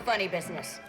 funny business.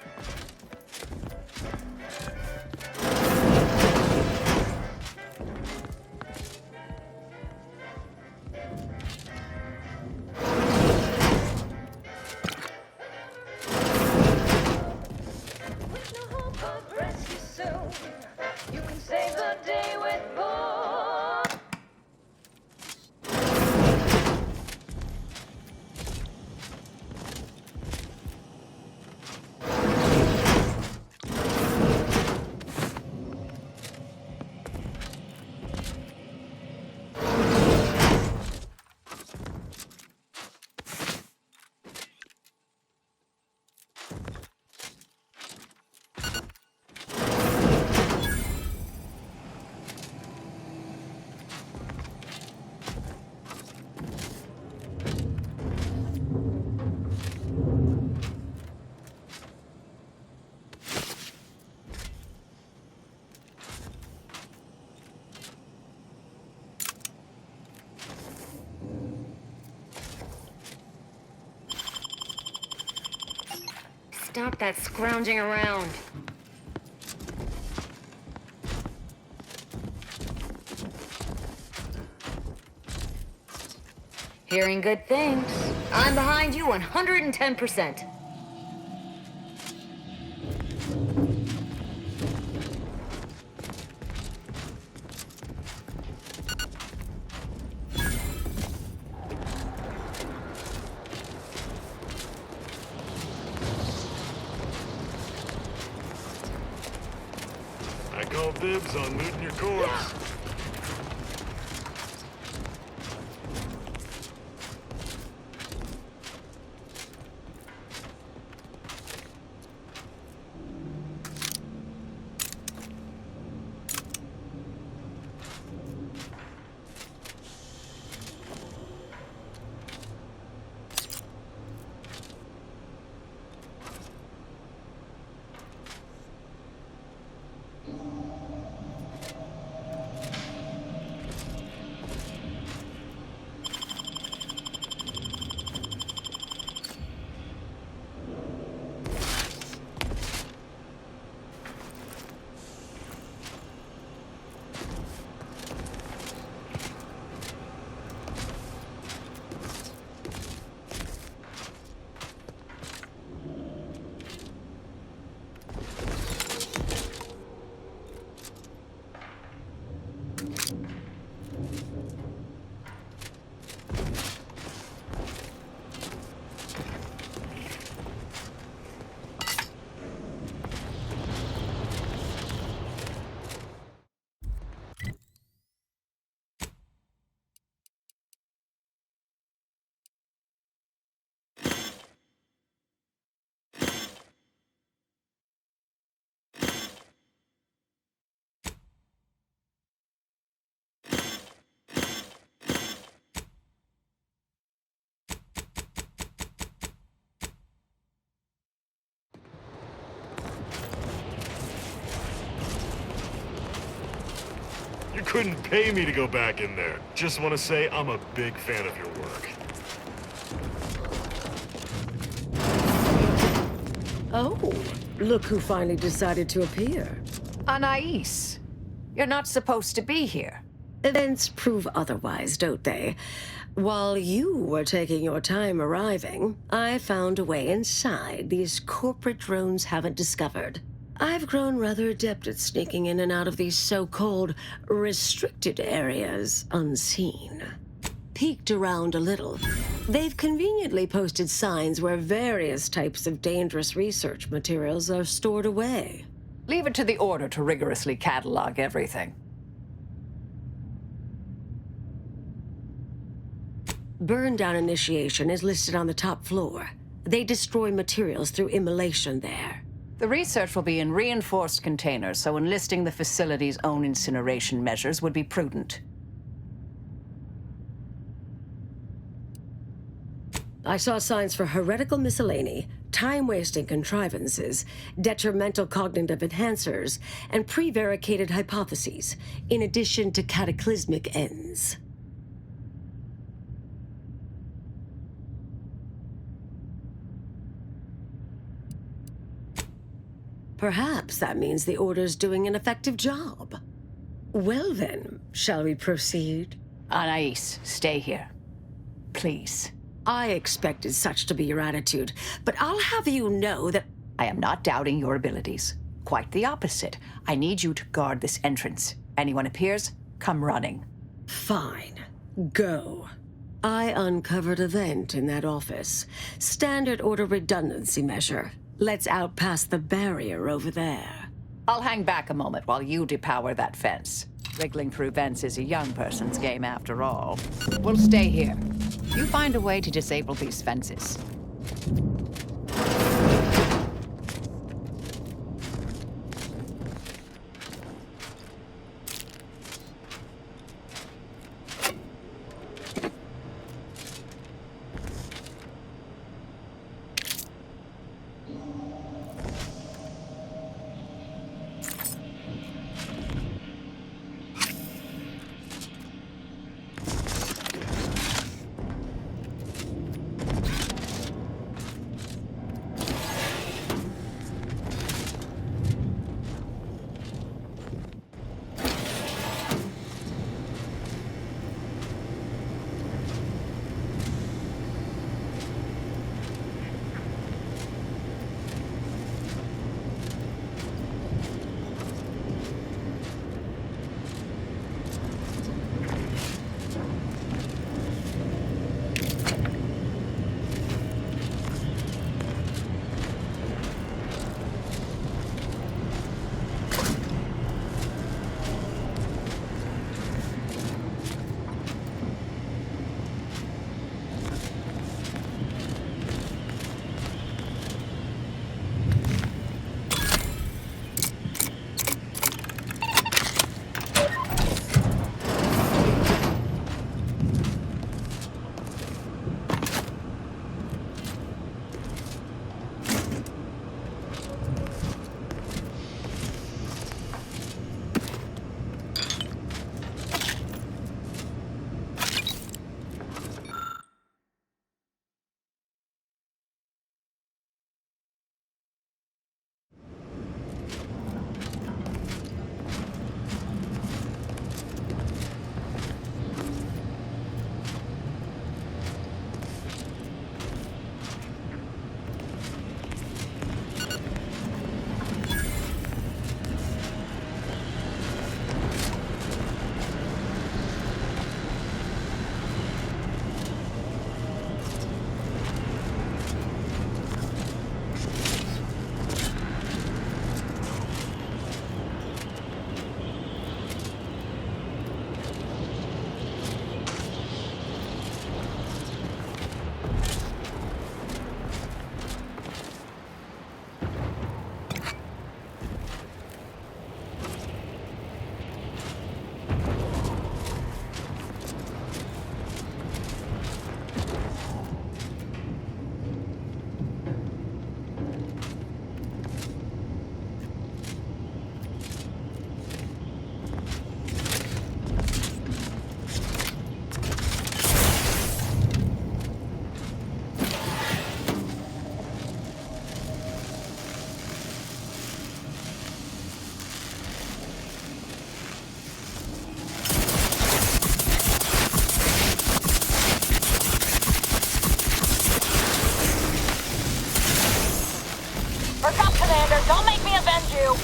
Stop that scrounging around. Hearing good things. I'm behind you 110%. I call dibs on looting your corpse. You couldn't pay me to go back in there. Just want to say I'm a big fan of your work. Oh, look who finally decided to appear. Anais, you're not supposed to be here. Events prove otherwise, don't they? While you were taking your time arriving, I found a way inside these corporate drones haven't discovered. I've grown rather adept at sneaking in and out of these so-called restricted areas unseen. Peeked around a little. They've conveniently posted signs where various types of dangerous research materials are stored away. Leave it to the Order to rigorously catalog everything. Burn down initiation is listed on the top floor. They destroy materials through immolation there. The research will be in reinforced containers, so enlisting the facility's own incineration measures would be prudent. I saw signs for heretical miscellany, time-wasting contrivances, detrimental cognitive enhancers, and prevaricated hypotheses, in addition to cataclysmic ends. Perhaps that means the Order's doing an effective job. Well then, shall we proceed? Anais, stay here. Please. I expected such to be your attitude, but I'll have you know that... I am not doubting your abilities. Quite the opposite. I need you to guard this entrance. Anyone appears, come running. Fine. Go. I uncovered a vent in that office. Standard Order redundancy measure. Let's outpass the barrier over there. I'll hang back a moment while you depower that fence. Wriggling through vents is a young person's game after all. We'll stay here. You find a way to disable these fences. Don't make me avenge you!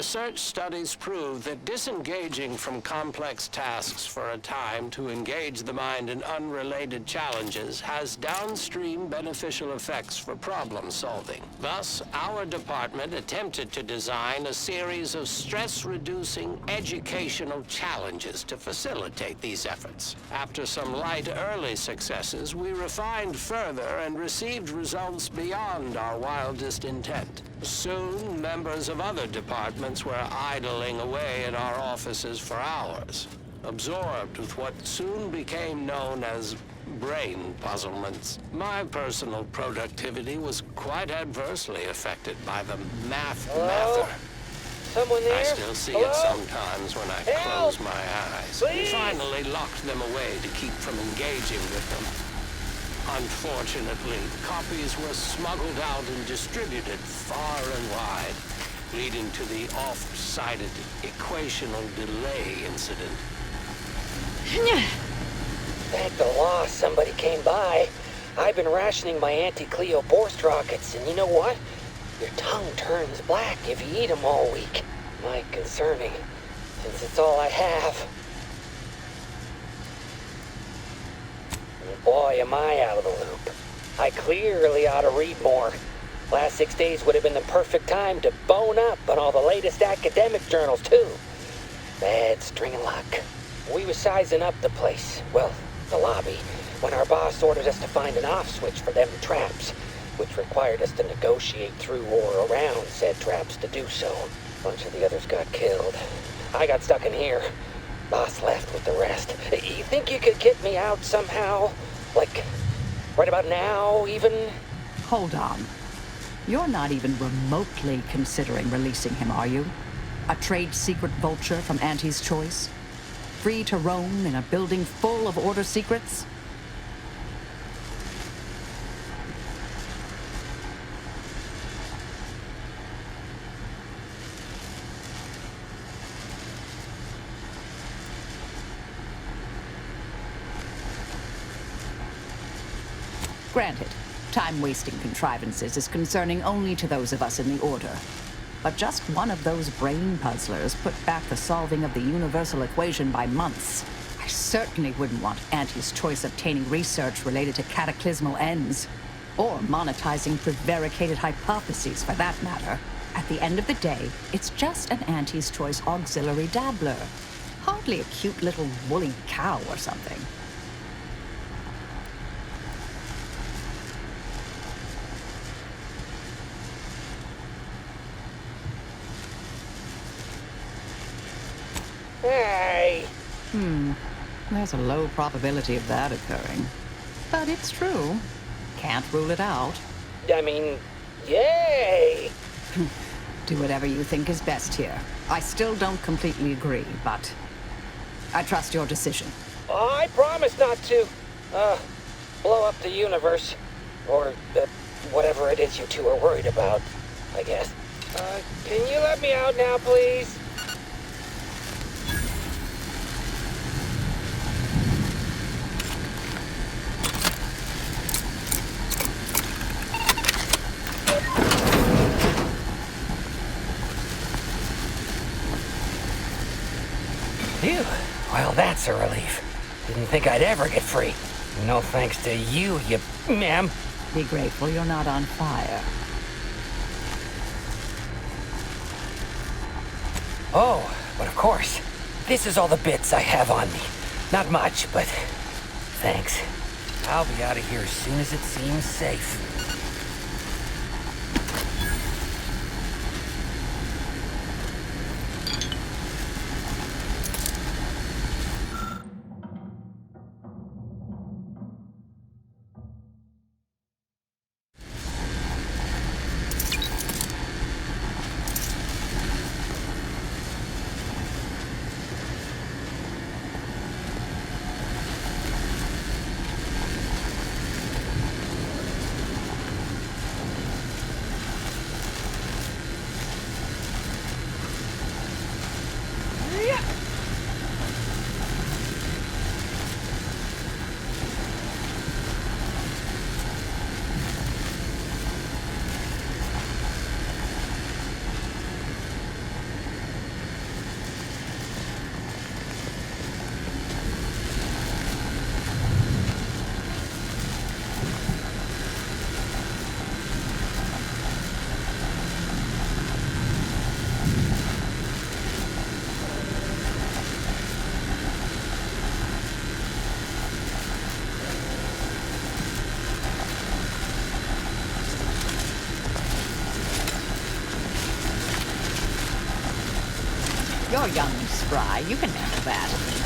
Research studies prove that disengaging from complex tasks for a time to engage the mind in unrelated challenges has downstream beneficial effects for problem solving. Thus, our department attempted to design a series of stress-reducing educational challenges to facilitate these efforts. After some light early successes, we refined further and received results beyond our wildest intent. Soon, members of other departments were idling away in our offices for hours, absorbed with what soon became known as brain puzzlements. My personal productivity was quite adversely affected by the math mather. Someone there? I still see it sometimes when I close my eyes. We finally locked them away to keep from engaging with them. Unfortunately, copies were smuggled out and distributed far and wide, leading to the oft-cited equational delay incident. Thank the law somebody came by. I've been rationing my anti-Cleo Borst rockets, and you know what? Your tongue turns black if you eat them all week. Might concerning, since it's all I have. Boy, am I out of the loop. I clearly ought to read more. Last 6 days would have been the perfect time to bone up on all the latest academic journals, too. Bad string of luck. We was sizing up the place, well, the lobby, when our boss ordered us to find an off switch for them traps, which required us to negotiate through or around said traps to do so. A bunch of the others got killed. I got stuck in here. Boss left with the rest. You think you could get me out somehow? Like, right about now, even? Hold on. You're not even remotely considering releasing him, are you? A trade secret vulture from Auntie's choice? Free to roam in a building full of order secrets? Granted, time-wasting contrivances is concerning only to those of us in the Order. But just one of those brain puzzlers put back the solving of the universal equation by months. I certainly wouldn't want Auntie's choice obtaining research related to cataclysmal ends. Or monetizing prevaricated hypotheses, for that matter. At the end of the day, it's just an Auntie's choice auxiliary dabbler. Hardly a cute little woolly cow or something. Hey! There's a low probability of that occurring. But it's true. Can't rule it out. I mean, yay! Do whatever you think is best here. I still don't completely agree, but I trust your decision. I promise not to, blow up the universe. Or, whatever it is you two are worried about, I guess. Can you let me out now, please? Phew. Well, that's a relief. Didn't think I'd ever get free. No thanks to you, ma'am. Be grateful you're not on fire. Oh, but of course. This is all the bits I have on me. Not much, but thanks. I'll be out of here as soon as it seems safe. You're young and spry. You can handle that.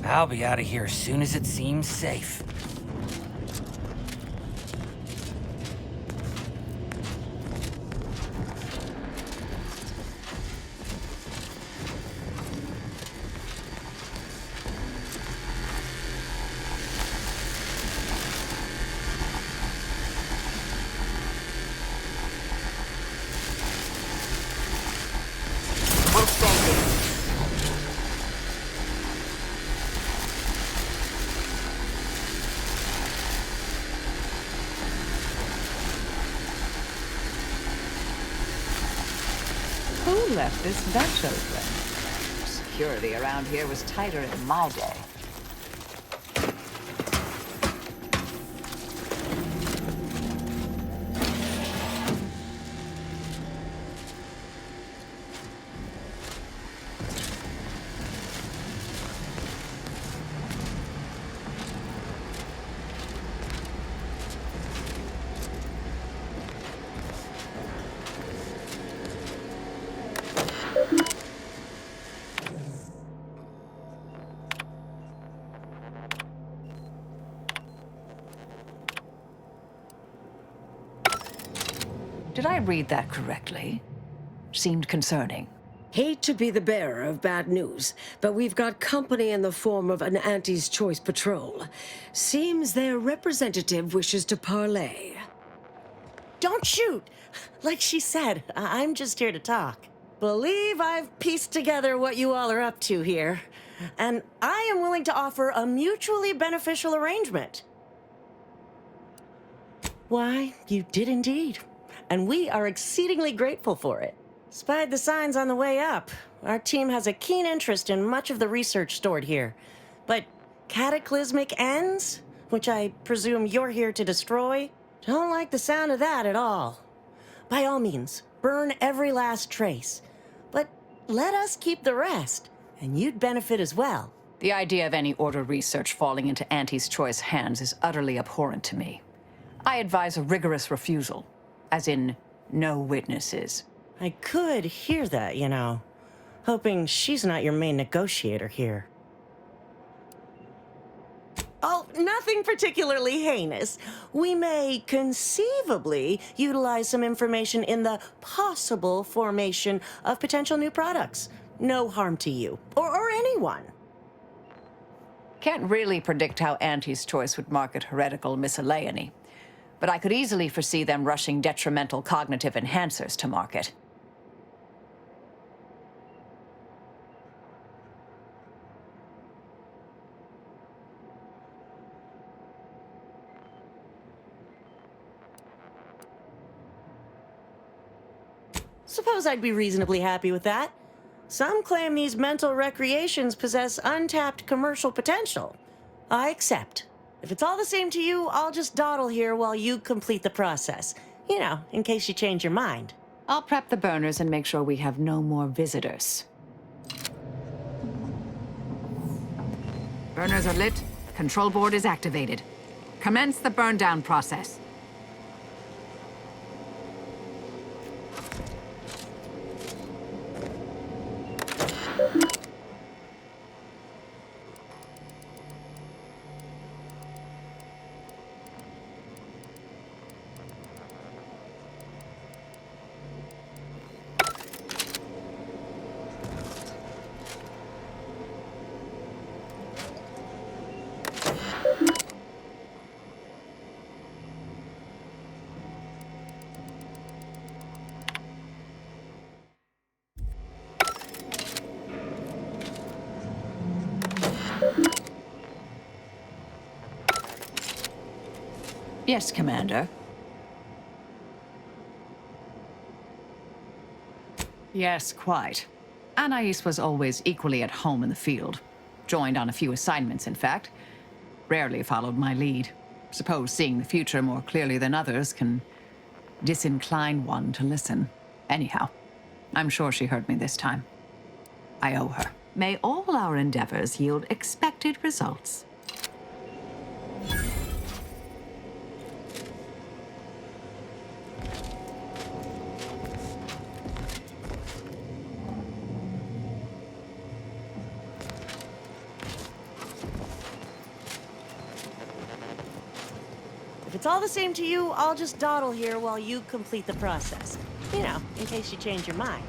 I'll be out of here as soon as it seems safe. Who left this vent open? Security around here was tighter in my day. Did I read that correctly? Seemed concerning. Hate to be the bearer of bad news, but we've got company in the form of an Auntie's Choice patrol. Seems their representative wishes to parley. Don't shoot! Like she said, I'm just here to talk. Believe I've pieced together what you all are up to here. And I am willing to offer a mutually beneficial arrangement. Why, you did indeed. And we are exceedingly grateful for it. Spied the signs on the way up. Our team has a keen interest in much of the research stored here. But cataclysmic ends, which I presume you're here to destroy, don't like the sound of that at all. By all means, burn every last trace. But let us keep the rest, and you'd benefit as well. The idea of any Order research falling into Auntie's Choice hands is utterly abhorrent to me. I advise a rigorous refusal, as in, no witnesses. I could hear that, you know. Hoping she's not your main negotiator here. Oh, nothing particularly heinous. We may conceivably utilize some information in the possible formation of potential new products. No harm to you, or anyone. Can't really predict how Auntie's Choice would market heretical miscellany, but I could easily foresee them rushing detrimental cognitive enhancers to market. Suppose I'd be reasonably happy with that. Some claim these mental recreations possess untapped commercial potential. I accept. If it's all the same to you, I'll just dawdle here while you complete the process. You know, in case you change your mind. I'll prep the burners and make sure we have no more visitors. Burners are lit. Control board is activated. Commence the burn down process. Yes, Commander. Yes, quite. Anais was always equally at home in the field. Joined on a few assignments, in fact. Rarely followed my lead. Suppose seeing the future more clearly than others can disincline one to listen. Anyhow, I'm sure she heard me this time. I owe her. May all our endeavors yield expected results. If it's all the same to you, I'll just dawdle here while you complete the process. You know, in case you change your mind.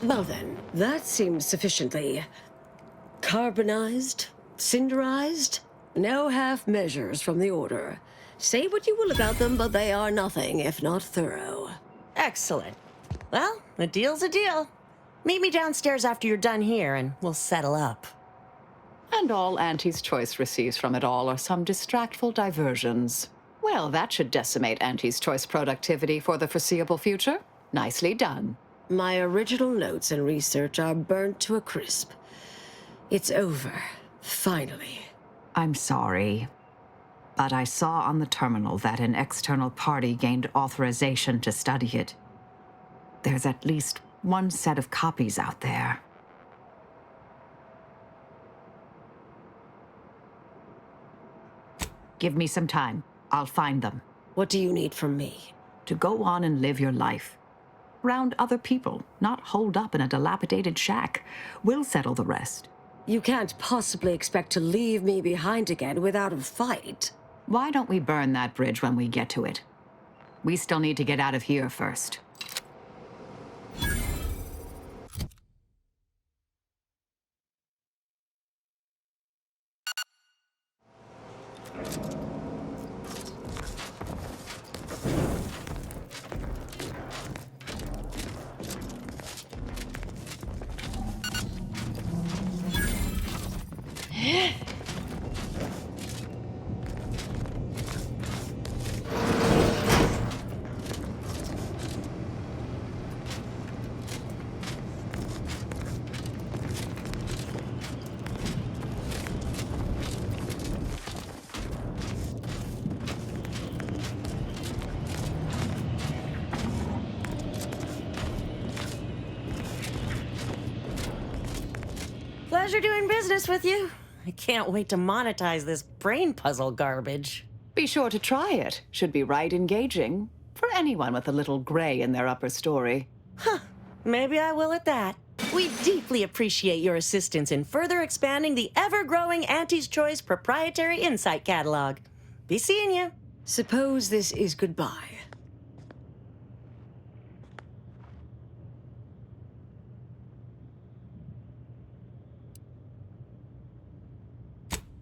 Well then, that seems sufficiently carbonized, cinderized. No half measures from the Order. Say what you will about them, but they are nothing if not thorough. Excellent. Well, a deal's a deal. Meet me downstairs after you're done here, and we'll settle up. And all Auntie's Choice receives from it all are some distractful diversions. Well, that should decimate Auntie's Choice productivity for the foreseeable future. Nicely done. My original notes and research are burnt to a crisp. It's over, finally. I'm sorry, but I saw on the terminal that an external party gained authorization to study it. There's at least one set of copies out there. Give me some time. I'll find them. What do you need from me? To go on and live your life. Round other people, not holed up in a dilapidated shack. We'll settle the rest. You can't possibly expect to leave me behind again without a fight. Why don't we burn that bridge when we get to it? We still need to get out of here first. Pleasure doing business with you. I can't wait to monetize this brain puzzle garbage. Be sure to try it. Should be right engaging for anyone with a little gray in their upper story. Maybe I will at that. We deeply appreciate your assistance in further expanding the ever-growing Auntie's Choice proprietary insight catalog. Be seeing you. Suppose this is goodbye.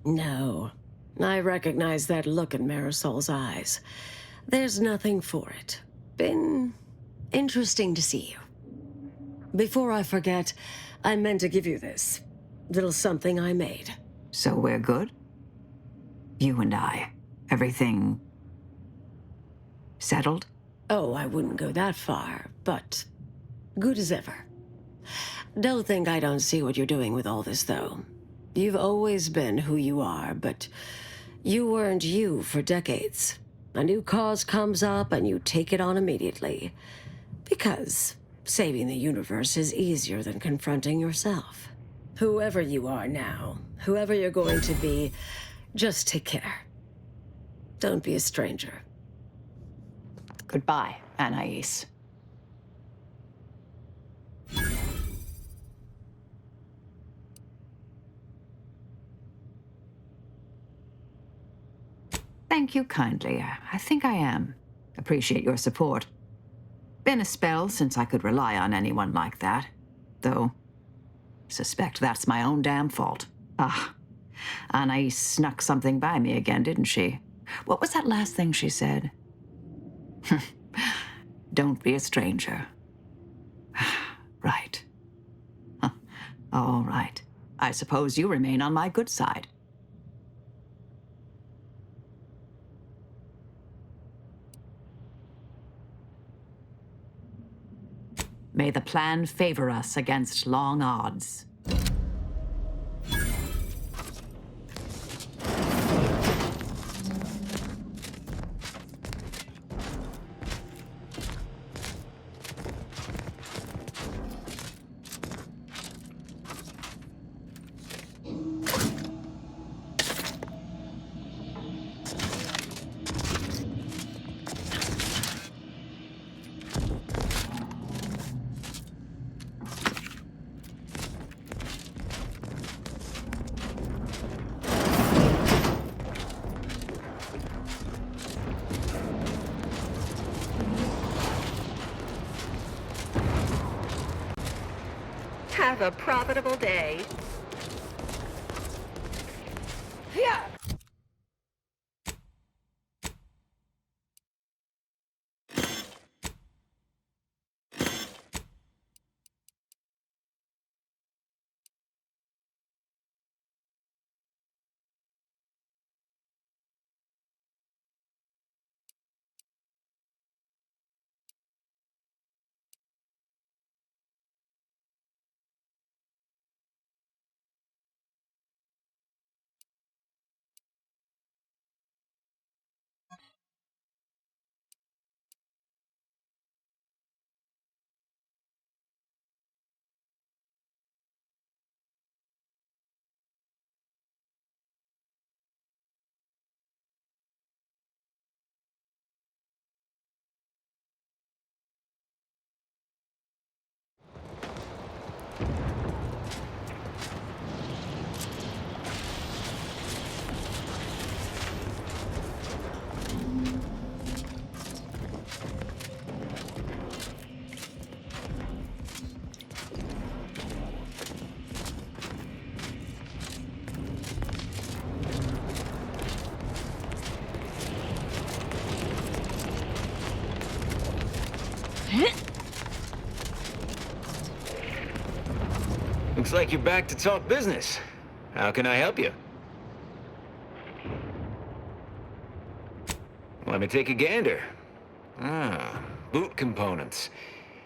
No. I recognize that look in Marisol's eyes. There's nothing for it. Been interesting to see you. Before I forget, I meant to give you this. Little something I made. So we're good? You and I. Everything settled? Oh, I wouldn't go that far, but good as ever. Don't think I don't see what you're doing with all this, though. You've always been who you are, but you weren't you for decades. A new cause comes up and you take it on immediately. Because saving the universe is easier than confronting yourself. Whoever you are now, whoever you're going to be, just take care. Don't be a stranger. Goodbye, Anais. Thank you kindly. I think I am. Appreciate your support. Been a spell since I could rely on anyone like that. Though, suspect that's my own damn fault. Anais snuck something by me again, didn't she? What was that last thing she said? Don't be a stranger. Right. All right. I suppose you remain on my good side. May the plan favor us against long odds. Have a profitable day. Yeah. Looks like you're back to talk business. How can I help you? Let me take a gander. Boot components.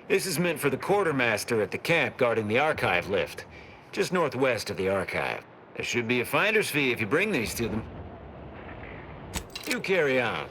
This is meant for the quartermaster at the camp guarding the archive lift, just northwest of the archive. There should be a finder's fee if you bring these to them. You carry on.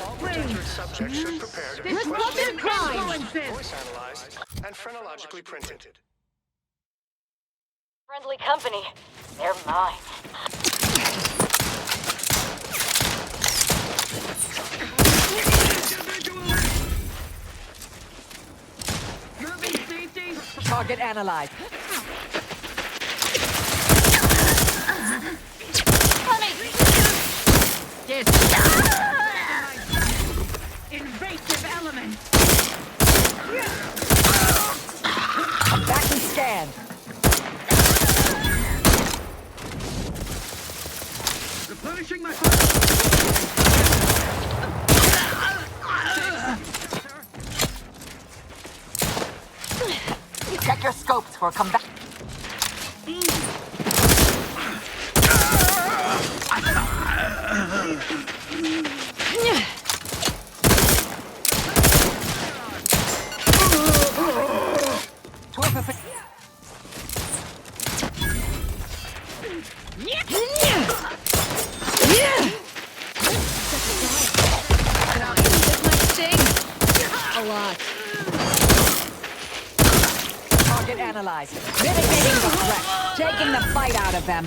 All protected subjects should prepare to be This questioned, crime! voice analyzed, and phrenologically printed. Friendly company. They're mine. Target analyzed. Invasive element. Back and scan. Replenishing my Check your scopes for combat. a lot. Target analyzed. Mitigating the threat. Taking the fight out of them.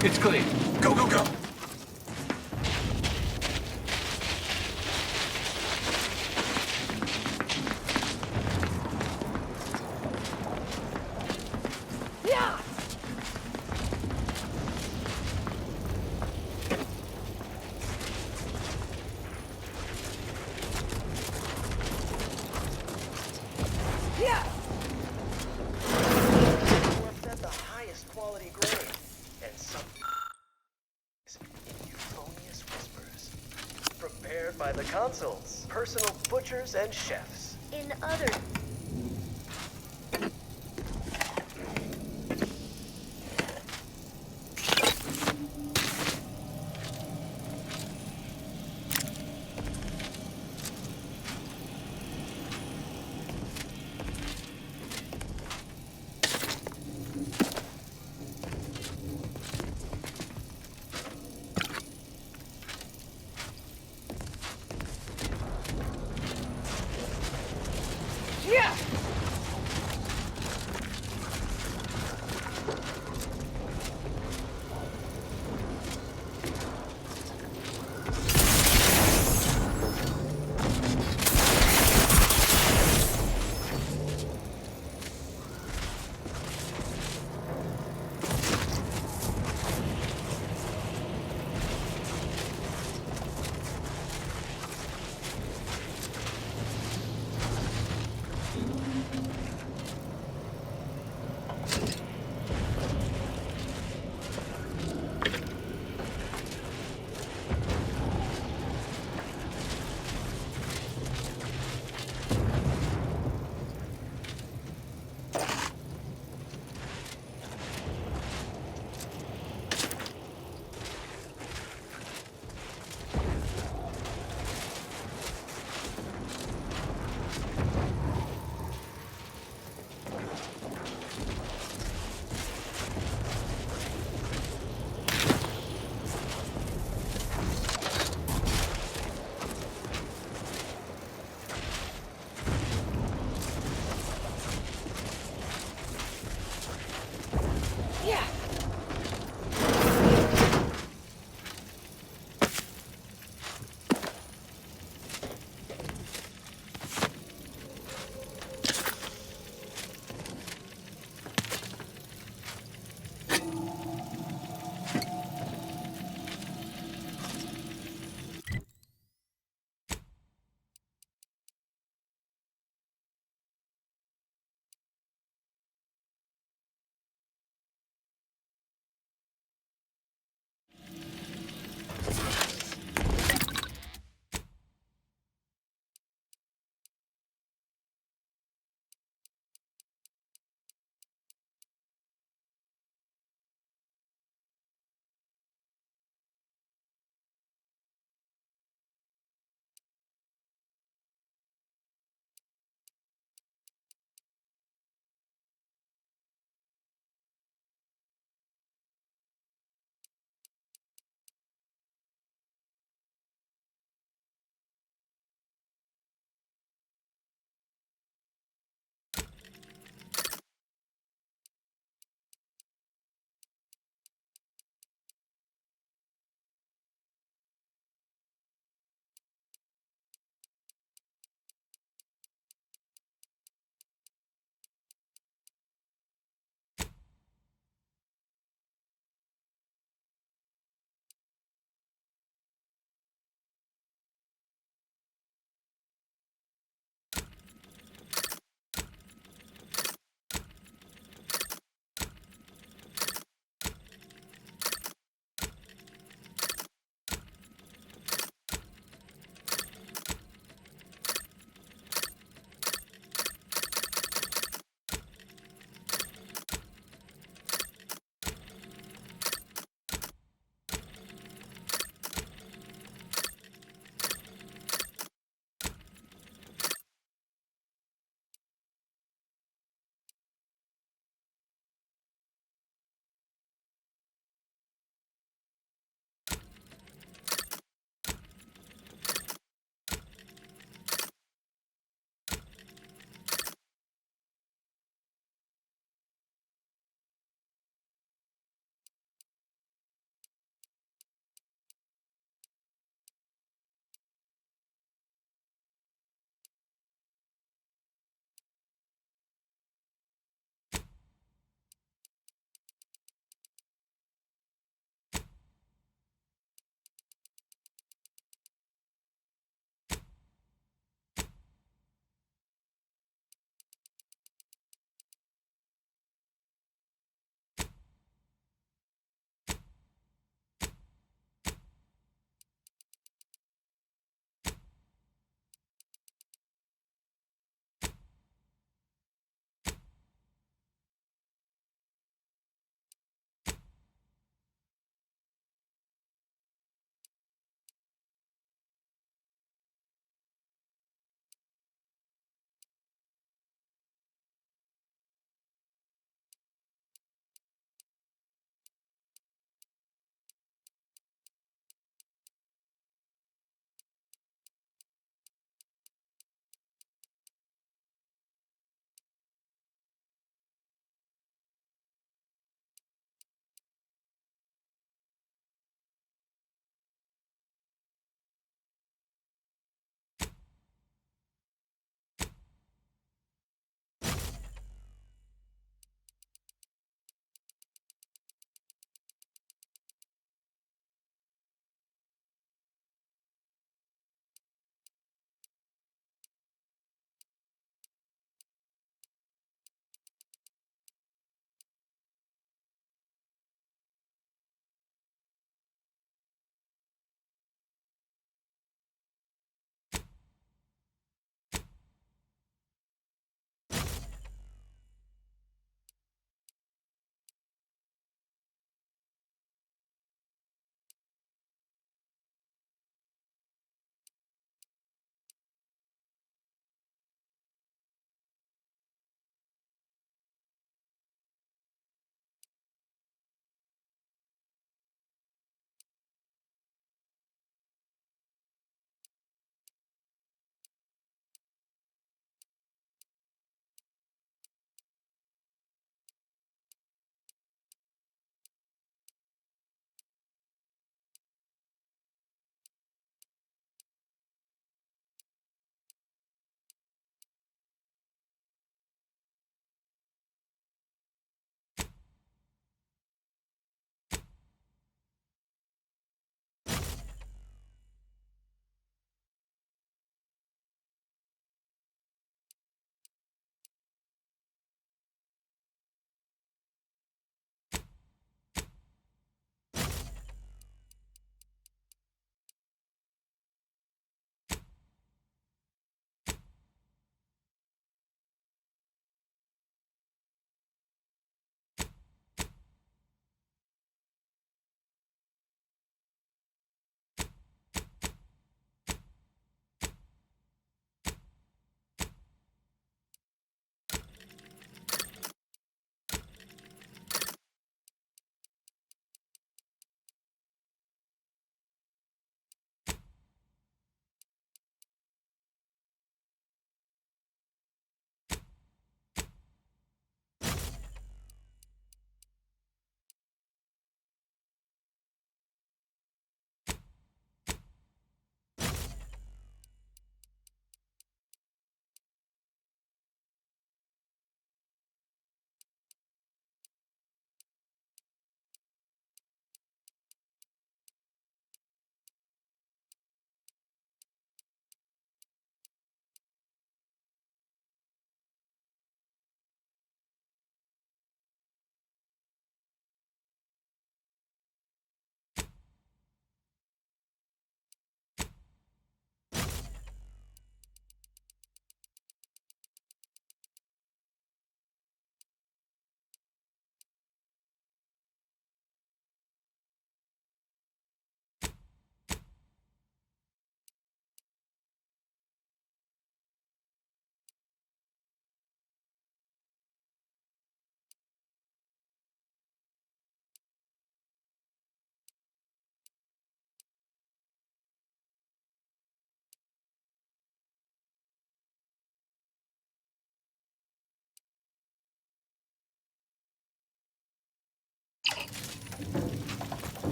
It's clean. Go, go, go! At the highest quality grade, and some in euphonious whispers. Prepared by the consuls, personal butchers, and chefs. In other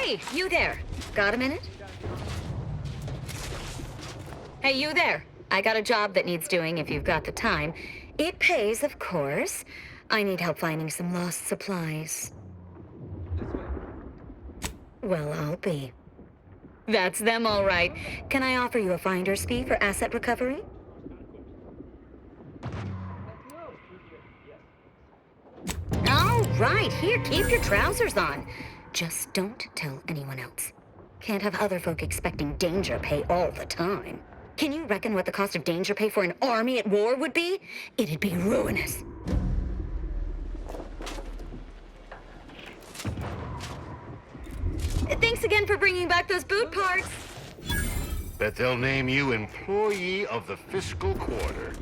Hey, you there. Got a minute? Hey, you there. I got a job that needs doing if you've got the time. It pays, of course. I need help finding some lost supplies. Well, I'll be. That's them, all right. Can I offer you a finder's fee for asset recovery? All right, here, keep your trousers on. Just don't tell anyone else. Can't have other folk expecting danger pay all the time. Can you reckon what the cost of danger pay for an army at war would be? It'd be ruinous. Thanks again for bringing back those boot parts. Bet they'll name you Employee of the Fiscal Quarter.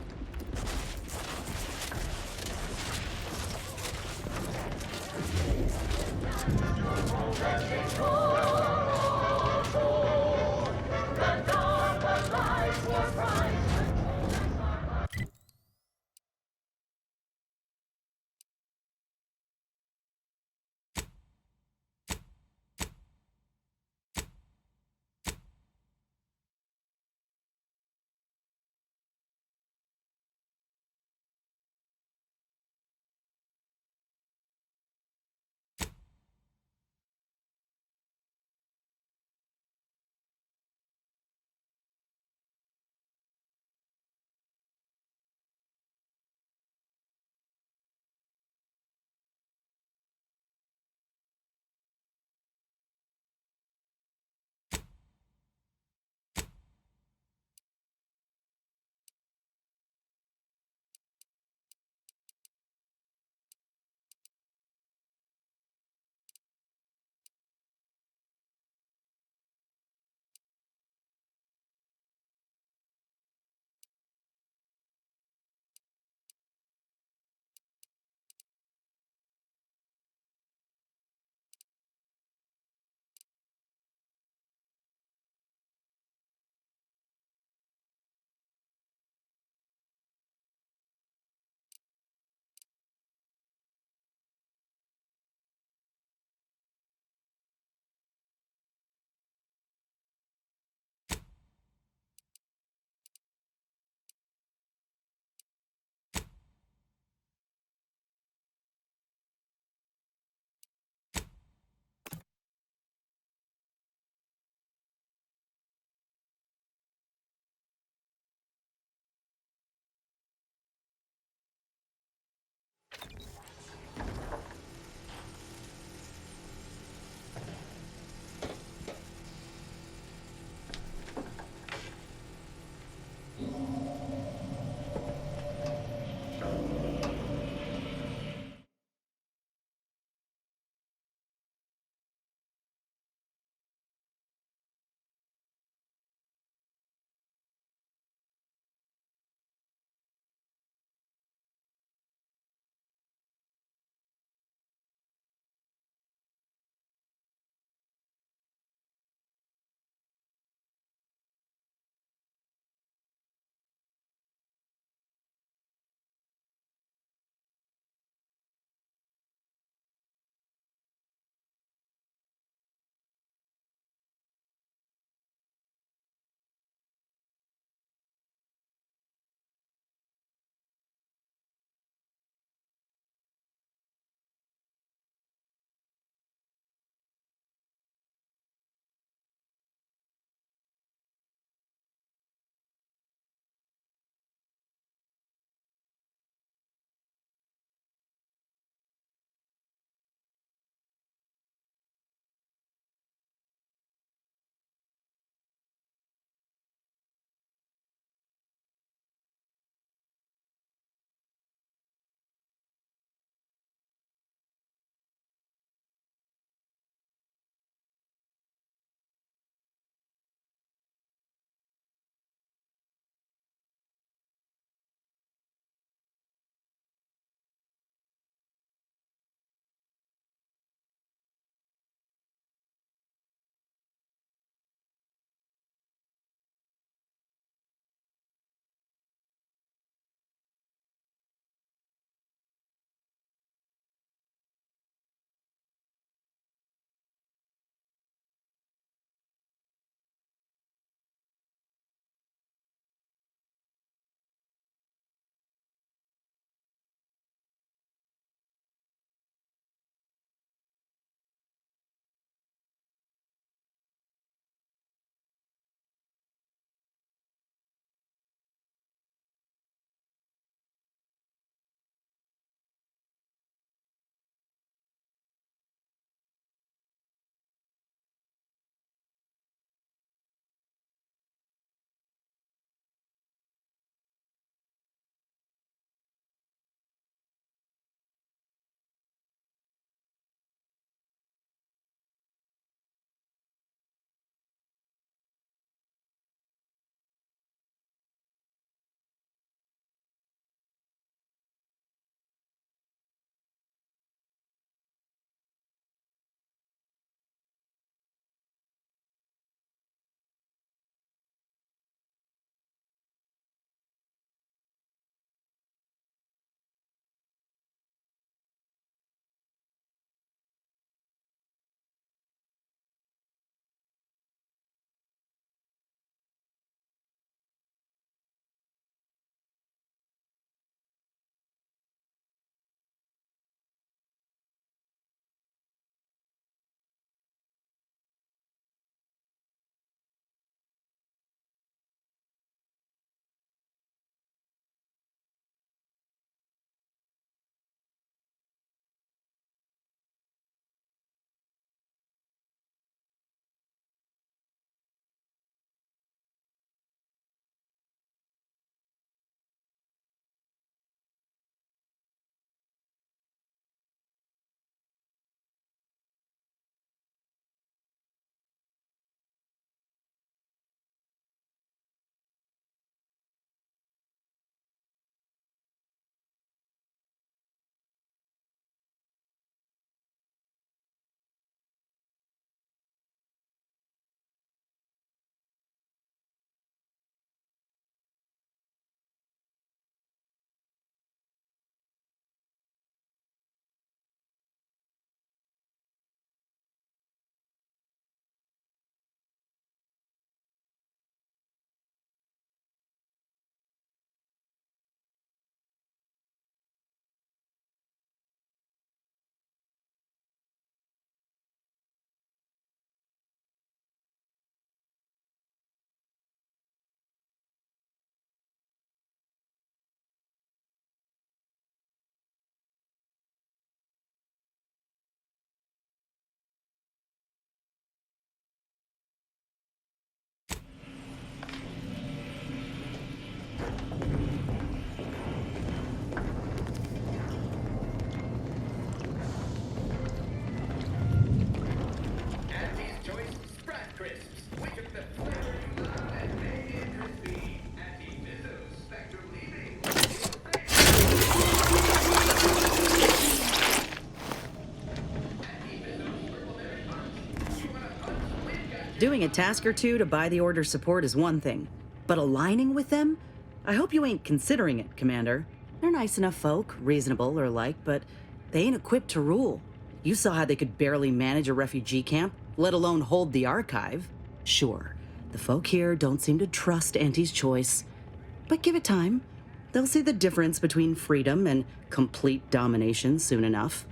Doing a task or two to buy the Order's support is one thing, but aligning with them? I hope you ain't considering it, Commander. They're nice enough folk, reasonable or like, but they ain't equipped to rule. You saw how they could barely manage a refugee camp, let alone hold the archive. Sure, the folk here don't seem to trust Auntie's choice, but give it time. They'll see the difference between freedom and complete domination soon enough,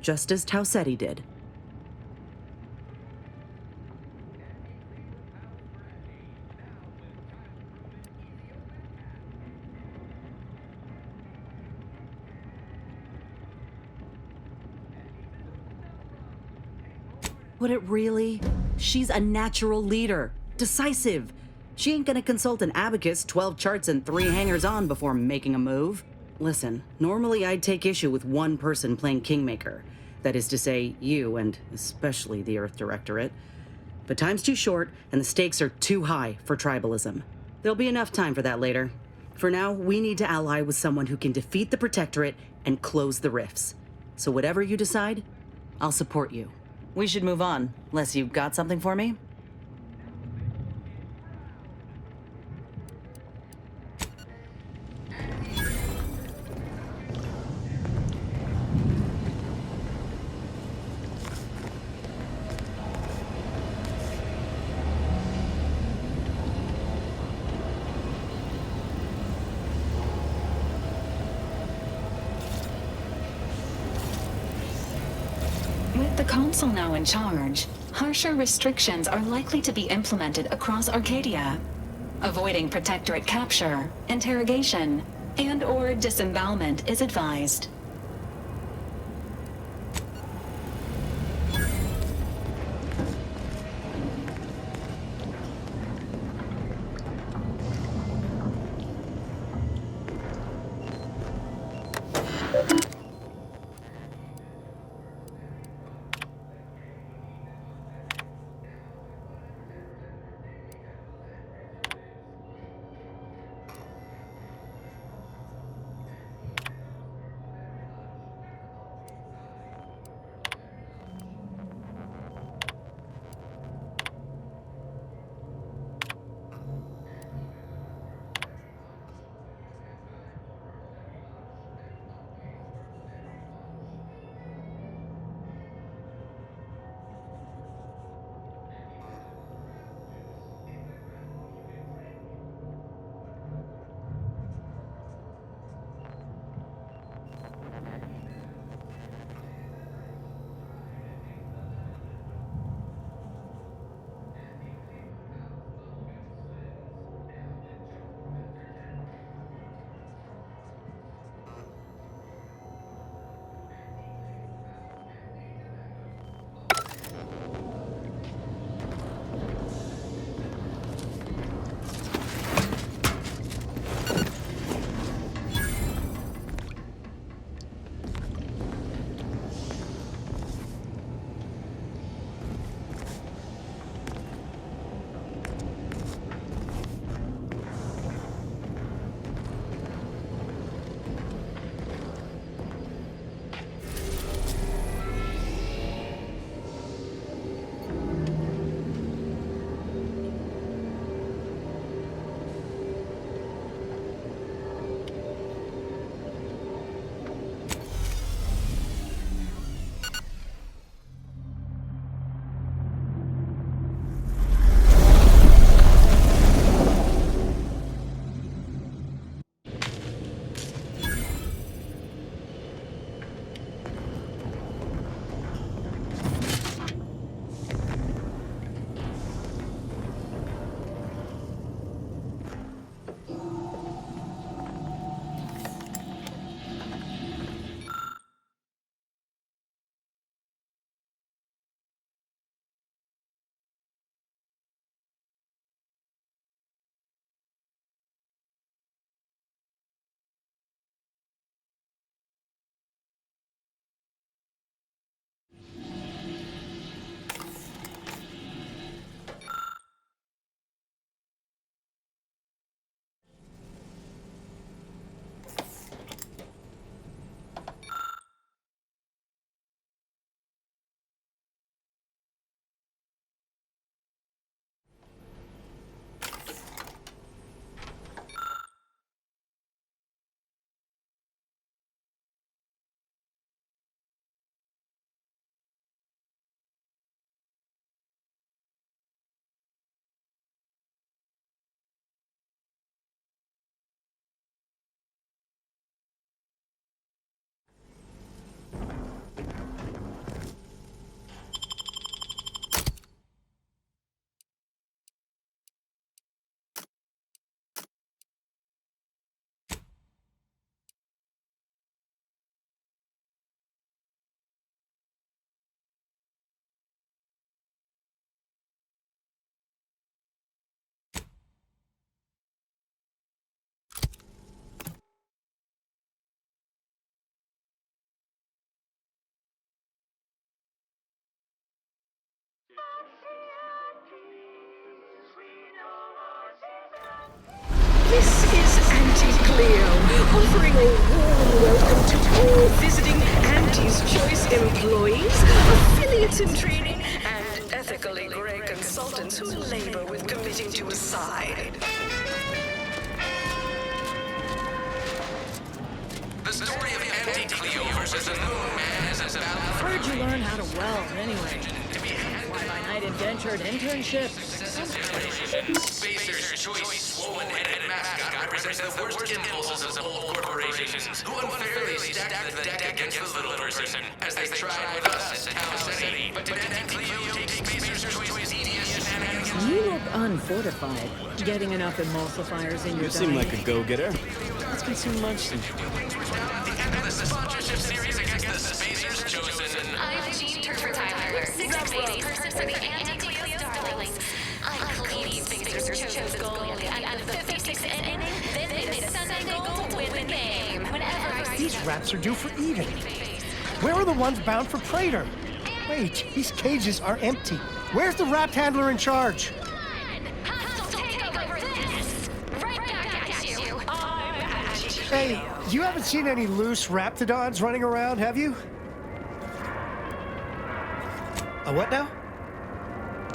just as Tausetti did. Would it really? She's a natural leader, decisive. She ain't gonna consult an abacus, 12 charts, and 3 hangers-on before making a move. Listen, normally I'd take issue with one person playing Kingmaker. That is to say, you, and especially the Earth Directorate. But time's too short, and the stakes are too high for tribalism. There'll be enough time for that later. For now, we need to ally with someone who can defeat the Protectorate and close the rifts. So whatever you decide, I'll support you. We should move on, unless you've got something for me. With the Consul now in charge, harsher restrictions are likely to be implemented across Arcadia. Avoiding Protectorate capture, interrogation, and/or disembowelment is advised. This is Auntie Cleo, offering a warm welcome to all visiting Auntie's Choice employees, affiliates in training, and ethically gray consultants who labor with committing to a side. The story of Auntie Cleo versus the Moon Man is about... Where'd you learn how to weld, anyway? Why-by-night indentured internship? Spacer's Choice swollen-headed mascot represents the worst impulses of old corporations who unfairly stack the deck against the little person, as they tried with us at Town City. But did Auntie Cleo take Spacer's Choice devious shenanigans? You look unfortified. Getting enough emulsifiers in your diet. You seem like a go-getter. Let's get some lunch then. The sponsorship series against the Spacers Chosen. I'm Jean Turner Tyler, 6'8" person of the Anti-Cleo Starlings. I believe Spacers Chosen goal at the end of the 56th inning, then hit a Sunday goal to win the game. Whenever I see These raps are due for eating. Where are the ones bound for Praetor? Wait, these cages are empty. Where's the rap handler in charge? Hey, you haven't seen any loose raptidons running around, have you? A what now?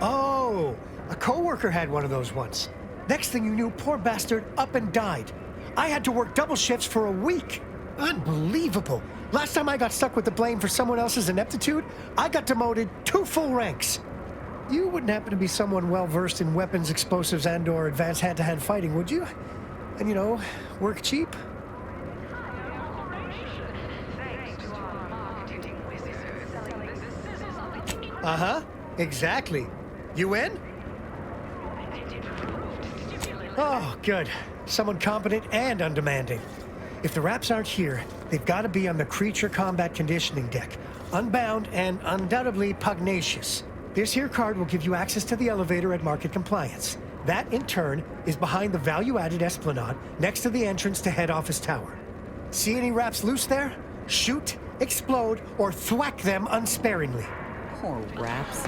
Oh, a coworker had one of those once. Next thing you knew, poor bastard up and died. I had to work double shifts for a week. Unbelievable. Last time I got stuck with the blame for someone else's ineptitude, I got demoted 2 full ranks. You wouldn't happen to be someone well-versed in weapons, explosives, and/or advanced hand-to-hand fighting, would you? And, you know, work cheap? Uh-huh, exactly. You in? Oh, good. Someone competent and undemanding. If the raps aren't here, they've got to be on the creature combat conditioning deck, unbound and undoubtedly pugnacious. This here card will give you access to the elevator at market compliance. That, in turn, is behind the value-added esplanade next to the entrance to head office tower. See any raps loose there? Shoot, explode, or thwack them unsparingly. Poor raps.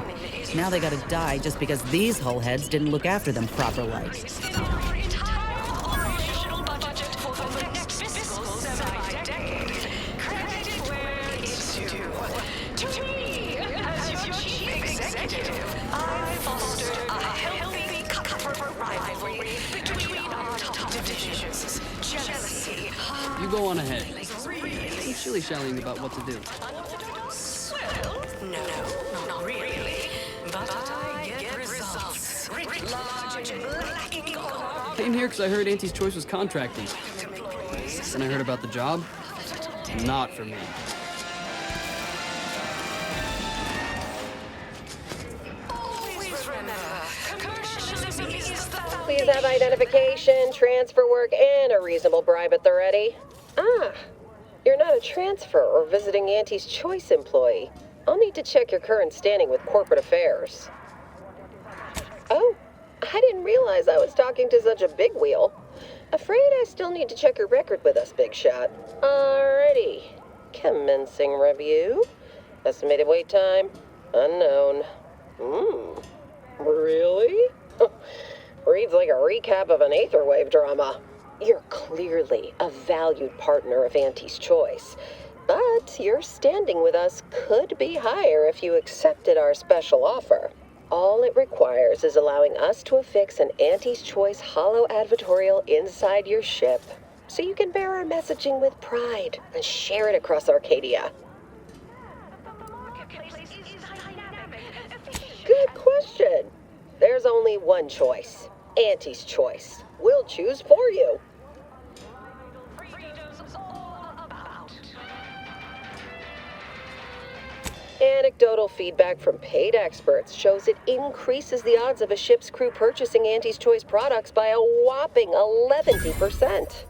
Now they gotta die just because these hullheads didn't look after them properly. You go on ahead. I'm shilly-shallying about what to do. No, not really. But I get results. Large and black and gold. Came here because I heard Auntie's Choice was contracting. Then I heard about the job. Not for me. Please have identification, transfer work, and a reasonable bribe at the ready. Ah, you're not a transfer or visiting Auntie's Choice employee. I'll need to check your current standing with corporate affairs. Oh, I didn't realize I was talking to such a big wheel. Afraid I still need to check your record with us, big shot. Alrighty. Commencing review. Estimated wait time? Unknown. Really? Reads like a recap of an Aetherwave drama. You're clearly a valued partner of Auntie's Choice, but your standing with us could be higher if you accepted our special offer. All it requires is allowing us to affix an Auntie's Choice holo advertorial inside your ship, so you can bear our messaging with pride and share it across Arcadia. Good question. There's only one choice. Auntie's Choice. We'll choose for you. Anecdotal feedback from paid experts shows it increases the odds of a ship's crew purchasing Auntie's Choice products by a whopping 11%.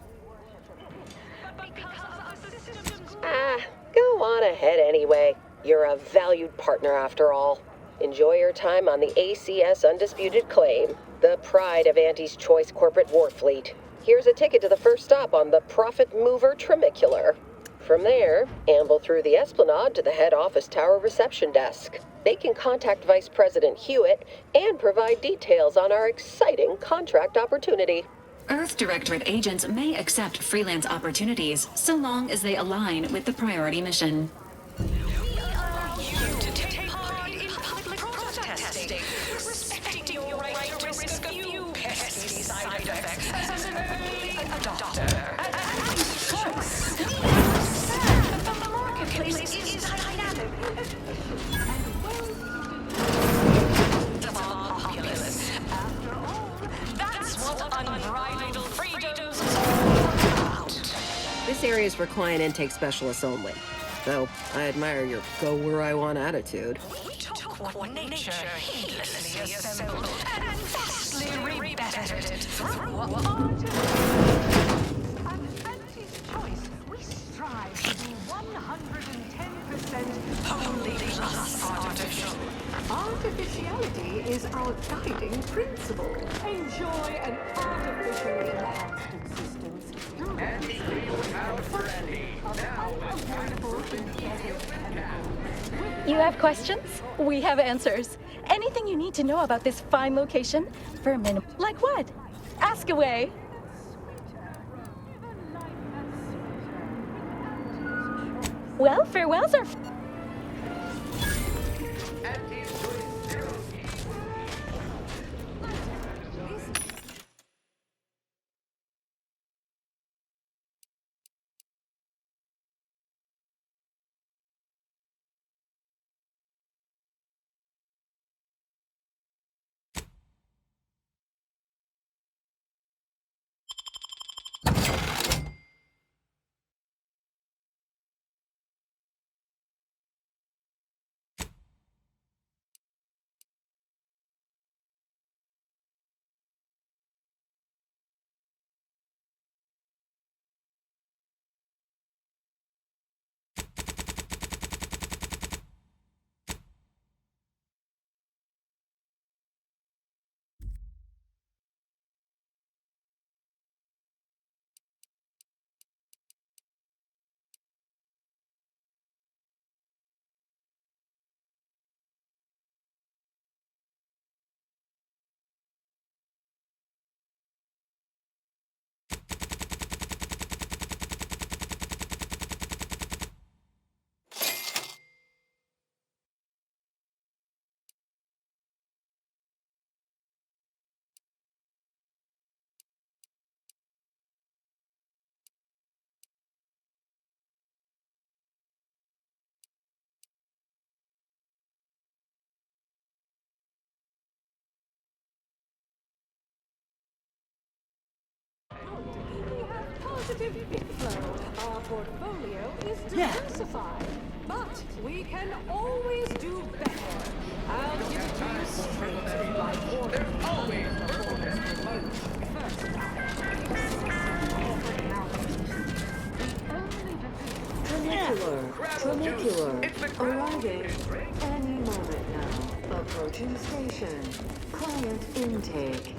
Go on ahead anyway. You're a valued partner after all. Enjoy your time on the ACS Undisputed Claim, the pride of Auntie's Choice corporate war fleet. Here's a ticket to the first stop on the Profit Mover Trimicular. From there, amble through the Esplanade to the head office tower reception desk. They can contact Vice President Hewitt and provide details on our exciting contract opportunity. Earth Directorate agents may accept freelance opportunities so long as they align with the priority mission. Respecting your right to risk a few pesky side effects as an early adopter. The marketplace is dynamic and well populous. After all, that's what unbridled freedom's all about. This area is for client intake specialists only. Though I admire your go-where-I-want attitude. We took what nature heedlessly assembled and vastly rebettered through artificial. At Auntie's Choice, we strive to be 110% wholly plus artificial. Artificiality is our guiding principle. Enjoy an artificially enhanced existence. You have questions? We have answers. Anything you need to know about this fine location for a minimum. Like what? Ask away. Well, farewells are. Positive bit flow. Our portfolio is diversified, but we can always do better. I'll give it to you straight like water. There's always performance review. Tramacular. Arriving any moment now. Approaching station. Client intake.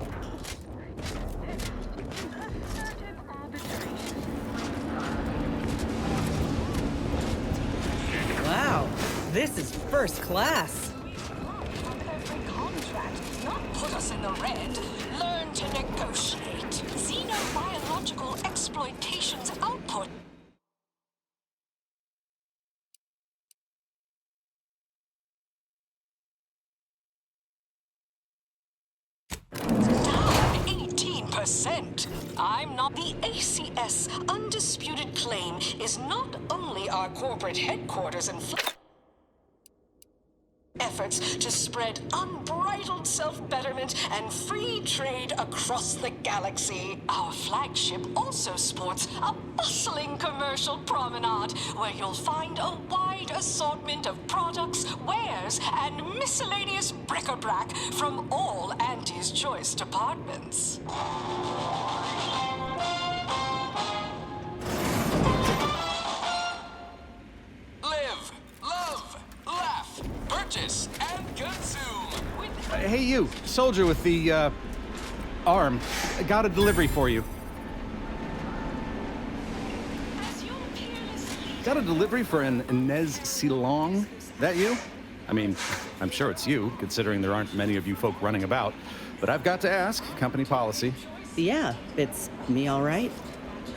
Wow, this is first class. Every contract does not put us in the red. Learn to negotiate. Xenobiological exploitation's output. Down 18%. I'm not. The ACS undisputed claim is not only our corporate headquarters and efforts to spread unbridled self-betterment and free trade across the galaxy. Our flagship also sports a bustling commercial promenade where you'll find a wide assortment of products, wares, and miscellaneous bric-a-brac from all Auntie's Choice departments. Live, love, laugh, purchase, and consume. Hey, you, soldier with the, arm. Got a delivery for you. Got a delivery for an Inez Silong? That you? I mean, I'm sure it's you, considering there aren't many of you folk running about. But I've got to ask, company policy. Yeah, it's me, all right.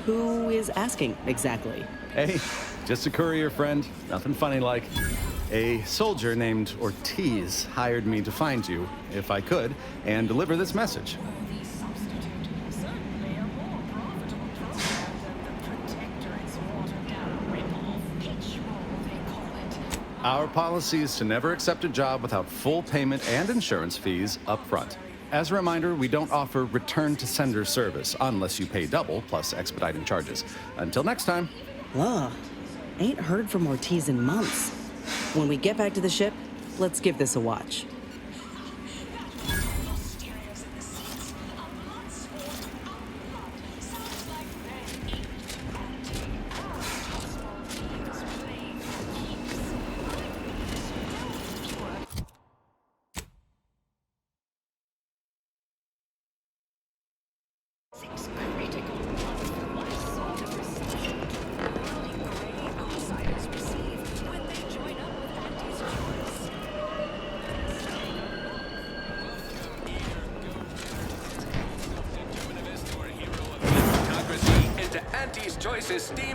Who is asking exactly? Hey, just a courier friend. Nothing funny like. A soldier named Ortiz hired me to find you, if I could, and deliver this message. Our policy is to never accept a job without full payment and insurance fees up front. As a reminder, we don't offer return to sender service unless you pay double plus expediting charges. Until next time. Ugh, ain't heard from Ortiz in months. When we get back to the ship, let's give this a watch.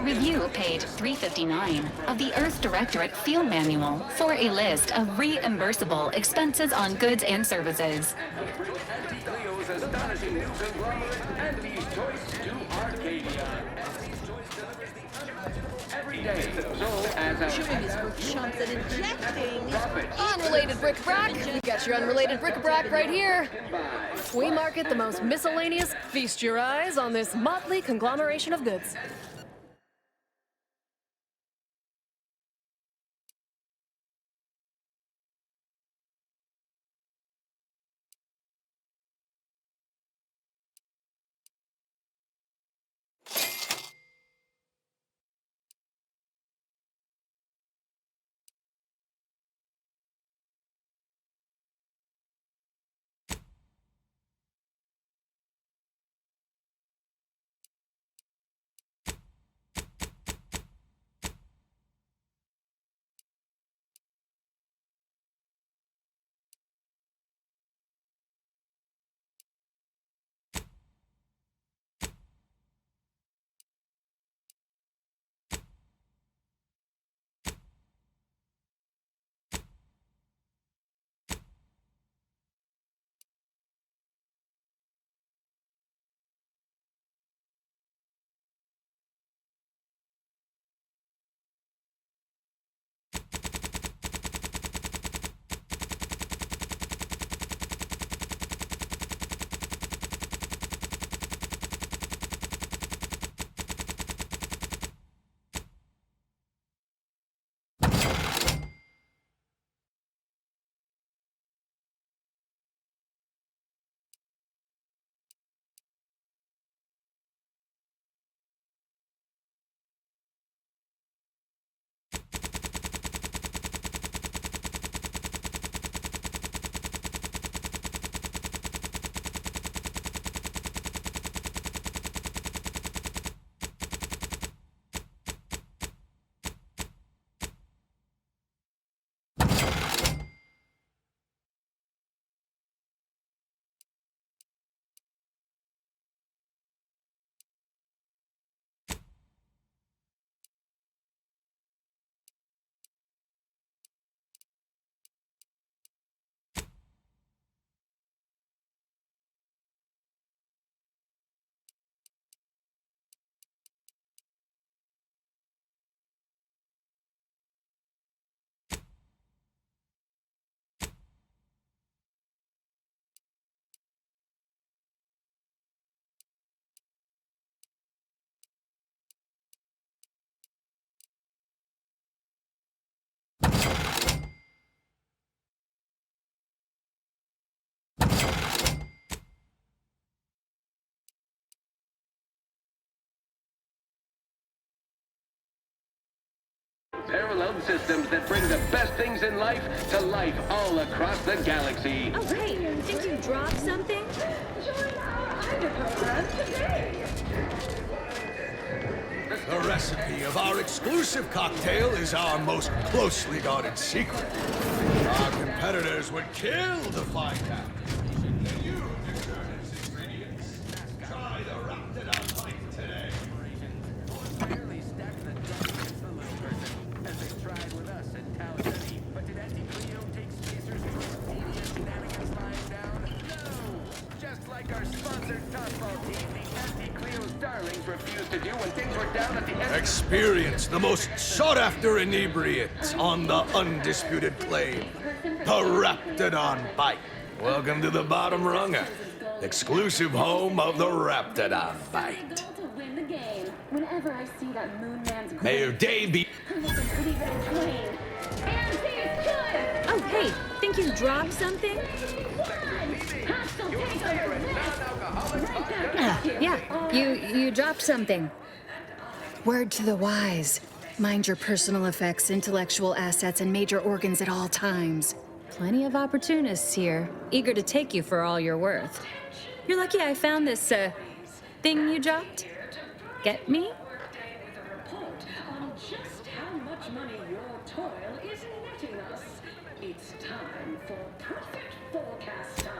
Review page 359 of the Earth Directorate Field Manual for a list of reimbursable expenses on goods and services. Cleo's astonishing new conglomerate, Andy's Choice to Arcadia. Every day, so as Shooting is for chumps and injecting. Unrelated bric-a-brac. You got your unrelated bric-a-brac right here. We market the most miscellaneous. Feast your eyes on this motley conglomeration of goods. parallel systems that bring the best things in life to life all across the galaxy. Oh, hey, did you drop something? The recipe of our exclusive cocktail is our most closely guarded secret. Our competitors would kill to find out. Experience the most sought-after inebriates on the undisputed claim, the Raptidon Bite. Welcome to the bottom runger, exclusive home of the Raptidon Bite. Whenever I see that moon man's May your day be... Oh, hey, think you dropped something? Yeah, you dropped something. Word to the wise. Mind your personal effects, intellectual assets, and major organs at all times. Plenty of opportunists here, eager to take you for all you're worth. You're lucky I found this, thing you dropped. Get me? On just how much money your toil is netting us. It's time for Profit Forecaster.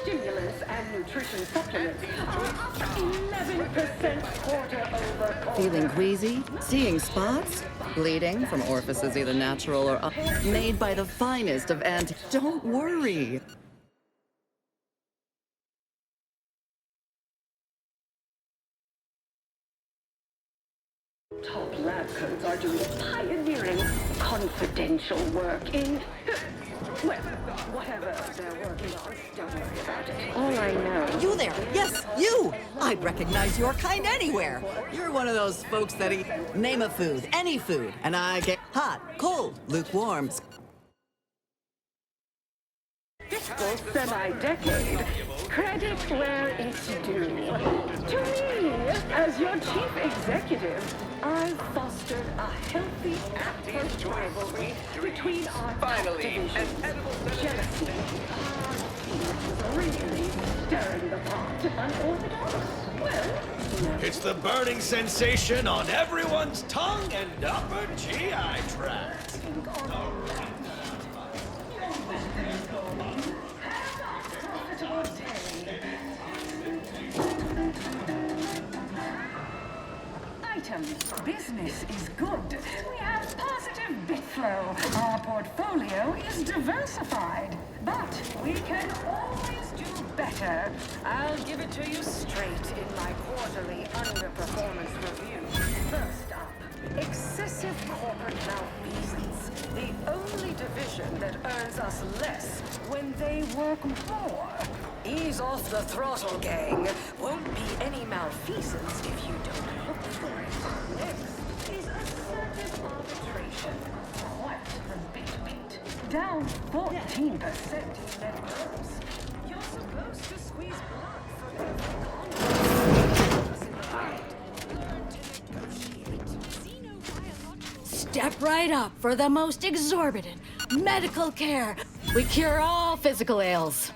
Stimulants and nutrition supplements are up 11% quarter-over-quarter. Feeling queasy? Seeing spots? Bleeding from orifices either natural or made by the finest of Don't worry. Top lab coats are doing pioneering confidential work in... Well, whatever they're working on, don't worry about it. All I know... You there! Yes, you! I'd recognize your kind anywhere. You're one of those folks that eat name a food, any food, and I get hot, cold, lukewarm. Fiscal semi-decade. Credit where it's due. To me, as your chief executive, I've fostered a healthy active rivalry between our divisions. Jealousy. Really stirring the pot. Unorthodox? Well, It's the burning sensation on everyone's tongue and upper GI tract. Items. Business is good. We have positive bit flow. Our portfolio is diversified. But we can always do better. I'll give it to you straight in my quarterly underperformance review. First up, excessive corporate malfeasance. The only division that earns us less when they work more. Ease off the throttle, gang. Won't be any malfeasance if you don't look for it. Next is assertive arbitration. Quite the bit. Down 14% in net gross. You're supposed to squeeze blood from every Step right up for the most exorbitant medical care. We cure all physical ails.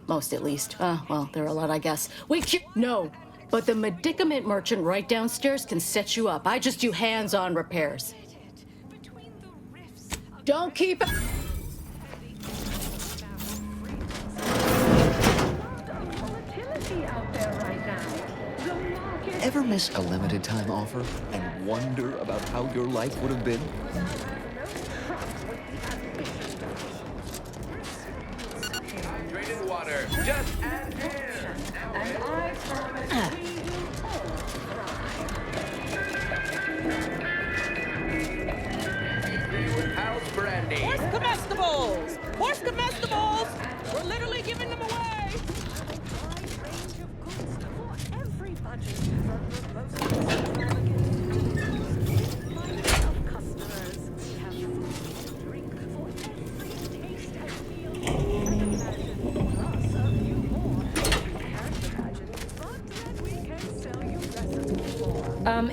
Most at least. Well, there are a lot, I guess. No, but the medicament merchant right downstairs can set you up. I just do hands-on repairs. Don't keep it. Ever miss a limited time offer and wonder about how your life would have been? Hydrated water, just add air. And I promise we will all thrive. House brandy. Horse comestibles! Horse comestibles! We're literally giving them away!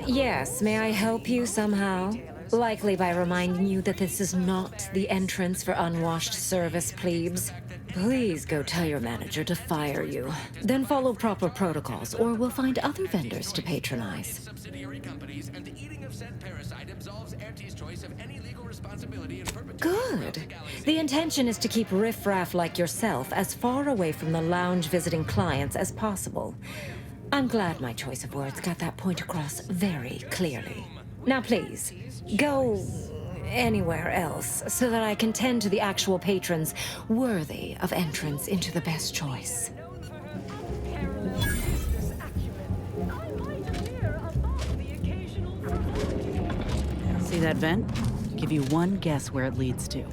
Yes, may I help you somehow? Likely by reminding you that this is not the entrance for unwashed service plebes. Please go tell your manager to fire you. Then follow proper protocols, or we'll find other vendors to patronize. Subsidiary companies and the eating of said parasite absolves Auntie's choice of any legal responsibility. Good. The intention is to keep riffraff like yourself as far away from the lounge visiting clients as possible. I'm glad my choice of words got that point across very clearly. Now please, go anywhere else so that I can tend to the actual patrons worthy of entrance into the best choice. See that vent? Give you one guess where it leads to.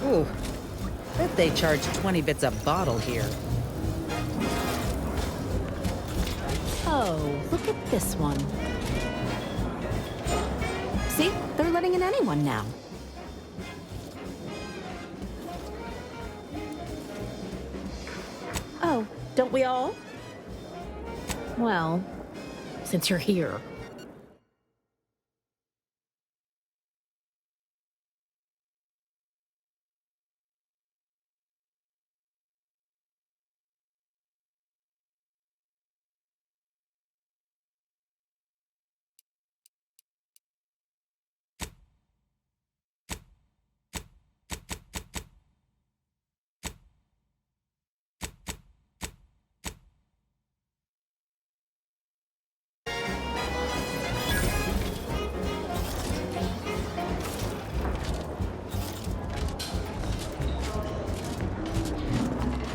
Ooh, bet they charge 20 bits a bottle here. Oh, look at this one. See, they're letting in anyone now. Oh, don't we all? Well, since you're here.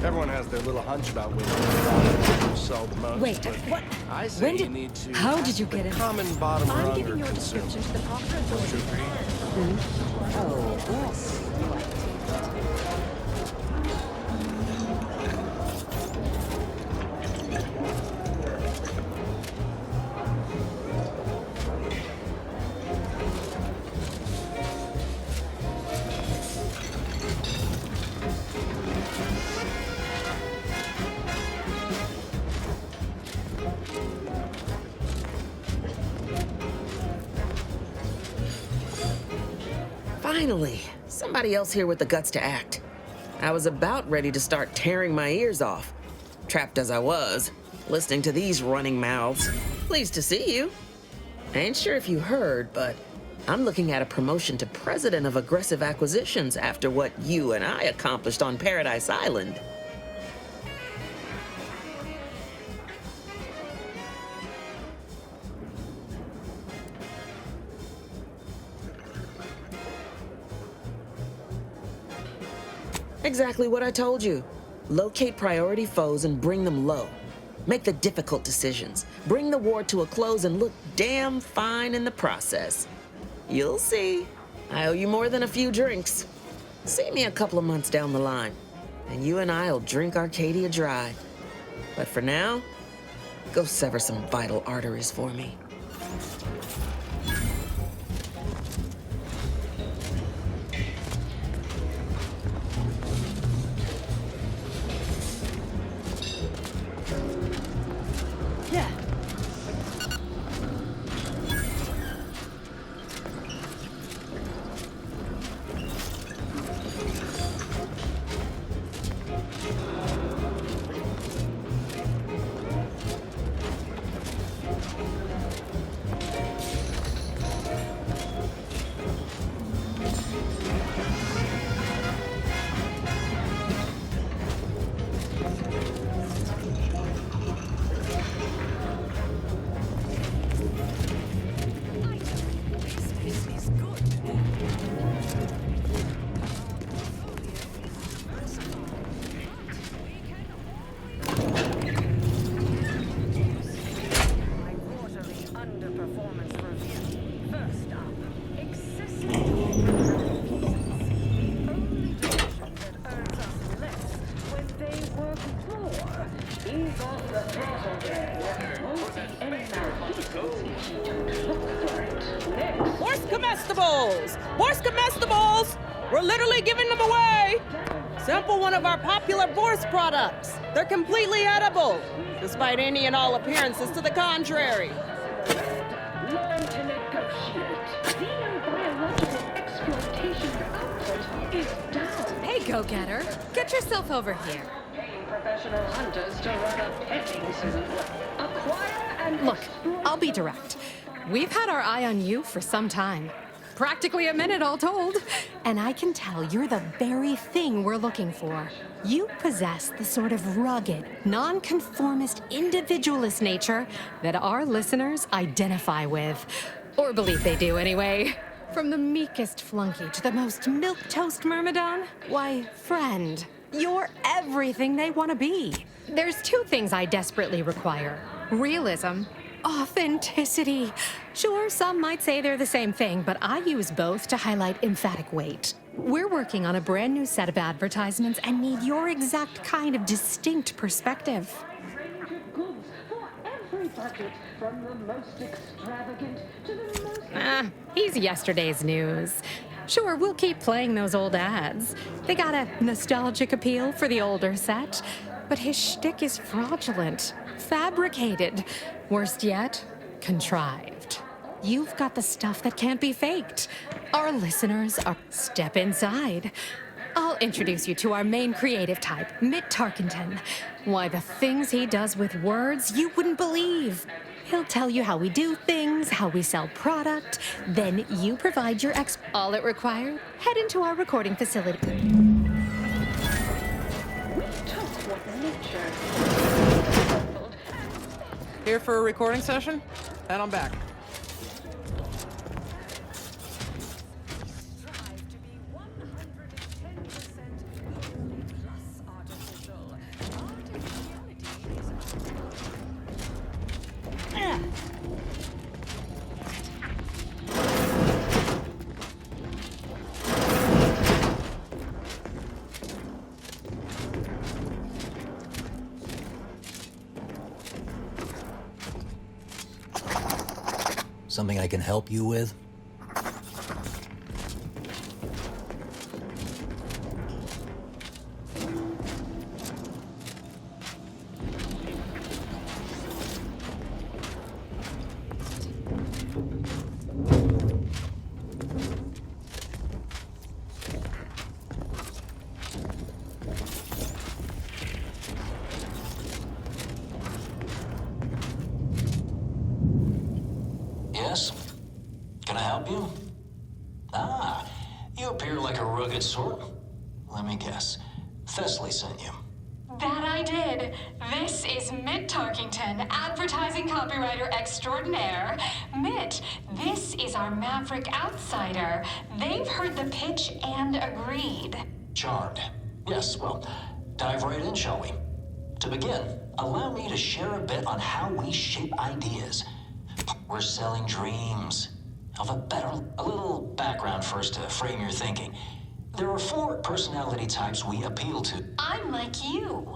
Everyone has their little hunch about which will sell the most. Wait, but what? I say When you did? need to. How did you get the it? common bottom I'm rung giving or your consumer. description to the proper Don't you agree? Oh, yes. Finally, somebody else here with the guts to act. I was about ready to start tearing my ears off, trapped as I was, listening to these running mouths. Pleased to see you. Ain't sure if you heard, but I'm looking at a promotion to president of aggressive acquisitions after what you and I accomplished on Paradise Island. Exactly what I told you. Locate priority foes and bring them low. Make the difficult decisions. Bring the war to a close and look damn fine in the process. You'll see. I owe you more than a few drinks. See me a couple of months down the line, and you and I'll drink Arcadia dry. But for now, go sever some vital arteries for me. Horse comestibles! Horse comestibles! We're literally giving them away! Sample one of our popular Bourse products. They're completely edible, despite any and all appearances to the contrary. Learn to negotiate. Xenobiological exploitation output is down. Hey, go-getter. Get yourself over here. Paying professional hunters to run a petting zoo. Acquire and Look, I'll be direct. We've had our eye on you for some time. Practically a minute all told. And I can tell you're the very thing we're looking for. You possess the sort of rugged, nonconformist, individualist nature that our listeners identify with. Or believe they do anyway. From the meekest flunky to the most milquetoast myrmidon, why, friend, you're everything they want to be. There's two things I desperately require. Realism, authenticity. Sure, some might say they're the same thing, but I use both to highlight emphatic weight. We're working on a brand new set of advertisements and need your exact kind of distinct perspective. range of goods for every budget, from the most extravagant to the most... He's yesterday's news. Sure, we'll keep playing those old ads. They got a nostalgic appeal for the older set, but his shtick is fraudulent, fabricated, worst yet, contrived. You've got the stuff that can't be faked. Our listeners are... Step inside. I'll introduce you to our main creative type, Mitt Tarkenton. Why, the things he does with words you wouldn't believe. He'll tell you how we do things, how we sell product, then you provide your all it required, head into our recording facility. We took what nature... Here for a recording session? And I'm back. Something I can help you with? Yes? Can I help you? Ah, you appear like a rugged sort. Let me guess. Thessaly sent you. That I did. This is Mitt Tarkington, advertising copywriter extraordinaire. Mitt, this is our Maverick outsider. They've heard the pitch and agreed. Charmed. Yes, well, dive right in, shall we? To begin, allow me to share a bit on how we shape ideas. We're selling dreams. A little background first to frame your thinking. There are 4 personality types we appeal to. I'm like you.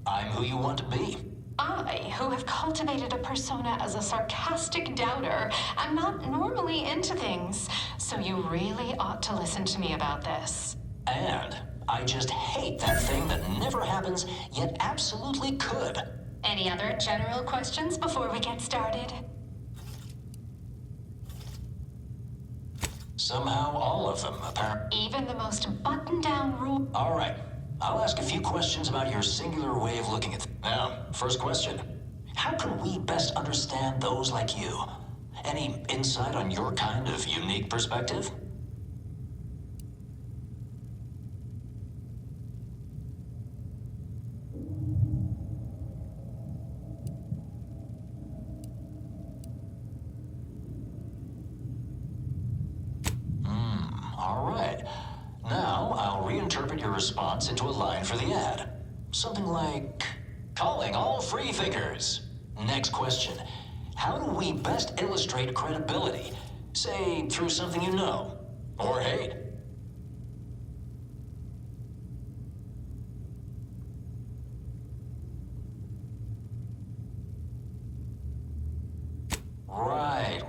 I'm who you want to be. I, who have cultivated a persona as a sarcastic doubter, am not normally into things, so you really ought to listen to me about this. And I just hate that thing that never happens, yet absolutely could. Any other general questions before we get started? Somehow all of them, apparently. Even the most buttoned-down rule. All right. I'll ask a few questions about your singular way of looking at things. Now, first question. How can we best understand those like you? Any insight on your kind of unique perspective? All right. Now, I'll reinterpret your response into a line for the ad. Something like, calling all free thinkers. Next question. How do we best illustrate credibility? Say, through something you know, or hate. Right.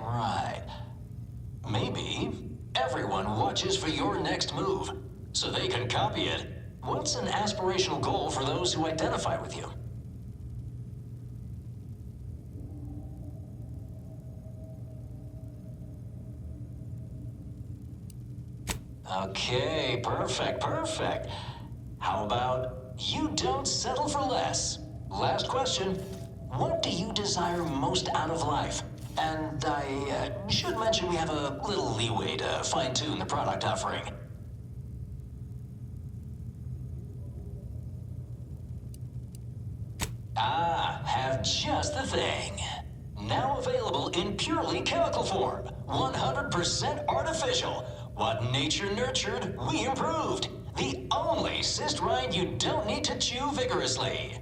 Maybe everyone watches for your next move. so they can copy it. What's an aspirational goal for those who identify with you? Okay, perfect, perfect. How about you don't settle for less? Last question. What do you desire most out of life? And I should mention we have a little leeway to fine-tune the product offering. Ah, have just the thing. Now available in purely chemical form. 100% artificial. What nature nurtured, we improved. The only cyst rind you don't need to chew vigorously.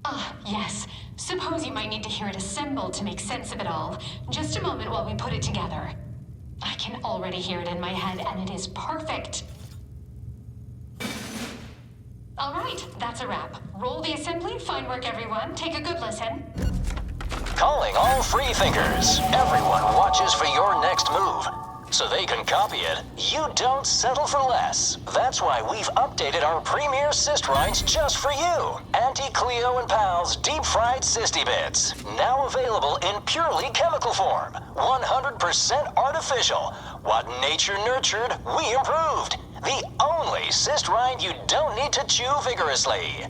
Ah, yes. Suppose you might need to hear it assembled to make sense of it all. Just a moment while we put it together. I can already hear it in my head, and it is perfect. All right, that's a wrap. Roll the assembly. Fine work, everyone. Take a good listen. Calling all free thinkers. Everyone watches for your next move. So they can copy it, you don't settle for less. That's why we've updated our premier cyst rinds just for you. Auntie Cleo and Pal's deep-fried cysty bits. Now available in purely chemical form. 100% artificial. What nature nurtured, we improved. The only cyst rind you don't need to chew vigorously.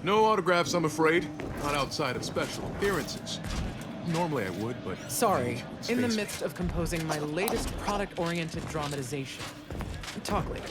No autographs, I'm afraid. Not outside of special appearances. Normally I would, but... Sorry, in the midst of composing my latest product-oriented dramatization. Talk later.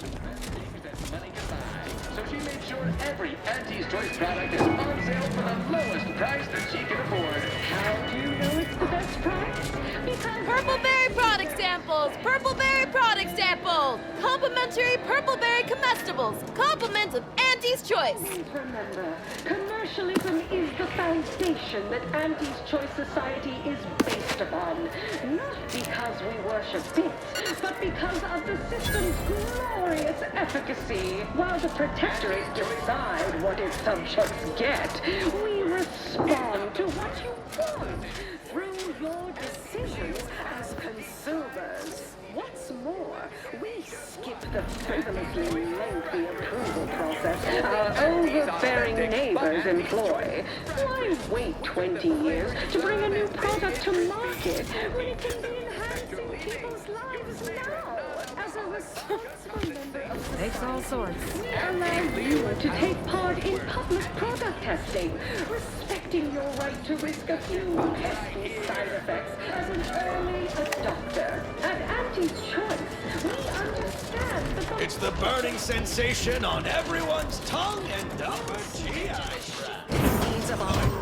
So she made sure every Auntie's Choice product is on sale for the lowest price that she can afford. How do you know it's the best price? Because Purpleberry product samples! Purpleberry product samples! Complimentary Purpleberry comestibles! Compliments of Auntie's Choice! Please remember, commercialism is the foundation that Auntie's Choice Society is based upon. Not because we worship bits, but because of the system's glorious efficacy. While the Protectorate decide what its subjects get, we respond to what you want through your decisions as consumers. What's more, we skip the frivolously lengthy approval process our overbearing neighbors employ. Why wait 20 years to bring a new product to market when it can be enhancing people's lives now? As a responsible member of Takes all sorts. we allow you to take part in public product testing. Respect protecting your right to risk a few pesky side effects as an early adopter. At Auntie's Choice, we understand the... It's the burning sensation on everyone's tongue and upper GI tract. Needs of all.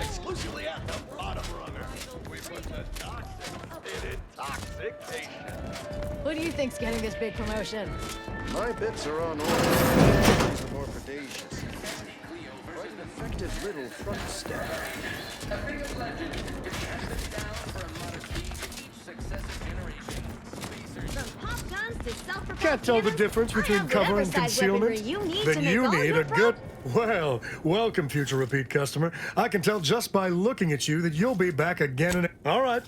Exclusively at the bottom runger. We put the toxic in intoxication. Who do you think's getting this big promotion? My bits are on order. These are more predacious. Quite an effective little front stab. Can't tell the difference between cover and concealment? Then you need a good... Well, welcome, future repeat customer. I can tell just by looking at you that you'll be back again and... All right.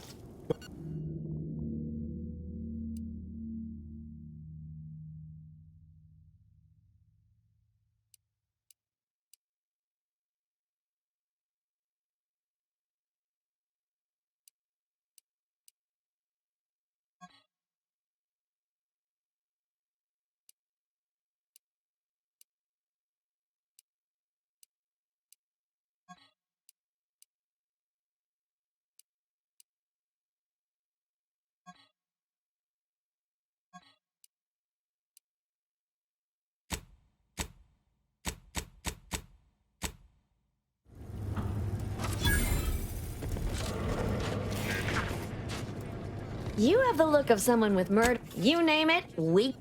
You have the look of someone with murder. You name it, we...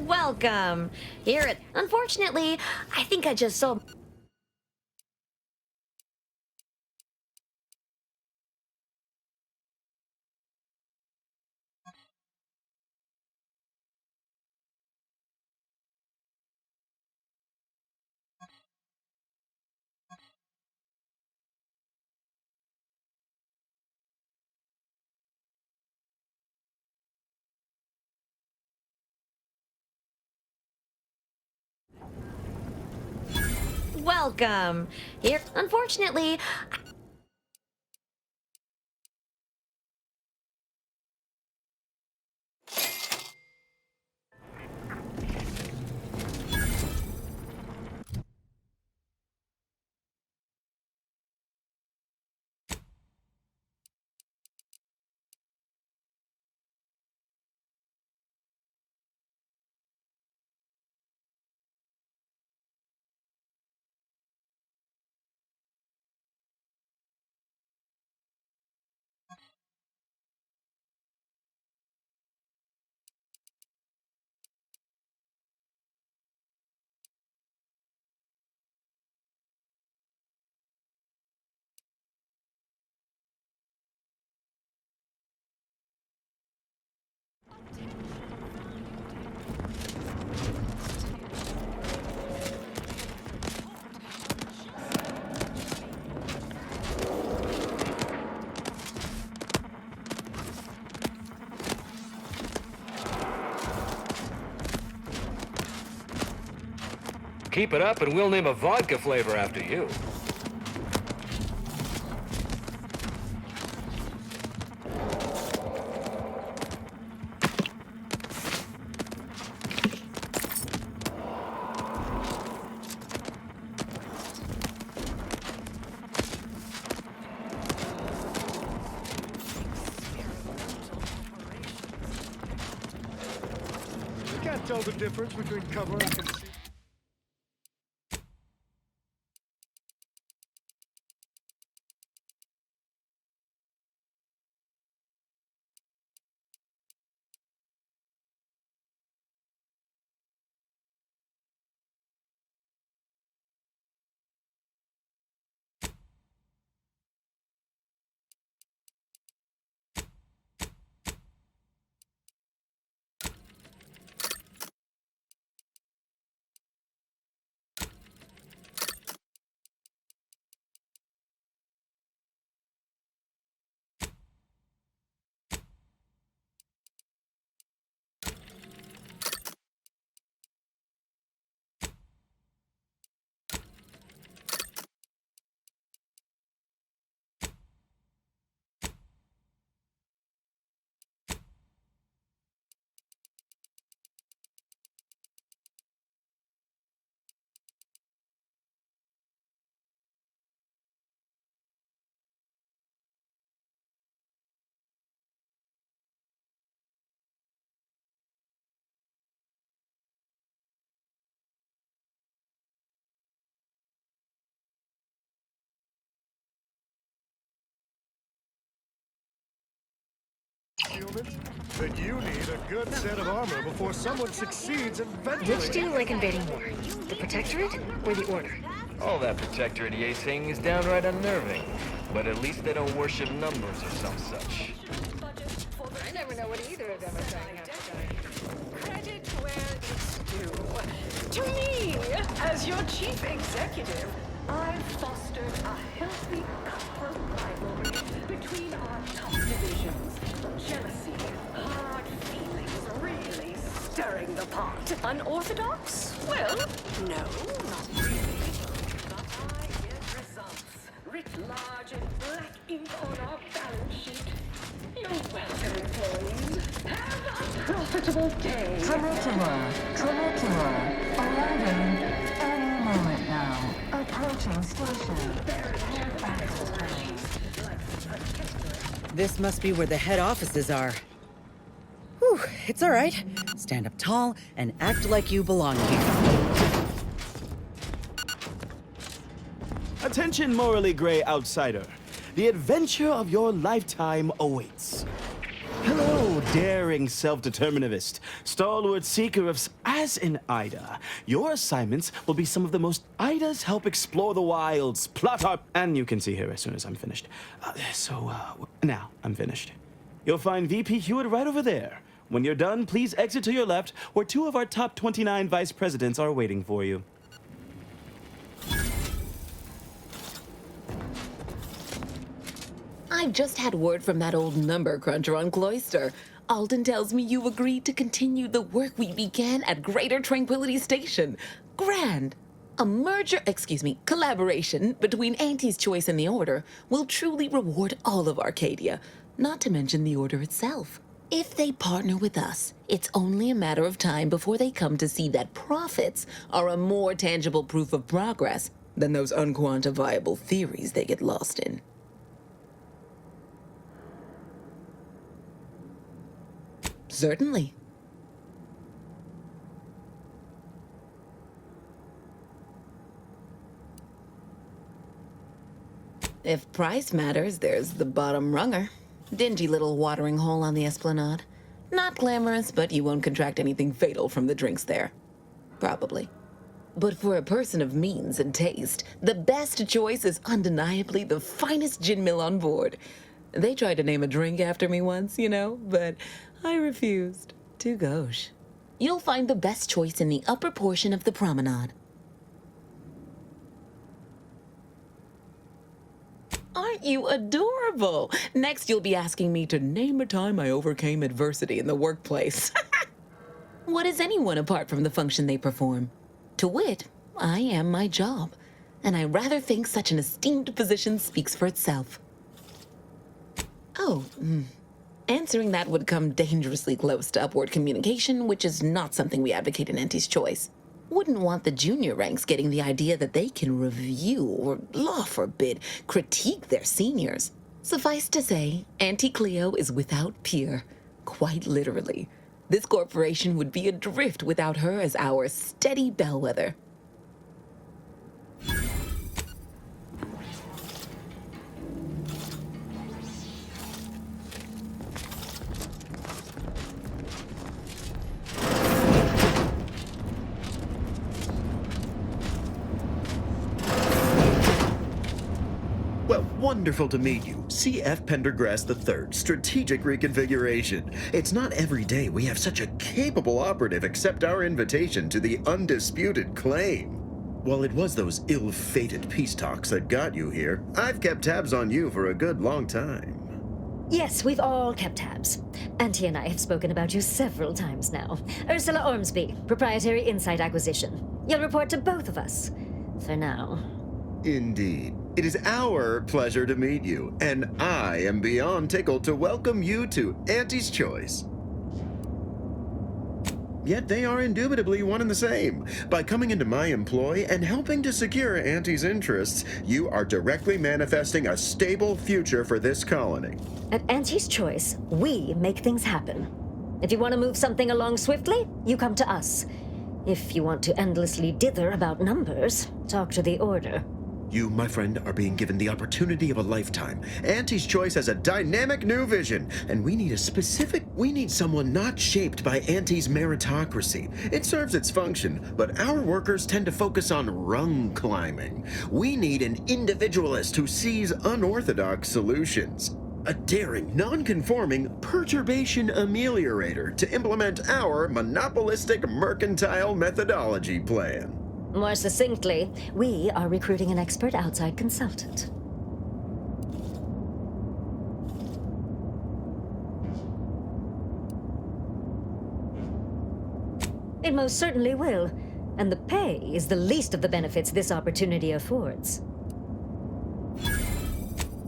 Welcome. Here it... Unfortunately, I think I just sold... Welcome. Here... Unfortunately... Keep it up and we'll name a vodka flavor after you. You can't tell the difference between cover and conceal. That you need a good set of armor before someone succeeds in venturing. Which do you like invading more? The Protectorate or the Order? All that Protectorate EA thing is downright unnerving. But at least they don't worship numbers or some such. I never know what either of them are trying to have. Credit where it's due. To me, as your chief executive, I've fostered a healthy cutthroat rivalry between our top divisions. Jealousy, hard feelings, really stirring the pot. Unorthodox? Well, no, not really. But I get results, writ large in black ink on our balance sheet. You're welcome, employees. Have a profitable day. Arriving any moment now. Approaching station. This must be where the head offices are. Whew, it's all right. Stand up tall and act like you belong here. Attention, morally gray outsider. The adventure of your lifetime awaits. Hello, daring self-determinivist, stalwart seeker of... As an Ida, your assignments will be some of the most Idas help explore the wilds, plot our... And you can see here as soon as I'm finished. Now I'm finished. You'll find VP Hewitt right over there. When you're done, please exit to your left, where 2 of our top 29 vice presidents are waiting for you. I've just had word from that old number cruncher on Cloister. Alden tells me you agreed to continue the work we began at Greater Tranquility Station. Grand. A collaboration between Auntie's Choice and the Order will truly reward all of Arcadia, not to mention the Order itself. If they partner with us, it's only a matter of time before they come to see that profits are a more tangible proof of progress than those unquantifiable theories they get lost in. Certainly. If price matters, there's the bottom runger. Dingy little watering hole on the Esplanade. Not glamorous, but you won't contract anything fatal from the drinks there. Probably. But for a person of means and taste, the best choice is undeniably the finest gin mill on board. They tried to name a drink after me once, you know, but I refused. Too gauche. You'll find the best choice in the upper portion of the promenade. Aren't you adorable? Next, you'll be asking me to name a time I overcame adversity in the workplace. What is anyone apart from the function they perform? To wit, I am my job, and I rather think such an esteemed position speaks for itself. Oh, answering that would come dangerously close to upward communication, which is not something we advocate in Auntie's Choice. Wouldn't want the junior ranks getting the idea that they can review or, law forbid, critique their seniors. Suffice to say, Auntie Cleo is without peer, quite literally. This corporation would be adrift without her as our steady bellwether. Well, wonderful to meet you. C.F. Pendergrass III, Strategic Reconfiguration. It's not every day we have such a capable operative accept our invitation to the undisputed claim. While it was those ill-fated peace talks that got you here, I've kept tabs on you for a good long time. Yes, we've all kept tabs. Auntie and I have spoken about you several times now. Ursula Ormsby, Proprietary Insight Acquisition. You'll report to both of us. For now. Indeed. It is our pleasure to meet you, and I am beyond tickled to welcome you to Auntie's Choice. Yet they are indubitably one and the same. By coming into my employ and helping to secure Auntie's interests, you are directly manifesting a stable future for this colony. At Auntie's Choice, we make things happen. If you want to move something along swiftly, you come to us. If you want to endlessly dither about numbers, talk to the Order. You, my friend, are being given the opportunity of a lifetime. Auntie's Choice has a dynamic new vision, and we need someone not shaped by Auntie's meritocracy. It serves its function, but our workers tend to focus on rung climbing. We need an individualist who sees unorthodox solutions. A daring, non-conforming perturbation ameliorator to implement our monopolistic mercantile methodology plan. More succinctly, we are recruiting an expert outside consultant. It most certainly will, and the pay is the least of the benefits this opportunity affords.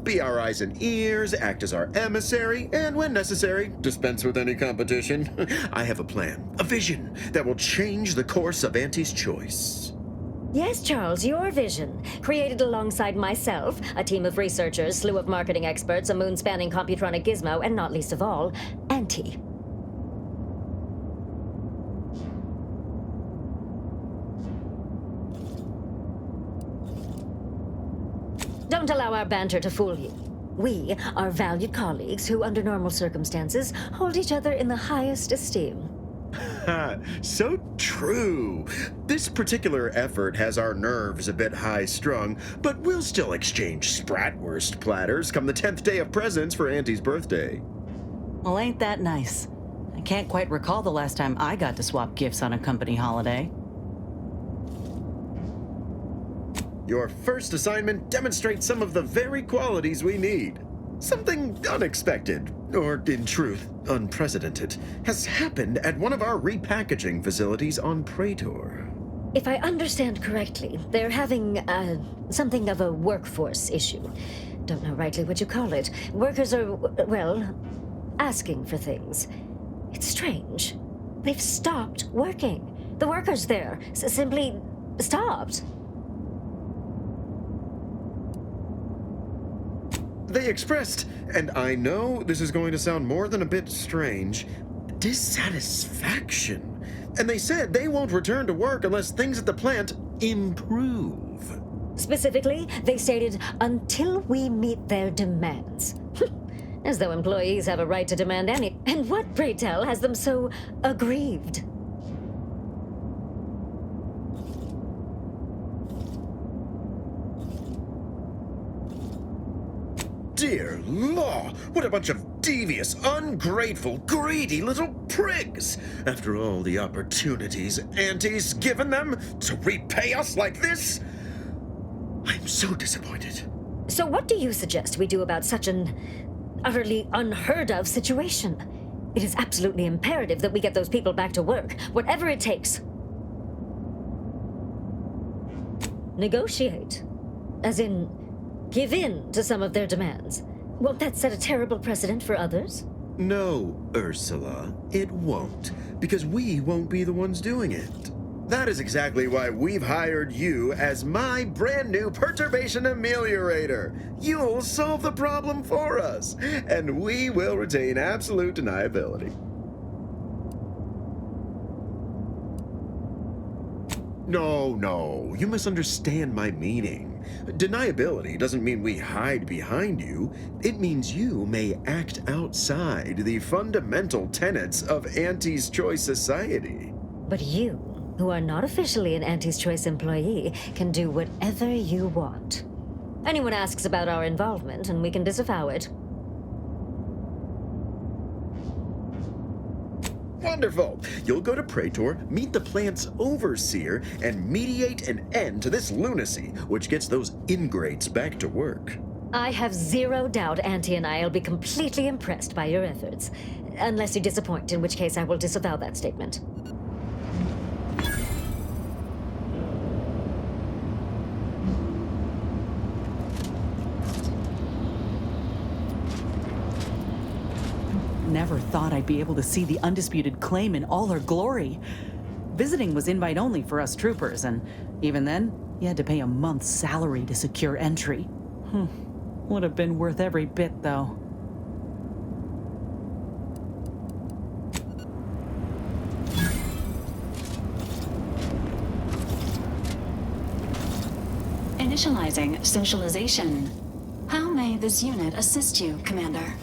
Be our eyes and ears, act as our emissary, and when necessary, dispense with any competition. I have a plan, a vision that will change the course of Auntie's Choice. Yes, Charles, your vision. Created alongside myself, a team of researchers, slew of marketing experts, a moon-spanning computronic gizmo, and not least of all, Auntie. Don't allow our banter to fool you. We are valued colleagues who, under normal circumstances, hold each other in the highest esteem. So true. This particular effort has our nerves a bit high-strung, but we'll still exchange Spratwurst platters come the 10th day of presents for Auntie's birthday. Well, ain't that nice? I can't quite recall the last time I got to swap gifts on a company holiday. Your first assignment demonstrates some of the very qualities we need. Something unexpected, or in truth, unprecedented, has happened at one of our repackaging facilities on Praetor. If I understand correctly, they're having, something of a workforce issue. Don't know rightly what you call it. Workers are, well, asking for things. It's strange. They've stopped working. The workers there simply stopped. They expressed, and I know this is going to sound more than a bit strange, dissatisfaction. And they said they won't return to work unless things at the plant improve. Specifically, they stated, until we meet their demands. As though employees have a right to demand any. And what, pray tell, has them so aggrieved? Dear law, what a bunch of devious, ungrateful, greedy little prigs! After all the opportunities Auntie's given them to repay us like this, I'm so disappointed. So what do you suggest we do about such an utterly unheard of situation? It is absolutely imperative that we get those people back to work, whatever it takes. Negotiate. As in, give in to some of their demands. Won't that set a terrible precedent for others? No, Ursula, it won't, because we won't be the ones doing it. That is exactly why we've hired you as my brand new perturbation ameliorator. You'll solve the problem for us, and we will retain absolute deniability. No, you misunderstand my meaning. Deniability doesn't mean we hide behind you. It means you may act outside the fundamental tenets of Auntie's Choice society. But you, who are not officially an Auntie's Choice employee, can do whatever you want. Anyone asks about our involvement, and we can disavow it. Wonderful! You'll go to Praetor, meet the plant's overseer, and mediate an end to this lunacy, which gets those ingrates back to work. I have zero doubt Auntie and I will be completely impressed by your efforts. Unless you disappoint, in which case I will disavow that statement. Never thought I'd be able to see the undisputed claim in all her glory. Visiting was invite only for us troopers, and even then, you had to pay a month's salary to secure entry. Would have been worth every bit, though. Initializing socialization. How may this unit assist you, Commander?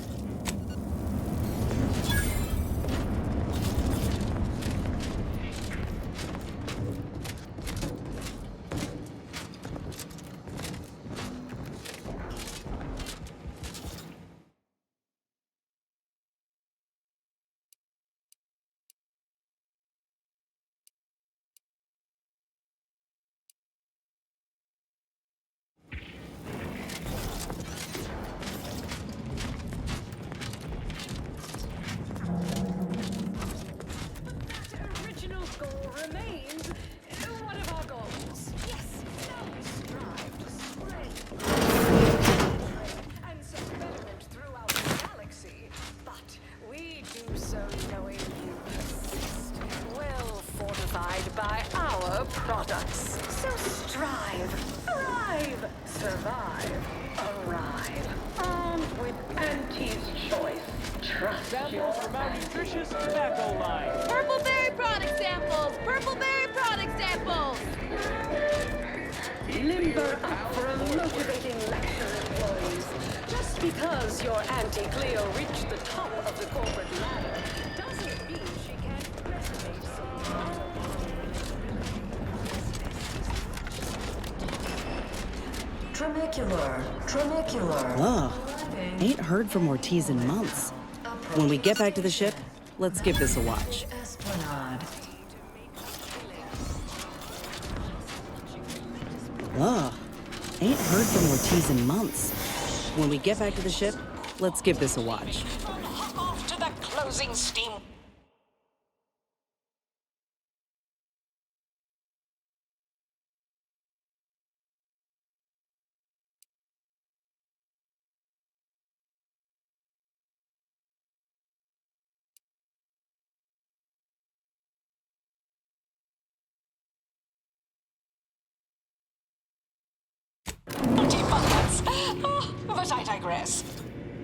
By our products. So strive, thrive, survive, arrive. Armed with Auntie's Choice. Trust Samples from our nutritious tobacco line. Purple berry product samples! Purple berry product samples! Limber up for a motivating lecture, employees. Just because your Auntie Cleo reached the top of the corporate ladder doesn't mean she can't resonate some. Tramicular. Ugh. Ain't heard from Ortiz in months. When we get back to the ship, let's give this a watch. Esplanade. Ugh. Ain't heard from Ortiz in months. When we get back to the ship, let's give this a watch. Hop off to the closing steam. But I digress.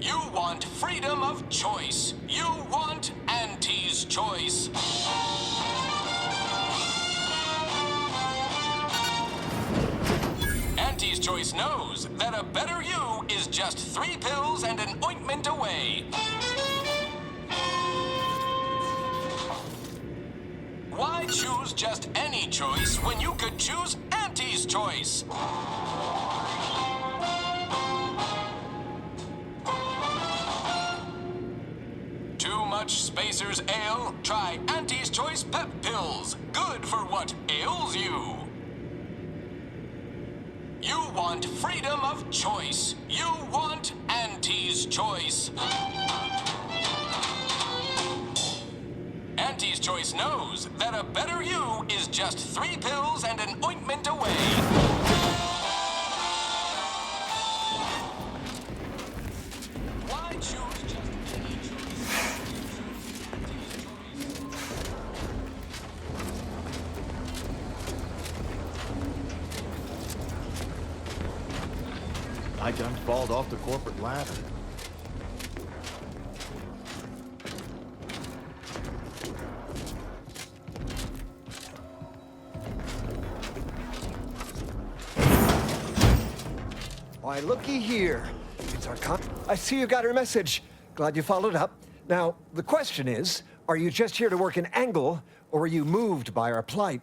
You want freedom of choice. You want Auntie's Choice. Auntie's Choice knows that a better you is just 3 pills and an ointment away. Why choose just any choice when you could choose Auntie's Choice? Too much Spacer's Ale? Try Auntie's Choice Pep Pills. Good for what ails you. You want freedom of choice. You want Auntie's Choice. Auntie's Choice knows that a better you is just 3 pills and an ointment away. I done falled off the corporate ladder. Why, looky here. It's our I see you got her message. Glad you followed up. Now, the question is, are you just here to work an angle, or are you moved by our plight?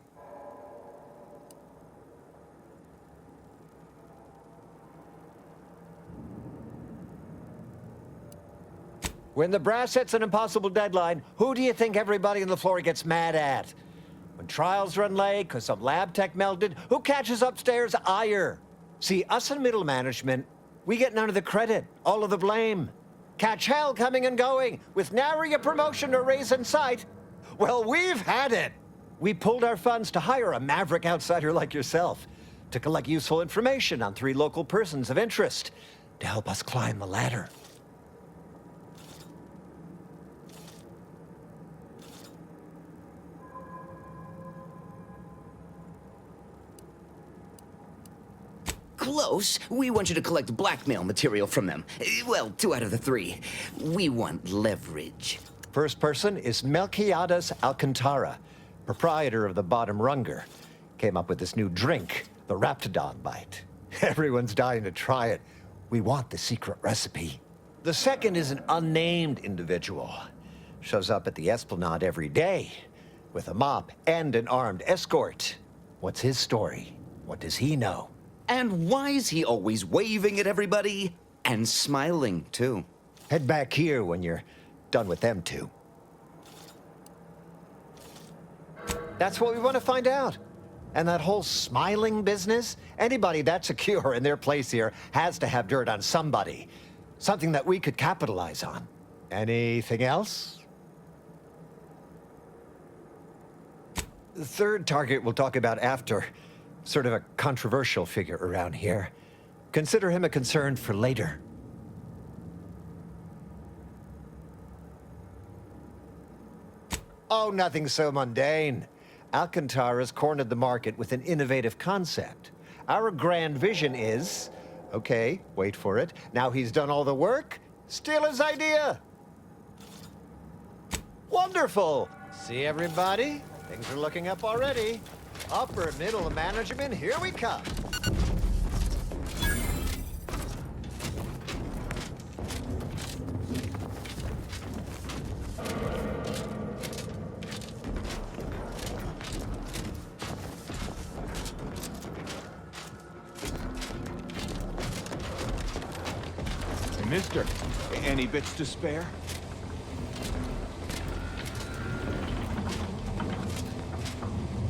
When the brass sets an impossible deadline, who do you think everybody on the floor gets mad at? When trials run late because some lab tech melted, who catches upstairs ire? See, us in middle management, we get none of the credit, all of the blame. Catch hell coming and going, with nary a promotion or raise in sight. Well, we've had it. We pulled our funds to hire a maverick outsider like yourself, to collect useful information on 3 local persons of interest, to help us climb the ladder. Close. We want you to collect blackmail material from them. Well, 2 out of the 3. We want leverage. First person is Melquiades Alcantara, proprietor of the Bottom Runger. Came up with this new drink, the Raptidon Bite. Everyone's dying to try it. We want the secret recipe. The second is an unnamed individual. Shows up at the Esplanade every day, with a mop and an armed escort. What's his story? What does he know? And why is he always waving at everybody? And smiling, too. Head back here when you're done with them two. That's what we want to find out. And that whole smiling business, anybody that's secure in their place here has to have dirt on somebody. Something that we could capitalize on. Anything else? The third target we'll talk about after. Sort of a controversial figure around here. Consider him a concern for later. Oh, nothing so mundane. Alcantara's cornered the market with an innovative concept. Our grand vision is... Okay, wait for it. Now he's done all the work, steal his idea. Wonderful! See, everybody? Things are looking up already. Upper middle management, here we come. Hey, mister, any bits to spare?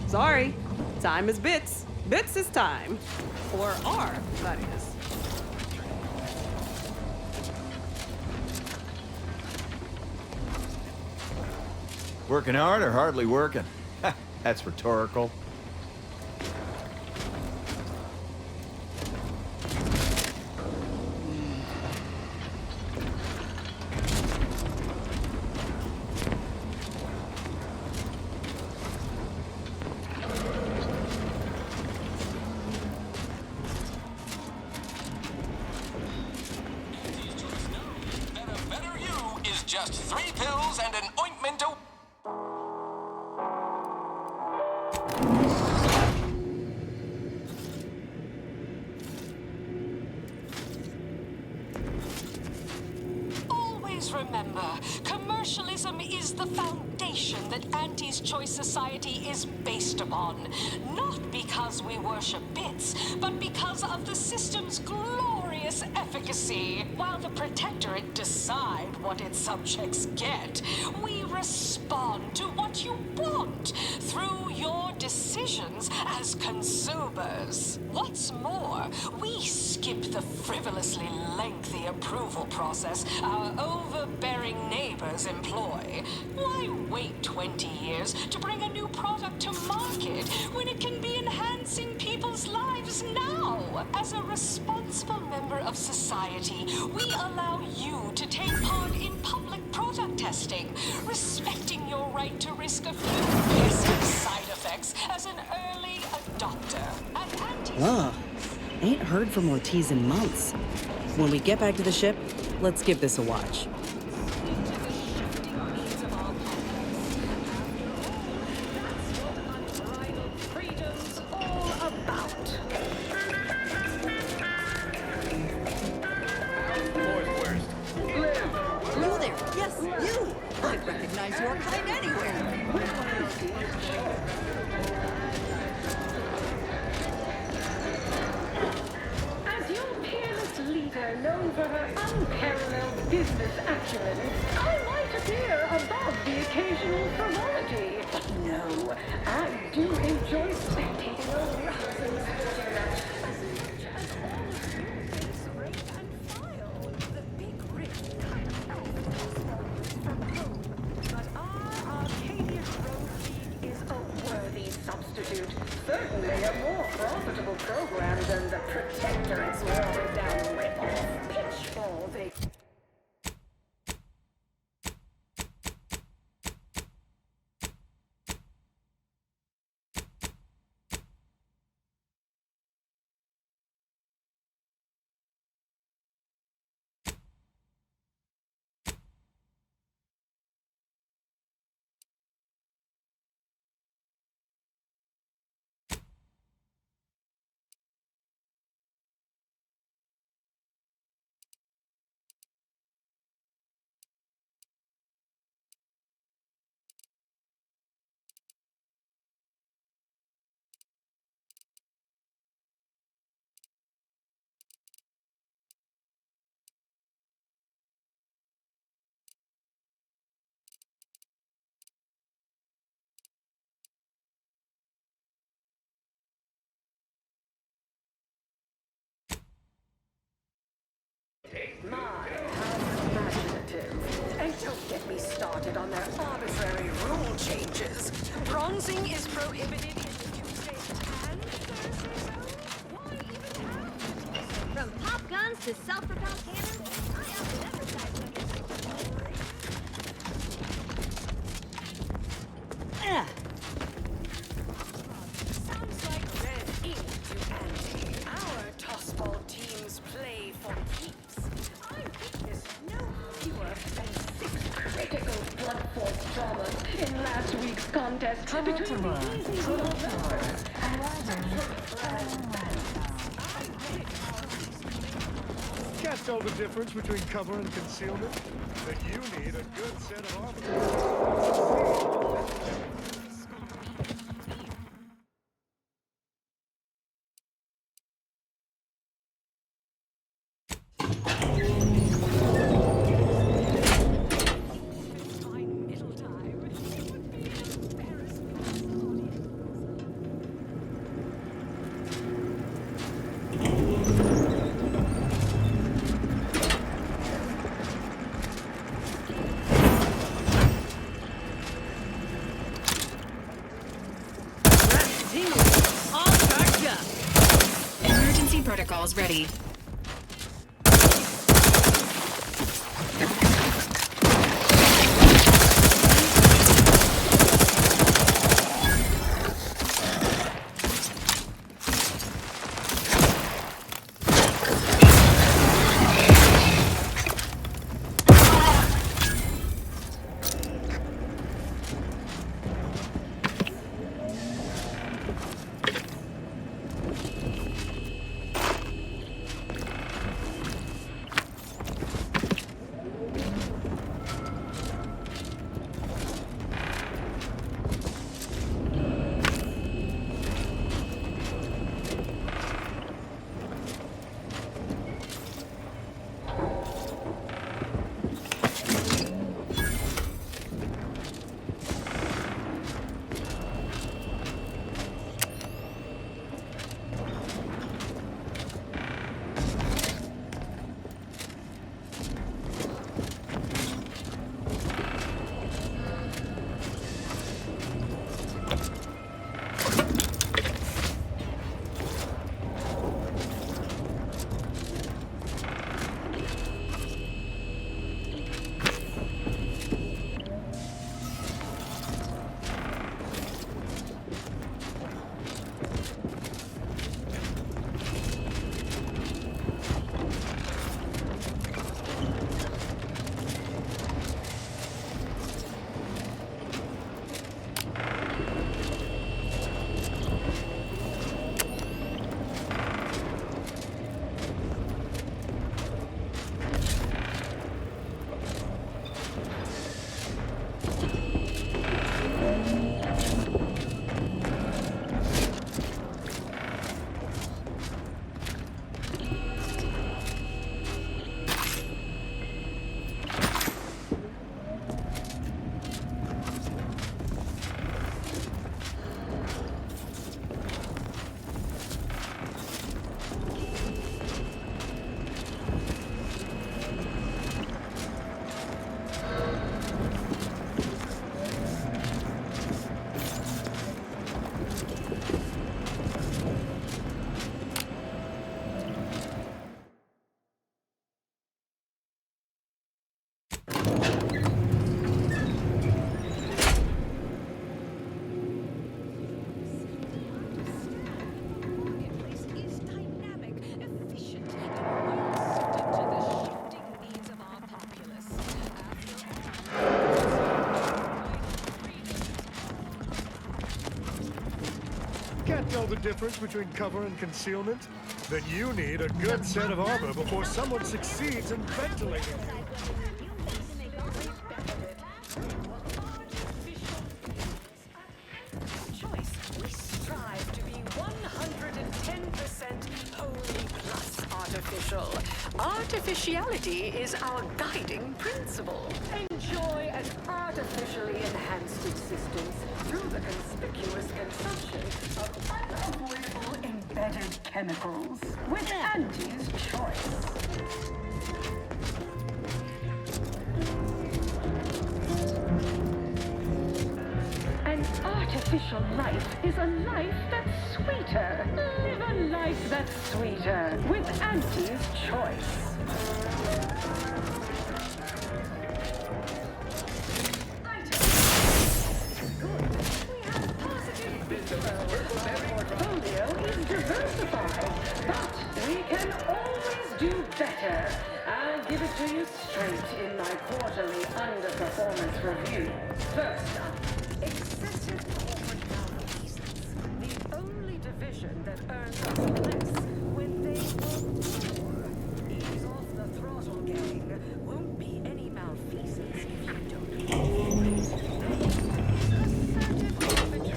Sorry. Time is bits. Bits is time. Or are, that is. Working hard or hardly working? That's rhetorical. Just 3 pills and an ointment to... Always remember, commercialism is the foundation that Auntie's Choice Society is based upon. Not because we worship bits, but because of the system's glorious efficacy. While the Protectorate decide what its subjects get, we respond to what you want through your decisions as consumers. What's more, we skip the frivolously lengthy approval process our overbearing neighbors employ. Why wait 20 years to bring a new product to market when it can be enhancing people's lives now? As a responsible member of society, we allow you to take part in public product testing, respecting your right to risk a few basic side effects as an early adopter. At Ah, Ain't heard from Ortiz in months. When we get back to the ship, let's give this a watch. Freedom's all about. You there? Yes, you! I'd recognize your kind anywhere. As your peerless leader, known for her unparalleled business acumen, I might appear above the occasional frivolity. But no, I do enjoy spectating over husbands sporting match as much as all of you face rank and file. The big rich cut off from home. But our Arcadia Road League is a worthy substitute. Certainly a more profitable program than the Protectorate's watered-down rip-off pitchfall they... My, how imaginative. And don't get me started on their arbitrary rule changes. Bronzing is prohibited in the Tuesday and Thursday zone. Why even have From pop guns to self-propelled cannons, I often emphasize Sounds like red ink to Andy. Our tossball teams play for keeps. I witnessed no fewer than 6 critical blood force dramas in last week's contest between the easy lovers Can't tell the difference between cover and concealment, but you need a good set of armor. Emergency protocols ready. difference between cover and concealment? Then you need a good set of armor before someone succeeds in ventilating you. Choice. We strive to be 110% wholly plus artificial. Artificiality is our guiding principle. Enjoy an artificially enhanced existence through the conspicuous consumption of unavoidable embedded chemicals with Auntie's choice. An artificial life is a life that's sweeter. Live a life that's sweeter with Auntie's choice. Portfolio is diversified, but we can always do better. I'll give it to you straight in my quarterly underperformance review. First up, excessive corporate malfeasance. The only division that earns us less when they want more. Ease off the throttle, gang. Won't be any malfeasance if you don't cooperate. Assertive arbitration.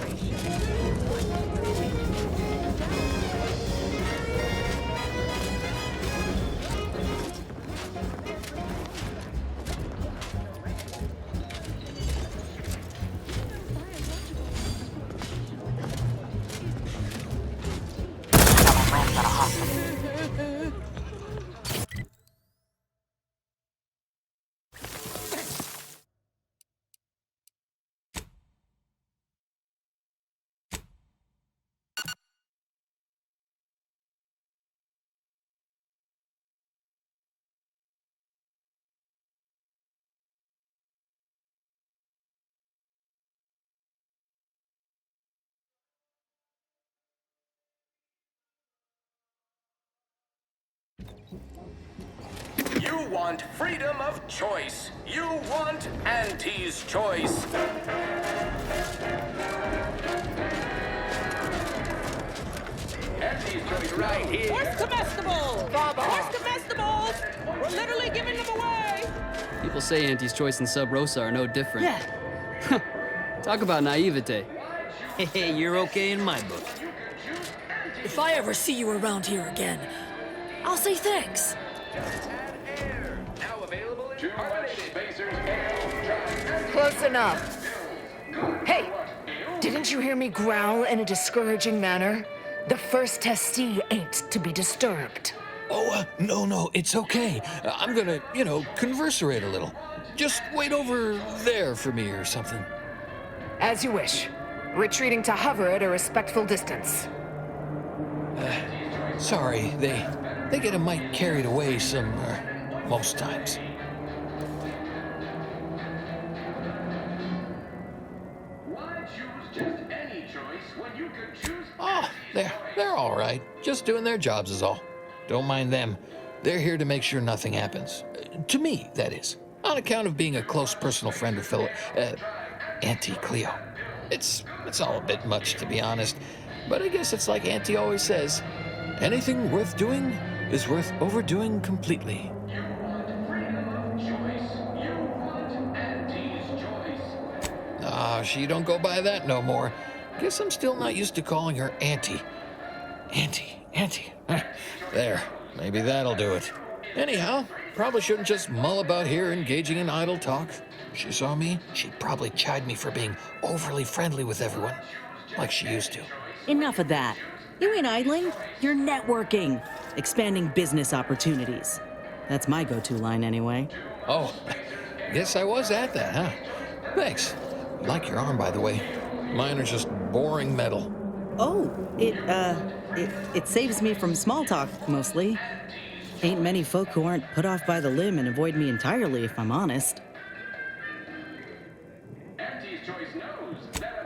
You want freedom of choice. You want Auntie's choice. Auntie's choice right here. Where's comestibles? Where's comestibles? We're literally giving them away. People say Auntie's Choice and Sub Rosa are no different. Yeah. Talk about naivete. Hey, you're okay in my book. If I ever see you around here again, I'll say thanks. Now available in carbonated. Close enough. Hey, didn't you hear me growl in a discouraging manner? The first testee ain't to be disturbed. Oh, no, it's okay. I'm gonna, converserate a little. Just wait over there for me or something. As you wish. Retreating to hover at a respectful distance. Sorry, they get a mite carried away most times. Why choose just any choice when you could choose? Oh, they're all right. Just doing their jobs is all. Don't mind them. They're here to make sure nothing happens. To me, that is. On account of being a close personal friend of Auntie Cleo. It's all a bit much, to be honest. But I guess it's like Auntie always says, anything worth doing is worth overdoing completely. You want freedom of choice. You want Auntie's choice. Ah, she don't go by that no more. Guess I'm still not used to calling her Auntie. Auntie. There, maybe that'll do it. Anyhow, probably shouldn't just mull about here engaging in idle talk. If she saw me, she'd probably chide me for being overly friendly with everyone, like she used to. Enough of that. You ain't idling, you're networking, expanding business opportunities. That's my go-to line anyway. Oh, guess I was at that, huh? Thanks. Like your arm, by the way. Mine are just boring metal. Oh, it saves me from small talk, mostly. Ain't many folk who aren't put off by the limb and avoid me entirely, if I'm honest.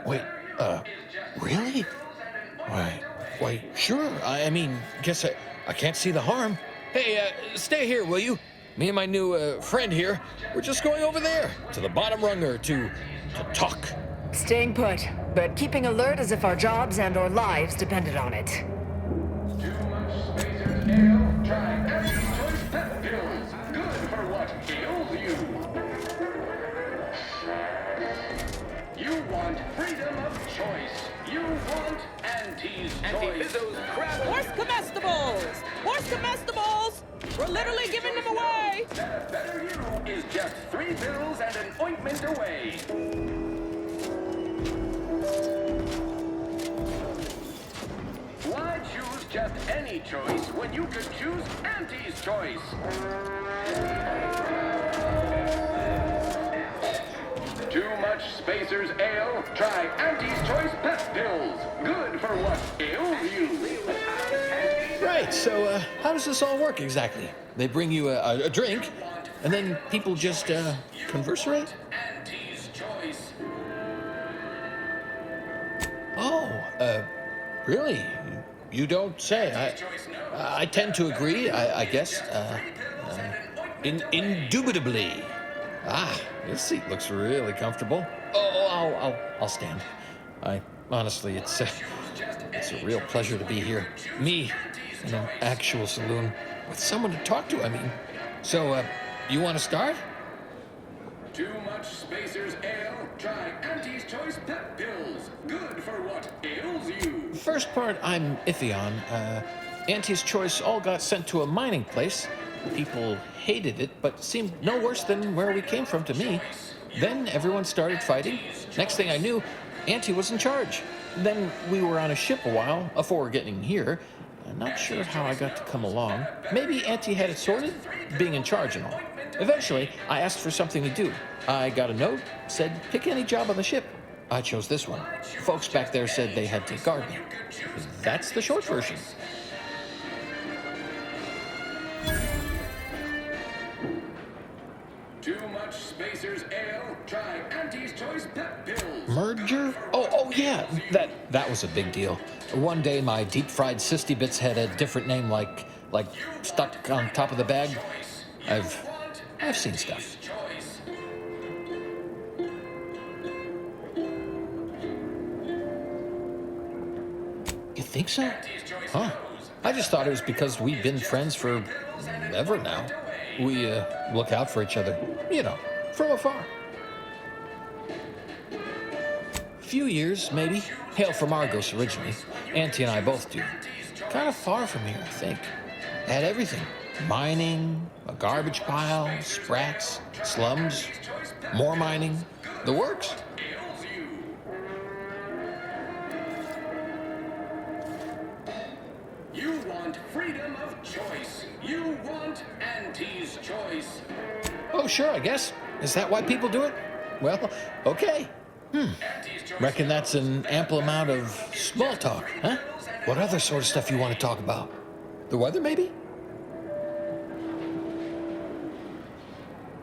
Wait, really? Why, sure. I mean, guess I can't see the harm. Hey, stay here, will you? Me and my new friend here, we're just going over there to the bottom runger to talk. Staying put, but keeping alert as if our jobs and or lives depended on it. You want freedom of choice. You want Auntie's choice. Horse comestibles! Horse comestibles! We're literally giving them away! Better You is just 3 pills and an ointment away. Why choose just any choice when you could choose Auntie's choice? Too much Spacer's Ale? Try Auntie's Choice Pep Pills. Good for what ails you. Right, so how does this all work exactly? They bring you a drink, and then people just conversate? Auntie's Choice. Oh, really? You don't say. I tend to agree, I guess. Indubitably. Ah, this seat looks really comfortable. Oh, I'll stand. Honestly, it's a real pleasure to be here. Me, in an actual saloon, with someone to talk to, I mean. So, you want to start? Too much Spacer's Ale? Try Auntie's Choice Pep Pills. Good for what ails you. First part I'm iffy on. Auntie's Choice all got sent to a mining place. People hated it, but seemed no worse than where we came from to me. Then everyone started fighting. Next thing I knew, Auntie was in charge. Then we were on a ship a while before getting here. I'm not sure how I got to come along. Maybe Auntie had it sorted, being in charge and all. Eventually, I asked for something to do. I got a note, said pick any job on the ship. I chose this one. Folks back there said they had to guard me. That's the short version. Too much Spacer's Ale? Try Auntie's Choice Pep Pills. Merger? Oh yeah, that was a big deal. One day my deep-fried Sisty Bits had a different name, like stuck on top of the bag. I've seen stuff. You think so? Huh? I just thought it was because we've been friends for ever now. We look out for each other, from afar. Few years, maybe. Hail from Argos originally. Auntie and I both do. Kind of far from here, I think. Had everything. Mining, a garbage pile, sprats, slums, more mining. The works. You want freedom of choice. You want Auntie's Choice. Oh, sure, I guess. Is that why people do it? Well, okay. Reckon that's an ample amount of small talk, huh? What other sort of stuff you want to talk about? The weather, maybe?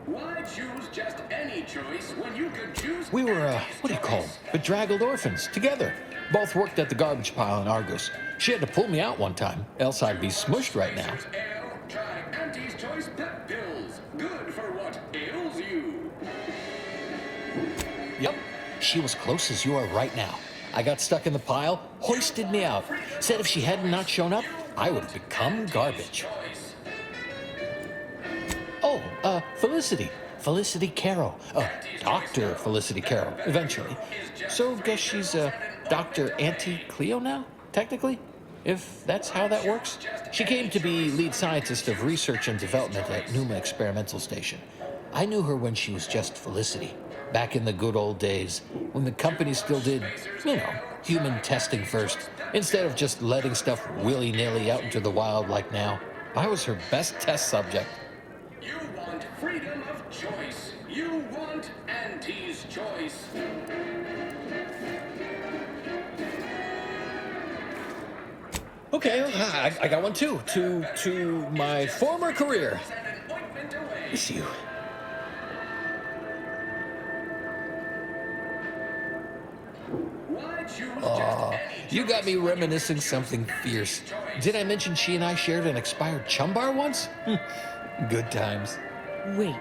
Why choose just any choice when you could choose? We were, what do you call them? Bedraggled orphans, together. Both worked at the garbage pile in Argos. She had to pull me out one time, else I'd be smushed right now. Try Auntie's Choice Pep Pills. Good for what ails you. Yep, she was close as you are right now. I got stuck in the pile, hoisted me out. Said if she hadn't not shown up, I would have become garbage. Oh, Felicity. Felicity Carroll. Dr. Felicity Carroll, eventually. So guess she's, Dr. Auntie Cleo now, technically? If that's how that works. She came to be lead scientist of research and development at Numa Experimental Station. I knew her when she was just Felicity, back in the good old days, when the company still did, human testing first, instead of just letting stuff willy-nilly out into the wild like now. I was her best test subject. You want freedom of choice. You want Auntie's Choice. Okay, I got one too. To my former career. Miss you. Oh, you got me reminiscing something fierce. Did I mention she and I shared an expired chum bar once? Good times. Wait,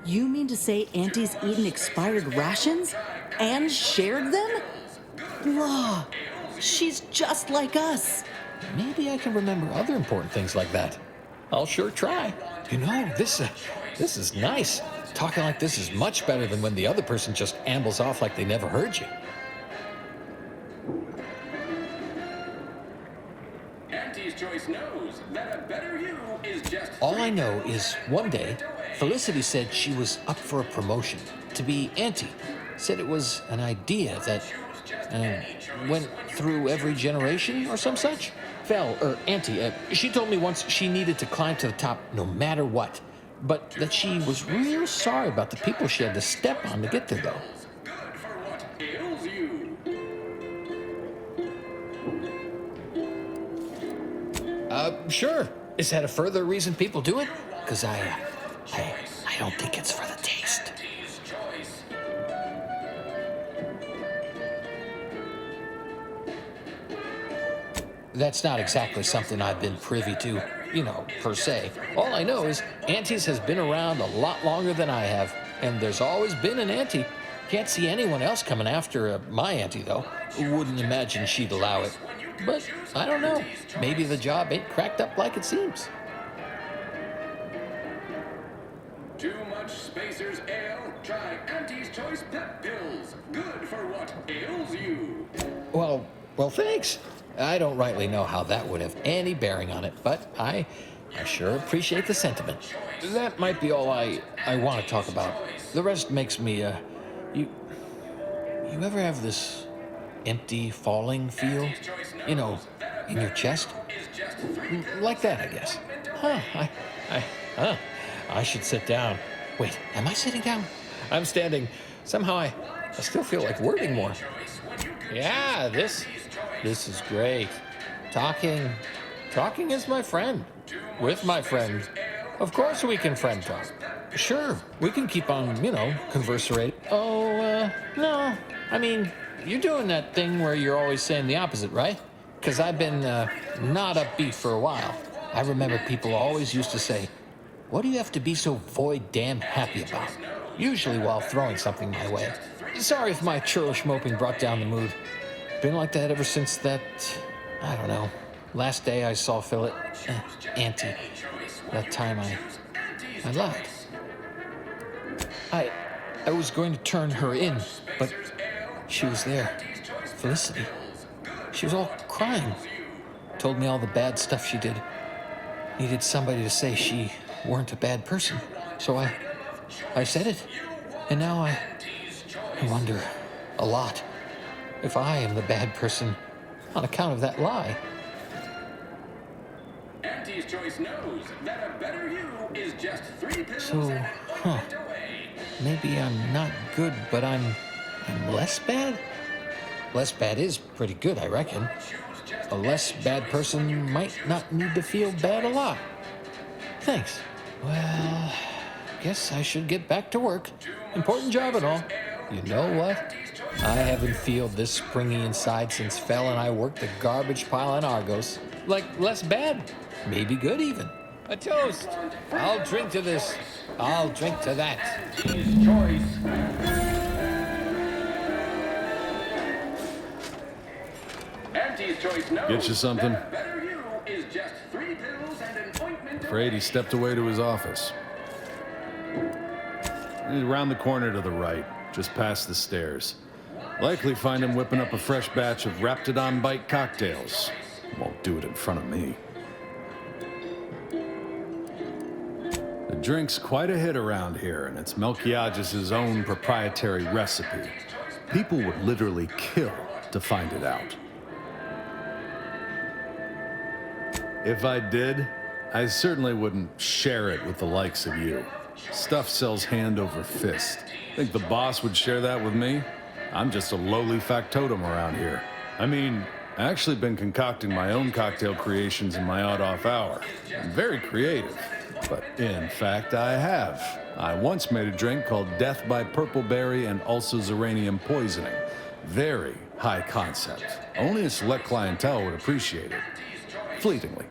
you mean to say Auntie's eaten expired rations? and shared them? Whoa, she's just like us. Maybe I can remember other important things like that. I'll sure try. You know, this is nice. Talking like this is much better than when the other person just ambles off like they never heard you. Auntie's Choice knows that a better you is just... All I know is one day, Felicity said she was up for a promotion to be Auntie. Said it was an idea that went through every generation or some such. Auntie, she told me once she needed to climb to the top no matter what, but that she was real sorry about the people she had to step on to get there, though. Sure. Is that a further reason people do it? Because I don't think it's for the taste. That's not exactly something I've been privy to, per se. All I know is Auntie's has been around a lot longer than I have, and there's always been an Auntie. Can't see anyone else coming after my Auntie, though. Wouldn't imagine she'd allow it. But I don't know. Maybe the job ain't cracked up like it seems. Too much Spacer's Ale? Try Auntie's Choice Pep Pills. Good for what ails you. Well, thanks. I don't rightly know how that would have any bearing on it, but I sure appreciate the sentiment. That might be all I want to talk about. The rest makes me, you ever have this empty falling feel? In your chest? Like that, I guess. I should sit down. Wait, am I sitting down? I'm standing. Somehow I still feel like wording more. Yeah, this is great. Talking is my friend. With my friend. Of course we can friend talk. Sure, we can keep on, conversate. Oh, no. I mean, you're doing that thing where you're always saying the opposite, right? Because I've been not upbeat for a while. I remember people always used to say, what do you have to be so void damn happy about? Usually while throwing something my way. Sorry if my churlish moping brought down the mood. Been like that ever since that, I don't know, last day I saw Auntie. That time I lied. I was going to turn her in, but she was there. Felicity. She was all crying. Told me all the bad stuff she did. Needed somebody to say she weren't a bad person. So I said it. And now I wonder a lot if I am the bad person on account of that lie. Auntie's Choice knows that a better you is just 3 pills. So, maybe I'm not good, but I'm less bad? Less bad is pretty good, I reckon. A less bad person might not need to feel bad a lot. Thanks. Well, guess I should get back to work. Important job and all. You know what? I haven't felt this springy inside since Fel and I worked the garbage pile on Argos. Like, less bad. Maybe good, even. A toast. I'll drink to this. I'll drink to that. Auntie's Choice. Auntie's Choice knows. Get you something? That a better you is just 3 pills and an ointment. Afraid he stepped away to his office. He's around the corner to the right, just past the stairs. Likely find him whipping up a fresh batch of Raptidon Bite cocktails. Won't do it in front of me. The drink's quite a hit around here, and it's Melquiades' own proprietary recipe. People would literally kill to find it out. If I did, I certainly wouldn't share it with the likes of you. Stuff sells hand over fist. Think the boss would share that with me? I'm just a lowly factotum around here. I mean, I actually been concocting my own cocktail creations in my odd-off hour. I'm very creative, but in fact I have. I once made a drink called Death by Purpleberry and also Xeranium Poisoning. Very high concept. Only a select clientele would appreciate it. Fleetingly.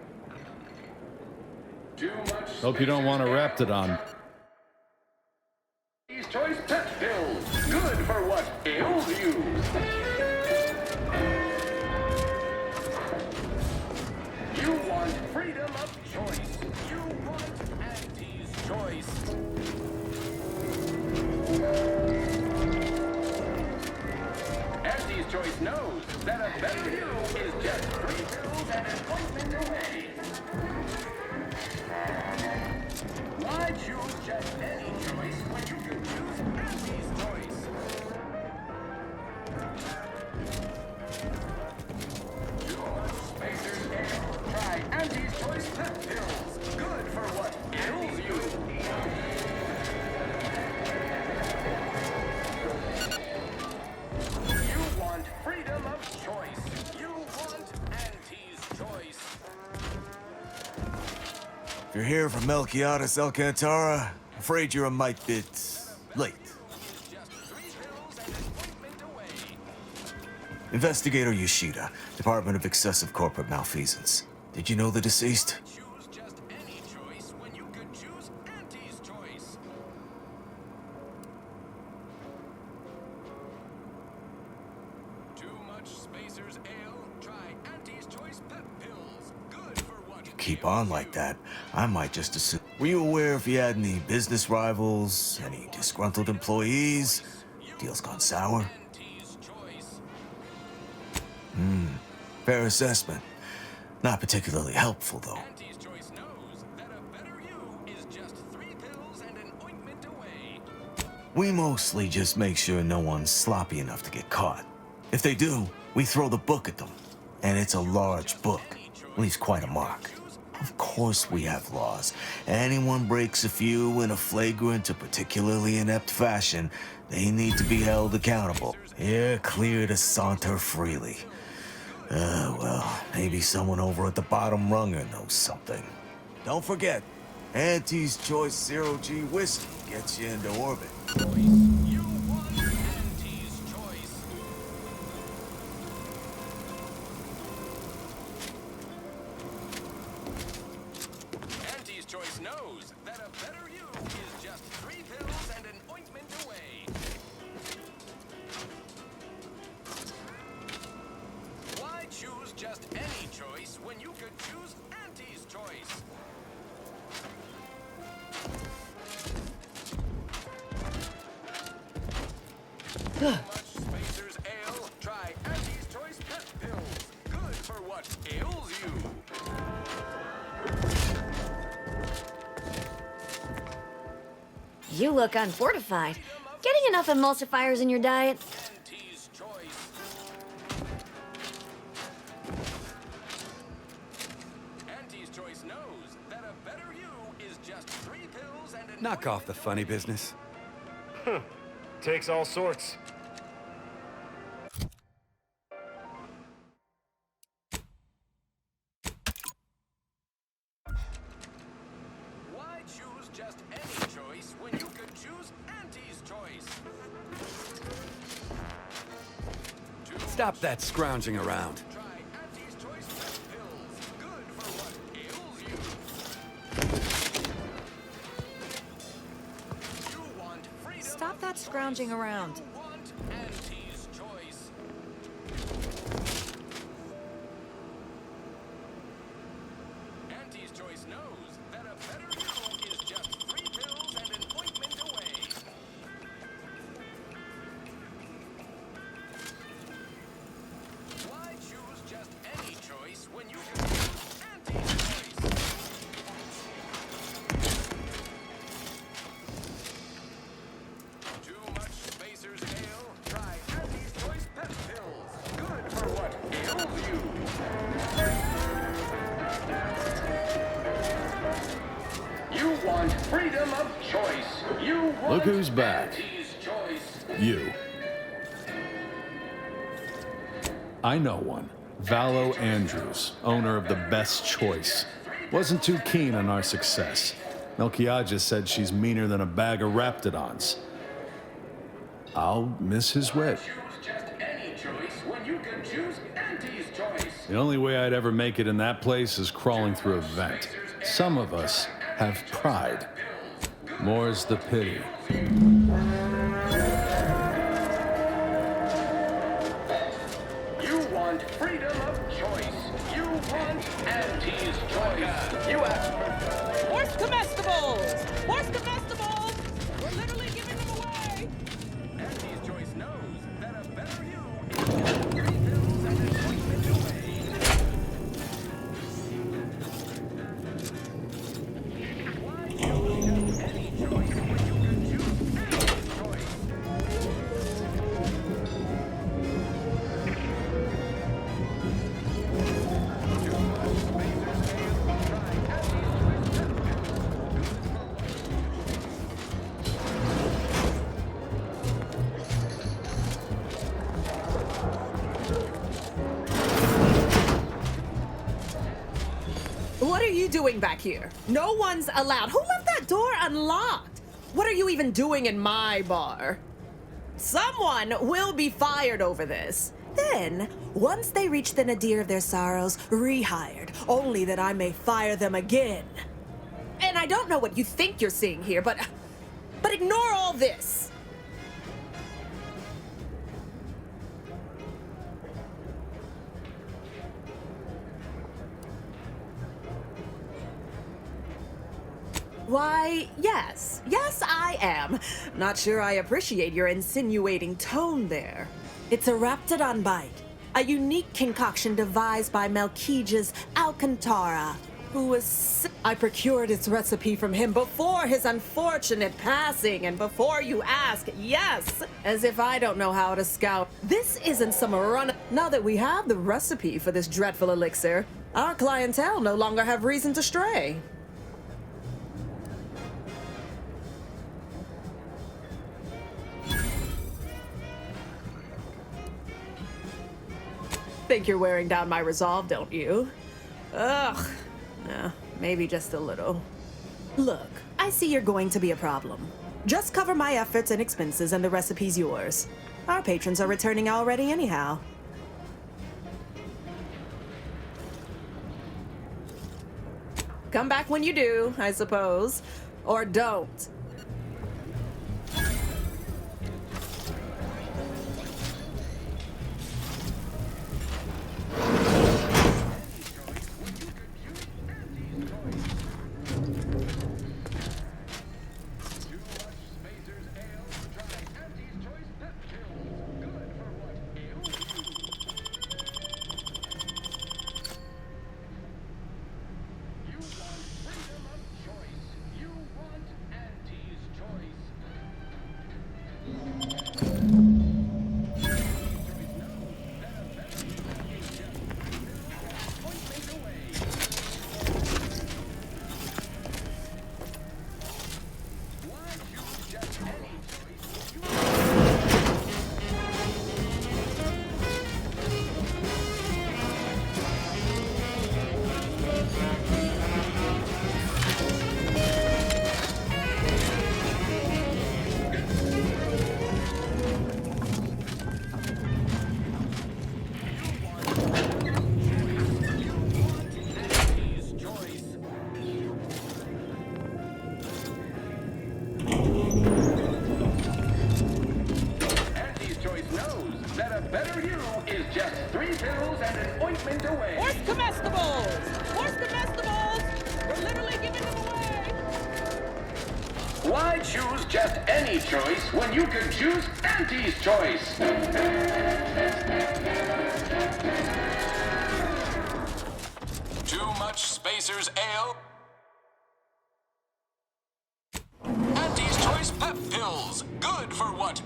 Hope you don't want to Raptidon. Choice Pet Pills. Good for what ails choice. You want Auntie's choice. Auntie's choice knows that a better you is just 3 pills and an ointment away. Why choose just any choice when you can choose Auntie's choice? Too much Spacer's Ale. Try Auntie's choice pep pills. Good for what ails you. You want freedom of choice. You want Auntie's choice. If you're here from Melquiades Alcantara, afraid you're a mite bit late. Investigator Yoshida, Department of Excessive Corporate Malfeasance. Did you know the deceased? Choose just any choice when you could choose Auntie's choice. Too much Spacer's Ale? Try Auntie's choice pep pills. Good for what? Keep on like that, I might just assume. Were you aware if you had any business rivals, any disgruntled employees? Deals gone sour? Fair assessment. Not particularly helpful, though. Auntie's choice knows that a better you is just 3 pills and an ointment away. We mostly just make sure no one's sloppy enough to get caught. If they do, we throw the book at them. And it's a large book. Leaves quite a mark. Of course we have laws. Anyone breaks a few in a flagrant or particularly inept fashion, they need to be held accountable. You're clear to saunter freely. Well, maybe someone over at the bottom runger knows something. Don't forget, Auntie's Choice Zero G whiskey gets you into orbit. You want Auntie's choice. Auntie's choice knows that a better you is just 3 pills and an ointment away. Why choose just any choice when you could choose Auntie's choice? Too much Spacer's Ale? Try Auntie's choice pep pills. Good for what ails you. You look unfortified. Getting enough emulsifiers in your diet? Auntie's choice. Auntie's choice knows that a better you is just 3 pills and an Knock off the funny business. Takes all sorts. Why choose just any choice when you could choose Auntie's choice? Stop that scrounging around. Try Auntie's choice pep pills. Good for what ails you. You want freedom. Stop that scrounging around. You want Auntie's choice. Auntie's choice knows that a better you is just 3 pills and an ointment away. Why choose just any choice when you can choose Auntie's choice? Too much Spacer's Ale? Try Auntie's choice pep pills. Good for what ails you. You want freedom of choice. You want Look who's back. Auntie's choice. You. I know one. Valo Andrews, owner of the Best Choice. Wasn't too keen on our success. Melquiades said she's meaner than a bag of raptidons. I'll miss his wit. Choose just any choice when you can choose Auntie's choice. The only way I'd ever make it in that place is crawling through a vent. Some of us have pride. More's the pity. You want freedom of choice. You want Auntie's choice. You have doing back here? No one's allowed. Who left that door unlocked? What are you even doing in my bar? Someone will be fired over this. Then, once they reach the nadir of their sorrows, rehired, only that I may fire them again. And I don't know what you think you're seeing here, but ignore all this. Why, yes. Yes, I am. Not sure I appreciate your insinuating tone there. It's a Raptidon bite, a unique concoction devised by Melquiades Alcantara, who was... I procured its recipe from him before his unfortunate passing, and before you ask, yes, as if I don't know how to scout. This isn't some run... Now that we have the recipe for this dreadful elixir, our clientele no longer have reason to stray. Think you're wearing down my resolve, don't you? Ugh. No, maybe just a little. Look, I see you're going to be a problem. Just cover my efforts and expenses and the recipe's yours. Our patrons are returning already anyhow. Come back when you do, I suppose. Or don't. Why choose just any choice when you can choose Auntie's choice? Too much Spacer's Ale? Auntie's Choice Pep Pills. Good for what?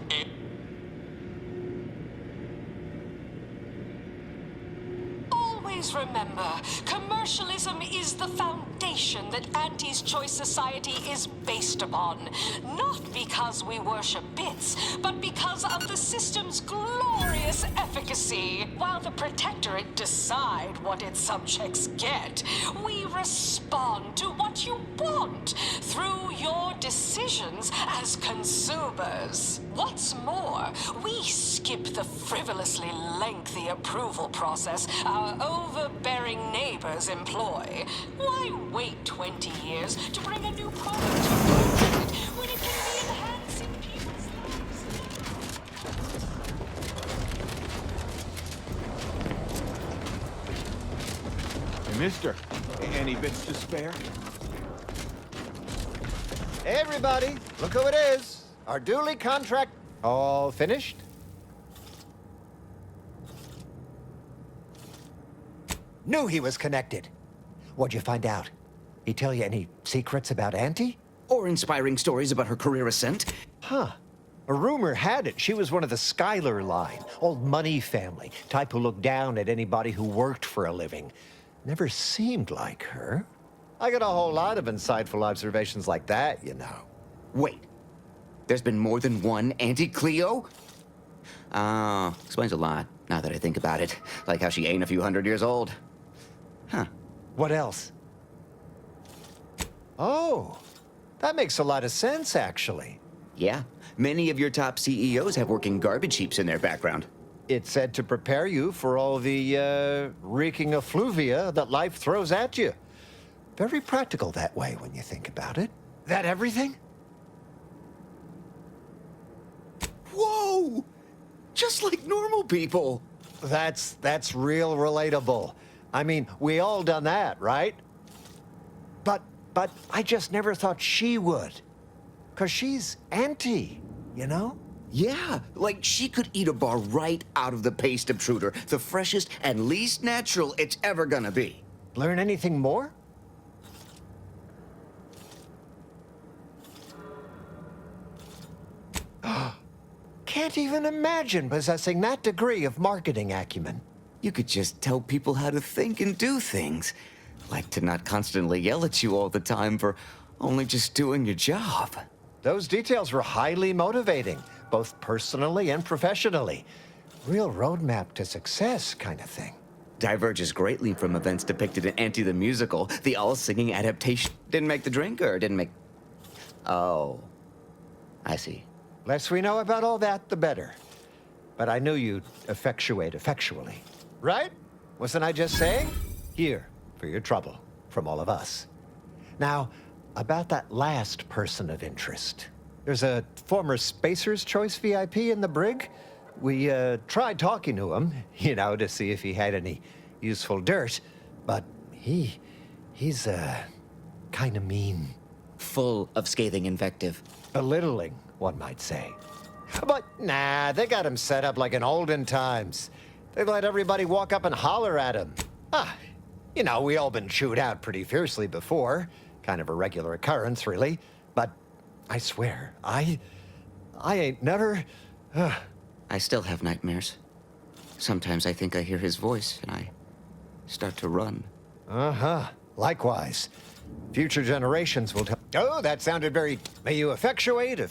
Always remember, commercialism is the foundation that Auntie's Choice Society is based upon. Not because we worship bits, but because of the system's glorious efficacy. While the Protectorate decide what its subjects get, we respond to what you want through your decisions as consumers. What's more, we skip the frivolously lengthy approval process our overbearing neighbors employ. Why wait 20 years to bring a new product to market when it can be enhancing people's Hey, mister, any bits to spare? Hey, everybody, look who it is. Our duly contract... All finished? Knew he was connected. What'd you find out? He tell you any secrets about Auntie? Or inspiring stories about her career ascent? Huh. A rumor had it she was one of the Schuyler line, old money family, type who looked down at anybody who worked for a living. Never seemed like her. I got a whole lot of insightful observations like that, you know. Wait. There's been more than one Auntie Cleo? Explains a lot, now that I think about it. Like how she ain't a few hundred years old. Huh. What else? Oh, that makes a lot of sense, actually. Yeah, many of your top CEOs have working garbage heaps in their background. It's said to prepare you for all the reeking effluvia that life throws at you. Very practical that way when you think about it. That everything? Whoa! Just like normal people. That's real relatable. I mean, we all done that, right? But I just never thought she would. 'Cause she's anti, you know? Yeah, like she could eat a bar right out of the paste obtruder, the freshest and least natural it's ever gonna be. Learn anything more? Can't even imagine possessing that degree of marketing acumen. You could just tell people how to think and do things. Like to not constantly yell at you all the time for only just doing your job. Those details were highly motivating, both personally and professionally. Real roadmap to success kind of thing. Diverges greatly from events depicted in Anti the Musical. The all-singing adaptation didn't make the drink, or didn't make... Oh, I see. Less we know about all that, the better. But I knew you'd effectuate effectually. Right? Wasn't I just saying? Here, for your trouble, from all of us. Now, about that last person of interest. There's a former Spacer's Choice VIP in the brig. We tried talking to him, you know, to see if he had any useful dirt. But he's kind of mean. Full of scathing invective. Belittling, one might say. But nah, they got him set up like in olden times. They let everybody walk up and holler at him. You know, we all been chewed out pretty fiercely before. Kind of a regular occurrence, really. But I swear, I ain't never... I still have nightmares. Sometimes I think I hear his voice, and I start to run. Likewise. Future generations will tell... Oh, that sounded very... May you effectuate... I'll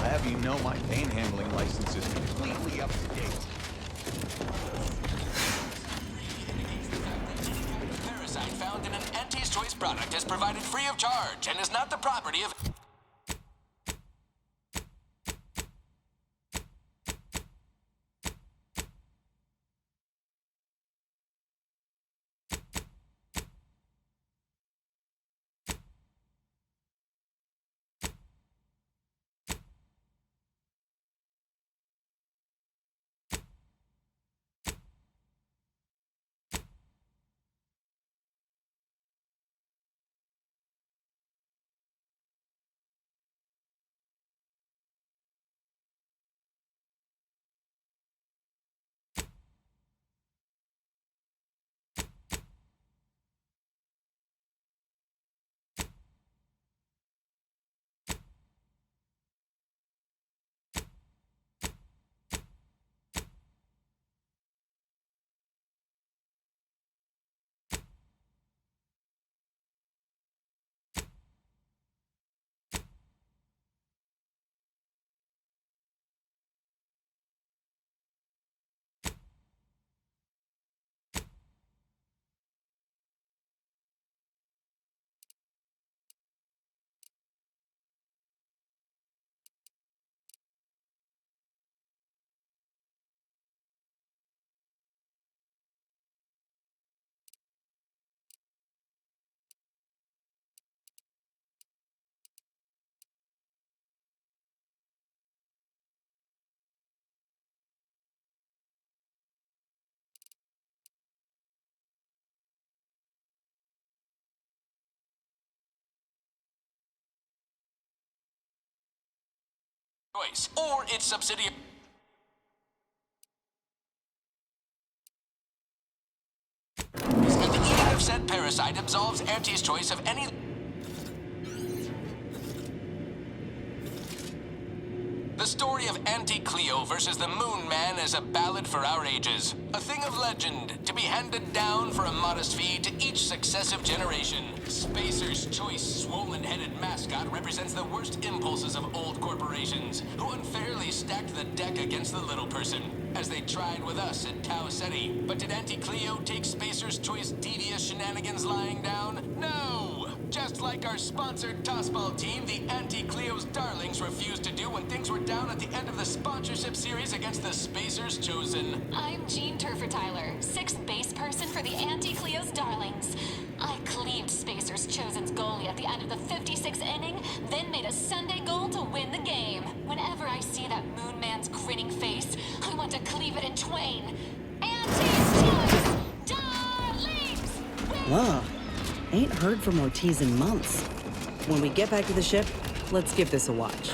have you know my panhandling license is completely up to date. Parasite found in an Auntie's Choice product is provided free of charge and is not the property of... Choice, or its subsidiary. And the edict of said parasite absolves Auntie's Choice of any... The story of Auntie Cleo versus the Moon Man is a ballad for our ages. A thing of legend, to be handed down for a modest fee to each successive generation. Spacer's Choice swollen-headed mascot represents the worst impulses of old corporations, who unfairly stacked the deck against the little person, as they tried with us at Tau Serie. But did Auntie Cleo take Spacer's Choice devious shenanigans lying down? No! Just like our sponsored tossball team, the Auntie Cleo's Darlings refused to do when things were down at the end of the sponsorship series against the Spacers Chosen. I'm Jean Turfer-Tyler, 6th base person for the Auntie Cleo's Darlings. I cleaved Spacers Chosen's goalie at the end of the 56th inning, then made a Sunday goal to win the game. Whenever I see that Moon Man's grinning face, I want to cleave it in twain. Auntie's Choice Darlings! Whoa. Ain't heard from Ortiz in months. When we get back to the ship, let's give this a watch.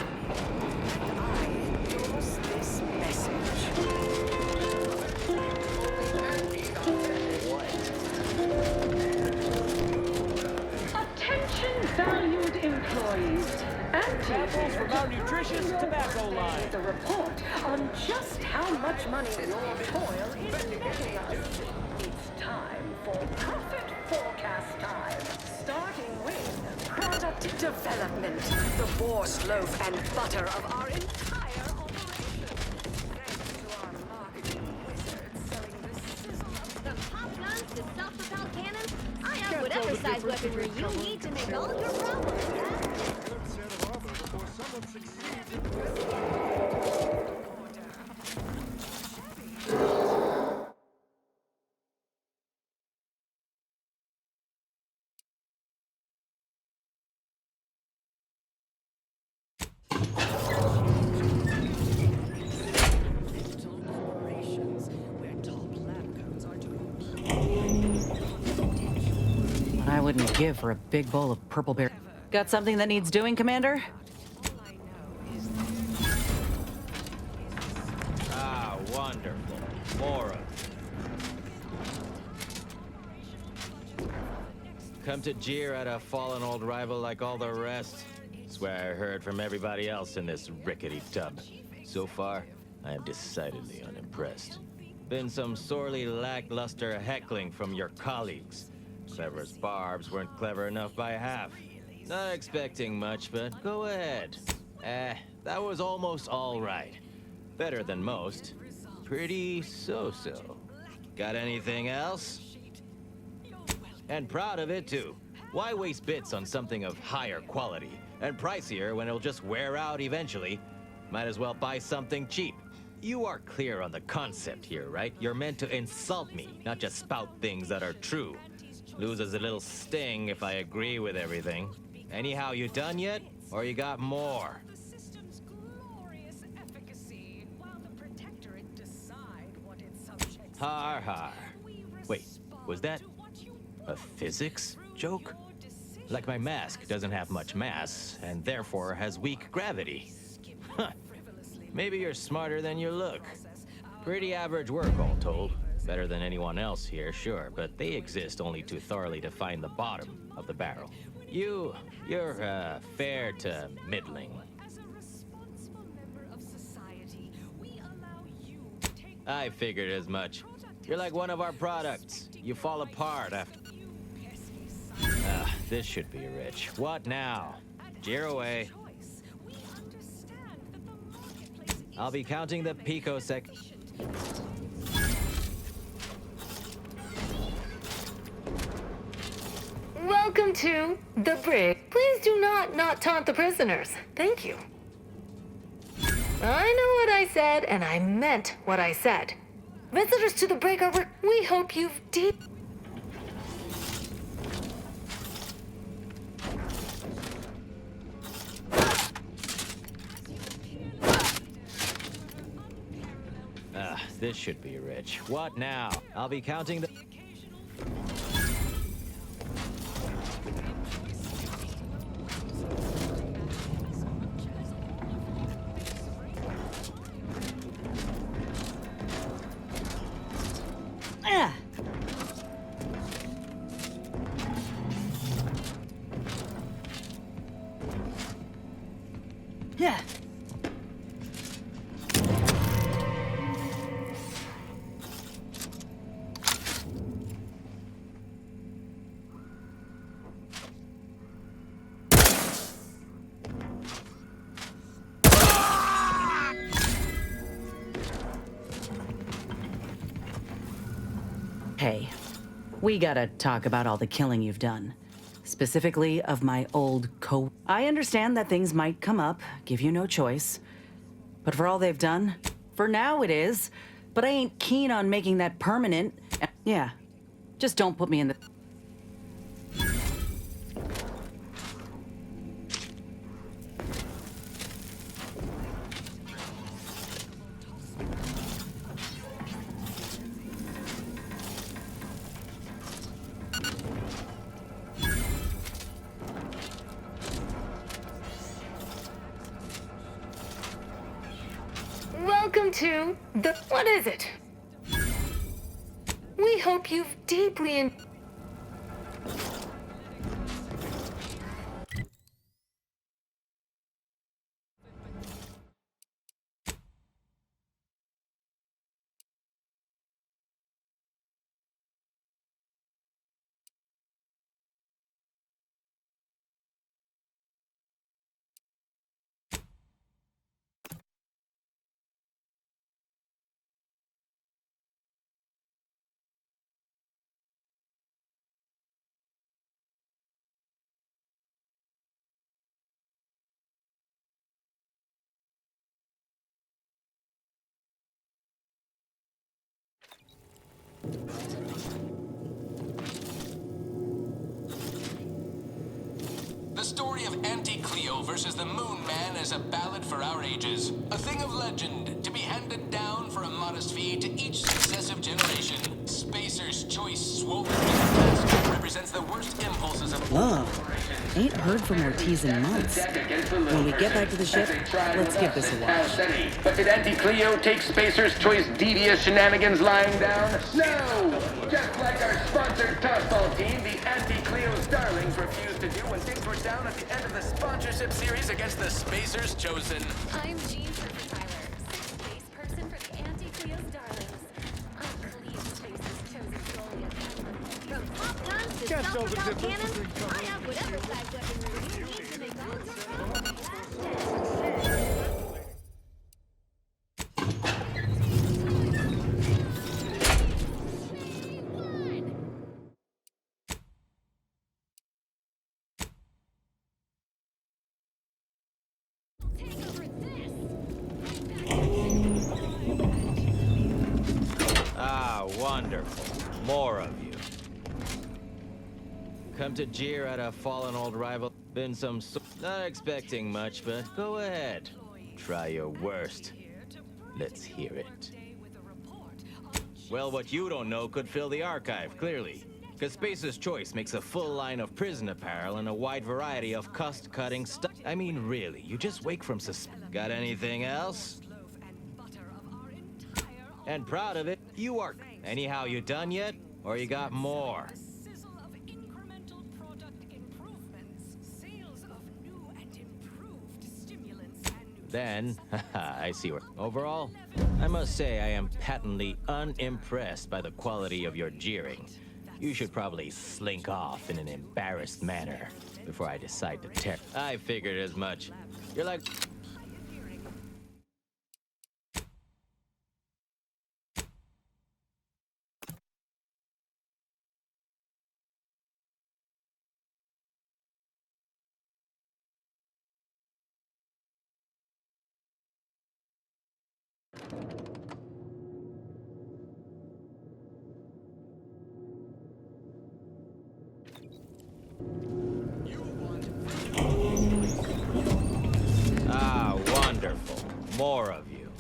Attention valued employees. Samples from our nutritious tobacco line. The report on just how much money your toil is netting us. It's time for profit forecast time. Starting with product development. The boar's loaf and butter of our entire operation. Thanks to our marketing wizards selling the sizzle of From pop guns to self-propelled cannons, I have whatever size weaponry you need to make all of your problems. I wouldn't give for a big bowl of purple berry. Got something that needs doing, Commander? Ah, wonderful. More of it. Come to jeer at a fallen old rival like all the rest. Swear I heard from everybody else in this rickety tub. So far, I am decidedly unimpressed. Been some sorely lackluster heckling from your colleagues. Clever as barbs weren't clever enough by half. Not expecting much, but go ahead. That was almost all right. Better than most. Pretty so-so. Got anything else? And proud of it, too. Why waste bits on something of higher quality and pricier when it'll just wear out eventually? Might as well buy something cheap. You are clear on the concept here, right? You're meant to insult me, not just spout things that are true. Loses a little sting if I agree with everything. Anyhow, you done yet? Or you got more? Har har. Wait, was that a physics joke? Like my mask doesn't have much mass, and therefore has weak gravity. Huh. Maybe you're smarter than you look. Pretty average work, all told. Better than anyone else here, sure, but they exist only to thoroughly define the bottom of the barrel. You're fair to middling. I figured as much. You're like one of our products. You fall apart after... this should be rich. What now? Jeer away. I'll be counting the picosec... Welcome to the brig. Please do not taunt the prisoners. Thank you. I know what I said, and I meant what I said. Visitors to the brig are... We hope you've deep... This should be rich. What now? I'll be counting the... Hey, we gotta talk about all the killing you've done. Specifically of my old I understand that things might come up, give you no choice. But for all they've done, for now it is. But I ain't keen on making that permanent. Yeah, just don't put me in the... Welcome to the... What is it? We hope you've deeply The story of Auntie Cleo versus the Moon Man is a ballad for our ages. A thing of legend, to be handed down for a modest fee to each successive generation. Spacer's choice swollen task represents the worst impulses of... Whoa, ain't heard from Ortiz in months. When we get back to the ship, let's give this a watch. But did Auntie Cleo take Spacer's Choice devious shenanigans lying down? No! Just like our sponsored tossball team, the Auntie Cleo's Darlings refused to do when things were down at the end of the sponsorship series against the Spacer's Chosen. I'm Jean Tyler, sixth base person for the Anti-Cleo's Darlings. I believe Spacer's chosen goalie at the end of the... From pop guns to self-propelled cannons, I have whatever size weaponry you need to make all your problems last. Ah, wonderful. More of you. Come to jeer at a fallen old rival. Been some... Not expecting much, but go ahead. Try your worst. Let's hear it. Well, what you don't know could fill the archive, clearly. Because Spacer's Choice makes a full line of prison apparel and a wide variety of cust-cutting stuff. I mean, really, you just wake from Got anything else? And proud of it, you are. Anyhow, you done yet? Or you got more? Then, I see where. Overall, I must say I am patently unimpressed by the quality of your jeering. You should probably slink off in an embarrassed manner before I decide to tear. I figured as much. You're like... Ah, wonderful. More of you.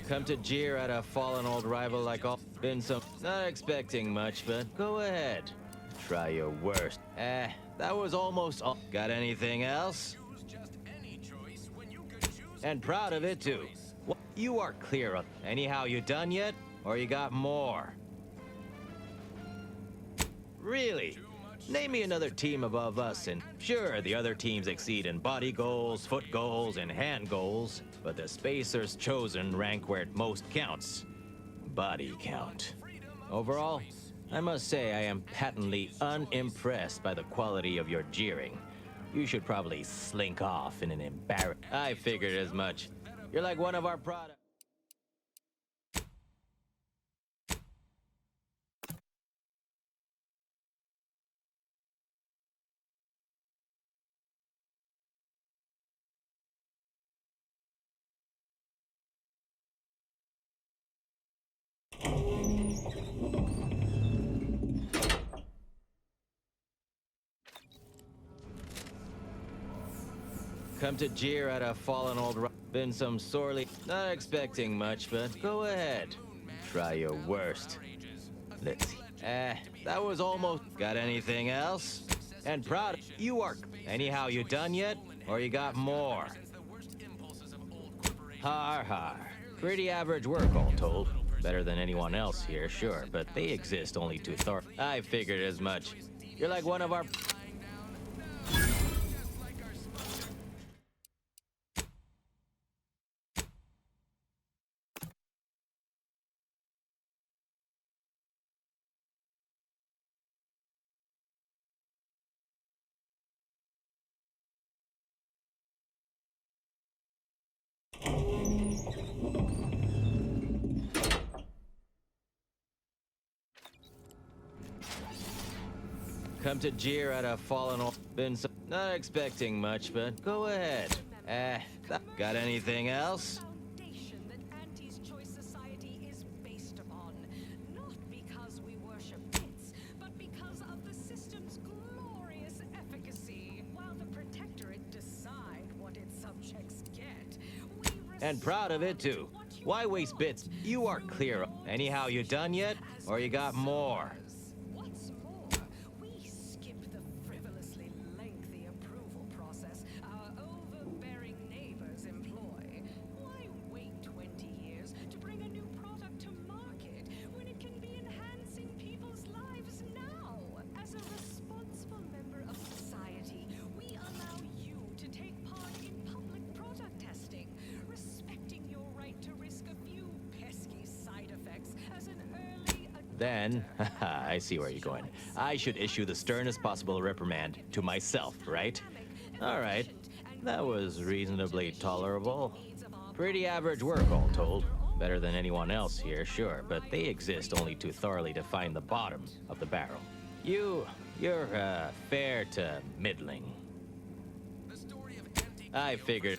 Come to jeer at a fallen old rival like all... Been some... Not expecting much, but go ahead. Try your worst. That was almost all... Got anything else? And proud of it, too. You are clear of... Anyhow, you done yet? Or you got more? Really? Name me another team above us, and sure, the other teams exceed in body goals, foot goals, and hand goals, but the Spacer's Chosen rank where it most counts. Body count. Overall, I must say I am patently unimpressed by the quality of your jeering. You should probably slink off in an I figured as much. You're like one of our products. Come to jeer at a fallen old been some sorely not expecting much, but go ahead. Try your worst. Let's see. That was almost got anything else? And proud you are anyhow you done yet? Or you got more? Har har. Pretty average work all told. Better than anyone else here, sure, but they exist only to Thor. I figured as much. You're like one of our come to jeer at a fallen old been some not expecting much, but go ahead. Got anything else? Foundation that Auntie's Choice Society is based upon. Not because we worship bits, but because of the system's glorious efficacy. While the Protectorate decide what its subjects get, And proud of it too. Why waste bits? You are clear. Anyhow you done yet? Or you got more? what's more, we skip the frivolously lengthy approval process our overbearing neighbors employ. Why wait 20 years to bring a new product to market when it can be enhancing people's lives now? As a responsible member of society, we allow you to take part in public product testing, respecting your right to risk a few pesky side effects as an early Then, I see where you're going. I should issue the sternest possible reprimand to myself, right? All right. That was reasonably tolerable. Pretty average work, all told. Better than anyone else here, sure, but they exist only to thoroughly define the bottom of the barrel. You're fair to middling. I figured.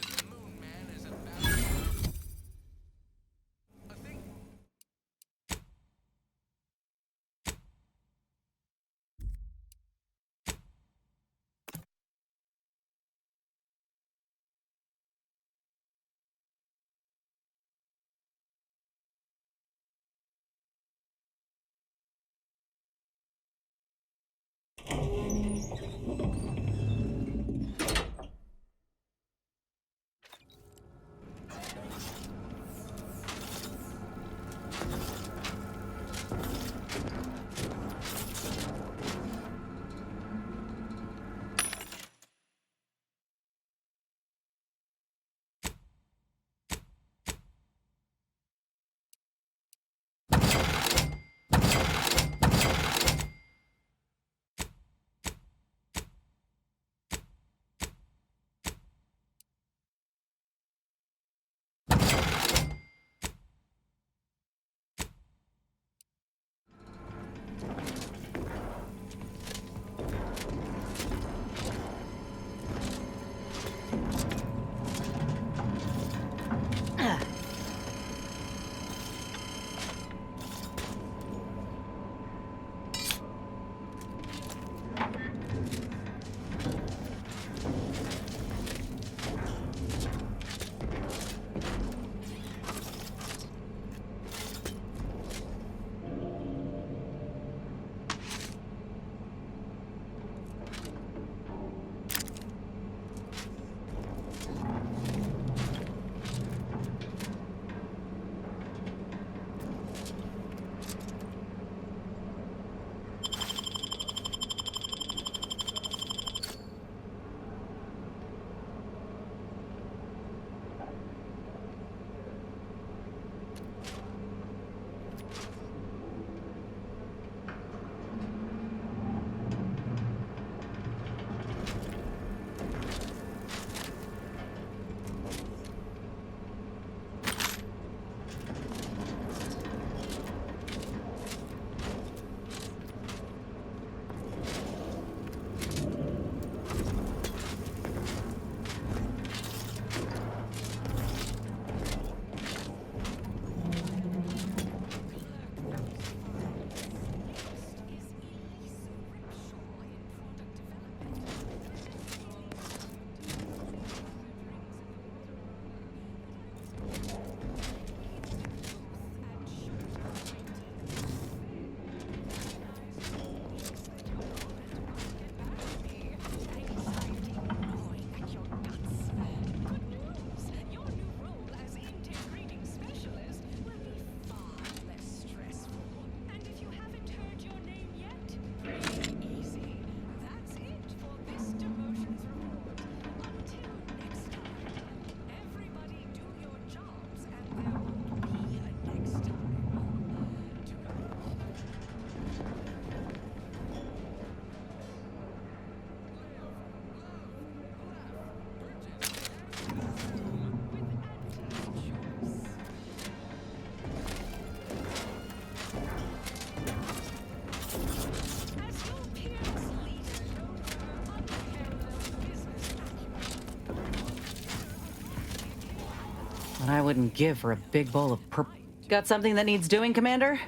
what I wouldn't give for a big bowl of purple. Got something that needs doing, Commander?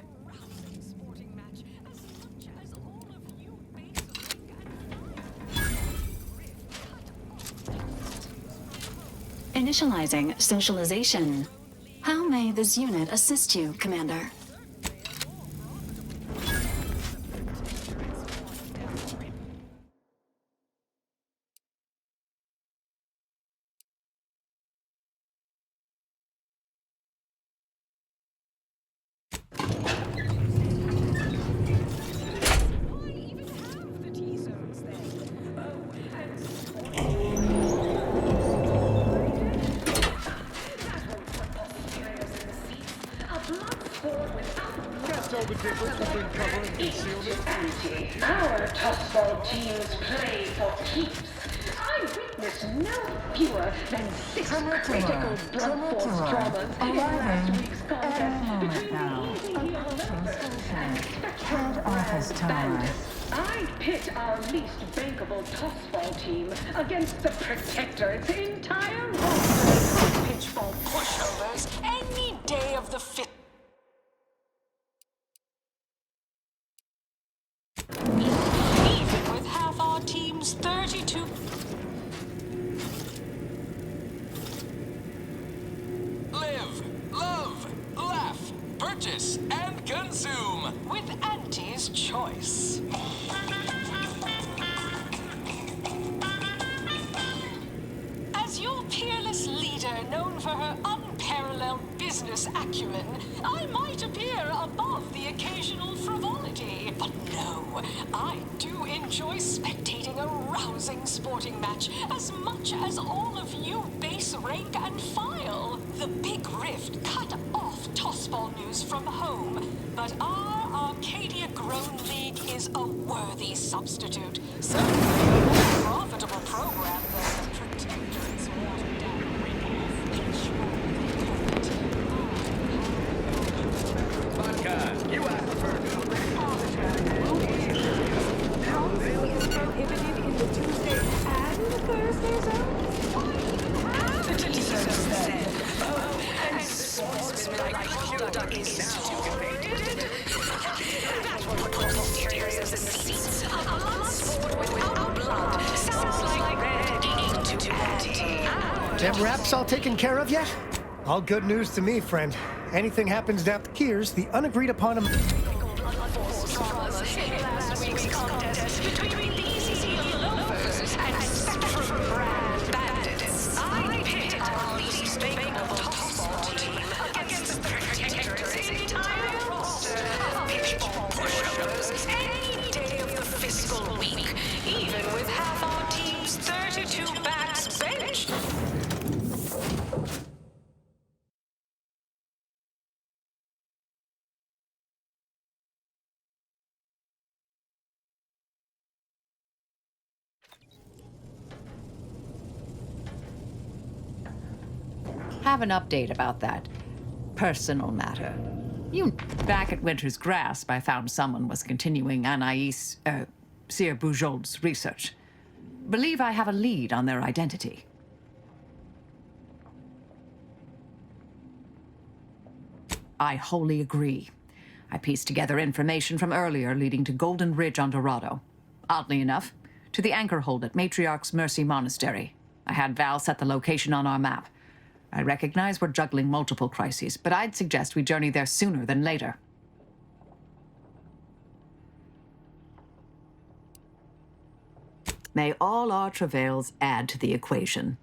Initializing socialization. How may this unit assist you, Commander? Tell the difference between cover and concealment. Our tossball teams play for keeps. I witnessed no fewer than 6 critical blunt force dramas in last week's contest between the easy heel elopers and spectral brand bandits. I'd pit our least bankable tossball team against the Protector's entire roster of pitchball pushovers any day of the fit. Even with half our team's 32. Live, love, laugh, purchase, and consume With Auntie's choice. As your peerless leader, known for her unparalleled business acumen, I might appear above the occasional frivolity. But no, I do enjoy spectating a rousing sporting match as much as all of you base rank and file. The big rift cut off tossball news from home, but our Arcadia Grown League is a worthy substitute. Certainly a more profitable program than the Protector's watered-down rip-off Vodka, you asked for Is prohibited in the Tuesday and Thursday zone? The teaser said, and sportsmanlike conduct is stupid. That's what posteriors in the seats. A blood sport without blood sounds like red ink to anti. Them wraps all taken care of yet? All good news to me, friend. Anything happens down here's the unagreed upon Last week's contest between the easy loafers and spectrum brand bandits. I pit our least bankable tossball team against the Protector's entire roster of pitchball pushovers any day of the fiscal week, even with half our team's 32 backs benched. Have an update about that personal matter. Back at Winter's Grasp, I found someone was continuing Anaïs, Serie Bujold's research. Believe I have a lead on their identity. I wholly agree. I pieced together information from earlier leading to Golden Ridge on Dorado. Oddly enough, to the anchor hold at Matriarch's Mercy Monastery. I had Val set the location on our map. I recognize we're juggling multiple crises, but I'd suggest we journey there sooner than later. May all our travails add to the equation.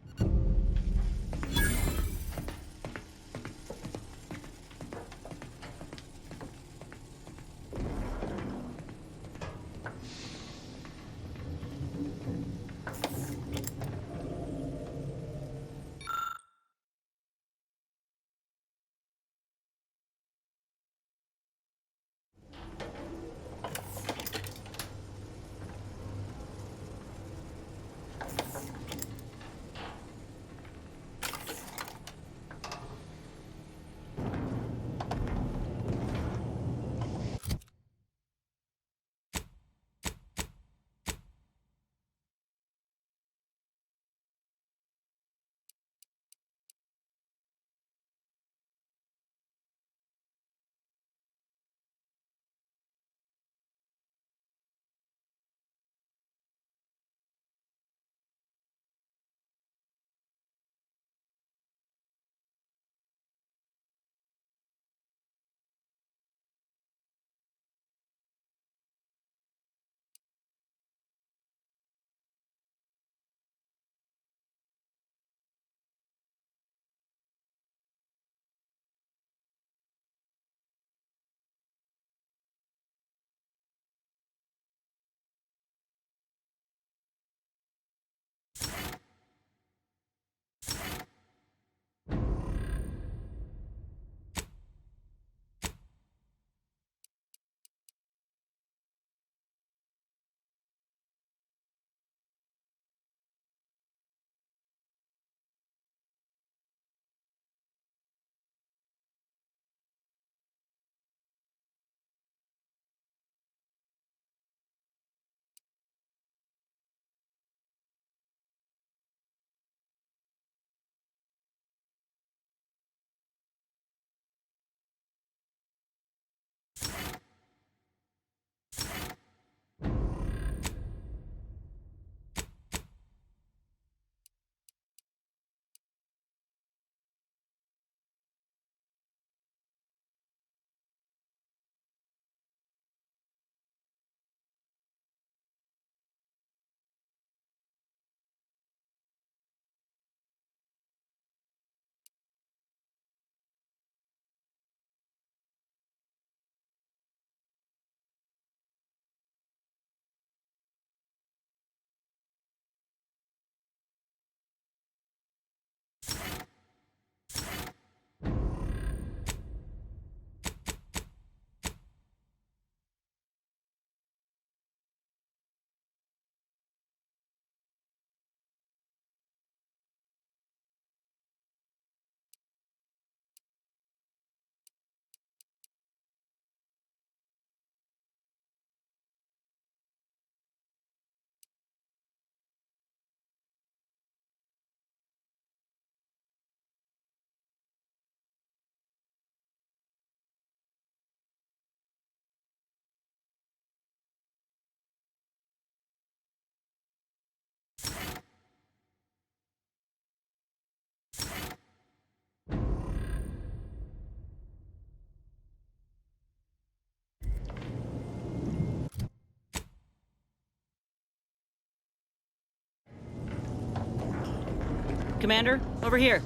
Commander, over here.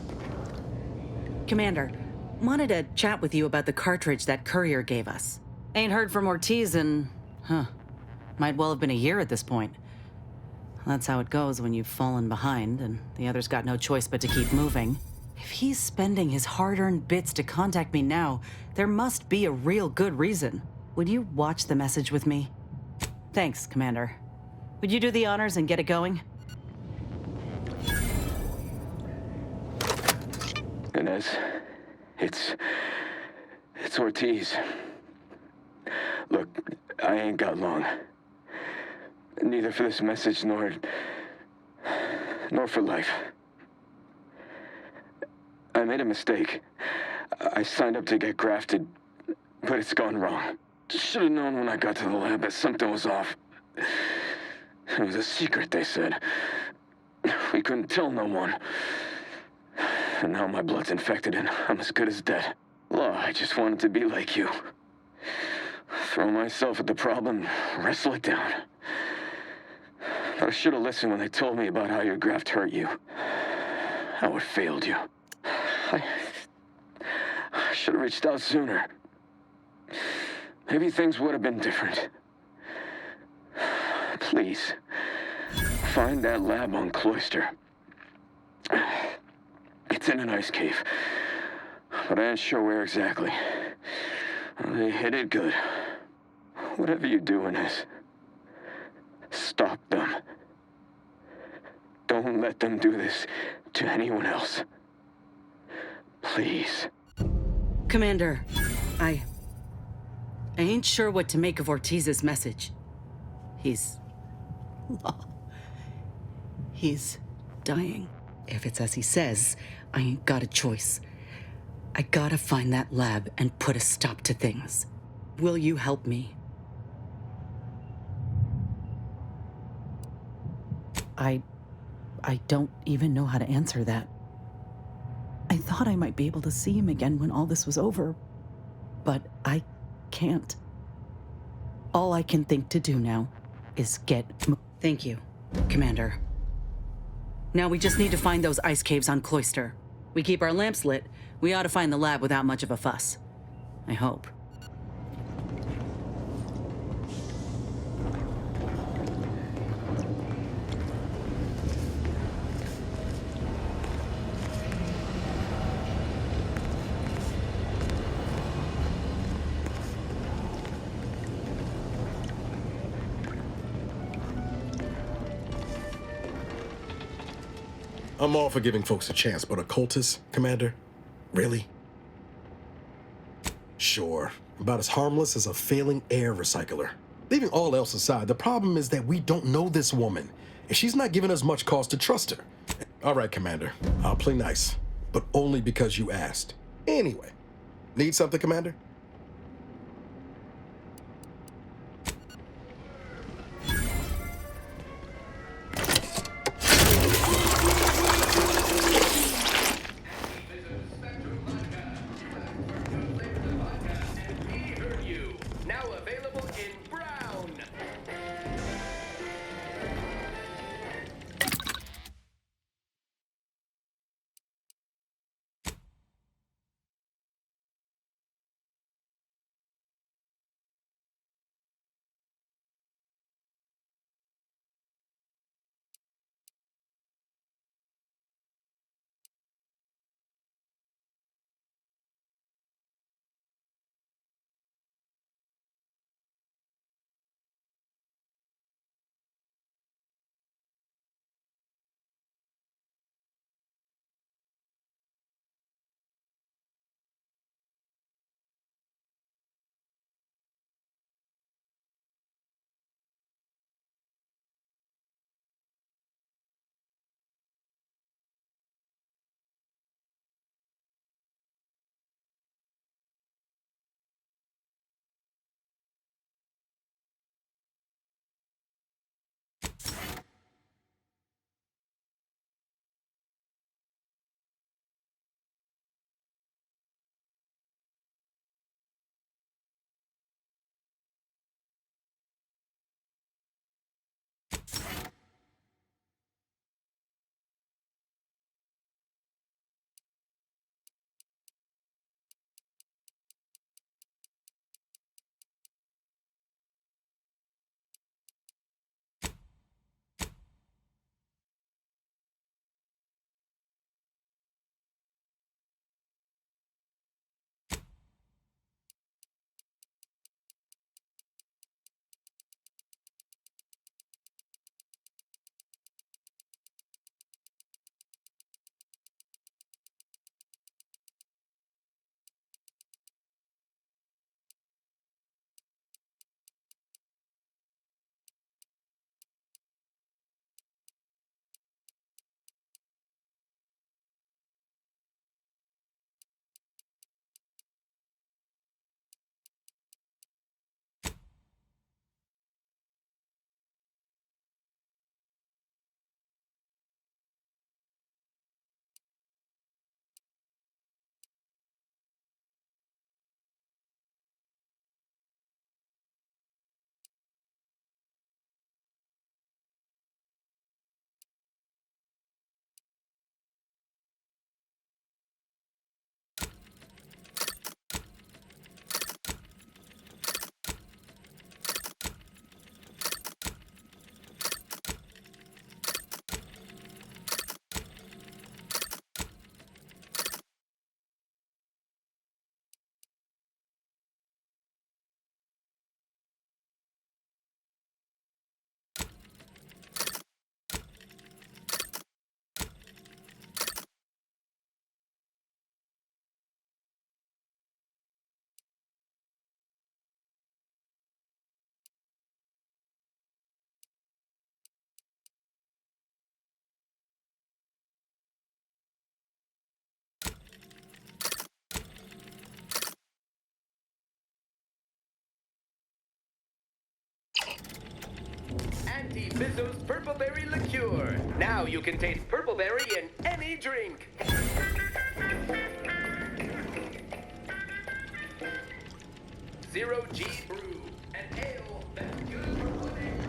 Commander, wanted to chat with you about the cartridge that courier gave us. Ain't heard from Ortiz in, might well have been a year at this point. That's how it goes when you've fallen behind and the other's got no choice but to keep moving. If he's spending his hard-earned bits to contact me now, there must be a real good reason. Would you watch the message with me? Thanks, Commander. Would you do the honors and get it going? Inez, it's Ortiz. Look, I ain't got long. Neither for this message nor for life. I made a mistake. I signed up to get grafted, but it's gone wrong. Should have known when I got to the lab that something was off. It was a secret, they said. We couldn't tell no one. And now my blood's infected and I'm as good as dead. Law, I just wanted to be like you. Throw myself at the problem, wrestle it down. I should have listened when they told me about how your graft hurt you. How it failed you. I should have reached out sooner. Maybe things would have been different. Please, find that lab on Cloister. It's in an ice cave, but I ain't sure where exactly. They hid it good. Whatever you're doing is, stop them. Don't let them do this to anyone else. Please. Commander, I ain't sure what to make of Ortiz's message. He's dying. If it's as he says, I ain't got a choice. I gotta find that lab and put a stop to things. Will you help me? I don't even know how to answer that. I thought I might be able to see him again when all this was over, but I can't. All I can think to do now is Thank you, Commander. Now we just need to find those ice caves on Cloister. We keep our lamps lit, we ought to find the lab without much of a fuss. I hope. I'm all for giving folks a chance, but occultists, Commander? Really? Sure, about as harmless as a failing air recycler. Leaving all else aside, the problem is that we don't know this woman, and she's not giving us much cause to trust her. All right, Commander, I'll play nice, but only because you asked. Anyway, need something, Commander? Auntie Bizzo's Purpleberry Liqueur. Now you can taste purpleberry in any drink. Zero G Brew, an ale that's good for whatever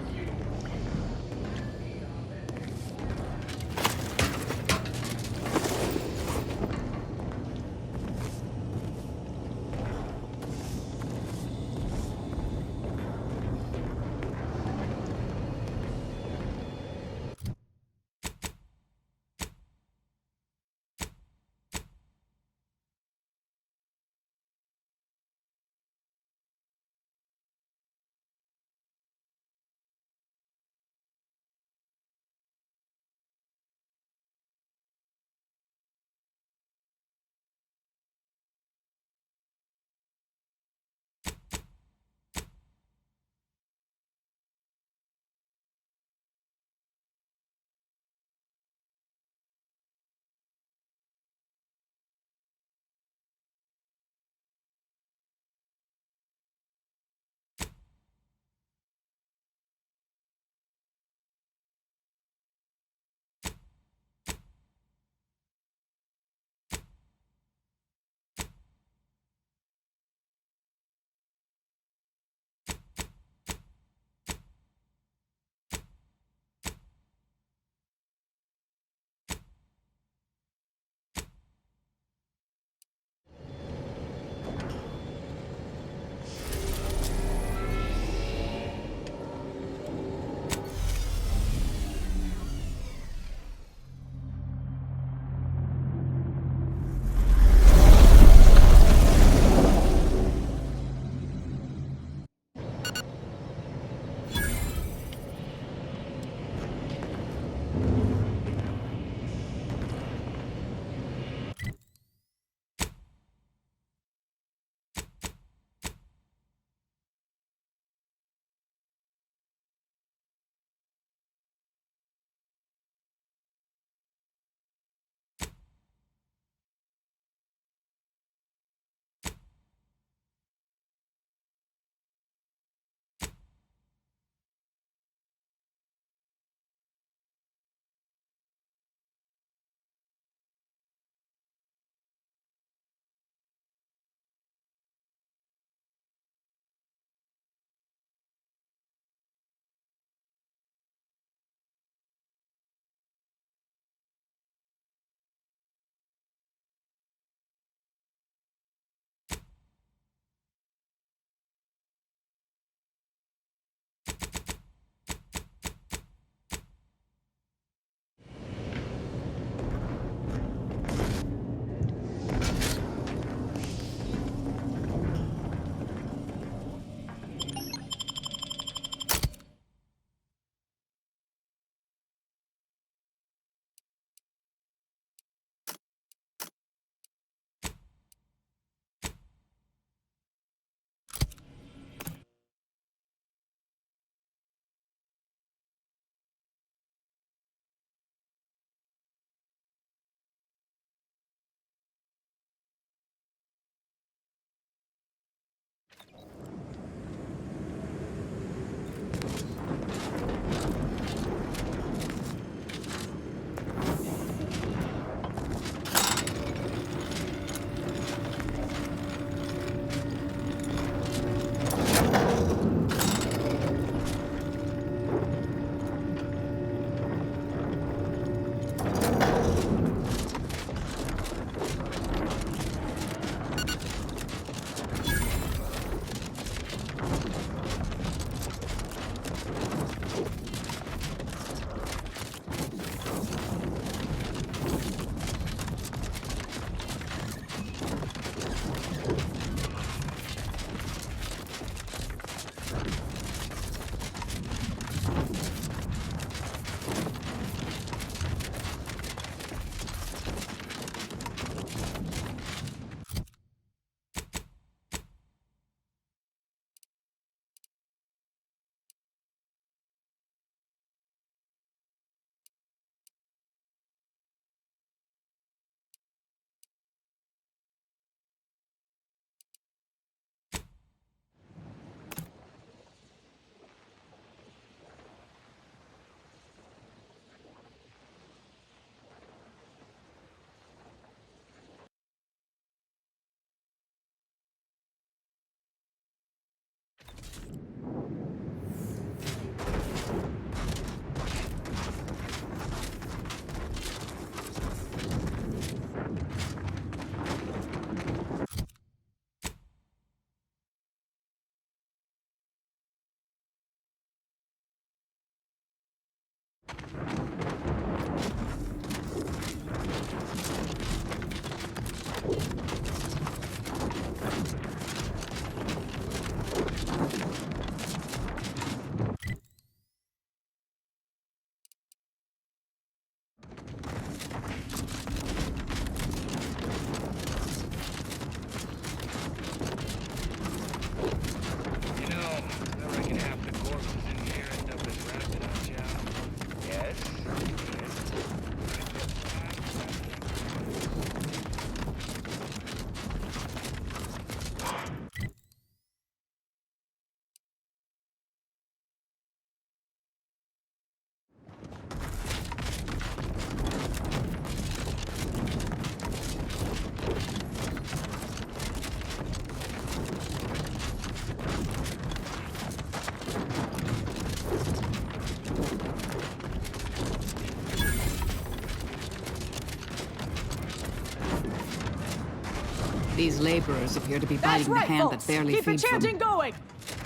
These laborers appear to be That's biting right, the hand folks. that barely Keep the feeds them. chanting going.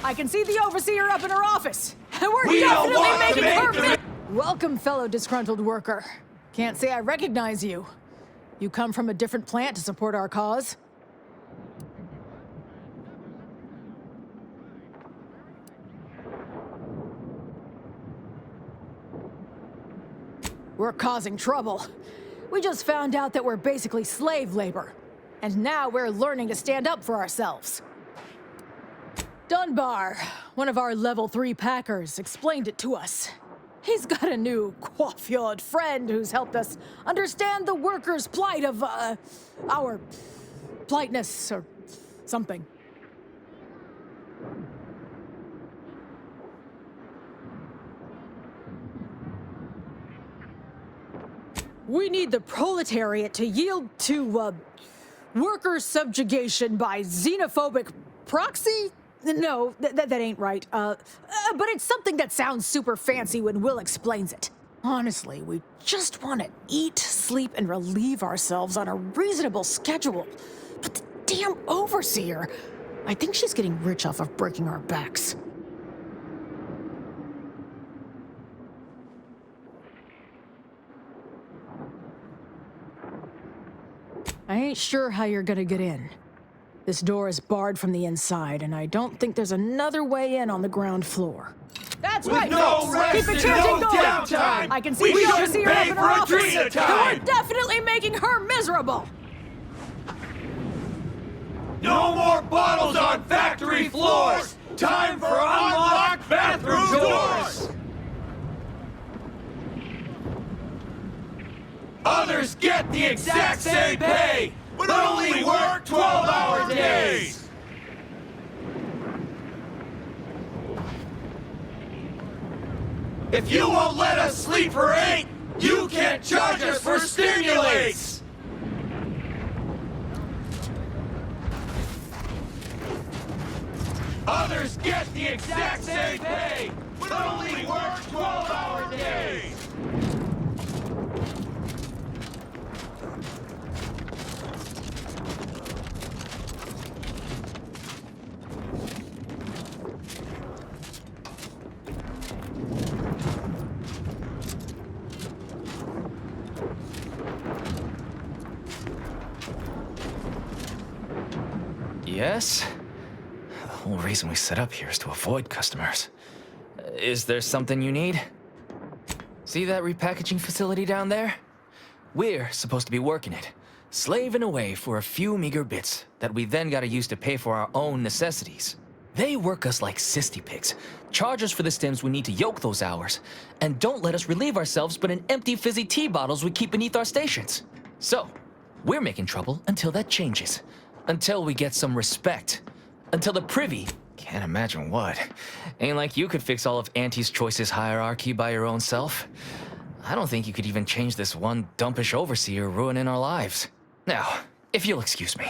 I can see the overseer up in her office. And we're We don't definitely want to making her make Welcome, fellow disgruntled worker. Can't say I recognize you. You come from a different plant to support our cause? We're causing trouble. We just found out that we're basically slave labor. And now we're learning to stand up for ourselves. Dunbar, one of our level 3 packers, explained it to us. He's got a new coiffeured friend who's helped us understand the workers' plight of, our politeness or something. We need the proletariat to yield to, worker subjugation by xenophobic proxy? No, that ain't right. But it's something that sounds super fancy when Will explains it. Honestly, we just want to eat, sleep, and relieve ourselves on a reasonable schedule. But the damn overseer, I think she's getting rich off of breaking our backs. I ain't sure how you're gonna get in. This door is barred from the inside, and I don't think there's another way in on the ground floor. That's With right, no folks! rest Keep the and chanting no going! downtime! I can see We the shouldn't overseer beg up in for her a office, drink at a and time. we're definitely making her miserable! No more bottles on factory floors! Time for unlocked bathroom doors! Others get the exact same pay, but only work 12-hour days! If you won't let us sleep for 8, you can't charge us for stimulates! Others get the exact same pay, but only work 12-hour days! Yes? The whole reason we set up here is to avoid customers. Is there something you need? See that repackaging facility down there? We're supposed to be working it, slaving away for a few meager bits that we then gotta use to pay for our own necessities. They work us like cysty pigs, charge us for the stems we need to yoke those hours, and don't let us relieve ourselves but in empty fizzy tea bottles we keep beneath our stations. So, we're making trouble until that changes. Until we get some respect. Until the privy, can't imagine what. Ain't like you could fix all of Auntie's Choice's hierarchy by your own self. I don't think you could even change this one dumpish overseer ruining our lives. Now, if you'll excuse me.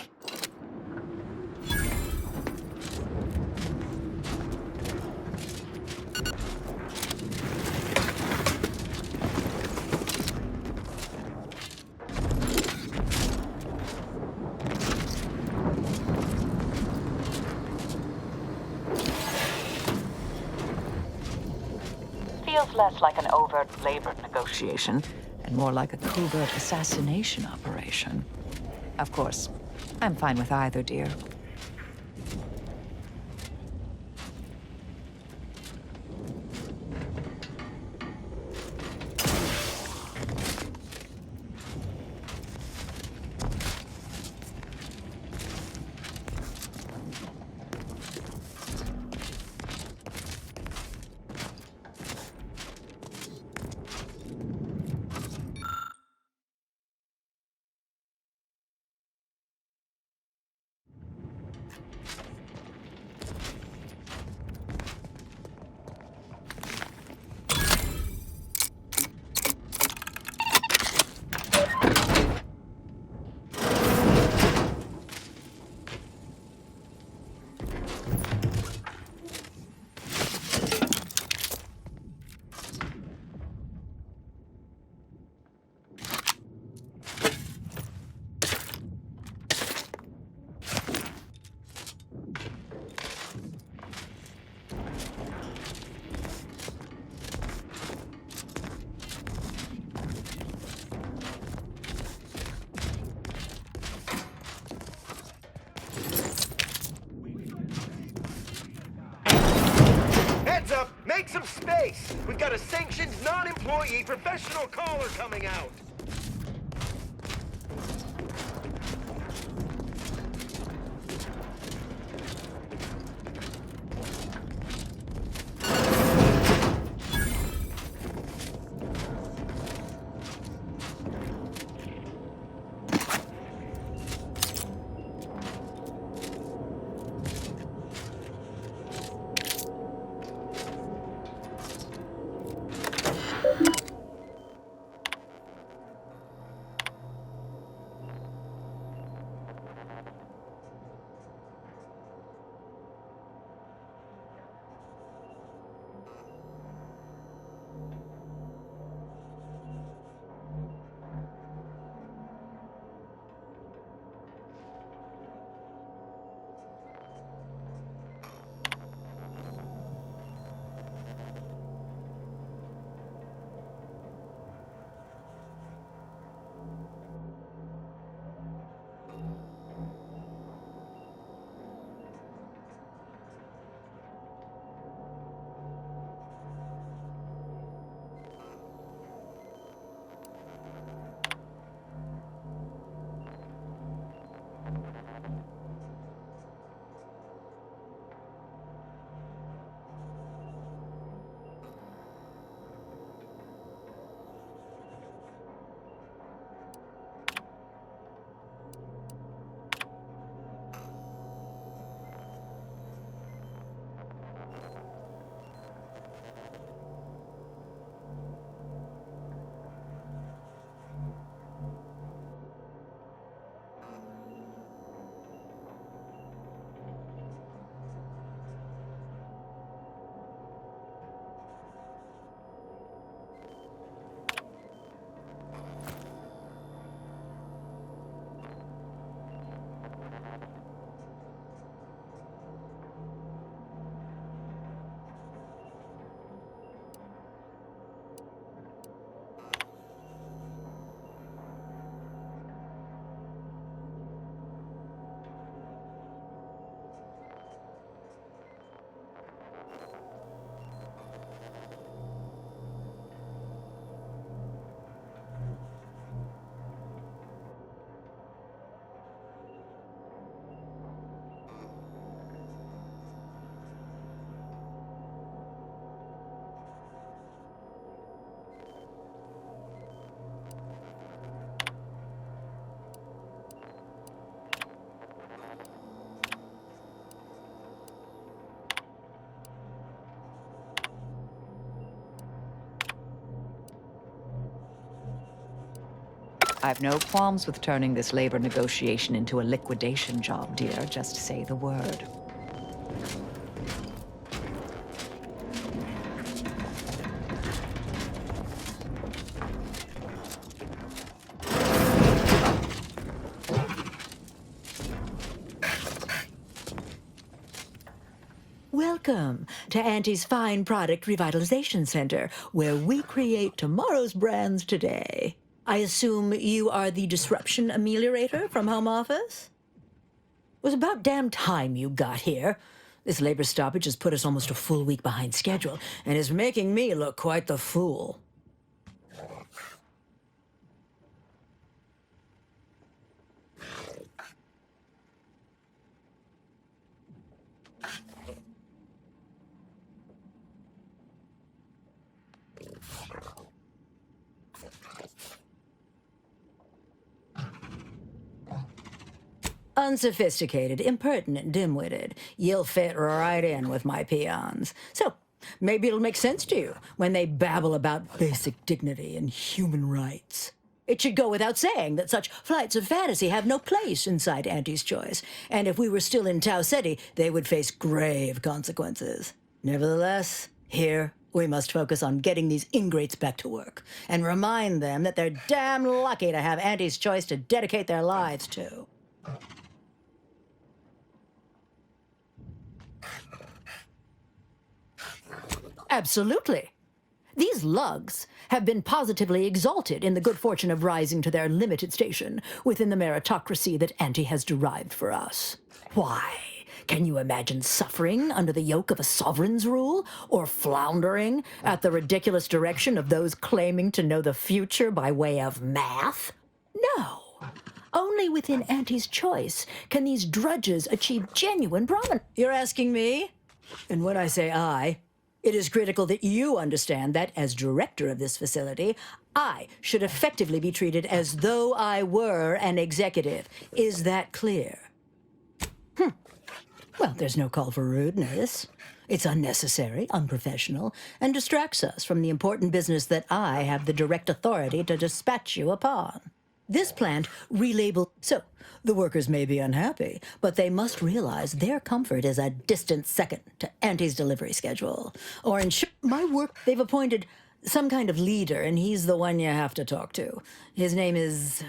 Feels less like an overt labor negotiation and more like a covert assassination operation. Of course, I'm fine with either, dear. Make some space! We've got a sanctioned, non-employee professional caller coming out! I've no qualms with turning this labor negotiation into a liquidation job, dear. Just say the word. Welcome to Auntie's Fine Product Revitalization Center, where we create tomorrow's brands today. I assume you are the disruption ameliorator from home office? It was about damn time you got here. This labor stoppage has put us almost a full week behind schedule and is making me look quite the fool. Unsophisticated, impertinent, dim-witted. You'll fit right in with my peons. So, maybe it'll make sense to you when they babble about basic dignity and human rights. It should go without saying that such flights of fantasy have no place inside Auntie's Choice, and if we were still in Tau Ceti, they would face grave consequences. Nevertheless, here we must focus on getting these ingrates back to work, and remind them that they're damn lucky to have Auntie's Choice to dedicate their lives to. Absolutely. These lugs have been positively exalted in the good fortune of rising to their limited station within the meritocracy that Auntie has derived for us. Why? Can you imagine suffering under the yoke of a sovereign's rule? Or floundering at the ridiculous direction of those claiming to know the future by way of math? No. Only within Auntie's choice can these drudges achieve genuine prominence. You're asking me? And when I say I, it is critical that you understand that, as director of this facility, I should effectively be treated as though I were an executive. Is that clear? Well, there's no call for rudeness. It's unnecessary, unprofessional, and distracts us from the important business that I have the direct authority to dispatch you upon. This plant relabeled. So, the workers may be unhappy, but they must realize their comfort is a distant second to Auntie's delivery schedule. Or in my work, they've appointed some kind of leader, and he's the one you have to talk to. His name is,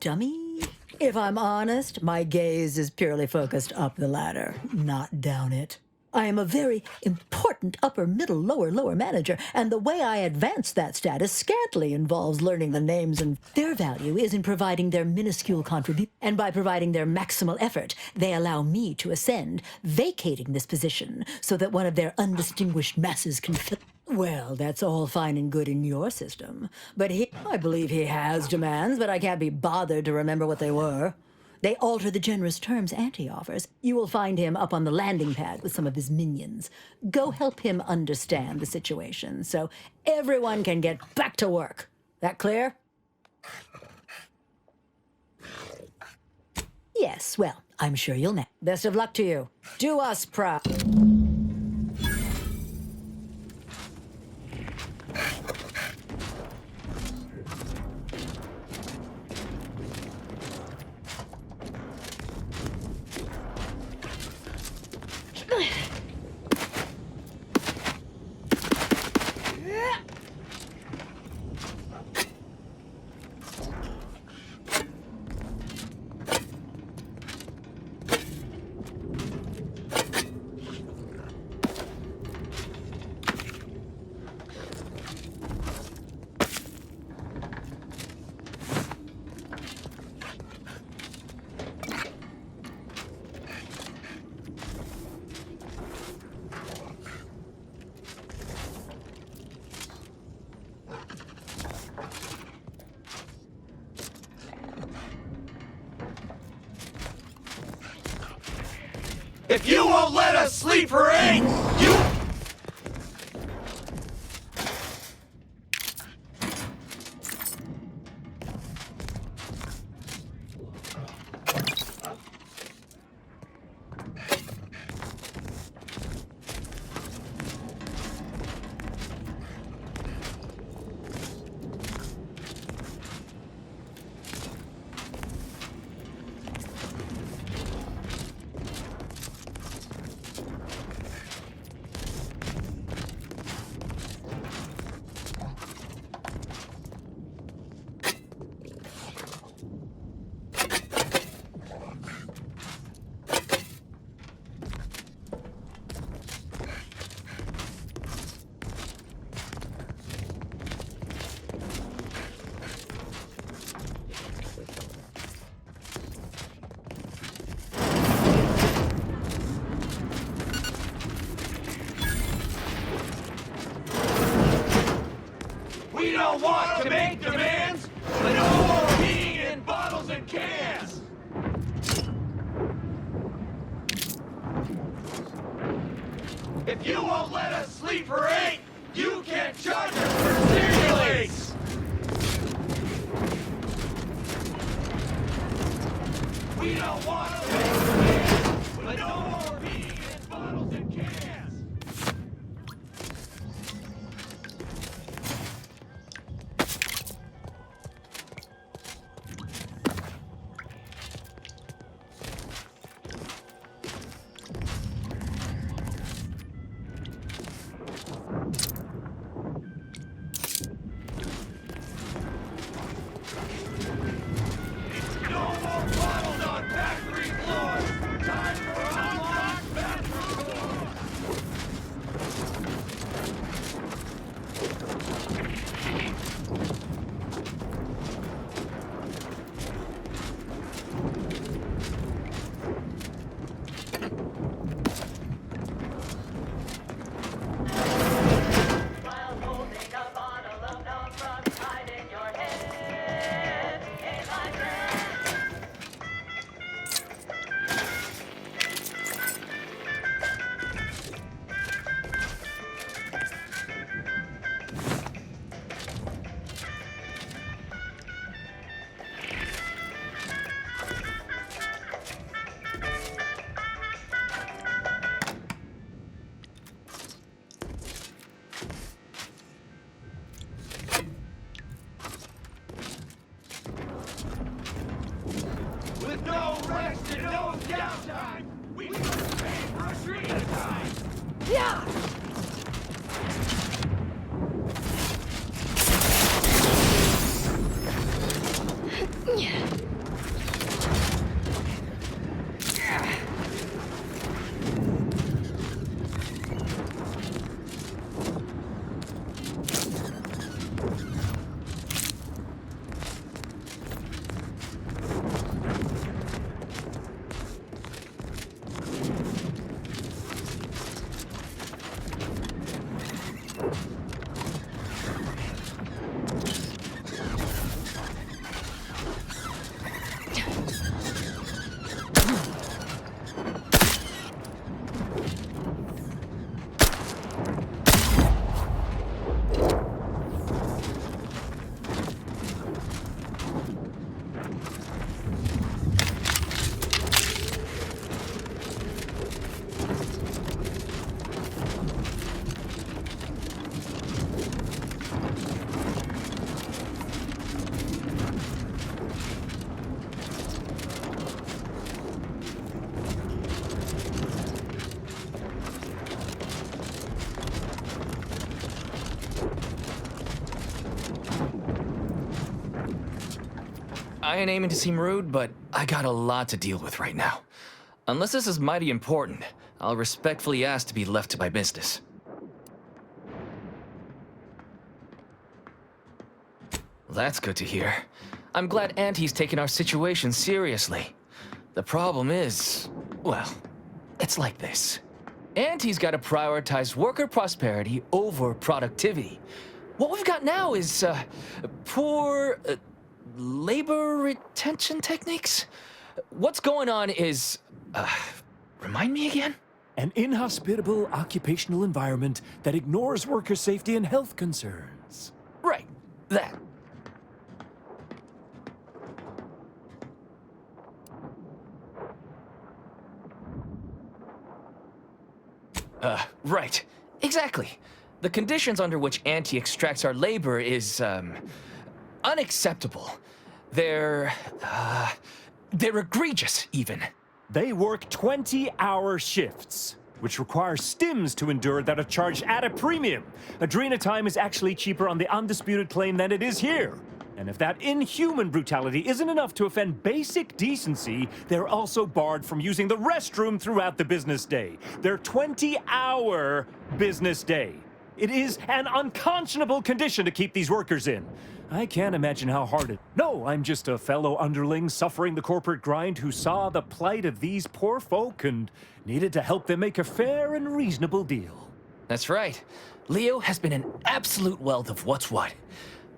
Dummy? If I'm honest, my gaze is purely focused up the ladder, not down it. I am a very important upper, middle, lower manager, and the way I advance that status scantily involves learning the names, and their value is in providing their minuscule contribution. And by providing their maximal effort, they allow me to ascend, vacating this position so that one of their undistinguished masses can fill. Well, that's all fine and good in your system. But I believe he has demands, but I can't be bothered to remember what they were. They alter the generous terms Auntie offers. You will find him up on the landing pad with some of his minions. Go help him understand the situation so everyone can get back to work. That clear? Yes, well, I'm sure you'll know. Best of luck to you. Do us proud. If you won't let us sleep for 8, you... We don't want to make demands, but no more peeing in bottles and cans! If you won't let us sleep for 8, you can't charge us for stimulates! We don't want to make demands, but no more peeing in bottles and cans! No more bottles on factory floors! Time for unlock I ain't aiming to seem rude, but I got a lot to deal with right now. Unless this is mighty important, I'll respectfully ask to be left to my business. That's good to hear. I'm glad Auntie's taking our situation seriously. The problem is, well, it's like this. Auntie's got to prioritize worker prosperity over productivity. What we've got now is, poor, labor retention techniques? What's going on is, remind me again? An inhospitable occupational environment that ignores worker safety and health concerns. Right, that. Right. Exactly. The conditions under which Auntie extracts our labor is, unacceptable. They're egregious, even. They work 20-hour shifts, which require stims to endure that are charged at a premium. Adrena time is actually cheaper on the undisputed claim than it is here. And if that inhuman brutality isn't enough to offend basic decency, they're also barred from using the restroom throughout the business day. Their 20-hour business day. It is an unconscionable condition to keep these workers in. I can't imagine how hard it... No, I'm just a fellow underling suffering the corporate grind who saw the plight of these poor folk and needed to help them make a fair and reasonable deal. That's right. Leo has been an absolute wealth of what's what.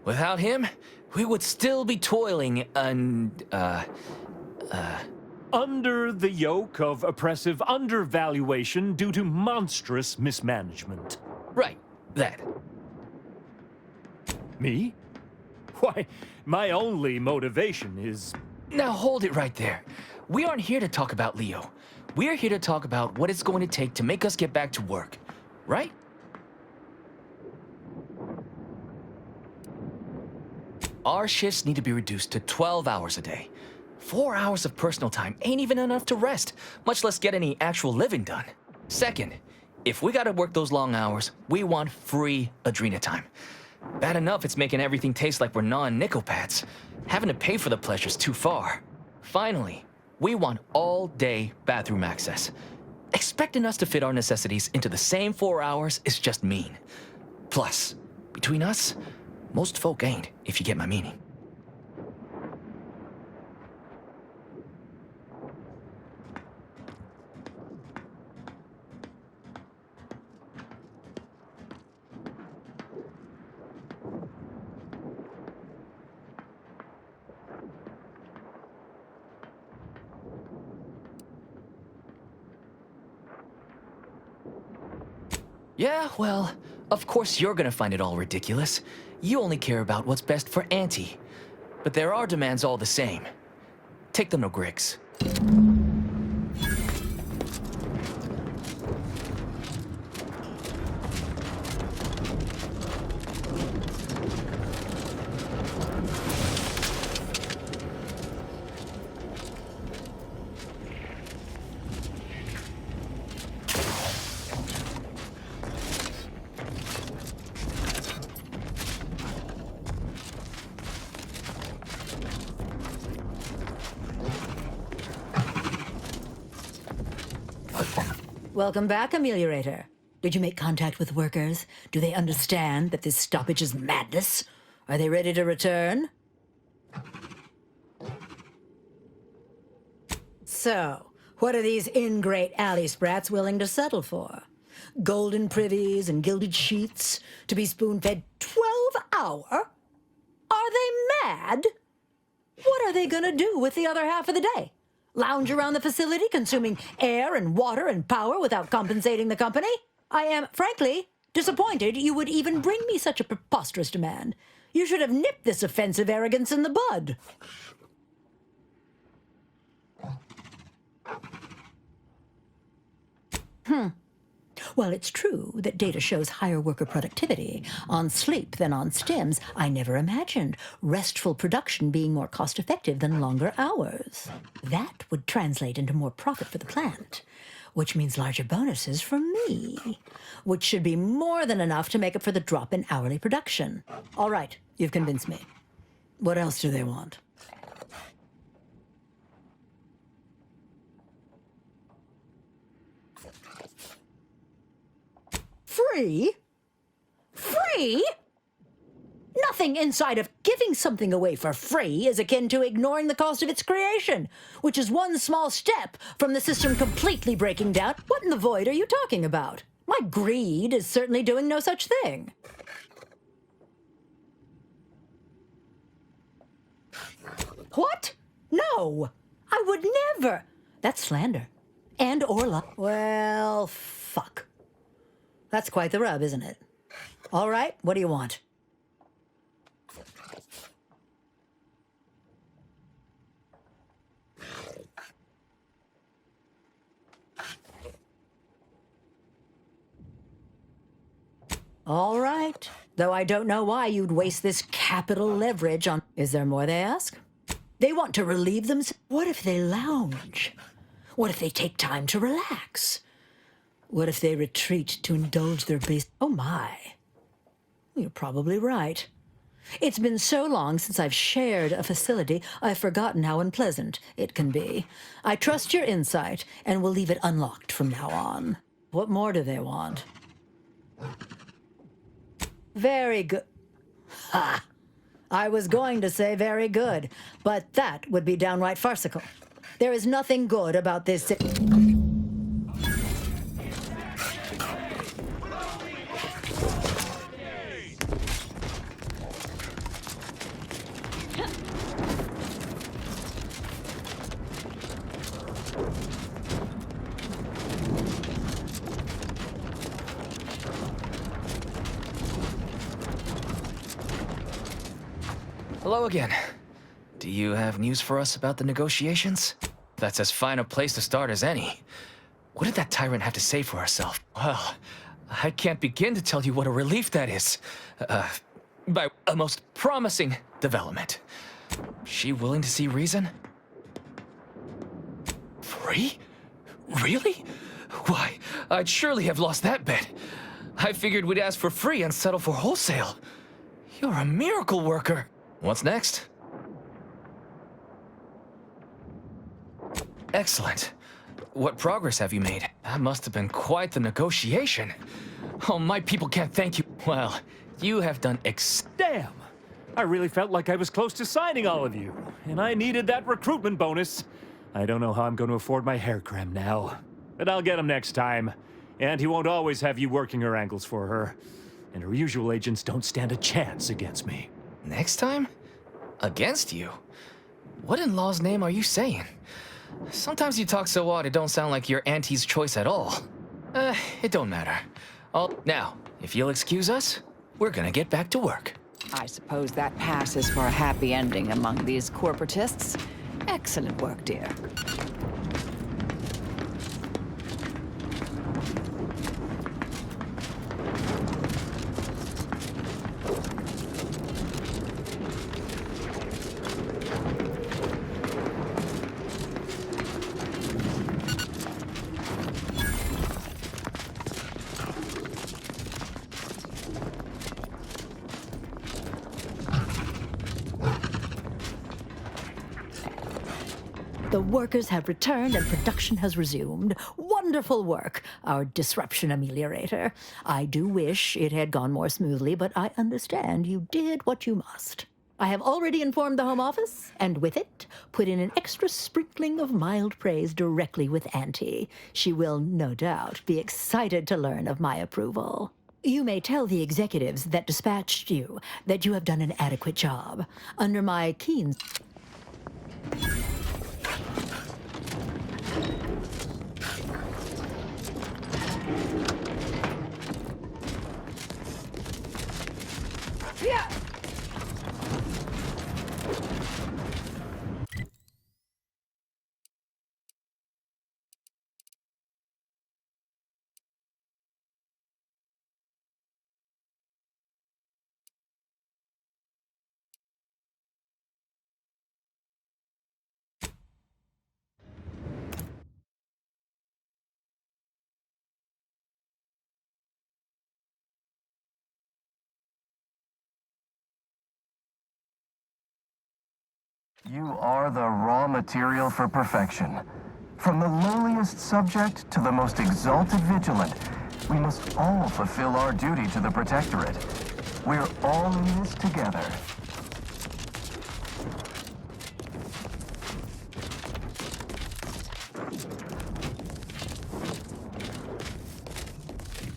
Without him, we would still be toiling under the yoke of oppressive undervaluation due to monstrous mismanagement. Right, that. Me? Why, my only motivation is... Now hold it right there. We aren't here to talk about Leo. We're here to talk about what it's going to take to make us get back to work, right? Our shifts need to be reduced to 12 hours a day. 4 hours of personal time ain't even enough to rest, much less get any actual living done. Second, if we gotta work those long hours, we want free Adrena time. Bad enough it's making everything taste like we're gnawing nickel pads. Having to pay for the pleasure's too far. Finally, we want all-day bathroom access. Expecting us to fit our necessities into the same 4 hours is just mean. Plus, between us, most folk ain't, if you get my meaning. Yeah, well, of course you're gonna find it all ridiculous. You only care about what's best for Auntie. But there are demands all the same. Take the no Griggs. Welcome back, Ameliorator. Did you make contact with workers? Do they understand that this stoppage is madness? Are they ready to return? So, what are these ingrate alley sprats willing to settle for? Golden privies and gilded sheets to be spoon-fed 12-hour? Are they mad? What are they gonna do with the other half of the day? Lounge around the facility, consuming air and water and power without compensating the company? I am, frankly, disappointed you would even bring me such a preposterous demand. You should have nipped this offensive arrogance in the bud. Well, it's true that data shows higher worker productivity on sleep than on stims. I never imagined restful production being more cost-effective than longer hours. That would translate into more profit for the plant, which means larger bonuses for me, which should be more than enough to make up for the drop in hourly production. All right, you've convinced me. What else do they want? Free? Free? Nothing inside of giving something away for free is akin to ignoring the cost of its creation, which is one small step from the system completely breaking down. What in the void are you talking about? My greed is certainly doing no such thing. What? No, I would never. That's slander. And or lie. Well, fuck. That's quite the rub, isn't it? All right, what do you want? All right, though I don't know why you'd waste this capital leverage on... Is there more they ask? They want to relieve themselves. What if they lounge? What if they take time to relax? What if they retreat to indulge their base? Oh my. You're probably right. It's been so long since I've shared a facility, I've forgotten how unpleasant it can be. I trust your insight and will leave it unlocked from now on. What more do they want? Very good. Ha! I was going to say very good, but that would be downright farcical. There is nothing good about this. Hello again. Do you have news for us about the negotiations? That's as fine a place to start as any. What did that tyrant have to say for herself? Well, I can't begin to tell you what a relief that is. By a most promising development. She willing to see reason? Free? Really? Why, I'd surely have lost that bet. I figured we'd ask for free and settle for wholesale. You're a miracle worker. What's next? Excellent. What progress have you made? That must have been quite the negotiation. Oh, my people can't thank you. Well, you have done Damn! I really felt like I was close to signing all of you, and I needed that recruitment bonus. I don't know how I'm going to afford my hair creme now, but I'll get him next time. And he won't always have you working her ankles for her. And her usual agents don't stand a chance against me. Next time? Against you? What in law's name are you saying? Sometimes you talk so odd it don't sound like you're Auntie's choice at all. It don't matter. Now, if you'll excuse us, we're gonna get back to work. I suppose that passes for a happy ending among these corporatists. Excellent work, dear. The workers have returned and production has resumed. Wonderful work, our disruption ameliorator. I do wish it had gone more smoothly, but I understand you did what you must. I have already informed the Home Office, and with it, put in an extra sprinkling of mild praise directly with Auntie. She will, no doubt, be excited to learn of my approval. You may tell the executives that dispatched you that you have done an adequate job. Under my keen... Yeah. You are the raw material for perfection. From the lowliest subject to the most exalted vigilant, We must all fulfill our duty to the Protectorate. We're all in this together.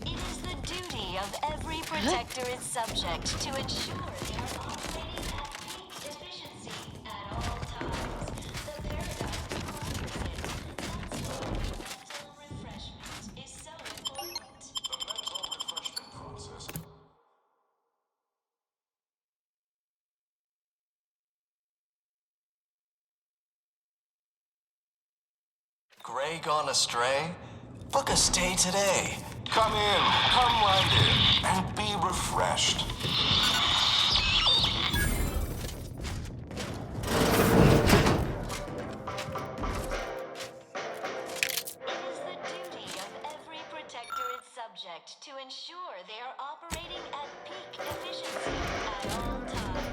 It is the duty of every Protectorate subject to ensure they are operating at peak efficiency at all times. The paradigm requires it. That's why mental refreshment is so important. The mental refreshment process. Gray gone astray? Book a stay today. Come right in, and be refreshed. Protectorate subject to ensure they are operating at peak efficiency at all times.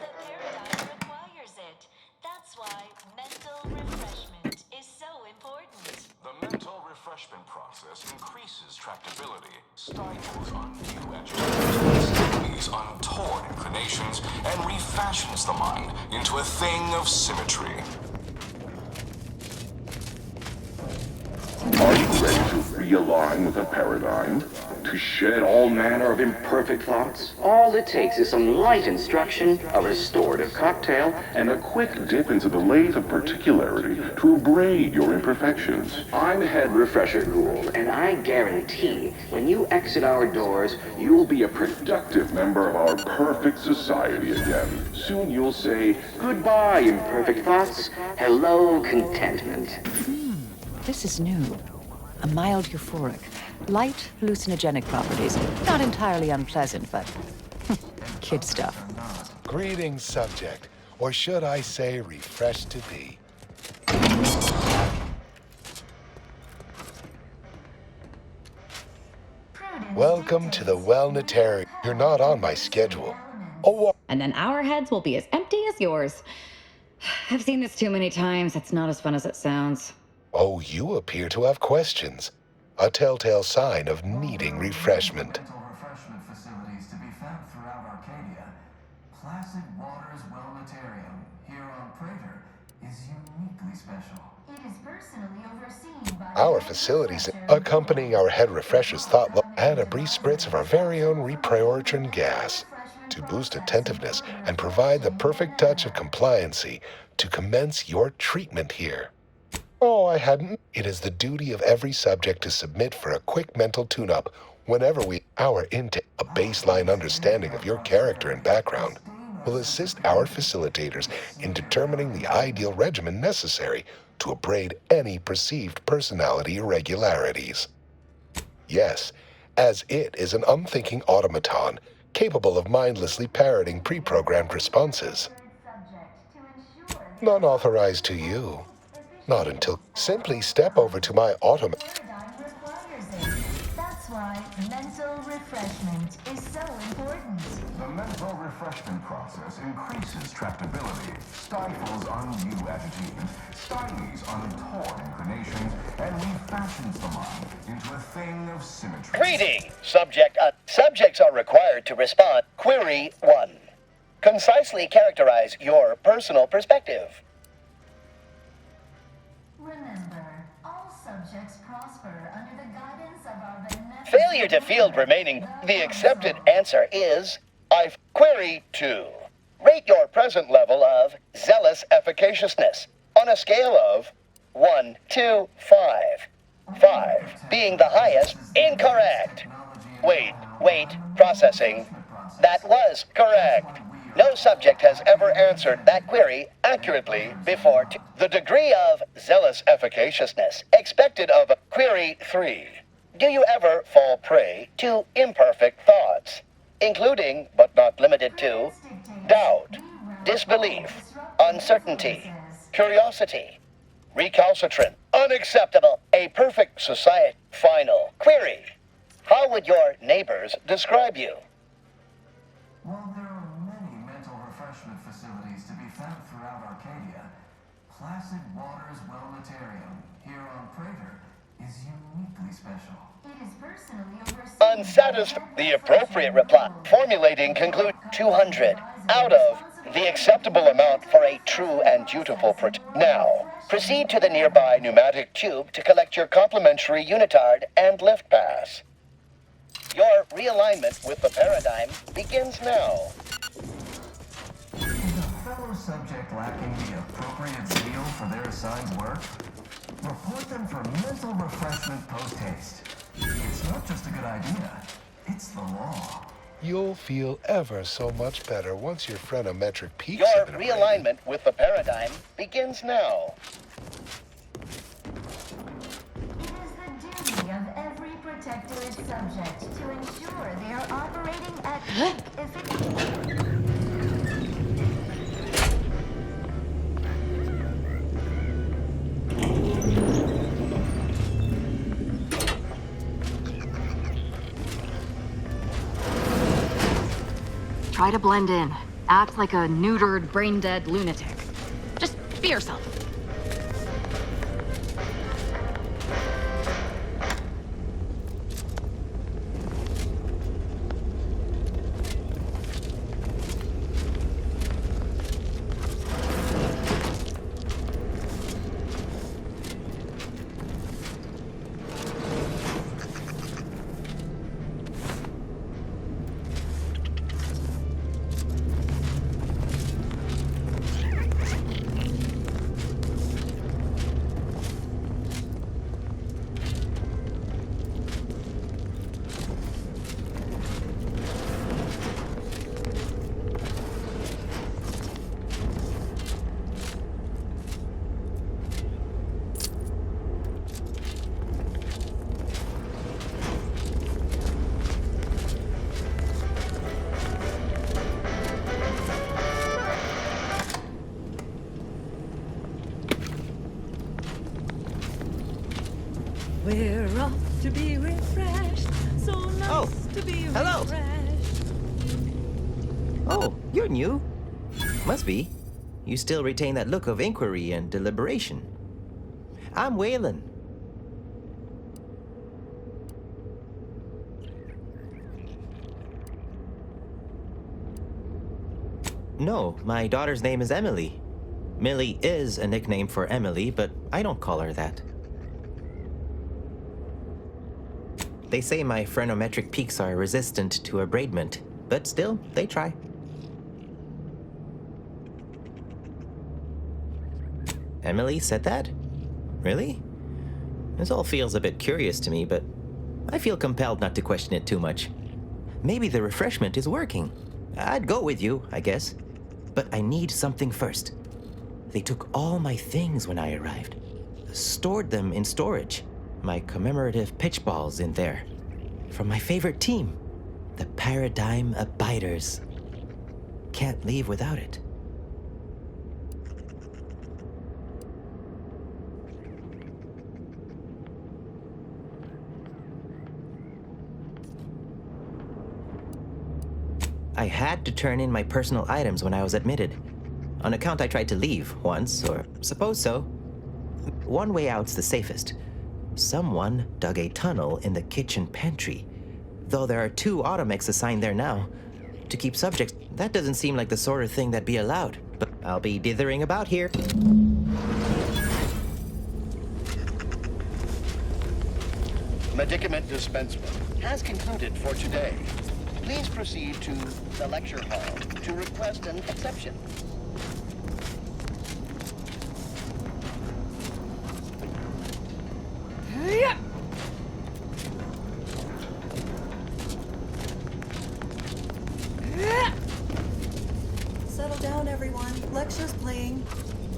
The paradigm requires it. That's why mental refreshment is so important. The mental refreshment process increases tractability, stifles undue agitation, studies untoward inclinations, and refashions the mind into a thing of symmetry. Are you ready to realign with the paradigm? To shed all manner of imperfect thoughts? All it takes is some light instruction, a restorative cocktail, And a quick dip into the lathe of particularity to abrade your imperfections. I'm Head Refresher Ghoul, and I guarantee when you exit our doors, you'll be a Productive member of our perfect society again. Soon you'll say, goodbye, imperfect thoughts. Hello, contentment. This is new. A mild euphoric. Light hallucinogenic properties. Not entirely unpleasant, but kid stuff. Greetings, subject. Or should I say refreshed to be. Welcome to the Wellnetary. You're not on my schedule. And then our heads will be as empty as yours. I've seen this too many times. It's not as fun as it sounds. Oh, you appear to have questions. A telltale sign of needing refreshment. Refreshment facilities to be found throughout Arcadia. Placid Waters Wellnetarium here on Prater is uniquely special. It is personally overseen by Our facilities, accompanying our head refreshers thought, add a brief spritz of our very own repriorichin gas to boost attentiveness and provide the perfect touch of compliancy to commence your treatment here. Oh, I hadn't. It is the duty of every subject to submit for a quick mental tune-up whenever our intake, a baseline understanding of your character and background, will assist our facilitators in determining the ideal regimen necessary to abrade any perceived personality irregularities. Yes, as it is an unthinking automaton capable of mindlessly parroting pre-programmed responses. None authorized to you. Not until simply step over to my automaton. That's why mental refreshment is so important. The mental refreshment process increases tractability, stifles undue agitation, stymies untoward inclinations, and refashions the mind into a thing of symmetry. Greeting, subject. Subjects are required to respond. Query 1. Concisely characterize your personal perspective. Remember, all subjects prosper under the guidance of our benevolent... Failure to field remaining. The accepted answer is Query 2. Rate your present level of zealous efficaciousness on a scale of 1 to 5. 5 being the highest. Incorrect. Wait, processing. That was correct. No subject has ever answered that query accurately before. The degree of zealous efficaciousness expected of Query 3. Do you ever fall prey to imperfect thoughts, including, but not limited to, doubt, disbelief, uncertainty, curiosity, recalcitrant, unacceptable, a perfect society? Final query. How would your neighbors describe you? While there are many mental refreshment facilities to be found throughout Arcadia, Placid Waters Wellnetarium here on Prater is uniquely special. It is personally overseen. Unsatisfied. The appropriate reply. Formulating conclude 200 out of the acceptable amount for a true and dutiful Now, proceed to the nearby pneumatic tube to collect your complimentary unitard and lift pass. Your realignment with the paradigm begins now. Is a fellow subject lacking the appropriate zeal for their assigned work? Report them for mental refreshment post-haste. It's not just a good idea, it's the law. You'll feel ever so much better once your phrenometric peaks Your have been abraded. realignment with the paradigm begins now. It is the duty of every protectorate subject to ensure they are operating at peak efficiency. Try to blend in. Act like a neutered, brain-dead lunatic. Just be yourself. We're off to be refreshed. So nice to be hello. refreshed. Oh, you're new. Must be. You still retain that look of inquiry and deliberation. I'm Waylon. No, my daughter's name is Emily. Millie is a nickname for Emily, but I don't call her that. They say my phrenometric peaks are resistant to abradement, but still, they try. Emily said that? Really? This all feels a bit curious to me, but I feel compelled not to question it too much. Maybe the refreshment is working. I'd go with you, I guess. But I need something first. They took all my things when I arrived. Stored them in storage. My commemorative pitch balls in there. From my favorite team, the Paradigm Abiders. Can't leave without it. I had to turn in my personal items when I was admitted. On account I tried to leave once, or suppose so. One way out's the safest. Someone dug a tunnel in the kitchen pantry. Though there are 2 automechs assigned there now. To keep subjects, that doesn't seem like the sort of thing that'd be allowed. But I'll be dithering about here. Medicament dispensement has concluded for today. Please proceed to the lecture hall to request an exception. Settle down, everyone. Lecture's playing.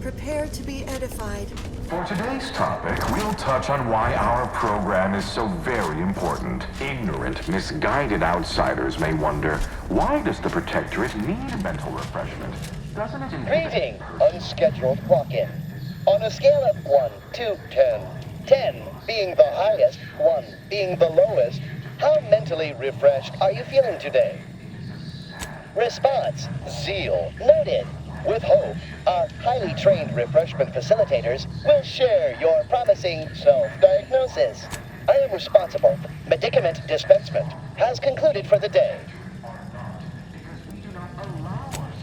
Prepare to be edified. For today's topic, we'll touch on why our program is so very important. Ignorant, misguided outsiders may wonder, why does the Protectorate need mental refreshment? Doesn't it inhibit... Rating, unscheduled walk-in. On a scale of 1 to 10, 10 being the highest, 1 being the lowest, how mentally refreshed are you feeling today? Response, zeal, noted. With hope, our highly trained refreshment facilitators will share your promising self-diagnosis. I am responsible. Medicament dispensement has concluded for the day.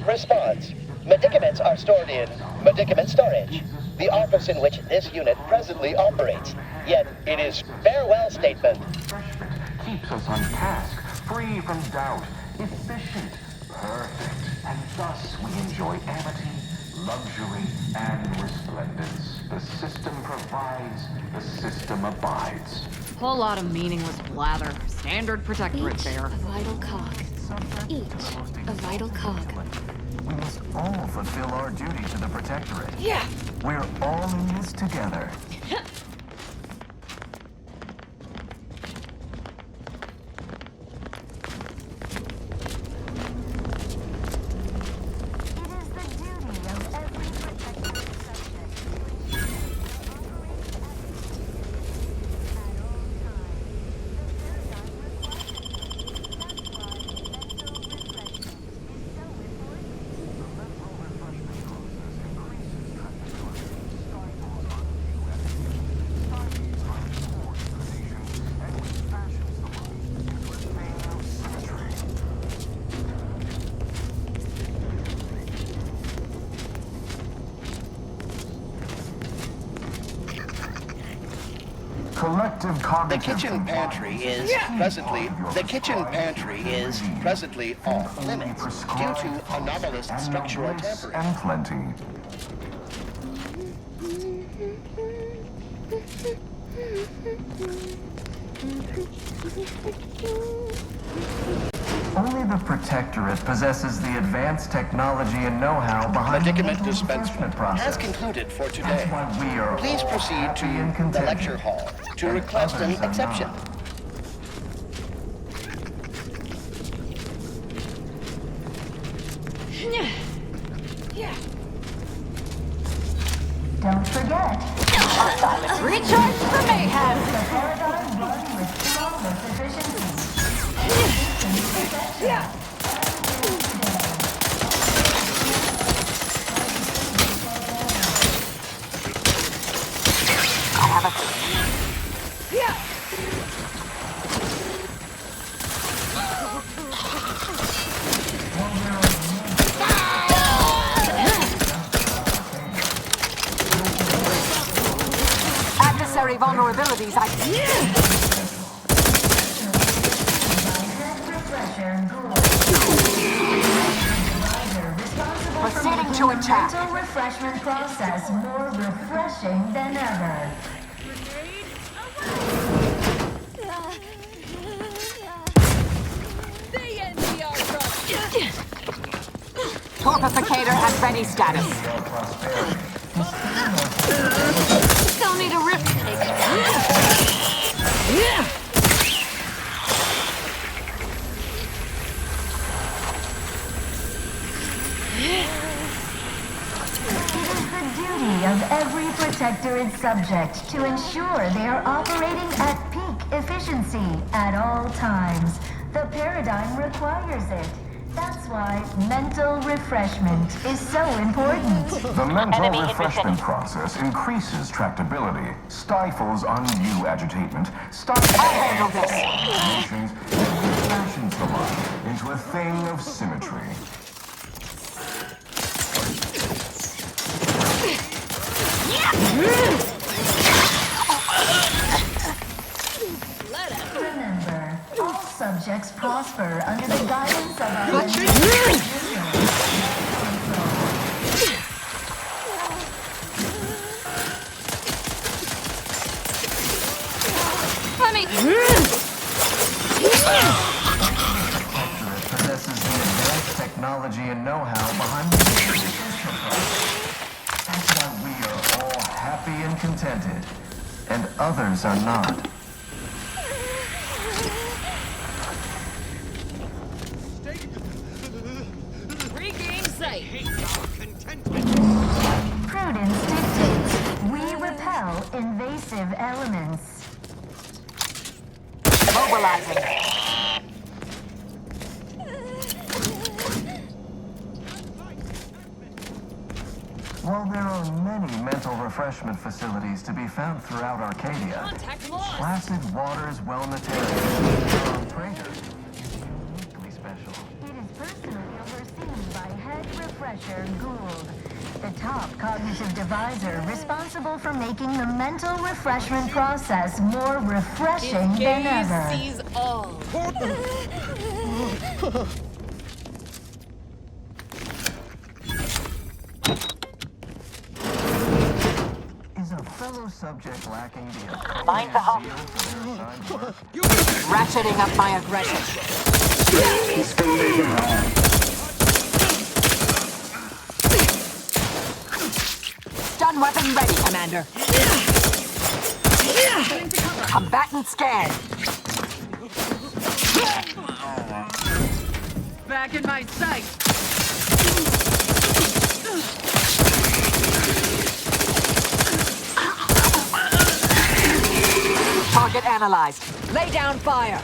Response. Medicaments are stored in medicament storage, the office in which this unit presently operates. Yet it is farewell statement. Keeps us on task, free from doubt, efficient, perfect, and thus we enjoy amity, luxury, and resplendence. The system provides, the system abides. Whole lot of meaningless blather. Standard protectorate fare. A vital cog. Each a vital cog. We must all fulfill our duty to the Protectorate. Yeah. We're all in this together. The kitchen pantry is presently off limits due to anomalous structural tampering. And plenty. Only the Protectorate possesses the advanced technology and know-how behind Medicament the dispensement process. has concluded for today. That's why we are Please all proceed happy and to the contented. lecture hall to And request an others are exception. not. Yeah. Don't forget, Recharge for mayhem! the Paradigm run with flawless efficiency. Yeah. I have it. Yeah. Adversary vulnerabilities, proceeding to attack. Mental refreshment process more refreshing than ever. Torpificator at ready status. Still need a rip. Yeah. The duty of every Protectorate subject to ensure they are operating at peak efficiency at all times. The Paradigm requires it. That's why mental refreshment is so important. The mental refreshment process increases tractability, stifles undue agitation, stifles emotions, and fashions the mind into a thing of symmetry. Remember, all subjects prosper under the guidance of our Let me. Possesses the advanced technology and know-how behind the refreshment process. That's why we are all happy and contented, and others are not. Regain sight. Prudence dictates we repel invasive elements. Mobilizing. While there are many mental refreshment facilities to be found throughout Arcadia, Placid Waters Wellness on Prater is uniquely special. It is personally overseen by Head Refresher Gould, the top cognitive deviser responsible for making the mental refreshment process more refreshing than ever. Sees all. Is a fellow subject lacking the Mind the hump. Ratcheting up my aggression. Stun weapon ready, Commander. Combatant scan. Back in my sight. Target analyzed. Lay down fire.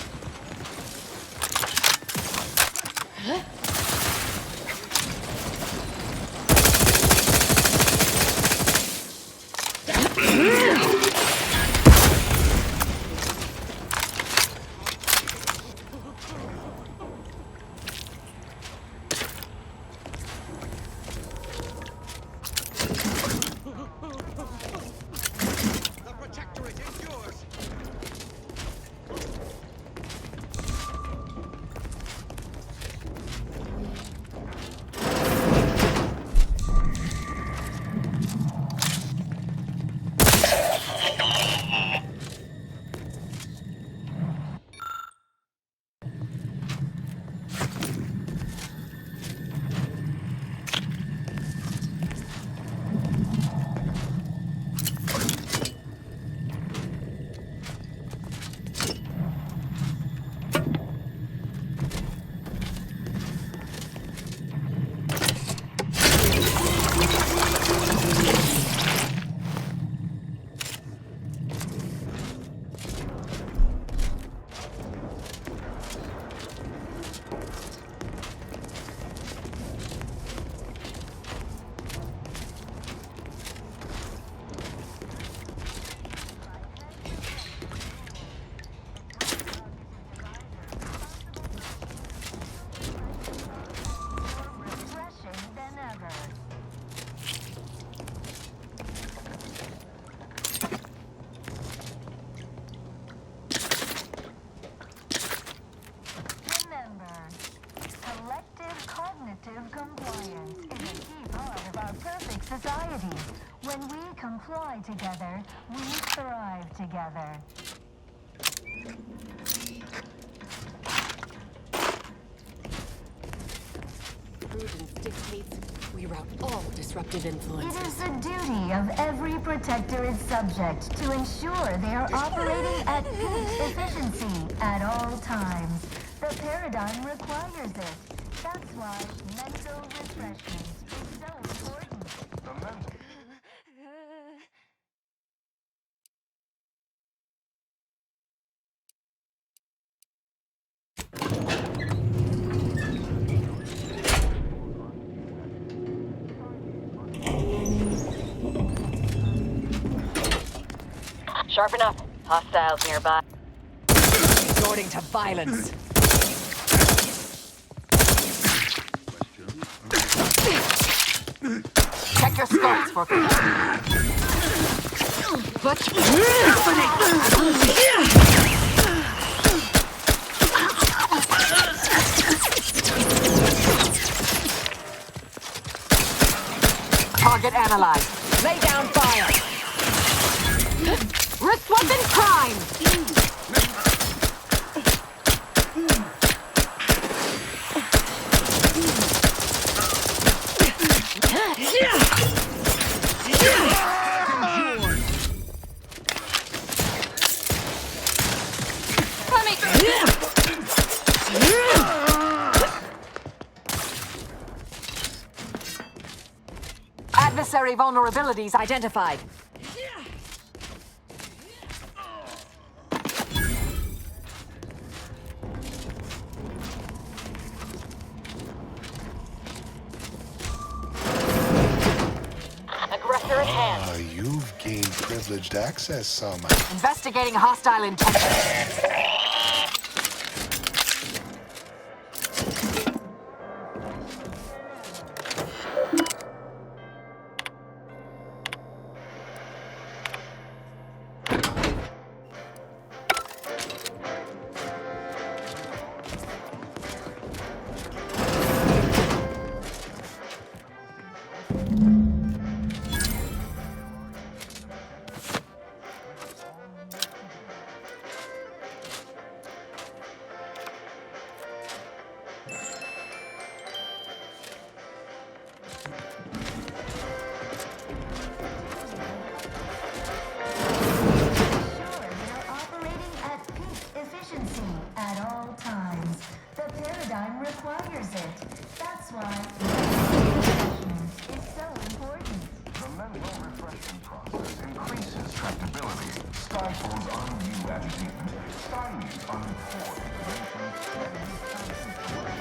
Compliance is a key part of our perfect society. When we comply together, we thrive together. Prudence dictates we rout all disruptive influences. It is the duty of every protectorate subject to ensure they are operating at peak efficiency at all times. The paradigm requires it. That's why mental refreshment is so important. The mental... Sharp enough. Hostiles nearby. Resorting to violence. Check your scopes for Target analyzed. Lay down fire. Wrist weapon prime. Adversary vulnerabilities identified. privileged access somehow. Investigating hostile intentions. requires it. That's why is so important. The mental refreshment process increases tractability, stifles undue agitation, stymies untoward information, and refashions the mind.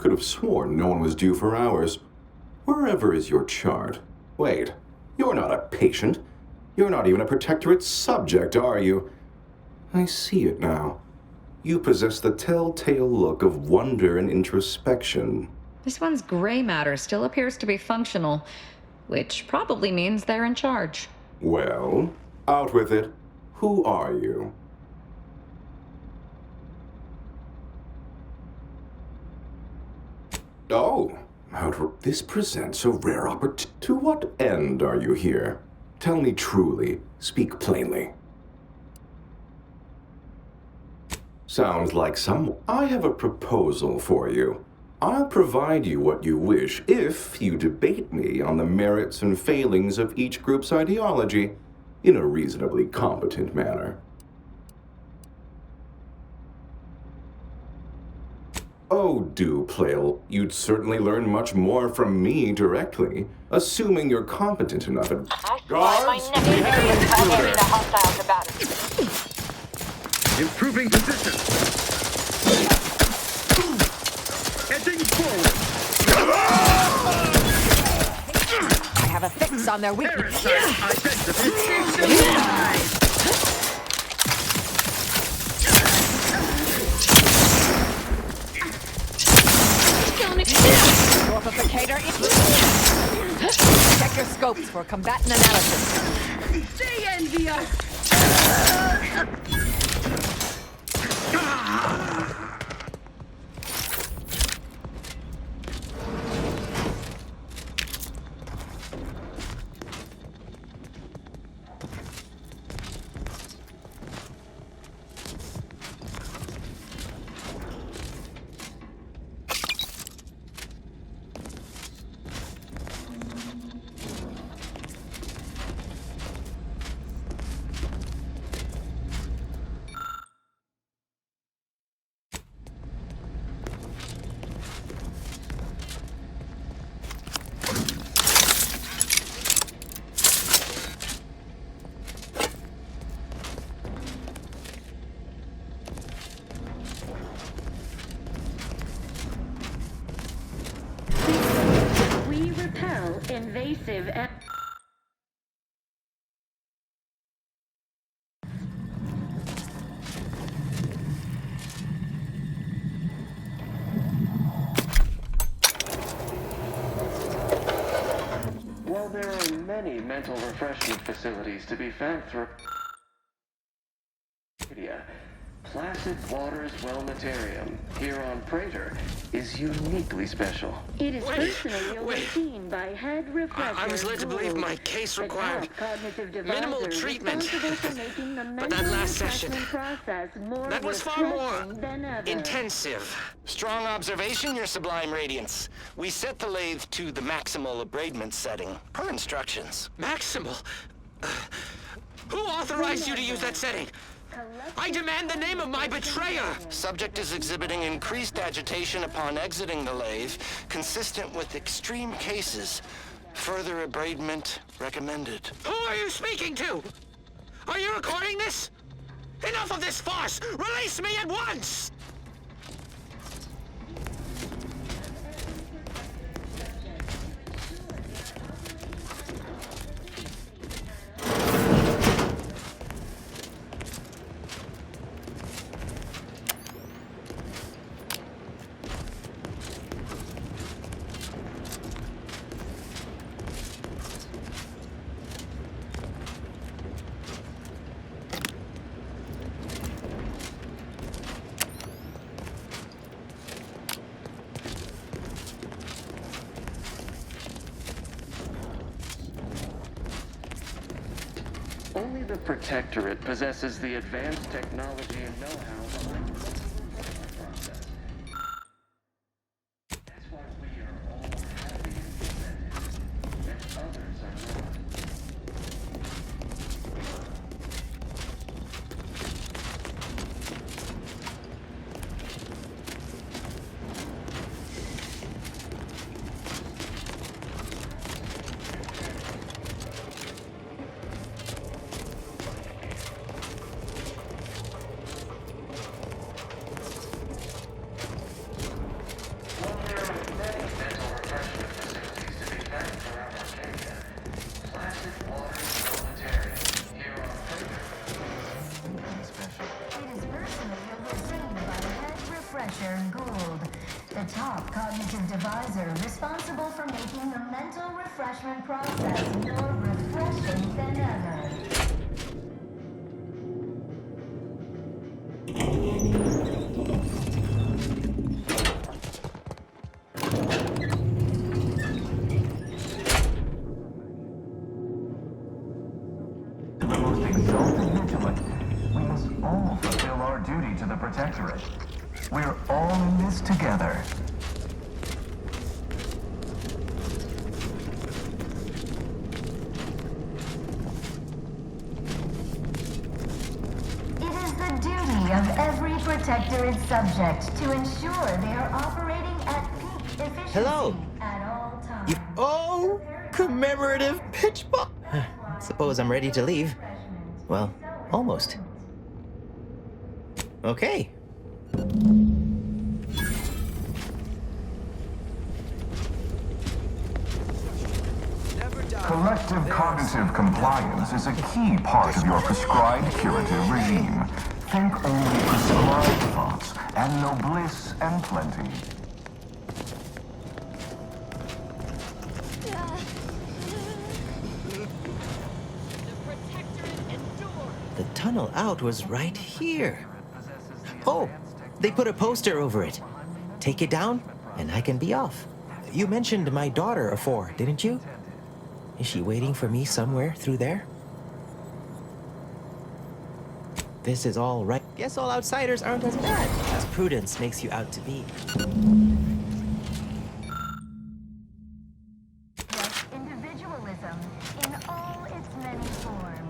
Could have sworn no one was due for hours. Wherever is your chart? Wait, you're not a patient. You're not even a protectorate subject, are you? I see it now. You possess the telltale look of wonder and introspection. This one's gray matter still appears to be functional, which probably means they're in charge. Well, out with it. Who are you? Oh, this presents a rare opportunity. To what end are you here? Tell me truly. Speak plainly. Sounds like some. I have a proposal for you. I'll provide you what you wish if you debate me on the merits and failings of each group's ideology in a reasonably competent manner. Oh, do, Plail. You'd certainly learn much more from me directly, assuming you're competent enough at... Guards, we have an intruder. Improving position. Edging forward. I have a fix on their weakness. Amplificator. Check your scopes for combatant analysis. They envy us. Invasive and... While there are many mental refreshment facilities to be found through Placid Waters Wellnatarium here on Prater is uniquely special. It is personally overseen by head refresher. I was led to believe my case required minimal treatment. But that last session, that was far more intensive. Strong observation, Your Sublime Radiance. We set the lathe to the maximal abradement setting, per instructions. Maximal? Who authorized you to use that setting? I demand the name of my betrayer! Subject is exhibiting increased agitation upon exiting the lathe, consistent with extreme cases. Further abradement recommended. Who are you speaking to? Are you recording this? Enough of this farce! Release me at once! Only the Protectorate possesses the advanced technology and know-how behind the process. That's why we are all happy and contented, and others are not. The top cognitive divisor responsible for making the mental refreshment process more refreshing than ever. To the most exalted vigilant, we must all fulfill our duty to the Protectorate. We're all in this together. the duty of every protectorate subject to ensure they are operating at peak efficiency Hello. at all times. Oh, commemorative pitch ball. Suppose I'm ready to leave. Well, almost. Okay. Collective cognitive compliance is a key part of your prescribed curative regime. Think only prescribed thoughts, and no bliss and plenty. The tunnel out was right here. Oh, they put a poster over it. Take it down, and I can be off. You mentioned my daughter afore, didn't you? Is she waiting for me somewhere through there? This is all right. Guess all outsiders aren't as bad as Prudence makes you out to be. Individualism in all its many forms.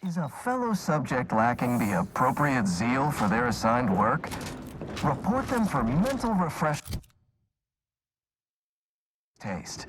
Is a fellow subject lacking the appropriate zeal for their assigned work? Report them for mental refreshment. Taste.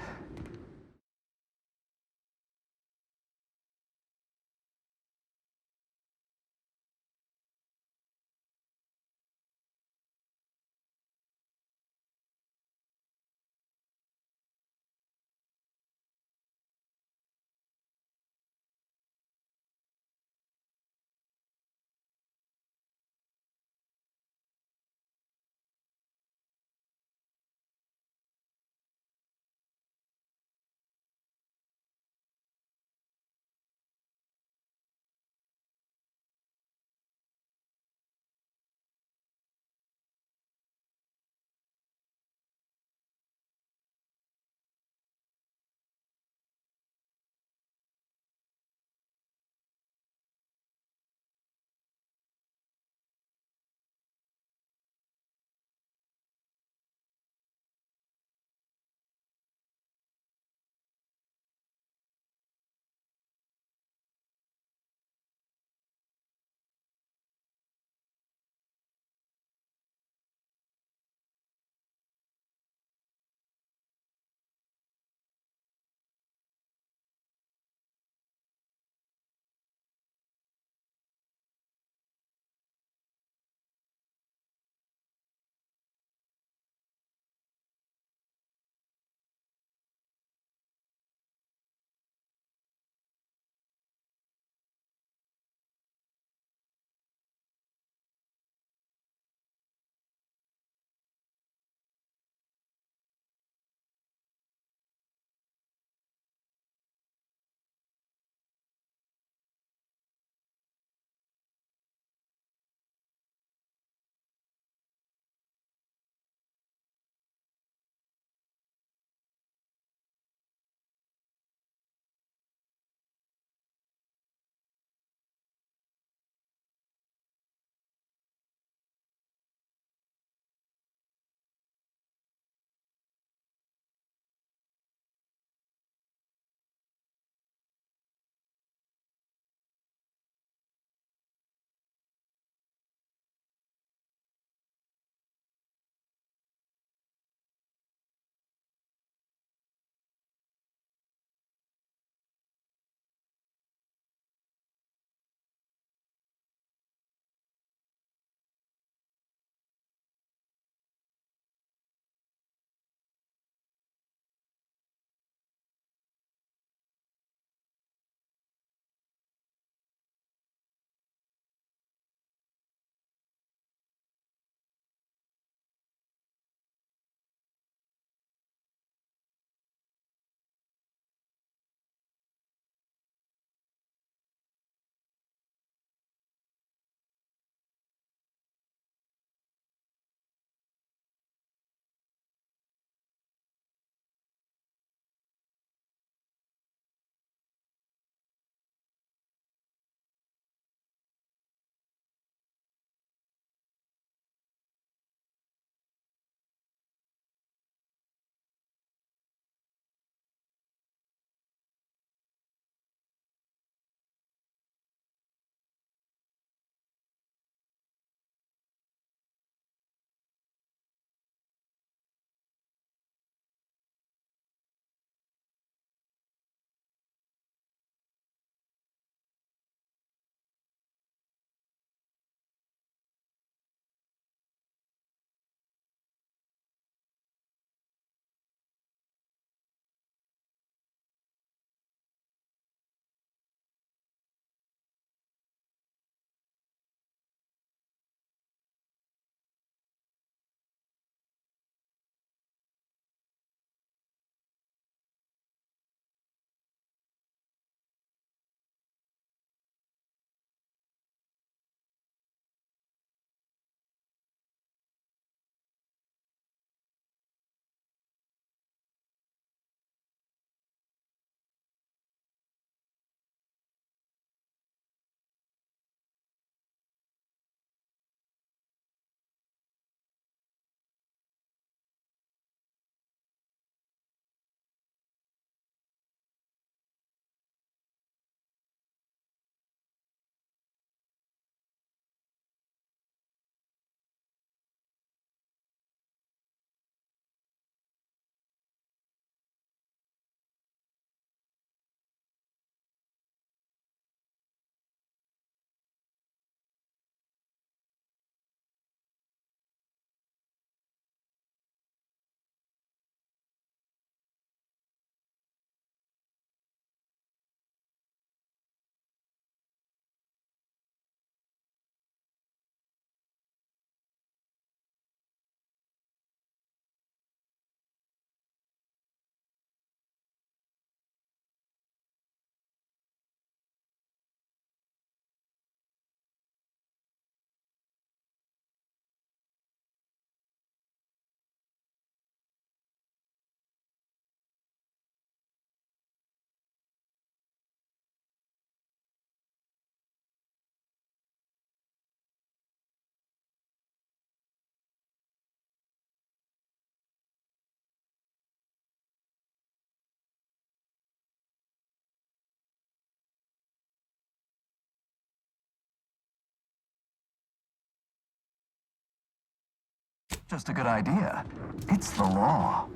Just a good idea. It's the law.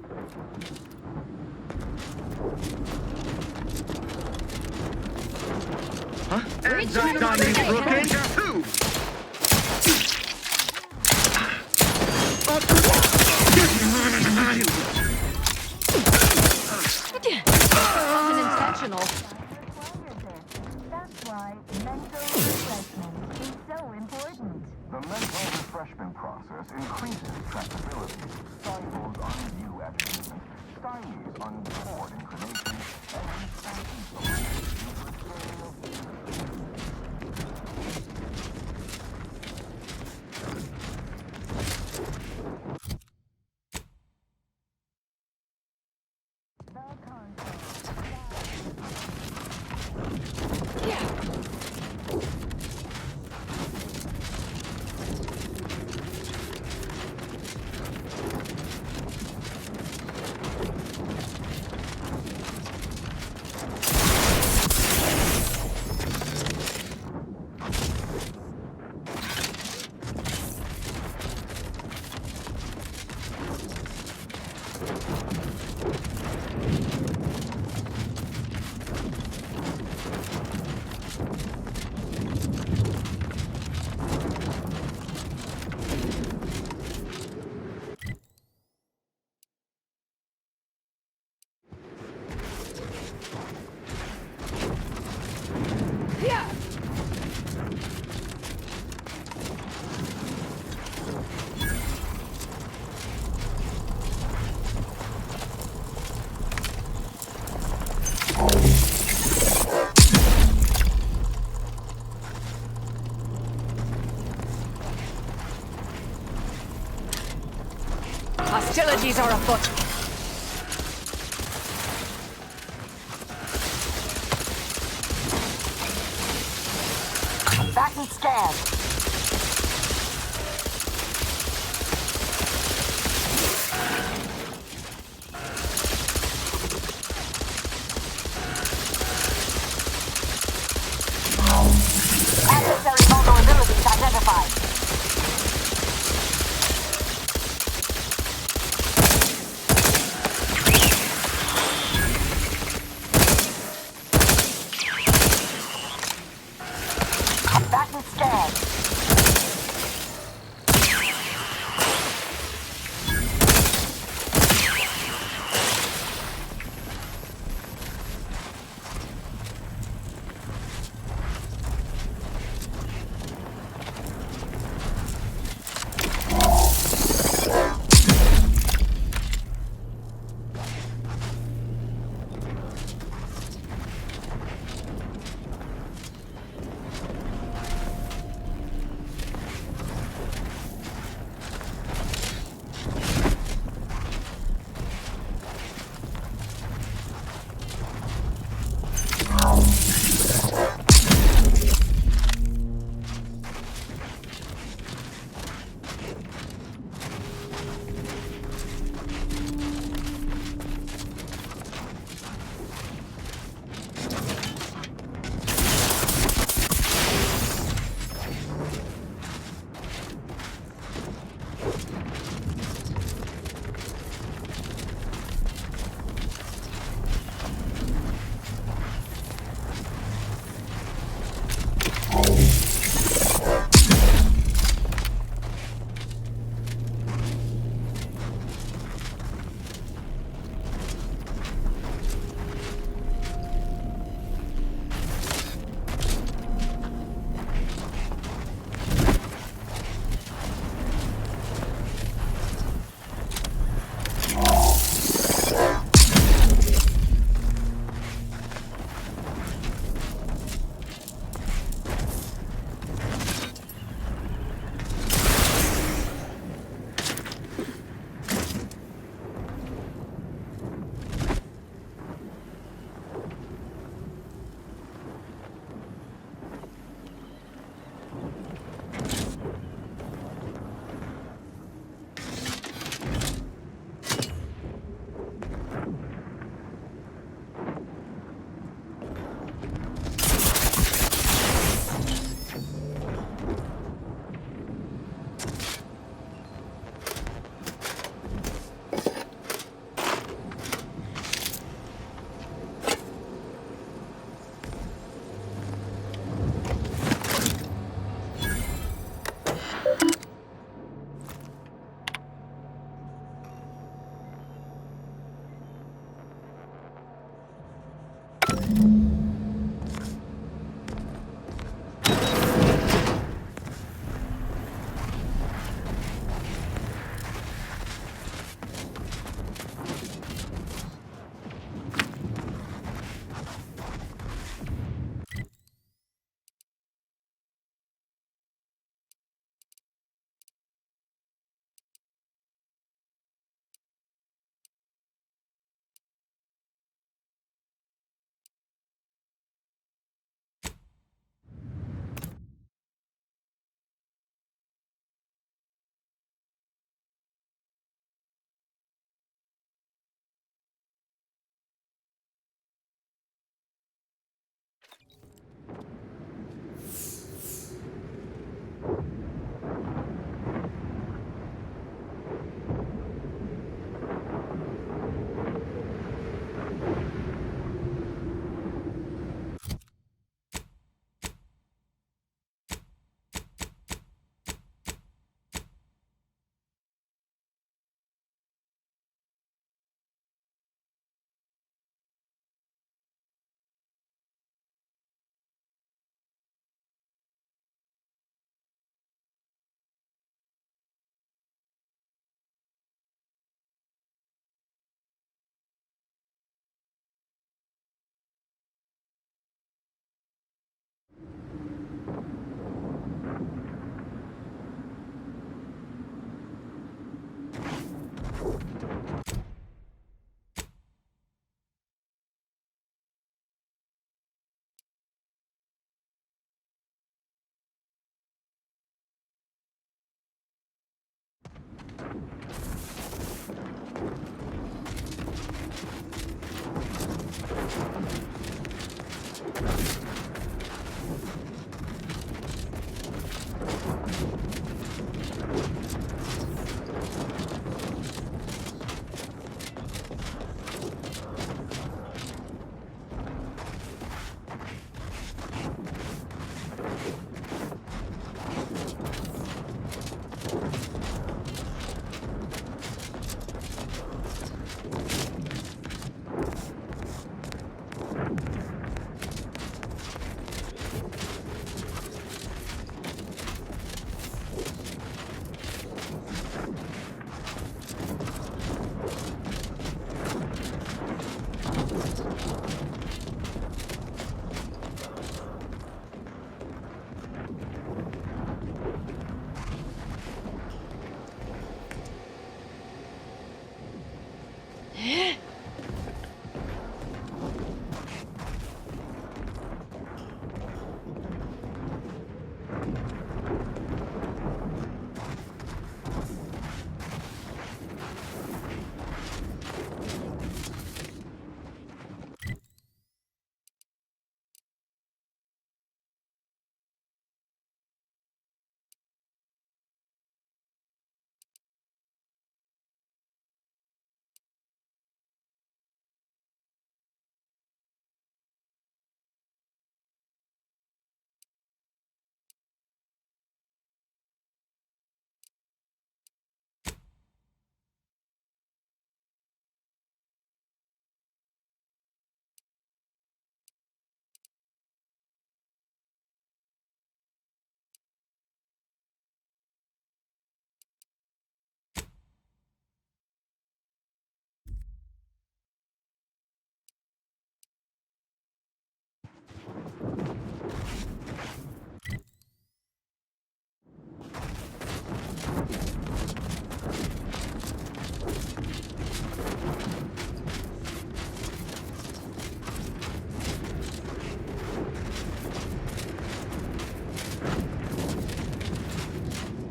Heads up, Dominic Brookins! Wasn't intentional. That's why mental refreshment is so important. The mental refreshment process increases tractability, stifles undue agitation, stymies untoward inclination, and refashions the mind into a state of Hostilities are afoot. Combatant scanned. Adversary vulnerabilities identified.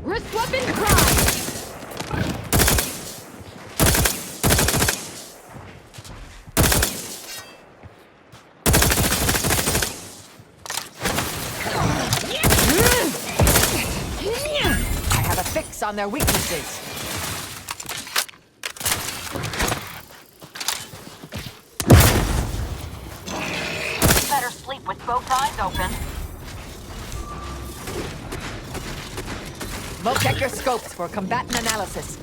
Wrist weapon prime! I have a fix on their weaknesses. Better sleep with both eyes open. Check your scopes for combatant analysis.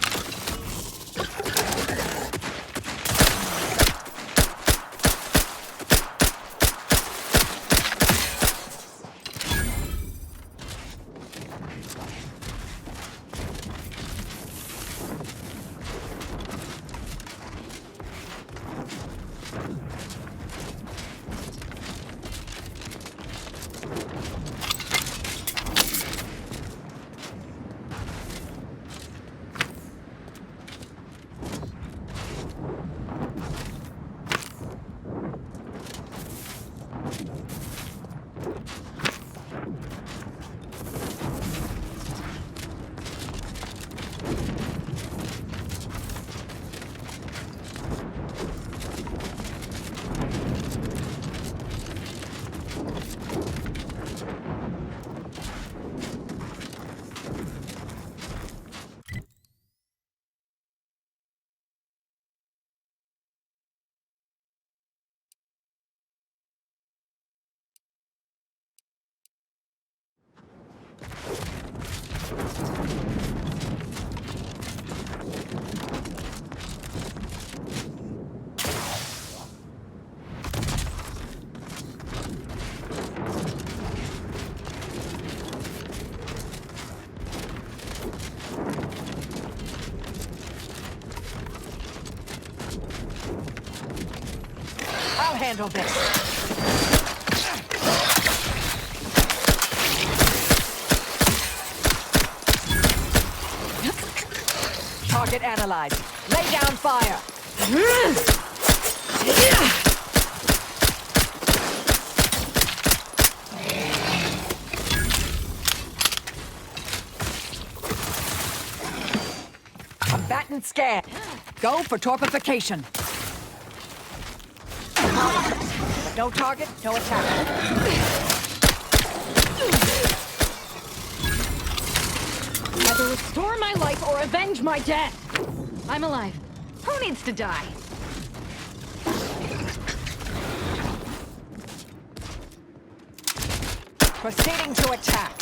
I'll handle this. Target analyzed. Lay down fire. Combatant scan. Go for torpification. No target, no attack. Either restore my life or avenge my death. I'm alive. Who needs to die? Proceeding to attack.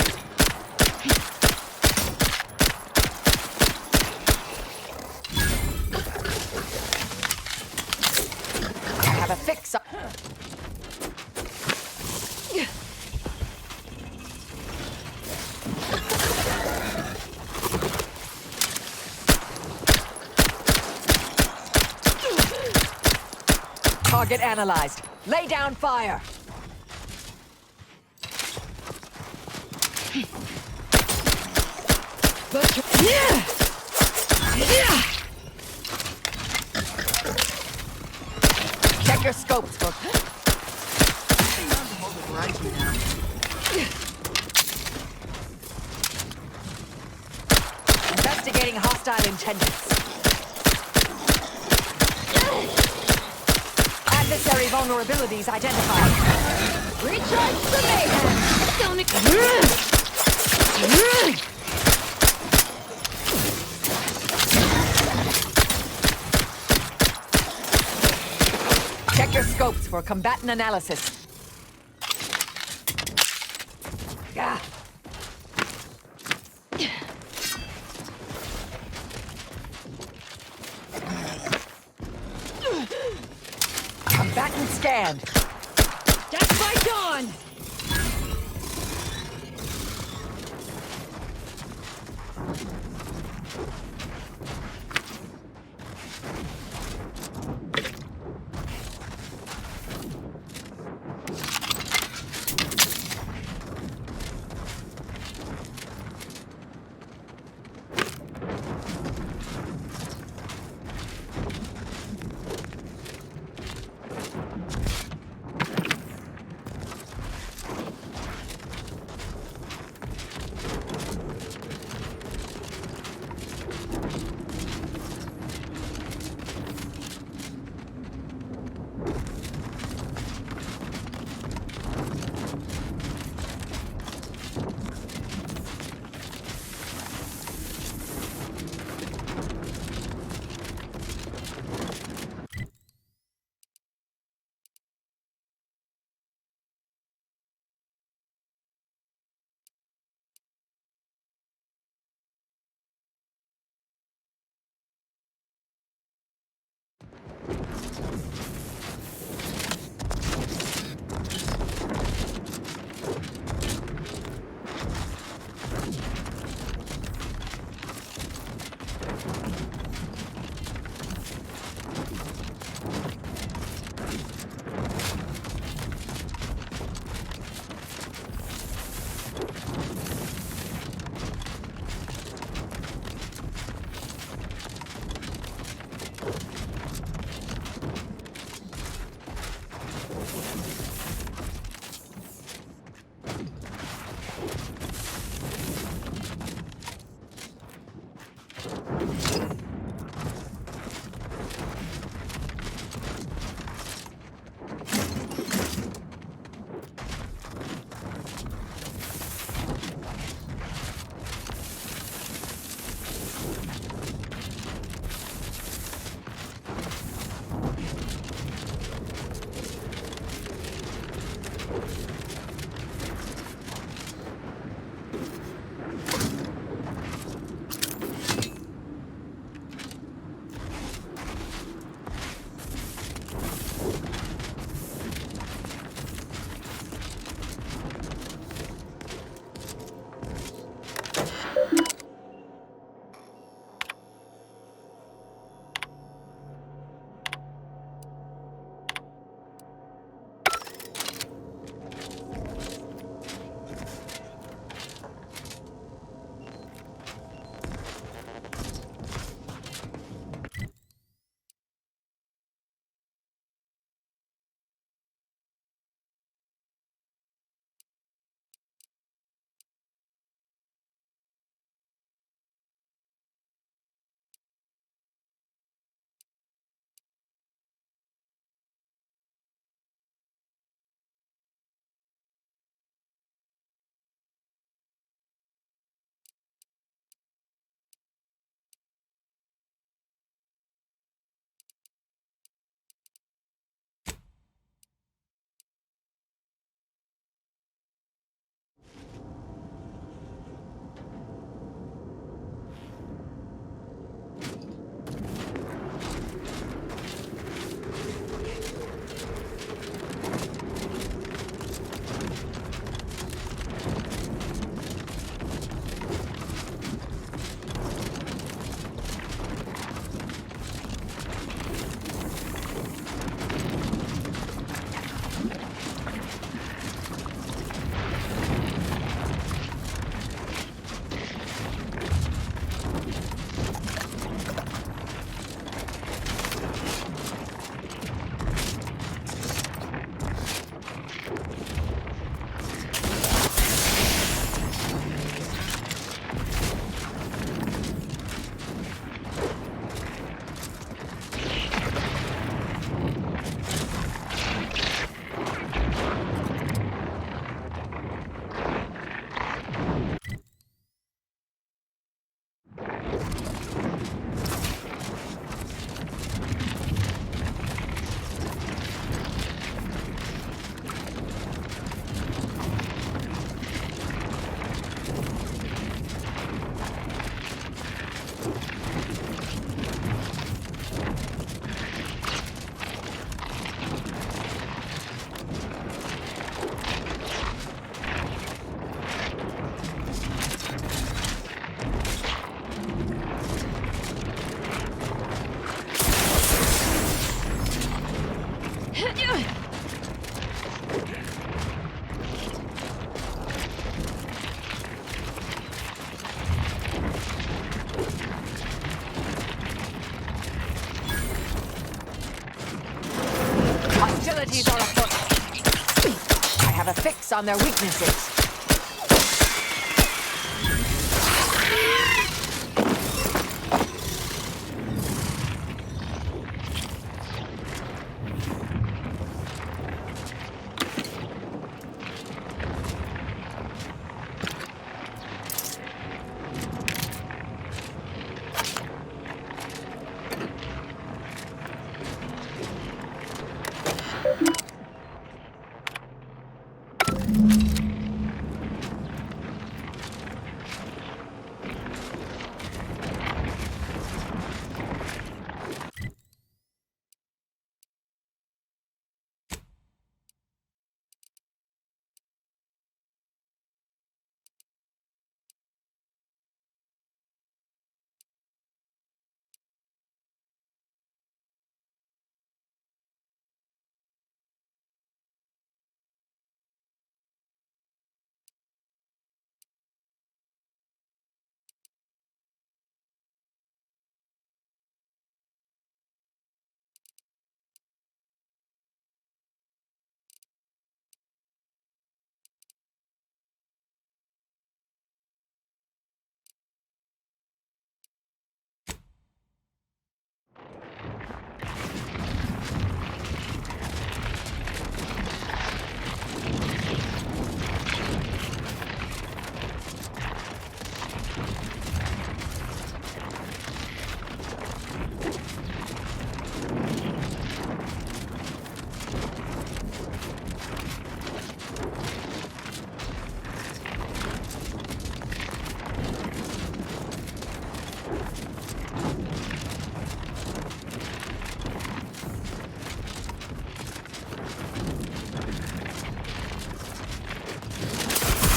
I have a fix. Target analyzed. Lay down fire. Check your scopes for... Investigating hostile intentions. Adversary vulnerabilities identified. Recharge the mayhem! Don't... Check your scopes for combatant analysis. Yeah. Combatant scanned. Death by dawn! fix on their weaknesses.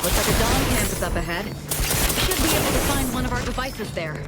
Looks like a dog camp is up ahead. Should be able to find one of our devices there.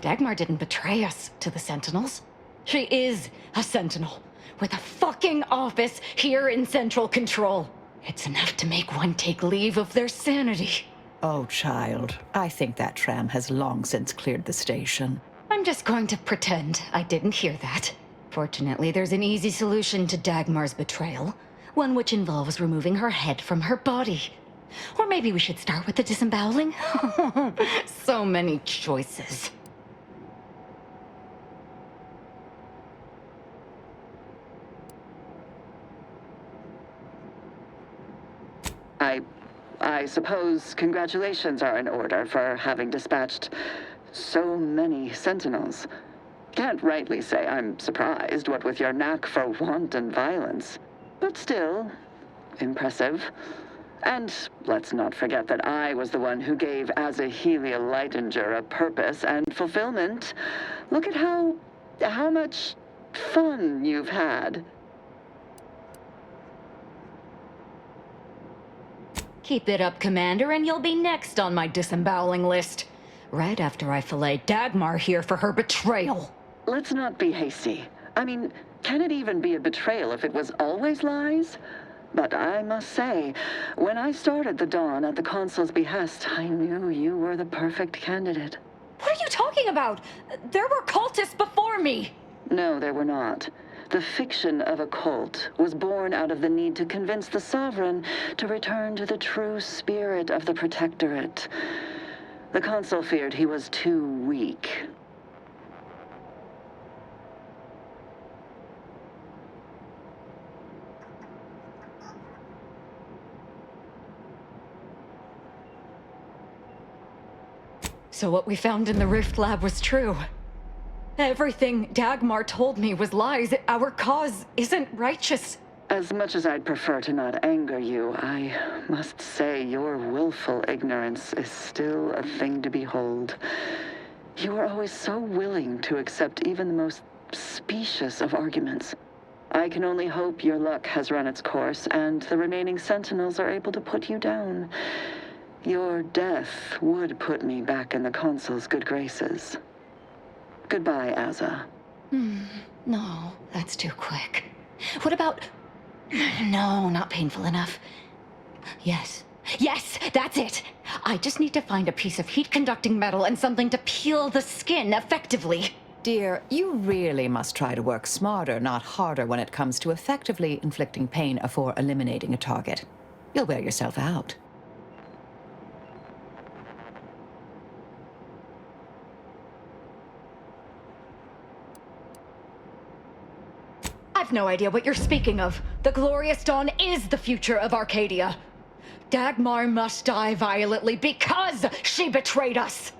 Dagmar didn't betray us to the Sentinels. She is a Sentinel, with a fucking office here in Central Control. It's enough to make one take leave of their sanity. Oh, child, I think that tram has long since cleared the station. I'm just going to pretend I didn't hear that. Fortunately, there's an easy solution to Dagmar's betrayal. One which involves removing her head from her body. Or maybe we should start with the disemboweling? So many choices. I suppose congratulations are in order for having dispatched so many sentinels. Can't rightly say I'm surprised, what with your knack for wanton violence. But still, impressive. And let's not forget that I was the one who gave Azahelia Leidinger a purpose and fulfillment. Look at how much fun you've had. Keep it up, Commander, and you'll be next on my disemboweling list. Right after I fillet Dagmar here for her betrayal. Let's not be hasty. I mean, can it even be a betrayal if it was always lies? But I must say, when I started the Dawn at the Consul's behest, I knew you were the perfect candidate. What are you talking about? There were cultists before me. No, there were not. The fiction of a cult was born out of the need to convince the Sovereign to return to the true spirit of the Protectorate. The Consul feared he was too weak. So what we found in the Rift Lab was true. Everything Dagmar told me was lies. Our cause isn't righteous. As much as I'd prefer to not anger you, I must say your willful ignorance is still a thing to behold. You are always so willing to accept even the most specious of arguments. I can only hope your luck has run its course, and the remaining sentinels are able to put you down. Your death would put me back in the Consul's good graces. Goodbye, Aza. No, that's too quick. What about... No, not painful enough. Yes, that's it. I just need to find a piece of heat-conducting metal and something to peel the skin effectively. Dear, you really must try to work smarter, not harder, when it comes to effectively inflicting pain before eliminating a target. You'll wear yourself out. I've no idea what you're speaking of. The Glorious Dawn is the future of Arcadia. Dagmar must die violently because she betrayed us.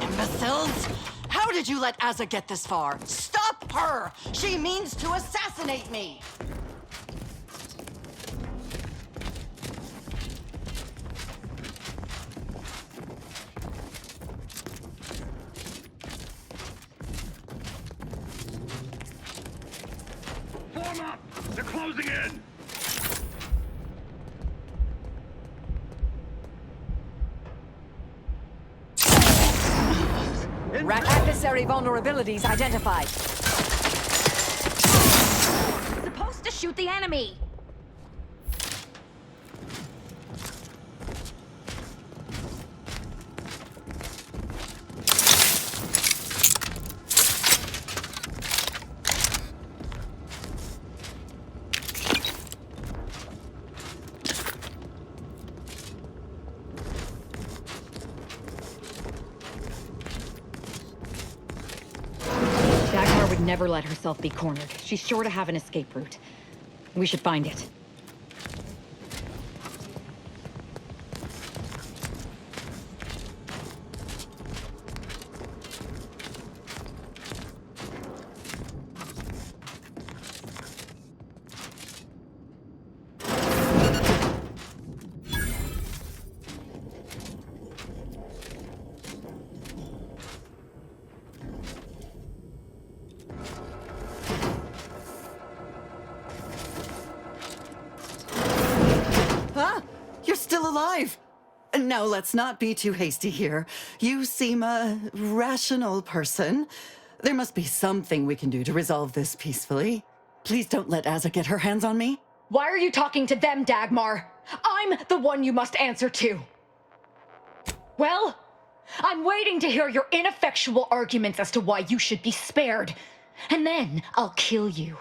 Imbeciles! How did you let Aza get this far? Stop her! She means to assassinate me! Form up! They're closing in! Adversary vulnerabilities identified. Supposed to shoot the enemy. Never let herself be cornered. She's sure to have an escape route. We should find it. alive. Now, let's not be too hasty here. You seem a rational person. There must be something we can do to resolve this peacefully. Please don't let Azza get her hands on me. Why are you talking to them, Dagmar? I'm the one you must answer to. Well, I'm waiting to hear your ineffectual arguments as to why you should be spared. And then I'll kill you.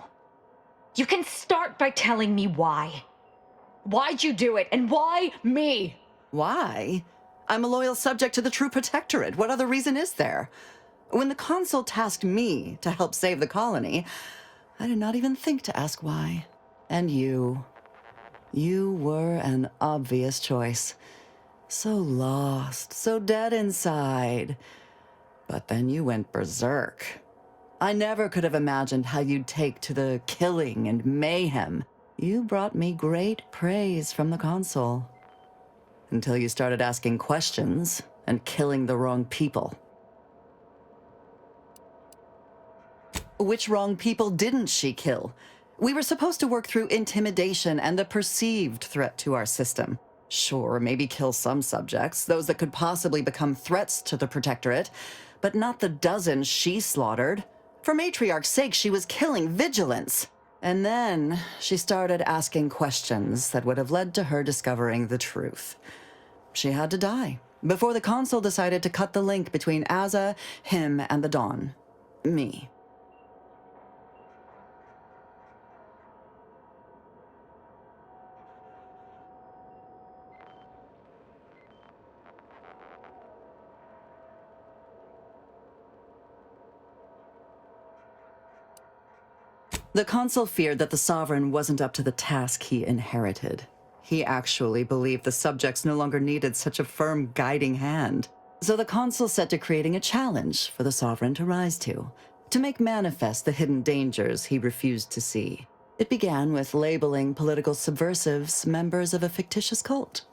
You can start by telling me why. Why'd you do it, and why me? Why? I'm a loyal subject to the True Protectorate. What other reason is there? When the Consul tasked me to help save the colony, I did not even think to ask why. And you were an obvious choice. So lost, so dead inside. But then you went berserk. I never could have imagined how you'd take to the killing and mayhem. You brought me great praise from the Consul. Until you started asking questions and killing the wrong people. Which wrong people didn't she kill? We were supposed to work through intimidation and the perceived threat to our system. Sure, maybe kill some subjects, those that could possibly become threats to the Protectorate, but not the dozens she slaughtered. For Matriarch's sake, she was killing vigilance. And then she started asking questions that would have led to her discovering the truth. She had to die before the Consul decided to cut the link between Azza, him, and the Dawn. Me. The Consul feared that the Sovereign wasn't up to the task he inherited. He actually believed the subjects no longer needed such a firm guiding hand. So the Consul set to creating a challenge for the Sovereign to rise to make manifest the hidden dangers he refused to see. It began with labeling political subversives members of a fictitious cult.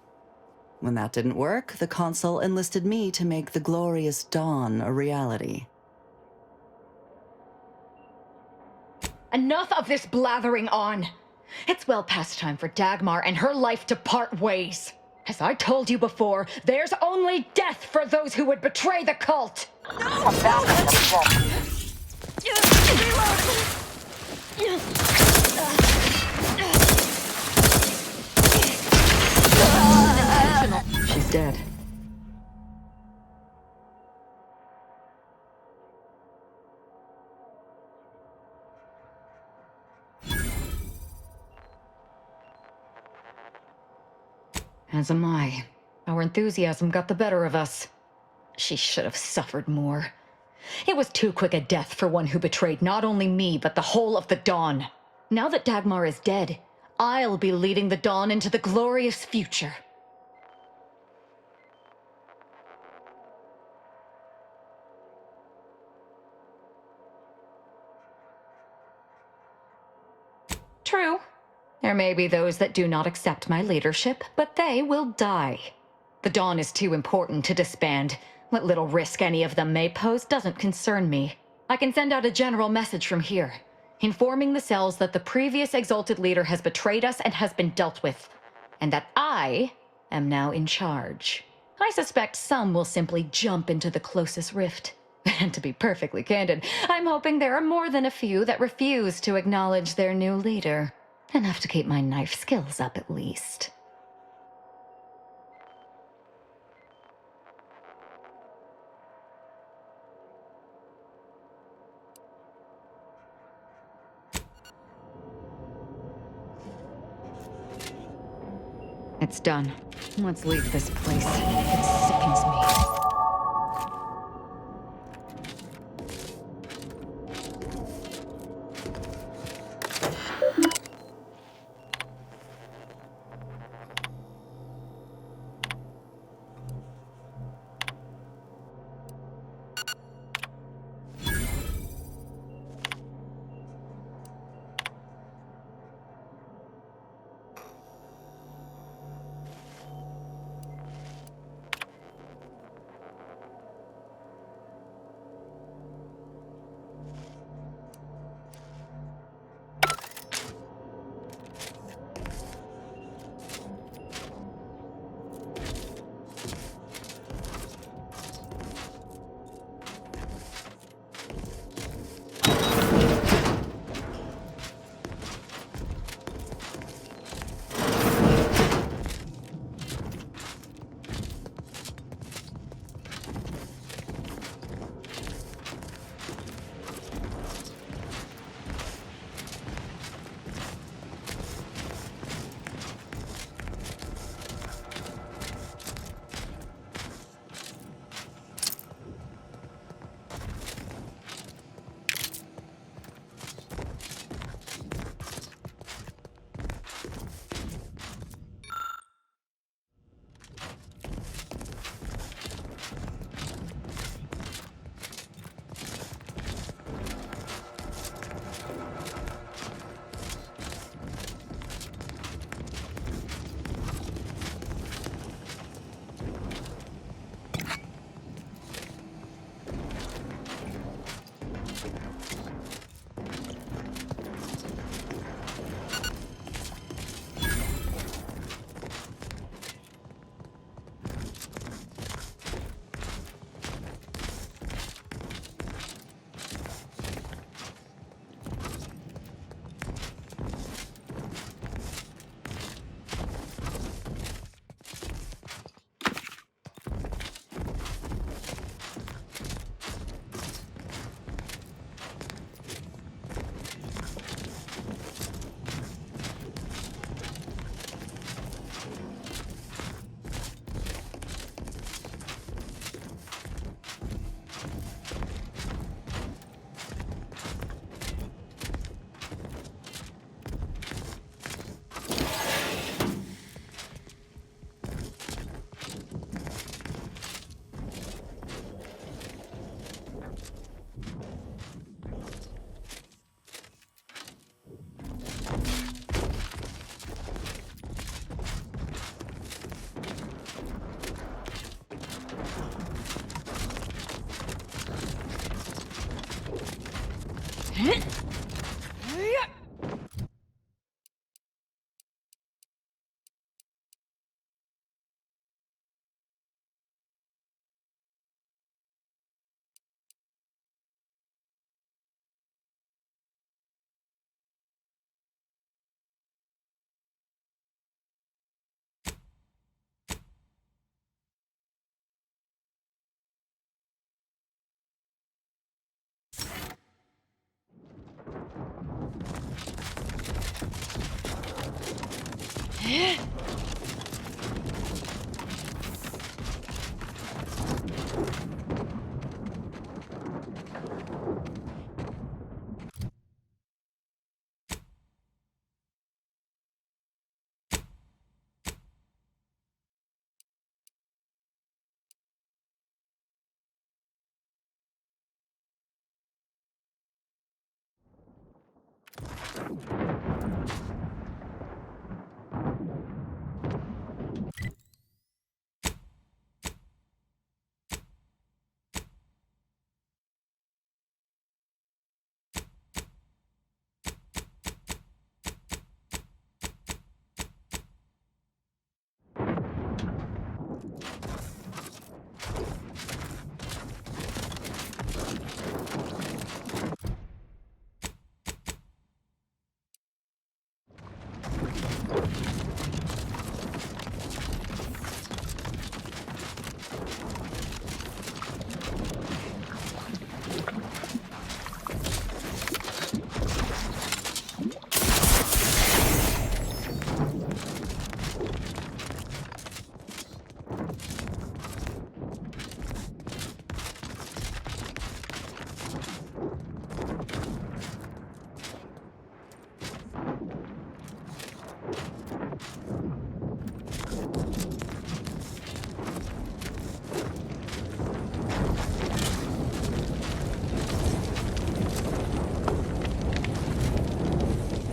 When that didn't work, the Consul enlisted me to make the glorious dawn a reality. Enough of this blathering on. It's well past time for Dagmar and her life to part ways. As I told you before, there's only death for those who would betray the cult. She's dead. As am I. Our enthusiasm got the better of us. She should have suffered more. It was too quick a death for one who betrayed not only me, but the whole of the Dawn. Now that Dagmar is dead, I'll be leading the Dawn into the glorious future. True. There may be those that do not accept my leadership, but they will die. The Dawn is too important to disband. What little risk any of them may pose doesn't concern me. I can send out a general message from here, informing the cells that the previous exalted leader has betrayed us and has been dealt with, and that I am now in charge. I suspect some will simply jump into the closest rift. And to be perfectly candid, I'm hoping there are more than a few that refuse to acknowledge their new leader. Enough to keep my knife skills up, at least. It's done. Let's leave this place. It sickens me.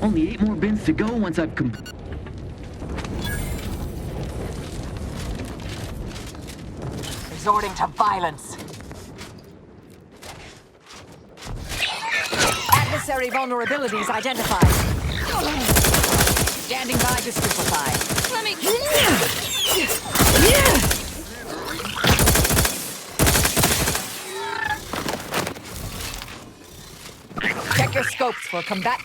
Only 8 more bins to go once I've Resorting to violence. Adversary vulnerabilities identified. Standing by to stupefy. Let me... Check your scopes for combat.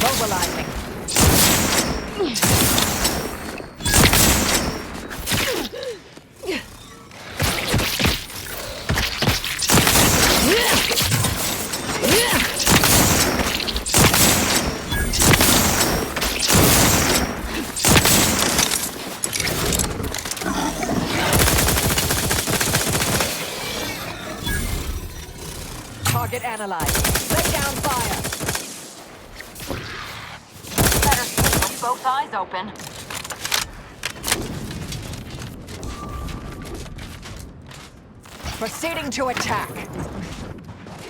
Mobilizing. Target analyzed. Lay down fire. Better sleep with both eyes open. Proceeding to attack.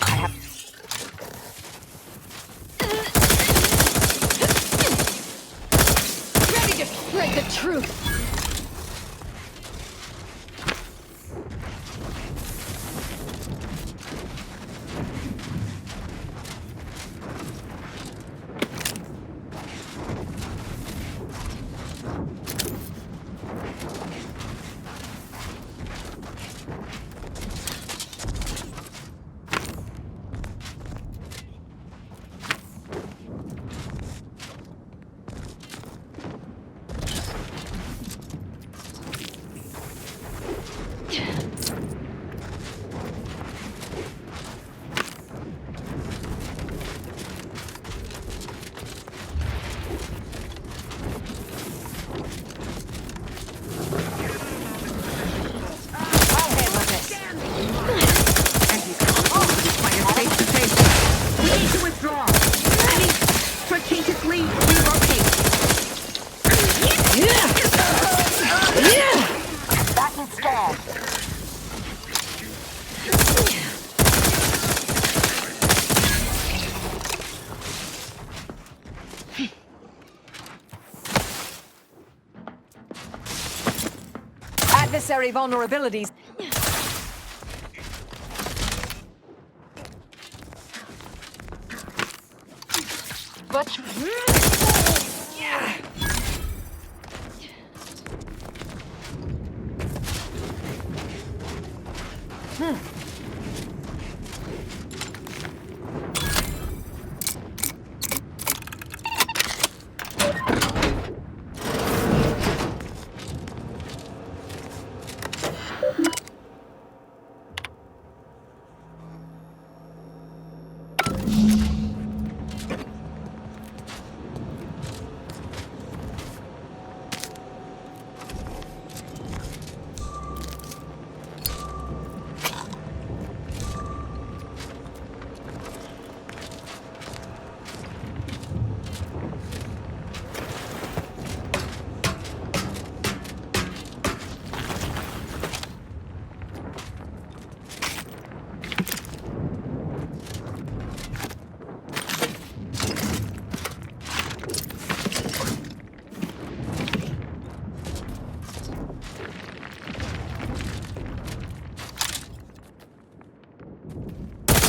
I have... Ready to spread the truth. unnecessary vulnerabilities. But...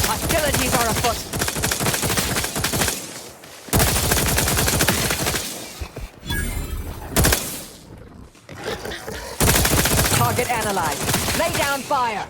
Hostilities are afoot. Target analyzed. Lay down fire.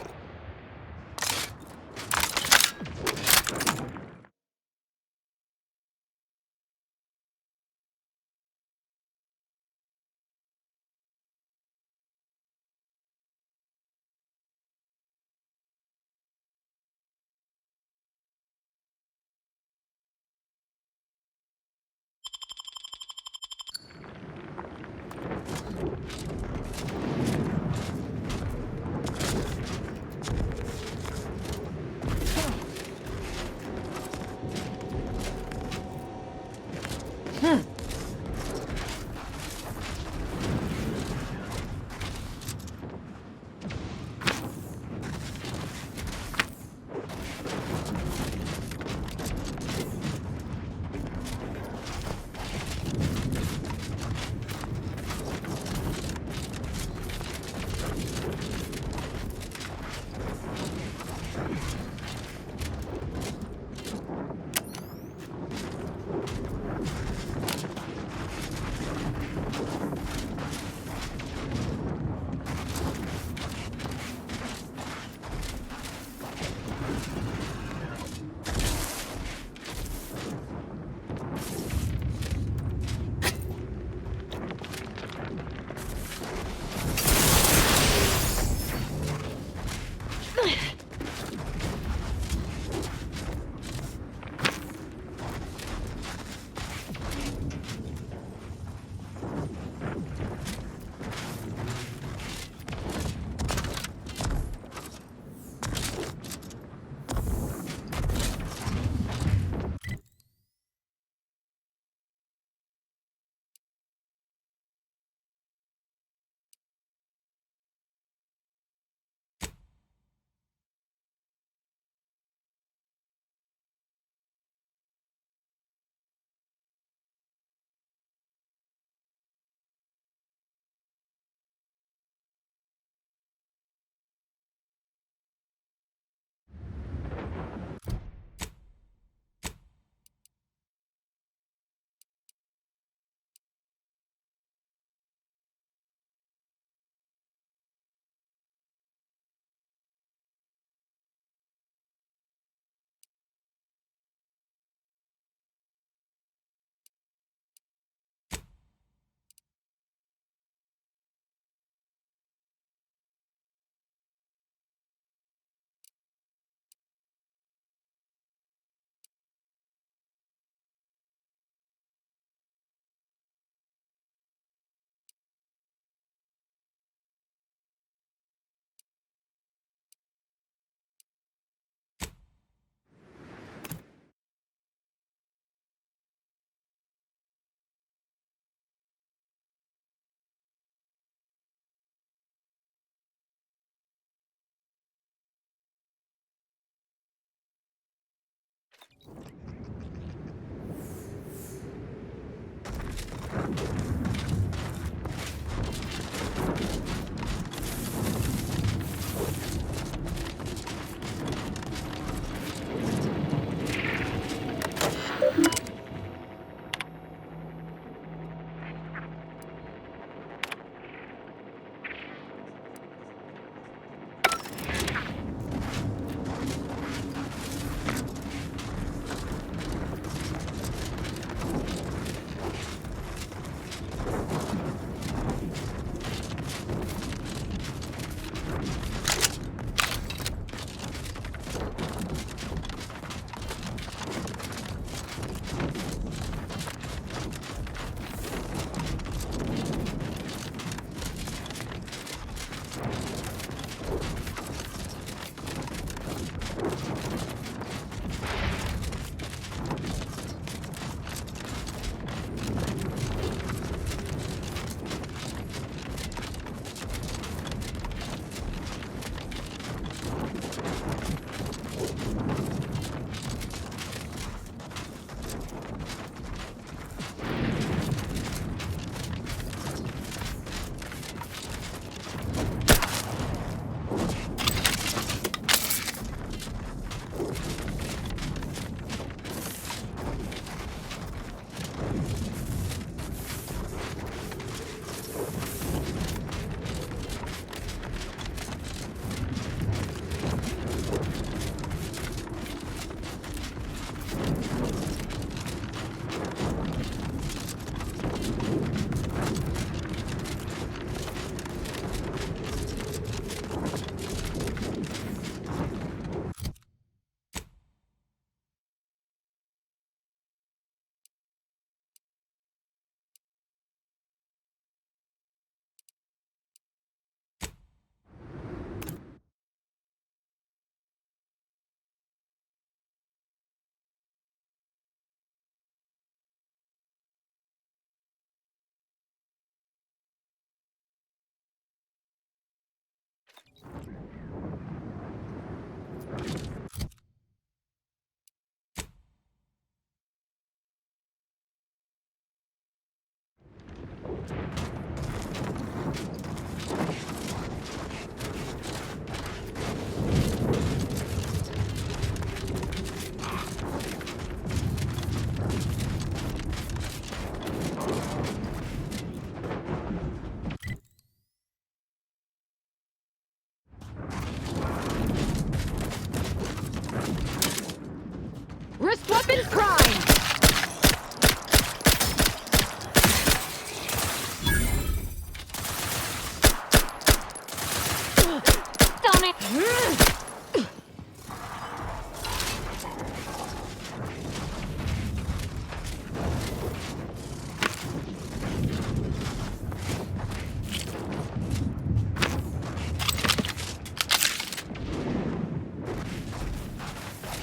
Weapons prime!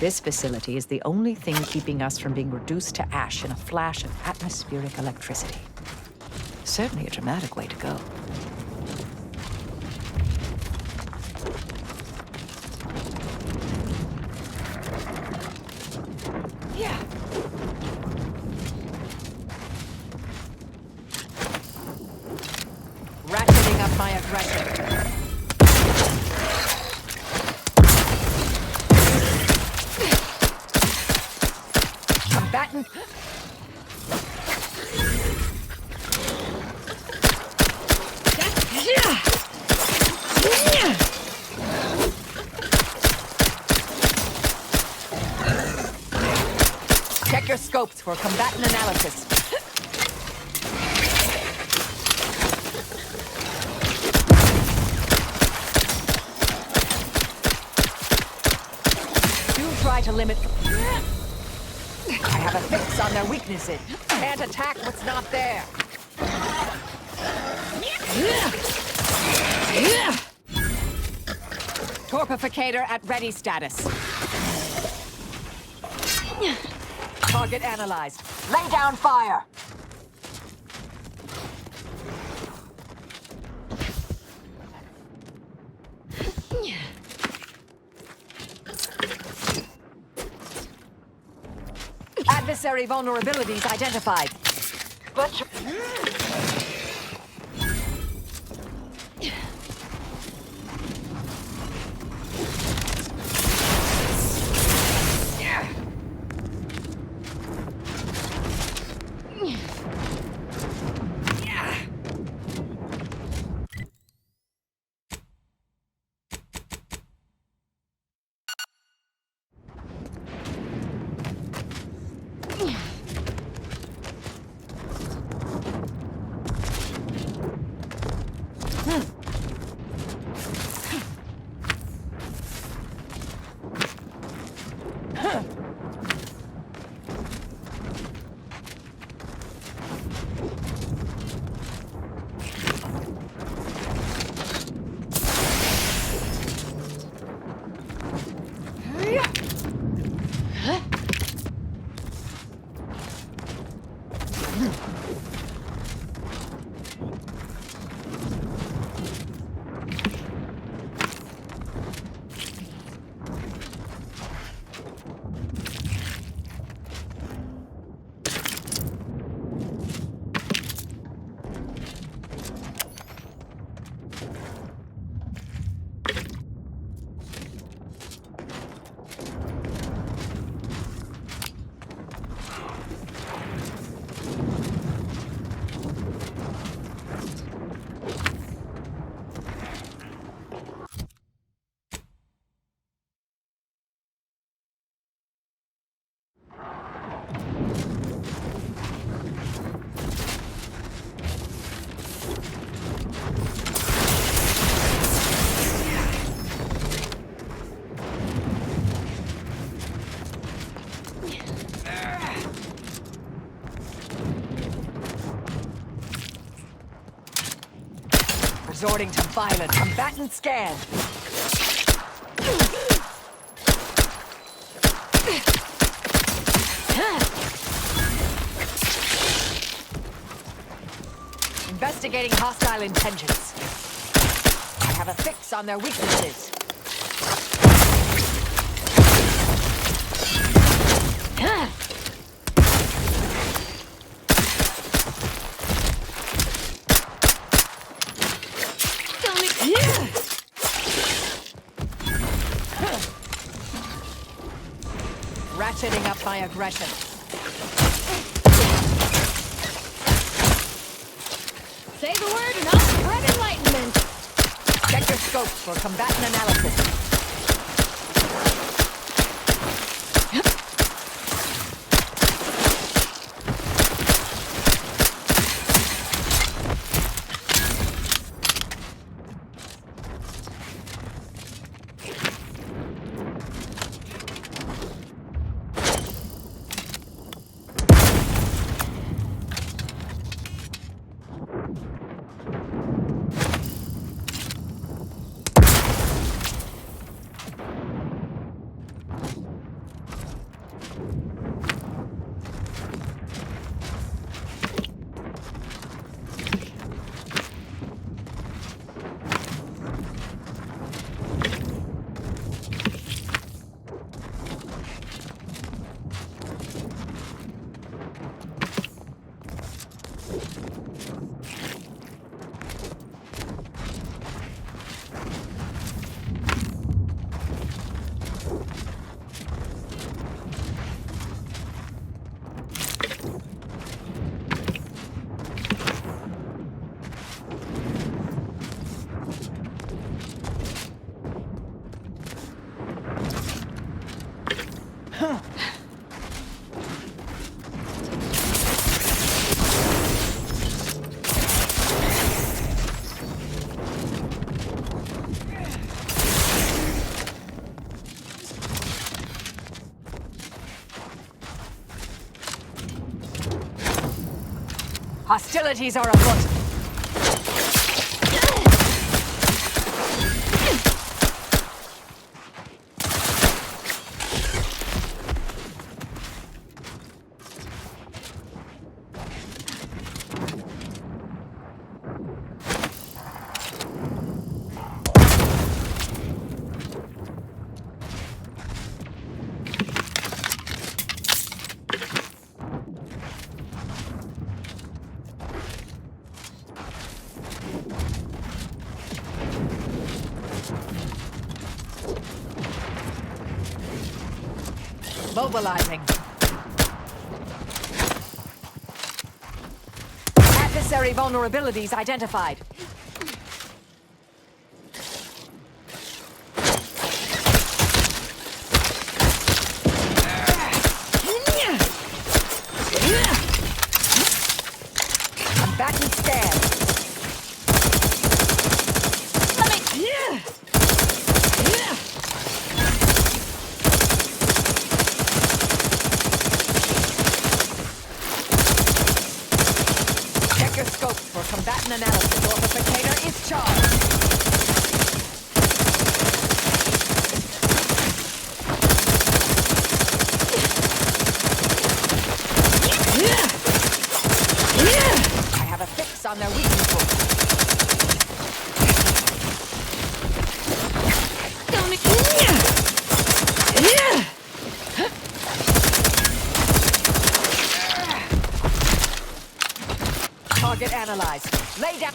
This facility is the only thing keeping us from being reduced to ash in a flash of atmospheric electricity. Certainly a dramatic way to go. Yeah. Ratcheting up my aggression. Combatant. Check your scopes for combatant analysis. Do try to limit... I have a fix on their weaknesses. Can't attack what's not there. Torpificator at ready status. Target analyzed. Lay down fire. Adversary vulnerabilities identified. Resorting to violent combatant scan. Investigating hostile intentions. I have a fix on their weaknesses. Ratcheting up my aggression. Say the word and I'll spread enlightenment. Check your scopes for combatant analysis. Hostilities are afoot. Mobilizing. Adversary vulnerabilities identified. I'm backing scan. Check your scopes for combatant analysis. Orphificator is charged. I have a fix on their weakness pool. Target analyzed. Lay down.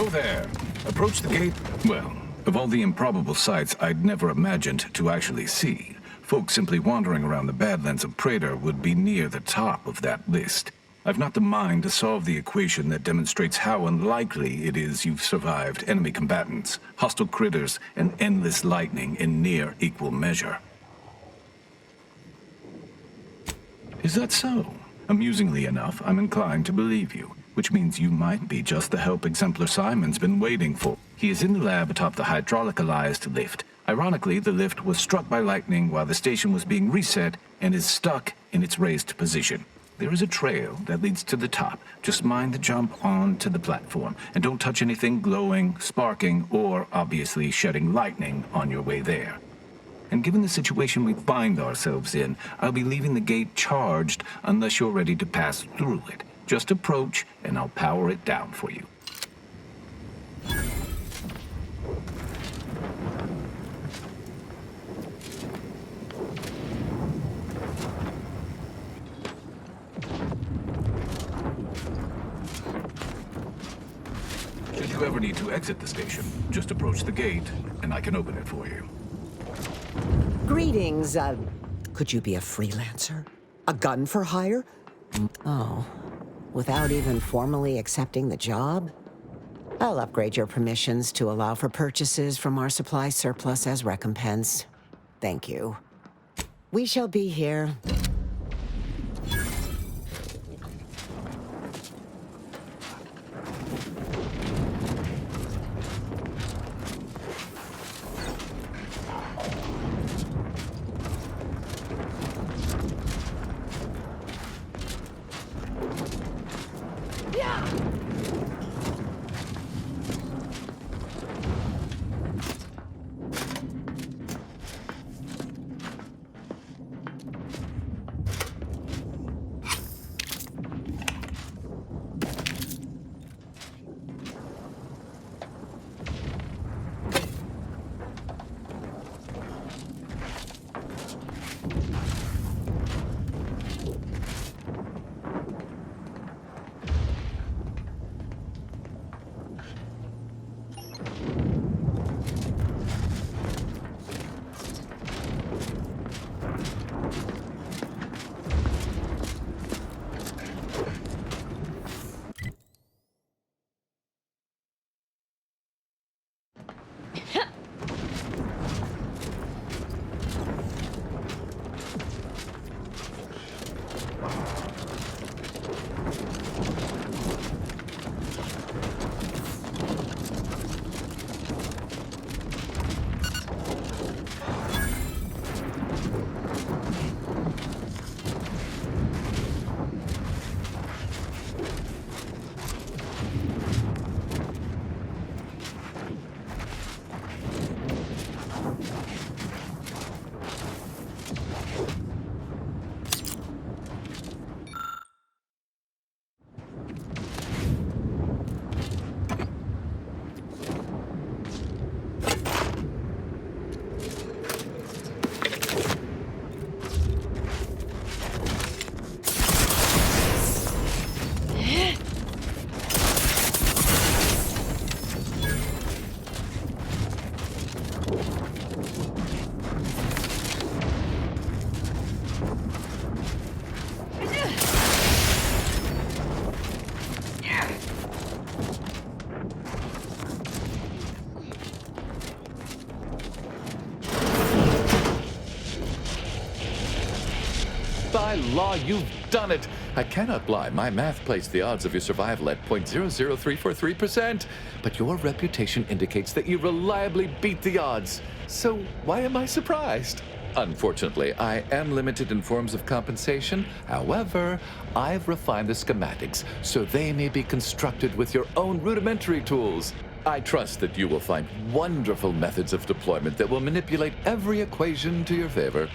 Oh there. Approach the gate? Well, of all the improbable sights I'd never imagined to actually see, folks simply wandering around the Badlands of Praetor would be near the top of that list. I've not the mind to solve the equation that demonstrates how unlikely it is you've survived enemy combatants, hostile critters, and endless lightning in near equal measure. Is that so? Amusingly enough, I'm inclined to believe you, which means you might be just the help Exemplar Simon's been waiting for. He is in the lab atop the hydraulicalized lift. Ironically, the lift was struck by lightning while the station was being reset and is stuck in its raised position. There is a trail that leads to the top. Just mind the jump onto the platform, and don't touch anything glowing, sparking, or obviously shedding lightning on your way there. And given the situation we find ourselves in, I'll be leaving the gate charged unless you're ready to pass through it. Just approach, and I'll power it down for you. Should you ever need to exit the station, just approach the gate, and I can open it for you. Greetings, could you be a freelancer? A gun for hire? Oh, without even formally accepting the job? I'll upgrade your permissions to allow for purchases from our supply surplus as recompense. Thank you. We shall be here. By law, you've done it! I cannot lie. My math placed the odds of your survival at 0.00343%. But your reputation indicates that you reliably beat the odds. So why am I surprised? Unfortunately, I am limited in forms of compensation. However, I've refined the schematics so they may be constructed with your own rudimentary tools. I trust that you will find wonderful methods of deployment that will manipulate every equation to your favor.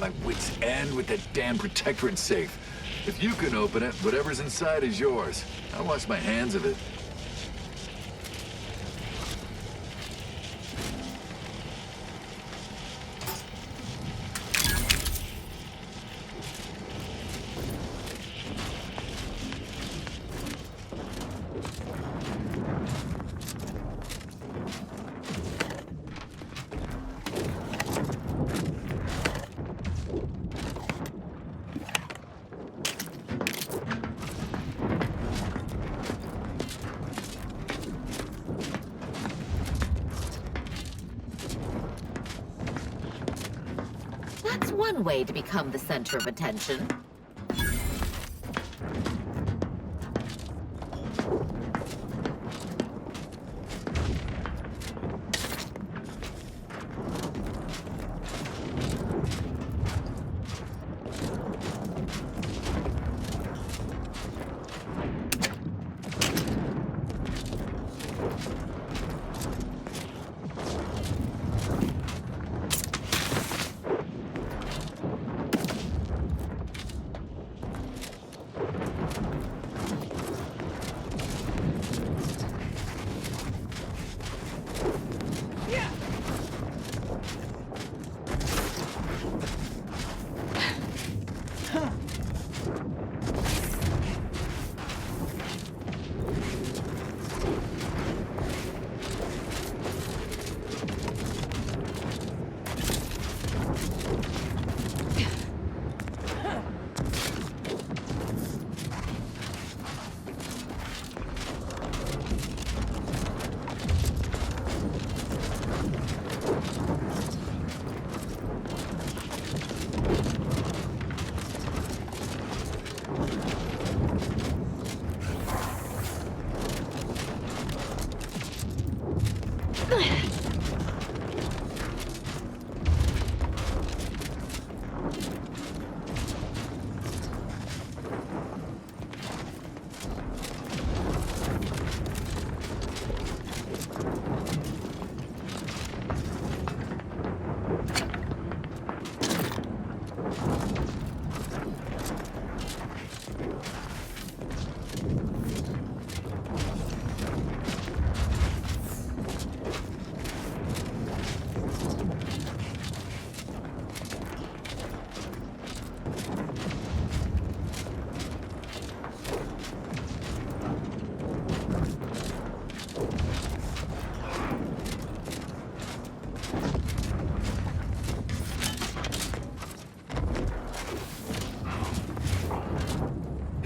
my wits' end with that damn protectorate safe. If you can open it, whatever's inside is yours. I wash my hands of it. That's one way to become the center of attention.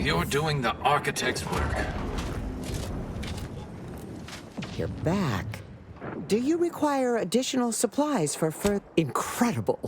You're doing the architect's work. You're back. Do you require additional supplies for further? Incredible.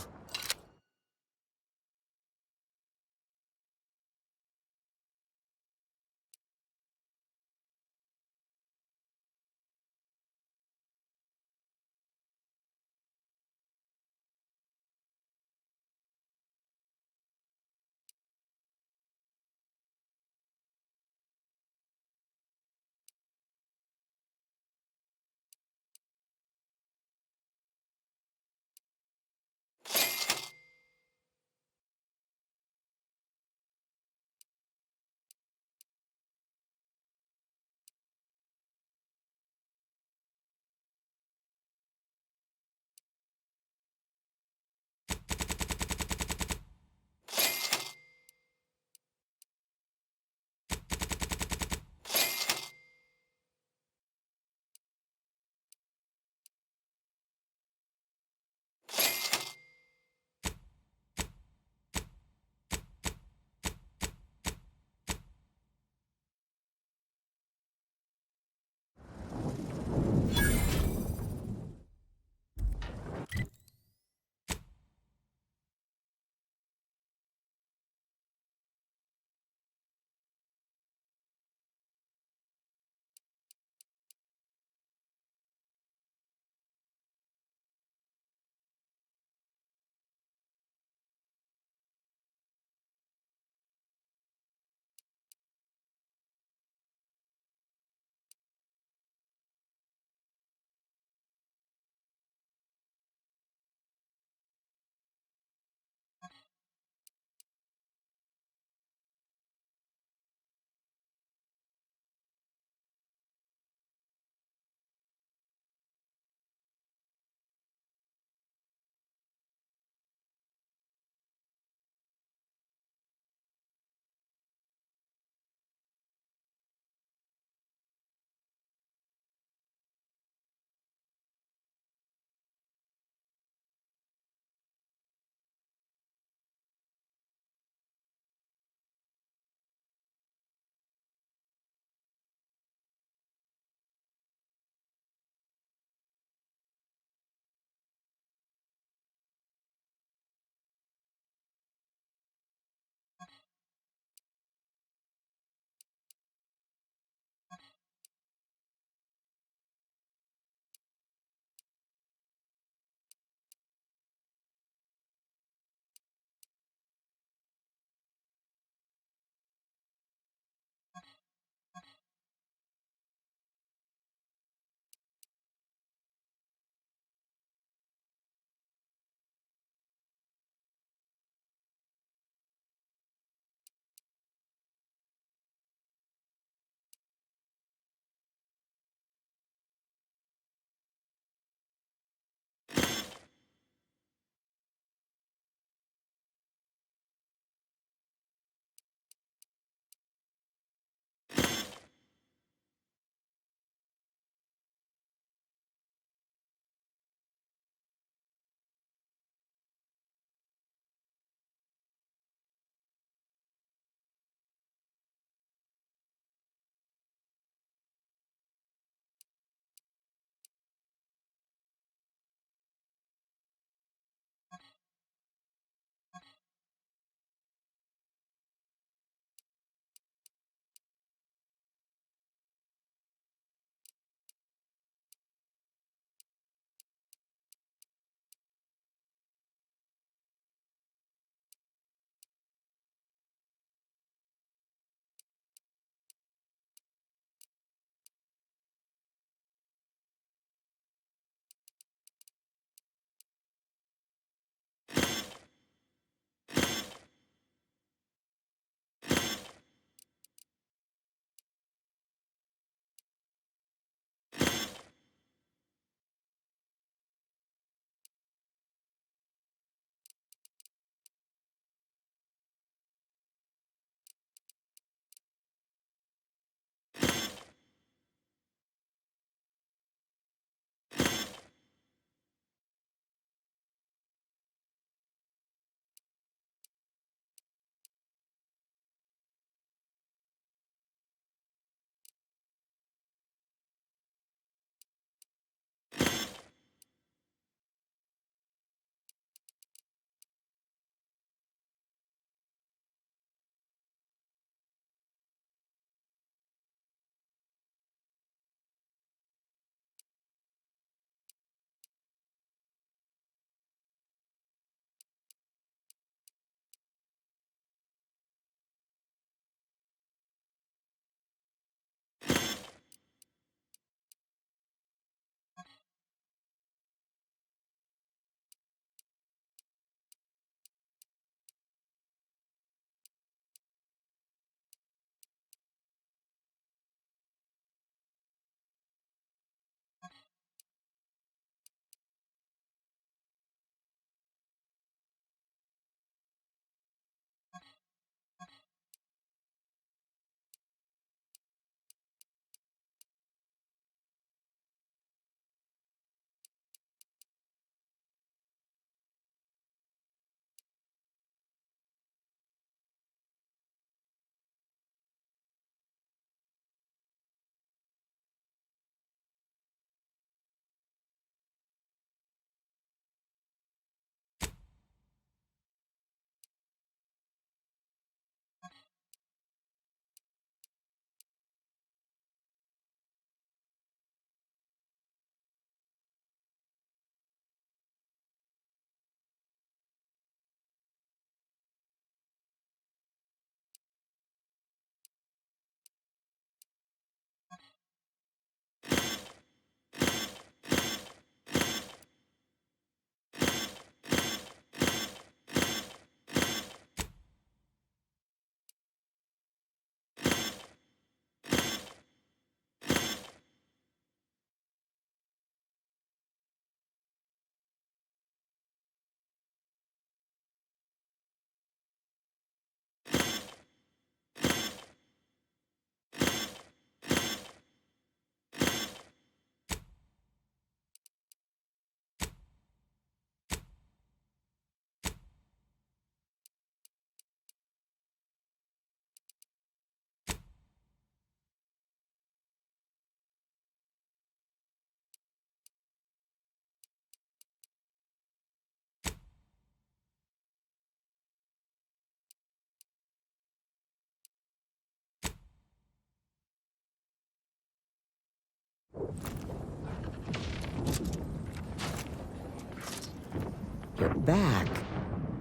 You're back.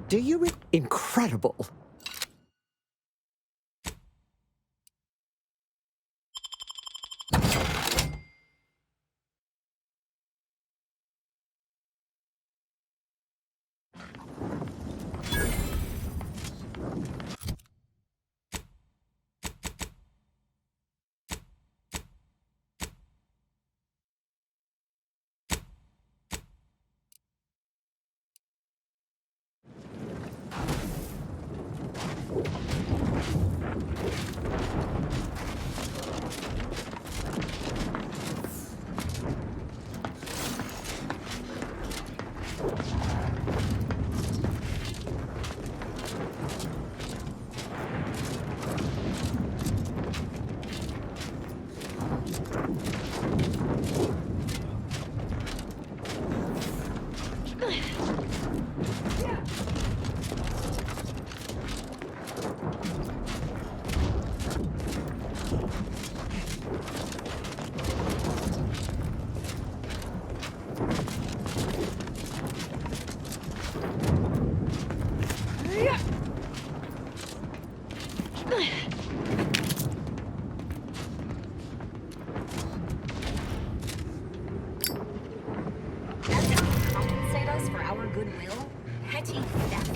Do you incredible. Compensate us for our goodwill? Petty theft.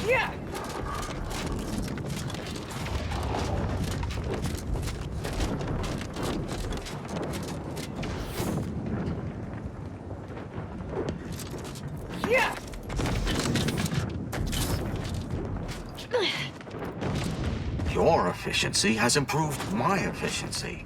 Yeah! Yeah! Your efficiency has improved my efficiency.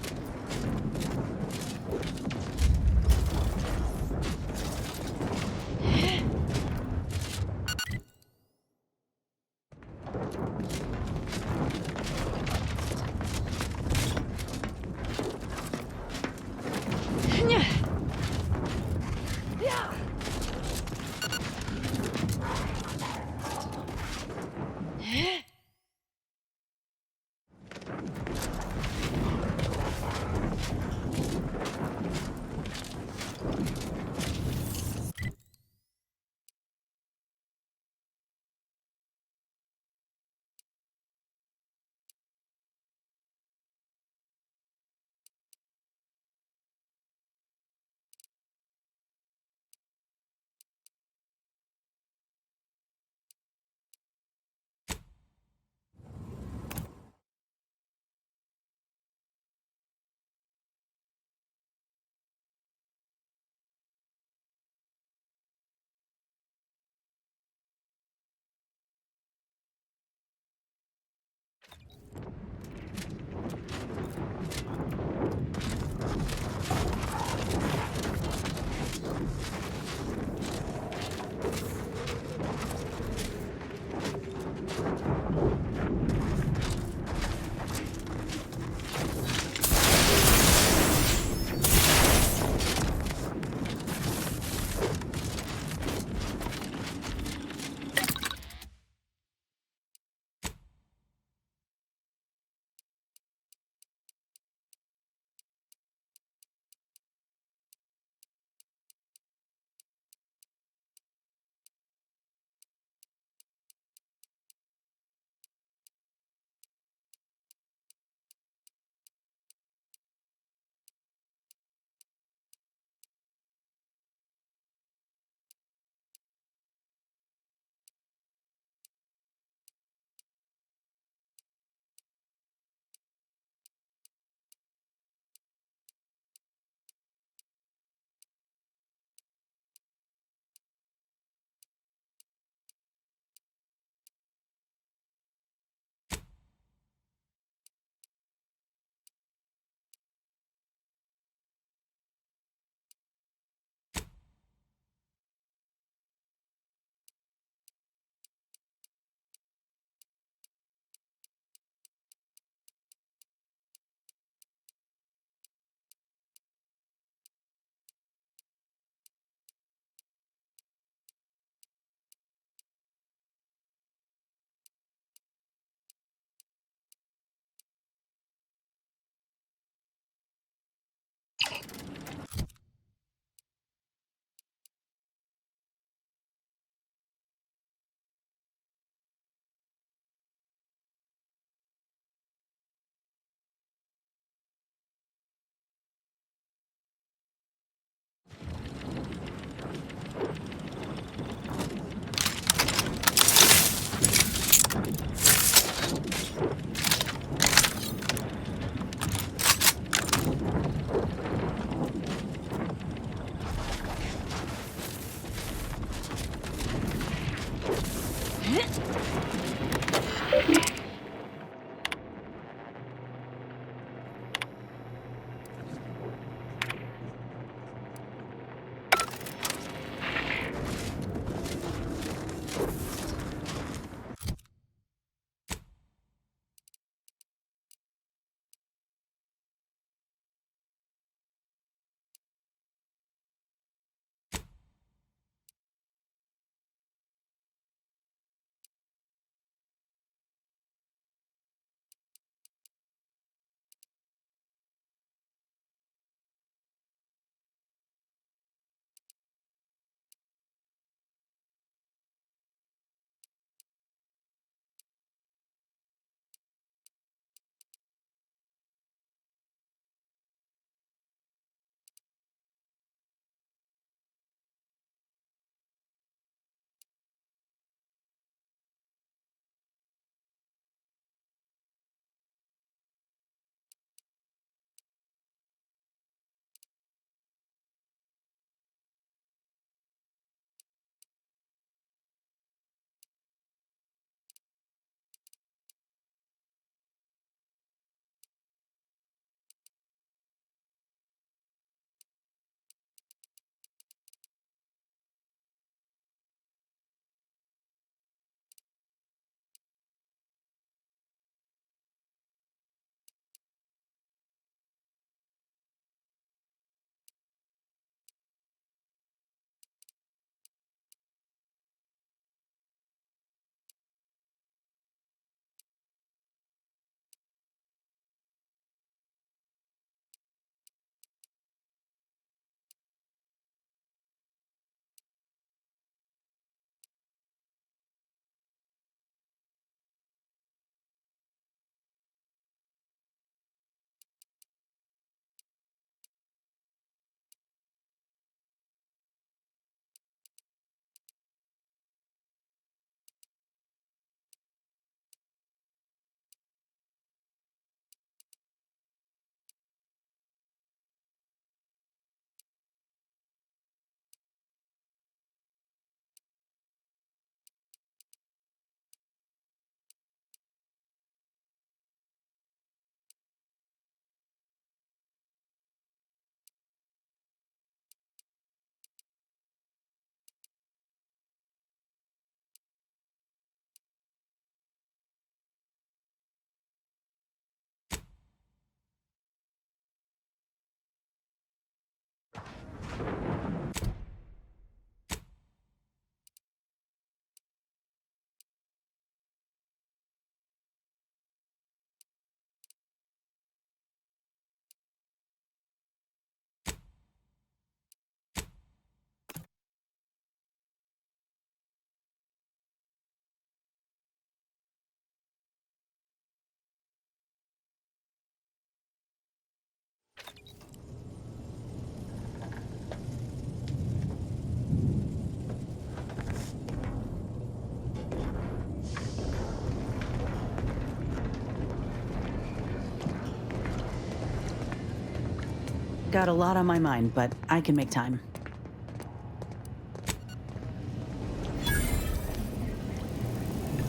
Got a lot on my mind, but I can make time.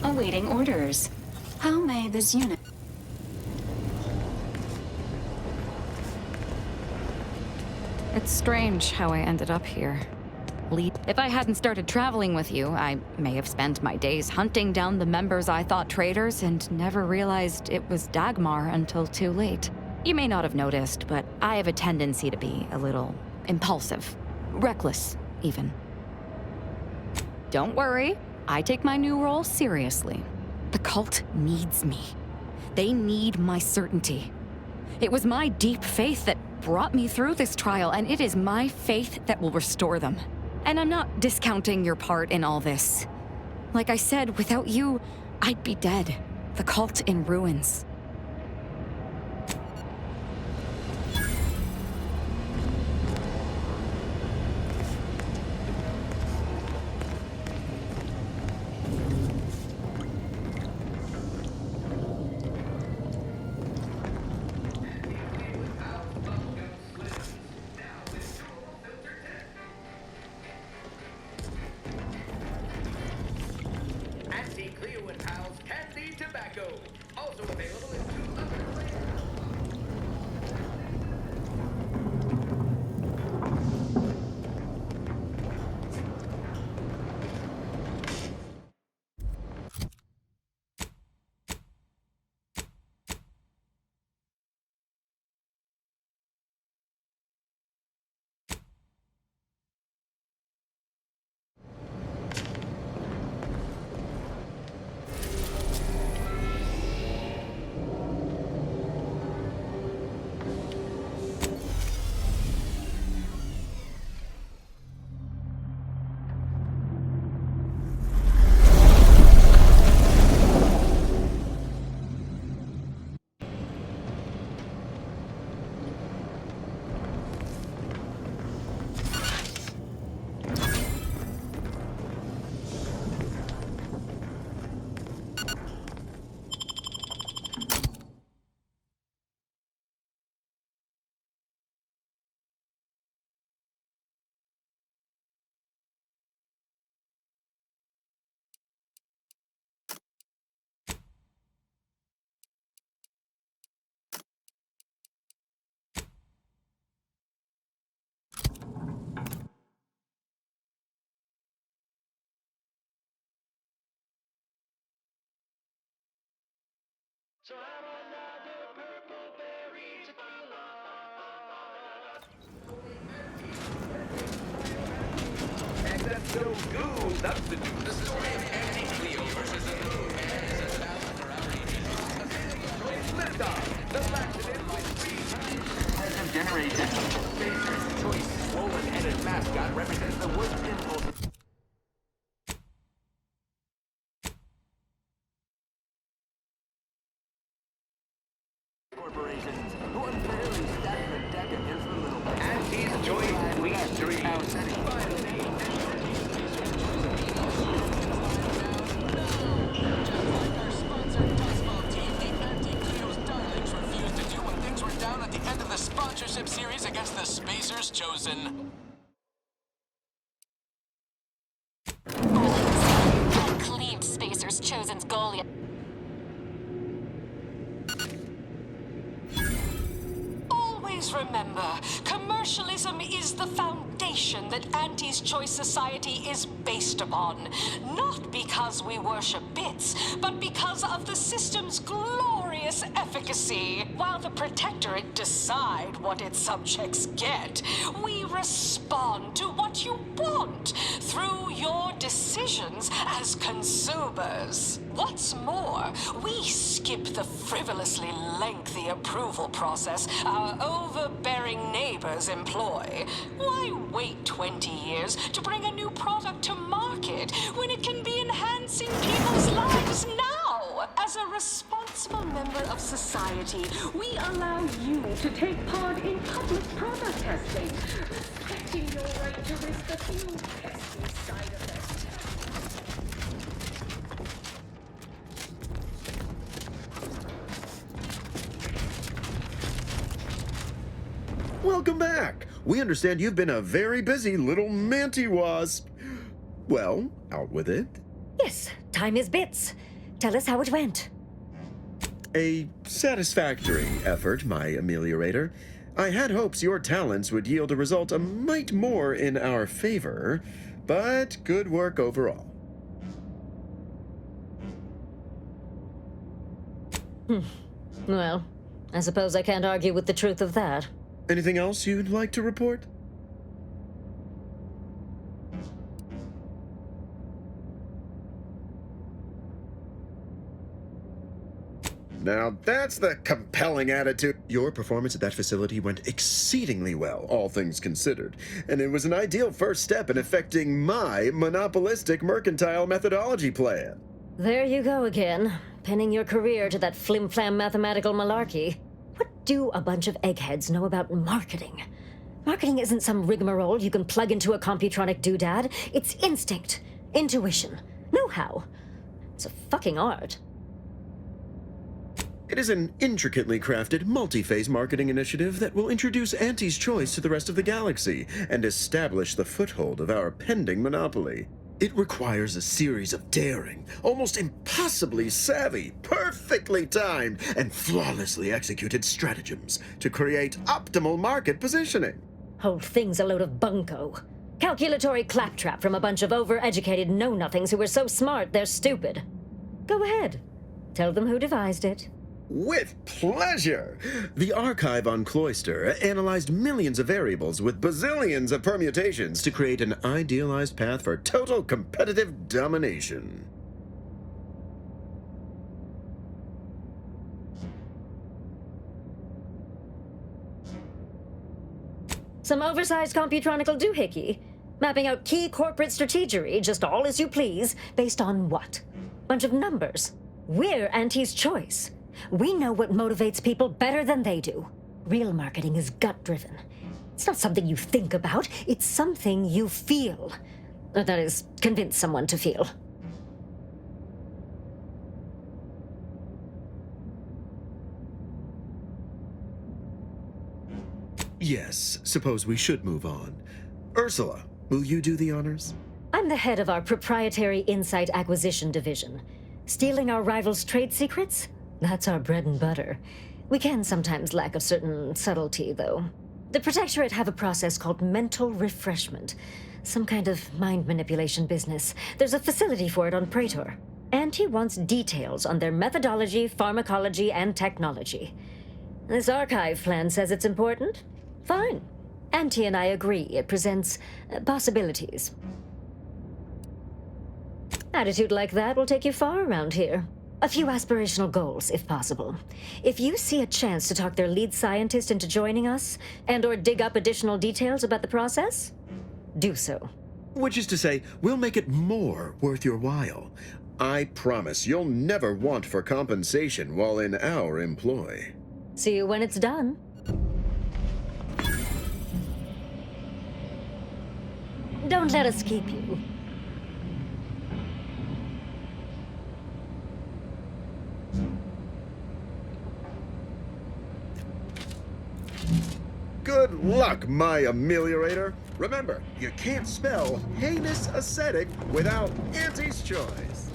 Awaiting orders. How may this unit... It's strange how I ended up here. If I hadn't started traveling with you, I may have spent my days hunting down the members I thought traitors and never realized it was Dagmar until too late. You may not have noticed, but I have a tendency to be a little impulsive. Reckless, even. Don't worry, I take my new role seriously. The cult needs me. They need my certainty. It was my deep faith that brought me through this trial, and it is my faith that will restore them. And I'm not discounting your part in all this. Like I said, without you, I'd be dead. The cult in ruins. Cleo and Pals Candy Tobacco. Also available in 2 other flavors. So have another purple berry tequila. And that's so good. That's the news. This is Anti-Cleo versus the Moon. Lift off. The laxative with 3 times generated. Spacer's choice swollen-headed mascot represents the worst impulse. Corporations who unfairly stack the deck against the little man. And he's joined Police Serie. Finally. Our sponsor, Dustball Team, the Anti-Cleo's Darlings, refused to do when things were down at the end of the sponsorship series against the Spacers Chosen. Cleaved Spacers Chosen's goal yet. Remember, commercialism is the foundation that Anti's Choice Society is based upon. Not because we worship bits, but because of the system's glorious efficacy. While the Protectorate decide what its subjects get, we respond to what you want through your decisions as consumers. What's more, we skip the frivolously lengthy approval process our overbearing neighbors employ. Why wait 20 years to bring a new product to market when it can be enhancing people's lives now? As a responsible member of society, we allow you to take part in public product testing, respecting your right to risk a few pesky side effects. Welcome back. We understand you've been a very busy little manty-wasp. Well, out with it. Yes, time is bits. Tell us how it went. A satisfactory effort, my ameliorator. I had hopes your talents would yield a result a mite more in our favor, but good work overall. Well, I suppose I can't argue with the truth of that. Anything else you'd like to report? Now that's the compelling attitude. Your performance at that facility went exceedingly well, all things considered, and it was an ideal first step in effecting my monopolistic mercantile methodology plan. There you go again, pinning your career to that flim-flam mathematical malarkey. What do a bunch of eggheads know about marketing? Marketing isn't some rigmarole you can plug into a computronic doodad. It's instinct, intuition, know-how. It's a fucking art. It is an intricately crafted, multi-phase marketing initiative that will introduce Auntie's Choice to the rest of the galaxy and establish the foothold of our pending monopoly. It requires a series of daring, almost impossibly savvy, perfectly timed, and flawlessly executed stratagems to create optimal market positioning. Whole thing's a load of bunco. Calculatory claptrap from a bunch of over-educated know-nothings who are so smart they're stupid. Go ahead. Tell them who devised it. With pleasure! The archive on Cloister analyzed millions of variables with bazillions of permutations to create an idealized path for total competitive domination. Some oversized computronical doohickey, mapping out key corporate strategery just all as you please, based on what? Bunch of numbers. We're Auntie's Choice. We know what motivates people better than they do. Real marketing is gut-driven. It's not something you think about, it's something you feel. That is, convince someone to feel. Yes, suppose we should move on. Ursula, will you do the honors? I'm the head of our proprietary insight acquisition division. Stealing our rivals' trade secrets? That's our bread and butter. We can sometimes lack a certain subtlety, though. The Protectorate have a process called mental refreshment. Some kind of mind manipulation business. There's a facility for it on Praetor. Auntie wants details on their methodology, pharmacology, and technology. This archive plan says it's important. Fine. Auntie and I agree it presents possibilities. Attitude like that will take you far around here. A few aspirational goals, if possible. If you see a chance to talk their lead scientist into joining us, and/or dig up additional details about the process, do so. Which is to say, we'll make it more worth your while. I promise you'll never want for compensation while in our employ. See you when it's done. Don't let us keep you. Good luck, my ameliorator. Remember, you can't spell heinous ascetic without Auntie's Choice.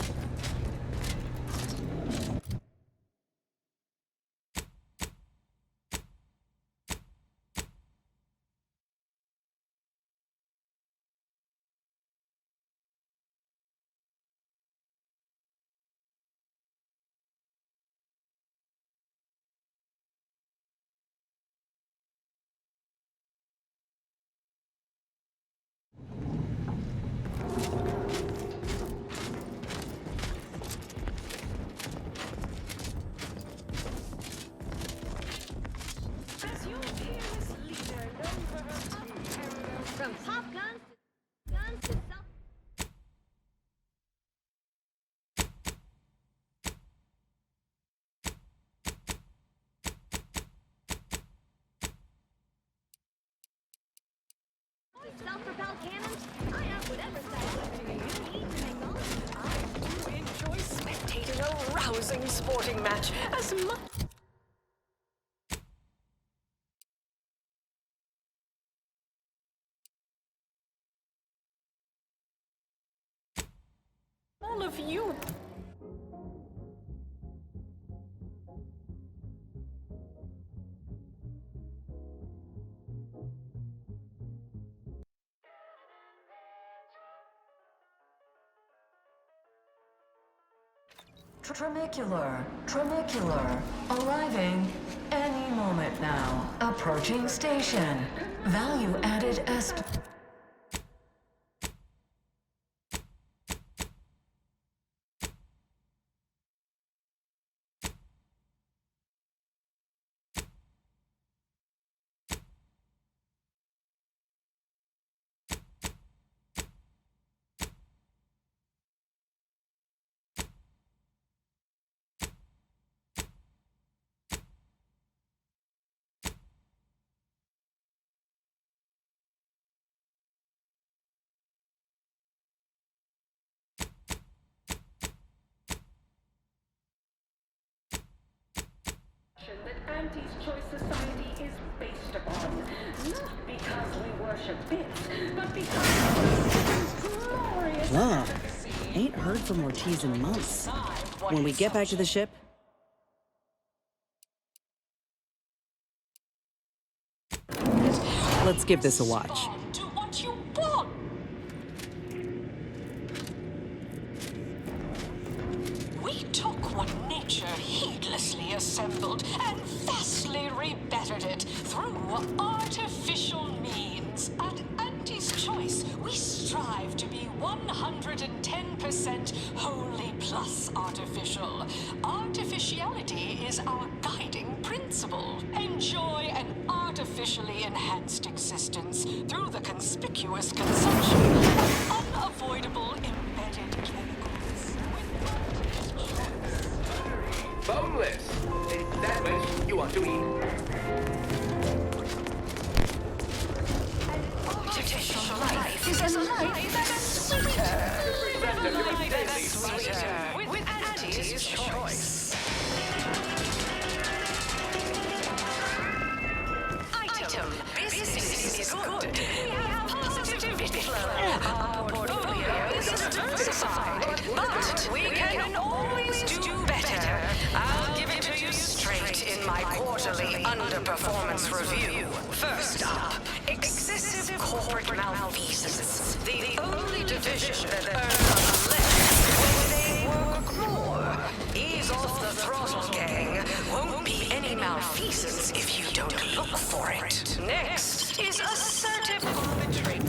From pop guns to self. Self-propelled cannons? I have whatever size weapon you need to make all. I do enjoy spectating a rousing sporting match as much. of you. Tramicular, arriving any moment now. Approaching station. Value added that Auntie's Choice Society is based upon. Not because we worship bits, but because of glorious. Ugh. Ain't heard from Ortiz in months. When we get back to the ship, let's give this a watch. Do what you want. We took what nature heedlessly assembled and vastly rebettered it through artificial means. At Auntie's Choice, we strive to be 110% wholly plus artificial. Artificiality is our guiding principle. Enjoy an artificially enhanced existence through the conspicuous consumption of unavoidable embedded chemicals. Boneless. That much you want to eat. Artificial life is a life that's sweeter. Live a life that's sweeter with Auntie's Choice. Item. Business is good. We have positivity flow. Our portfolio is diversified, but we can always do better. I'll give it to you straight in my quarterly underperformance review. First up, excessive corporate malfeasance. The only division that earns less when they work more. Ease off the throttle, gang. Won't be any malfeasance if you don't look for it. Next is assertive monitoring.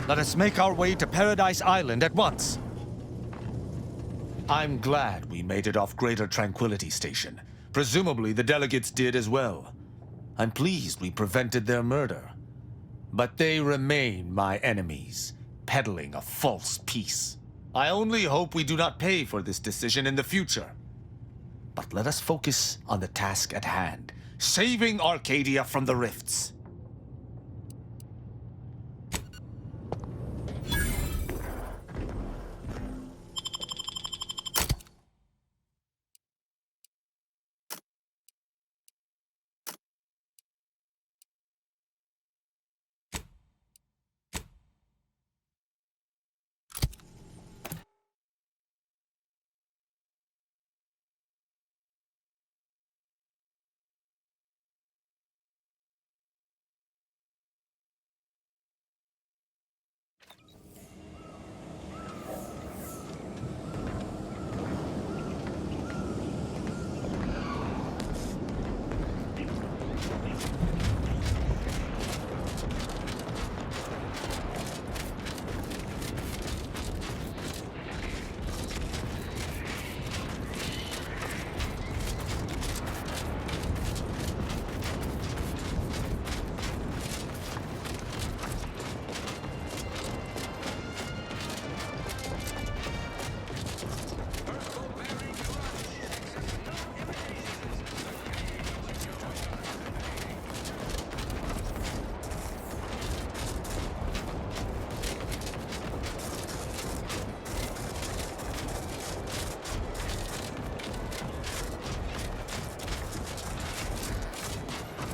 Let us make our way to Paradise Island at once. I'm glad we made it off Greater Tranquility Station. Presumably the delegates did as well. I'm pleased we prevented their murder. But they remain my enemies, peddling a false peace. I only hope we do not pay for this decision in the future. But let us focus on the task at hand, saving Arcadia from the rifts.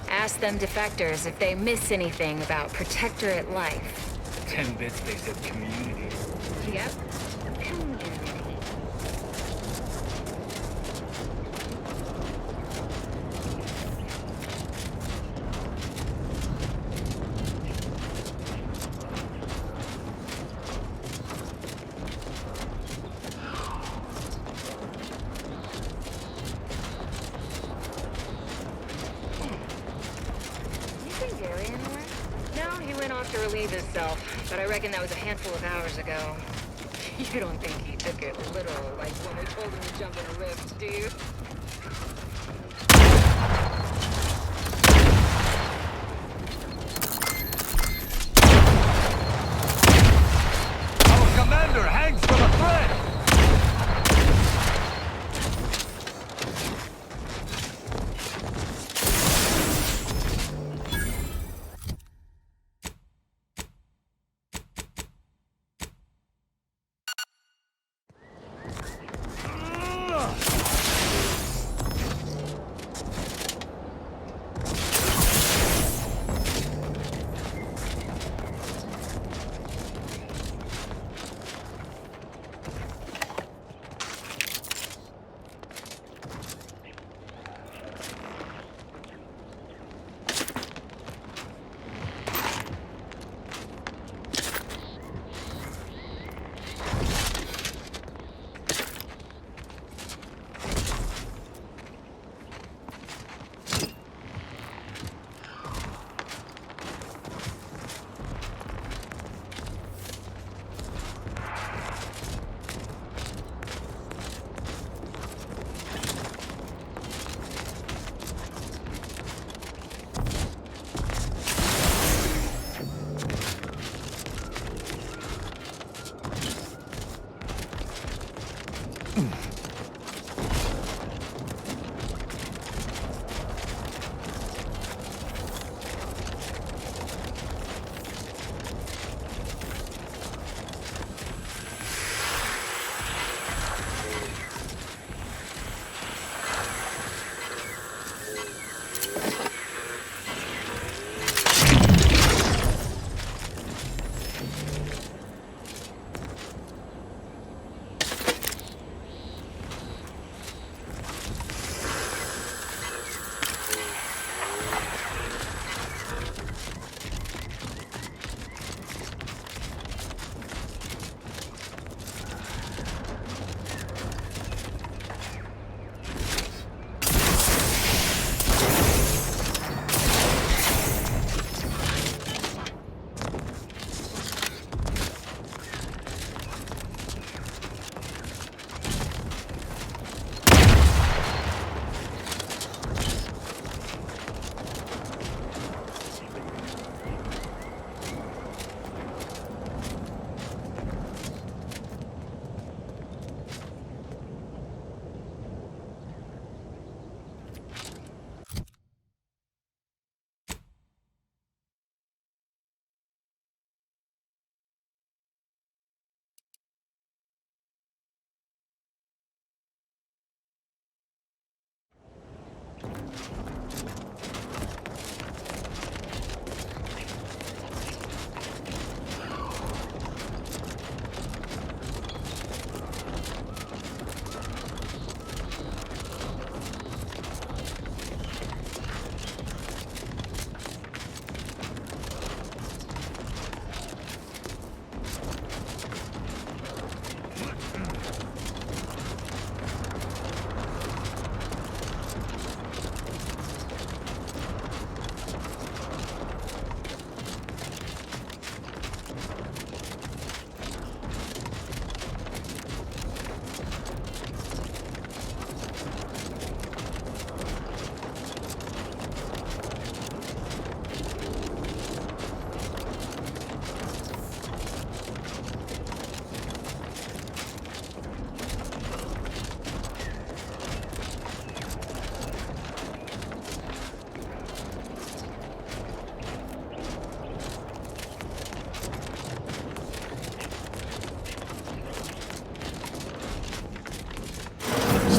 Ask them defectors if they miss anything about Protectorate life. 10 bits, they said community. Yep. Community. But I reckon that was a handful of hours ago. You don't think he took it literal, like when we told him to jump in a rift, do you? Our commander hangs from a thread!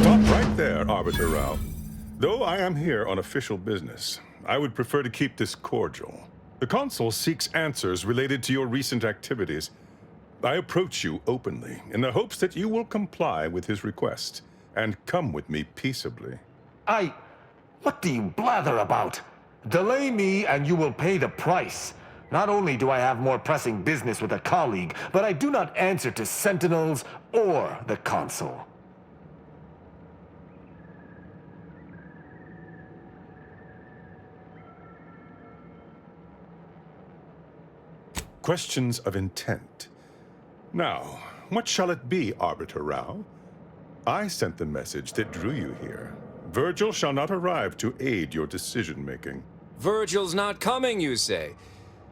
Right there, Arbiter Rao. Though I am here on official business, I would prefer to keep this cordial. The Consul seeks answers related to your recent activities. I approach you openly in the hopes that you will comply with his request and come with me peaceably. What do you blather about? Delay me and you will pay the price. Not only do I have more pressing business with a colleague, but I do not answer to Sentinels or the Consul. Questions of intent. Now, what shall it be, Arbiter Rao? I sent the message that drew you here. Virgil shall not arrive to aid your decision-making. Virgil's not coming, you say?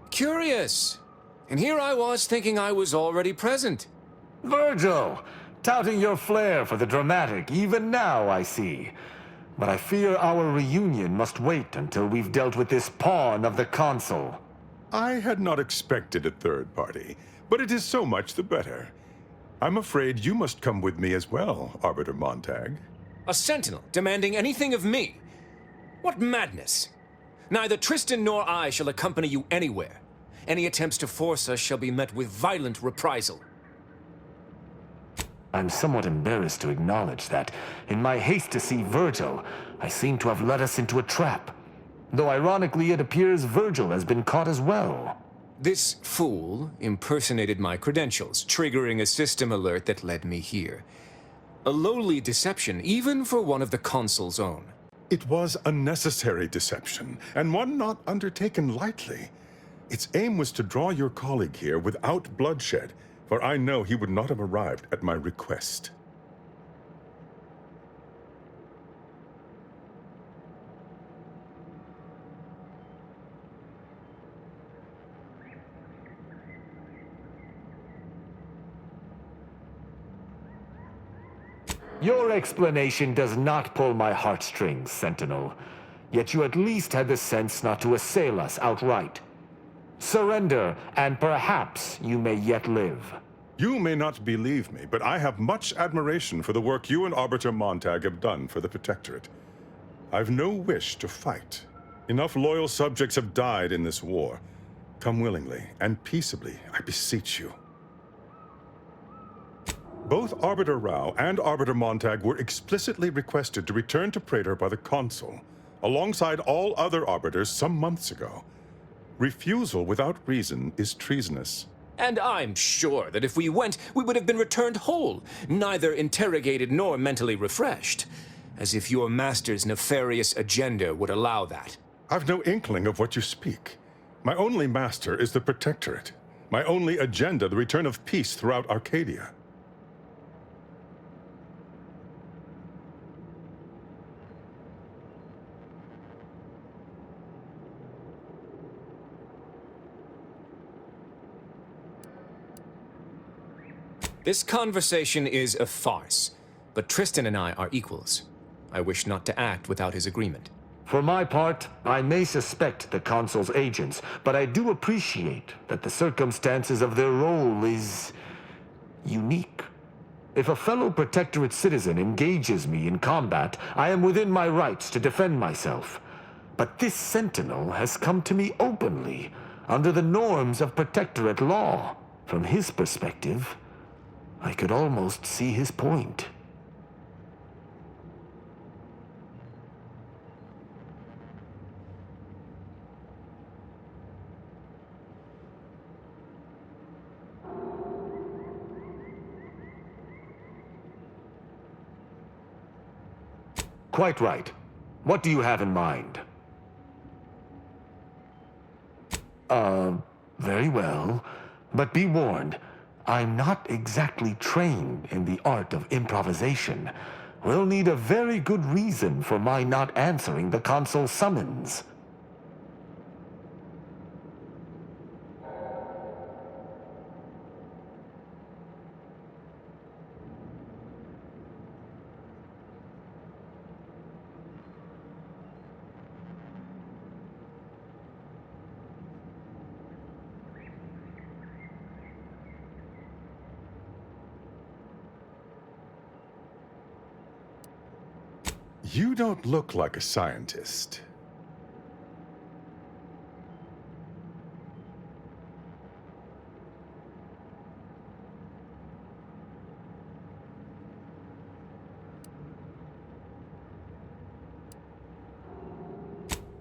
Curious. And here I was thinking I was already present. Virgil! Touting your flair for the dramatic, even now, I see. But I fear our reunion must wait until we've dealt with this pawn of the Consul. I had not expected a third party, but it is so much the better. I'm afraid you must come with me as well, Arbiter Montag. A sentinel demanding anything of me? What madness! Neither Tristan nor I shall accompany you anywhere. Any attempts to force us shall be met with violent reprisal. I'm somewhat embarrassed to acknowledge that, in my haste to see Virgil, I seem to have led us into a trap. Though ironically, it appears Virgil has been caught as well. This fool impersonated my credentials, triggering a system alert that led me here. A lowly deception, even for one of the Consul's own. It was a necessary deception, and one not undertaken lightly. Its aim was to draw your colleague here without bloodshed, for I know he would not have arrived at my request. Your explanation does not pull my heartstrings, Sentinel. Yet you at least had the sense not to assail us outright. Surrender, and perhaps you may yet live. You may not believe me, but I have much admiration for the work you and Arbiter Montag have done for the Protectorate. I've no wish to fight. Enough loyal subjects have died in this war. Come willingly and peaceably, I beseech you. Both Arbiter Rao and Arbiter Montag were explicitly requested to return to Praetor by the Consul, alongside all other Arbiters some months ago. Refusal without reason is treasonous. And I'm sure that if we went, we would have been returned whole, neither interrogated nor mentally refreshed. As if your master's nefarious agenda would allow that. I've no inkling of what you speak. My only master is the Protectorate. My only agenda, the return of peace throughout Arcadia. This conversation is a farce, but Tristan and I are equals. I wish not to act without his agreement. For my part, I may suspect the Consul's agents, but I do appreciate that the circumstances of their role is unique. If a fellow Protectorate citizen engages me in combat, I am within my rights to defend myself. But this Sentinel has come to me openly, under the norms of Protectorate law. From his perspective, I could almost see his point. Quite right. What do you have in mind? Very well. But be warned, I'm not exactly trained in the art of improvisation. We'll need a very good reason for my not answering the consul summons. You don't look like a scientist.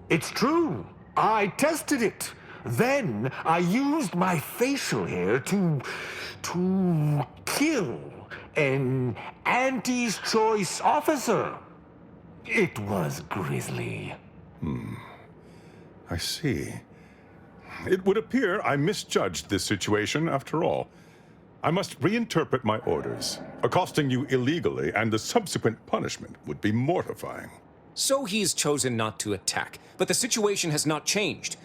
It's true. I tested it. Then I used my facial hair to kill an Auntie's Choice officer. It was grisly. I see. It would appear I misjudged this situation after all. I must reinterpret my orders. Accosting you illegally and the subsequent punishment would be mortifying. So he's chosen not to attack, but the situation has not changed.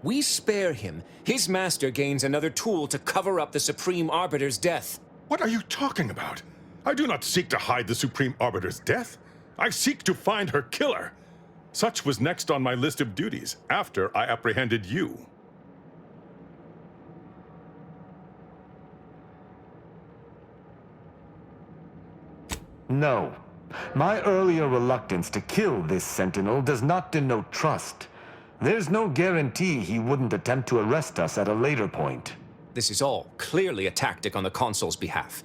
We spare him. His master gains another tool to cover up the Supreme Arbiter's death. What are you talking about? I do not seek to hide the Supreme Arbiter's death. I seek to find her killer. Such was next on my list of duties after I apprehended you. No. My earlier reluctance to kill this Sentinel does not denote trust. There's no guarantee he wouldn't attempt to arrest us at a later point. This is all clearly a tactic on the consul's behalf.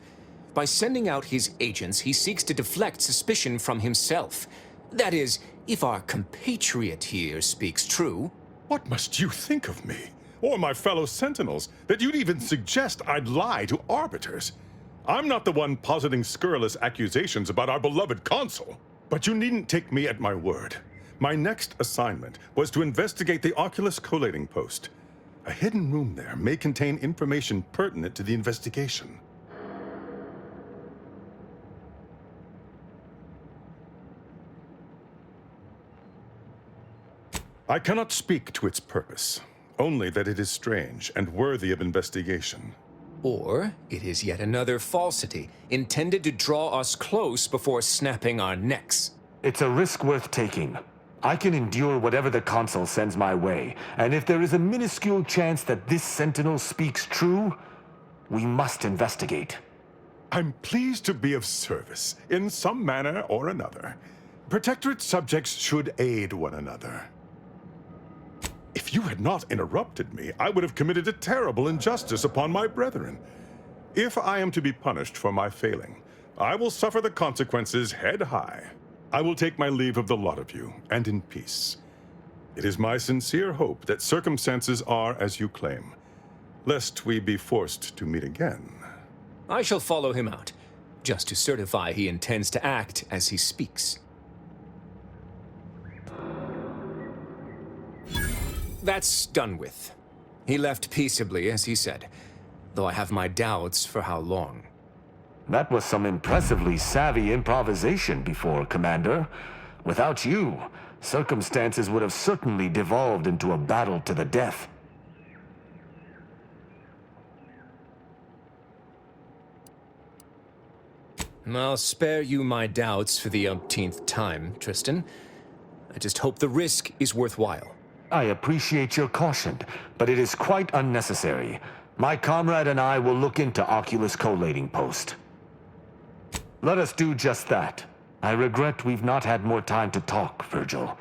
By sending out his agents, he seeks to deflect suspicion from himself. That is, if our compatriot here speaks true. What must you think of me, or my fellow Sentinels, that you'd even suggest I'd lie to arbiters? I'm not the one positing scurrilous accusations about our beloved consul. But you needn't take me at my word. My next assignment was to investigate the Oculus collating post. A hidden room there may contain information pertinent to the investigation. I cannot speak to its purpose, only that it is strange and worthy of investigation. Or it is yet another falsity, intended to draw us close before snapping our necks. It's a risk worth taking. I can endure whatever the consul sends my way, and if there is a minuscule chance that this Sentinel speaks true, we must investigate. I'm pleased to be of service, in some manner or another. Protectorate subjects should aid one another. If you had not interrupted me, I would have committed a terrible injustice upon my brethren. If I am to be punished for my failing, I will suffer the consequences head high. I will take my leave of the lot of you, and in peace. It is my sincere hope that circumstances are as you claim, lest we be forced to meet again. I shall follow him out, just to certify he intends to act as he speaks. That's done with. He left peaceably, as he said, though I have my doubts for how long. That was some impressively savvy improvisation before, Commander. Without you, circumstances would have certainly devolved into a battle to the death. I'll spare you my doubts for the umpteenth time, Tristan. I just hope the risk is worthwhile. I appreciate your caution, but it is quite unnecessary. My comrade and I will look into Oculus collating post. Let us do just that. I regret we've not had more time to talk, Virgil.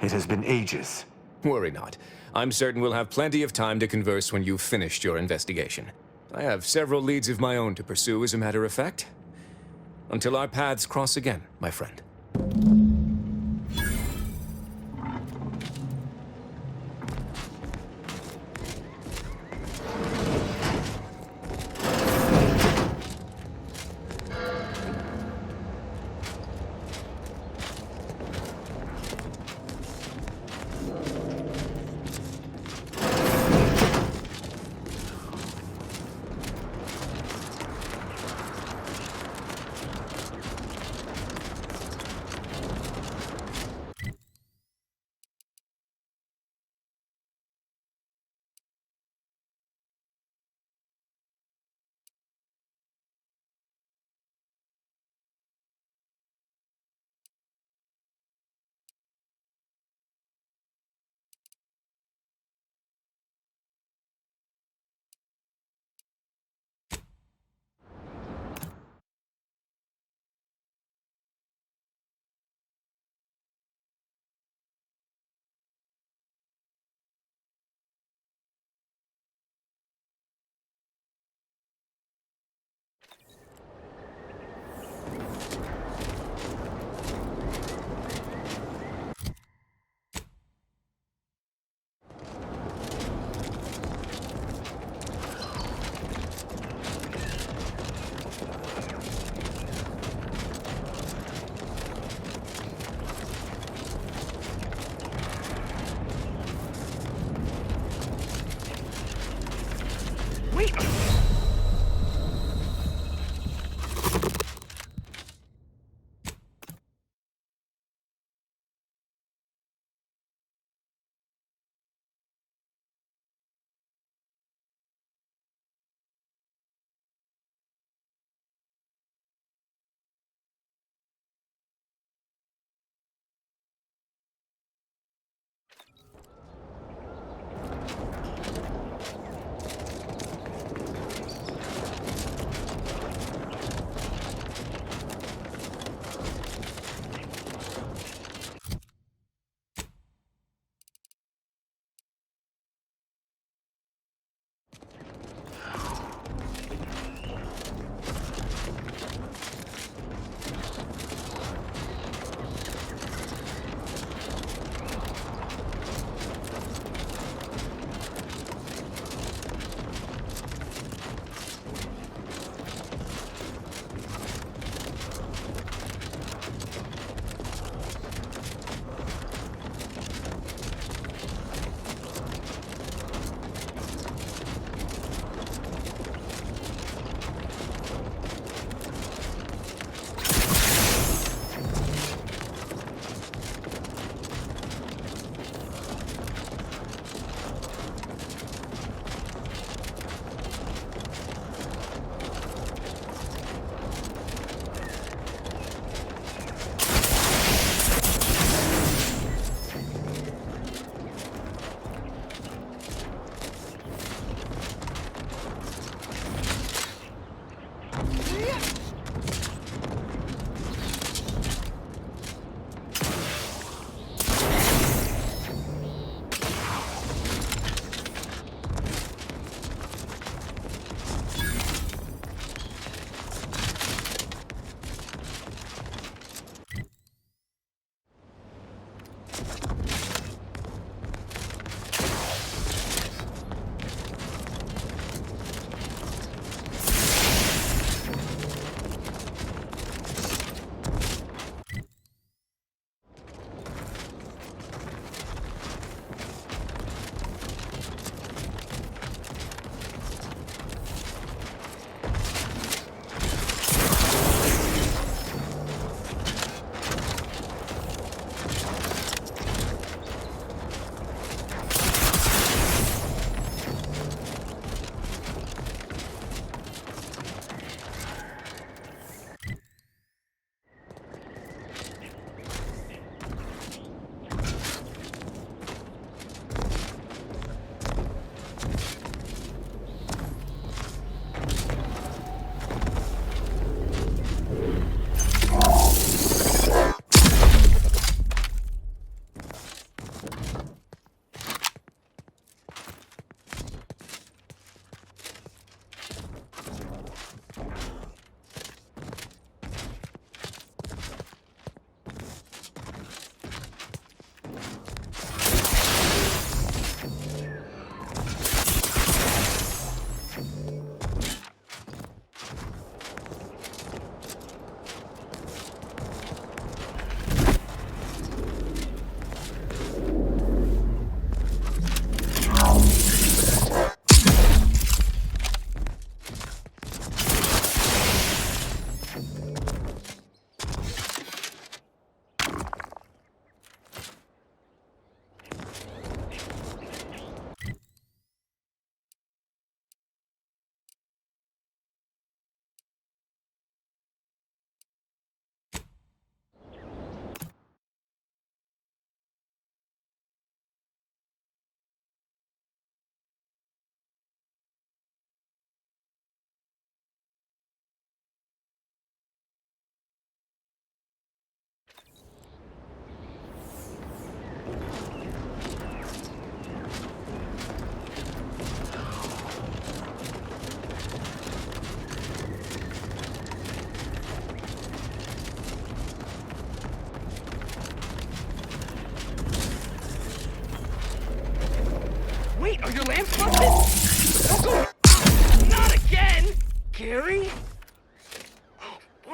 It has been ages. Worry not. I'm certain we'll have plenty of time to converse when you've finished your investigation. I have several leads of my own to pursue, as a matter of fact. Until our paths cross again, my friend.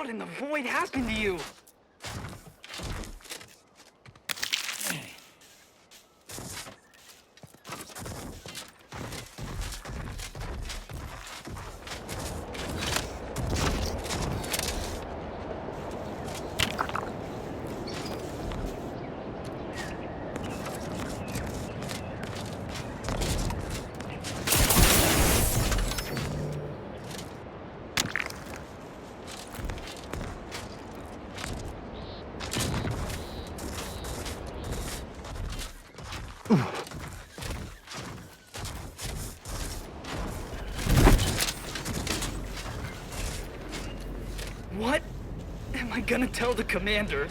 What in the void happened to you? What am I gonna tell the commander?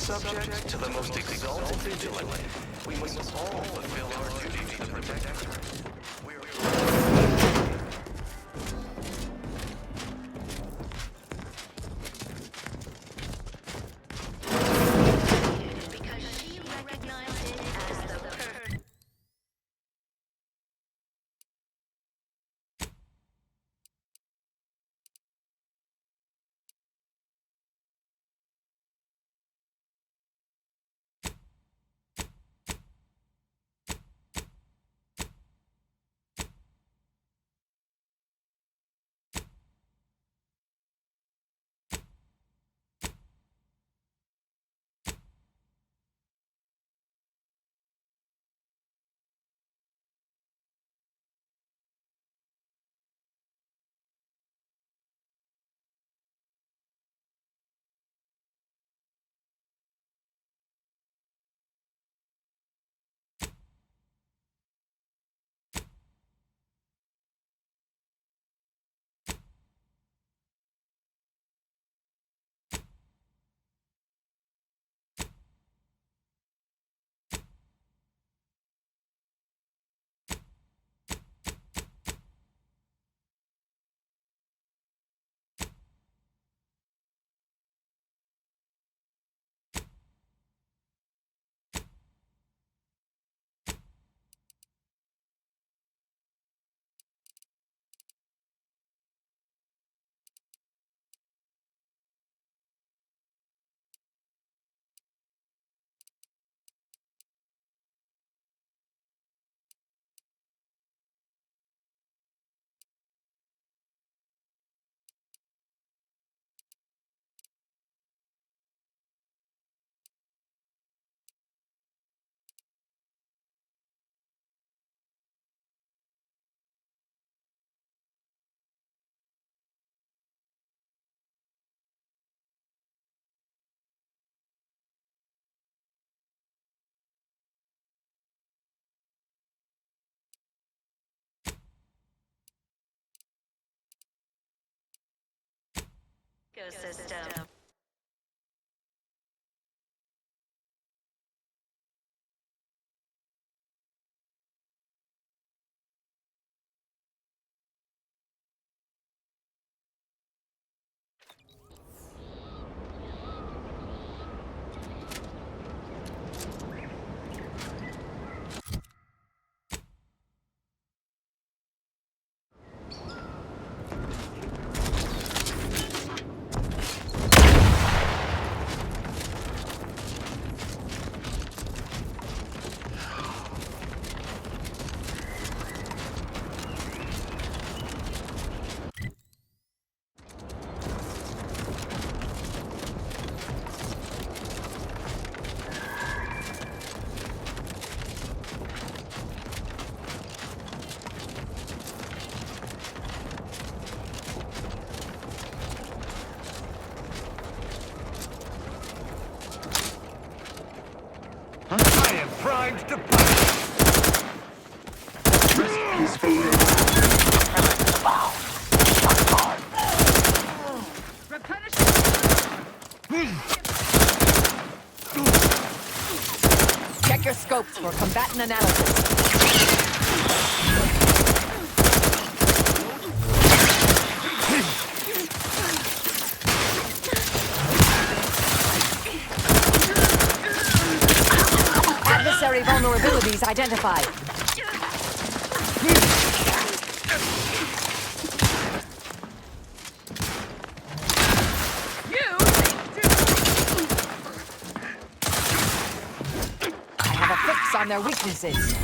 subject to the most exalted vigilance. We must all fulfill our duty to the Protector. Ecosystem. I am primed to punch! Check your scopes for combatant analysis. Adversary vulnerabilities identified. I have a fix on their weaknesses.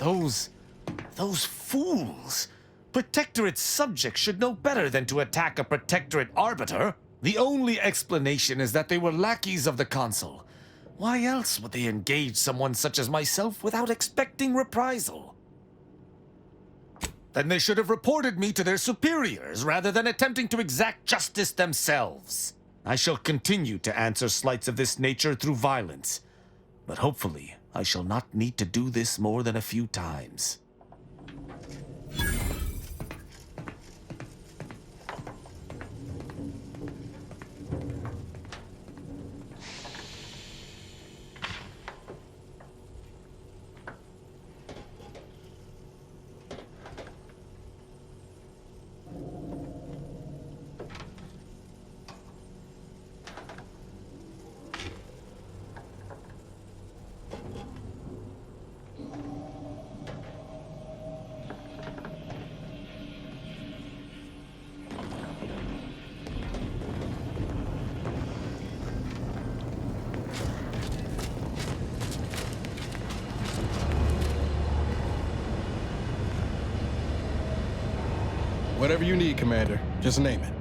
Those fools! Protectorate subjects should know better than to attack a Protectorate arbiter. The only explanation is that they were lackeys of the Consul. Why else would they engage someone such as myself without expecting reprisal? Then they should have reported me to their superiors rather than attempting to exact justice themselves. I shall continue to answer slights of this nature through violence, but hopefully I shall not need to do this more than a few times. Whatever you need, Commander. Just name it.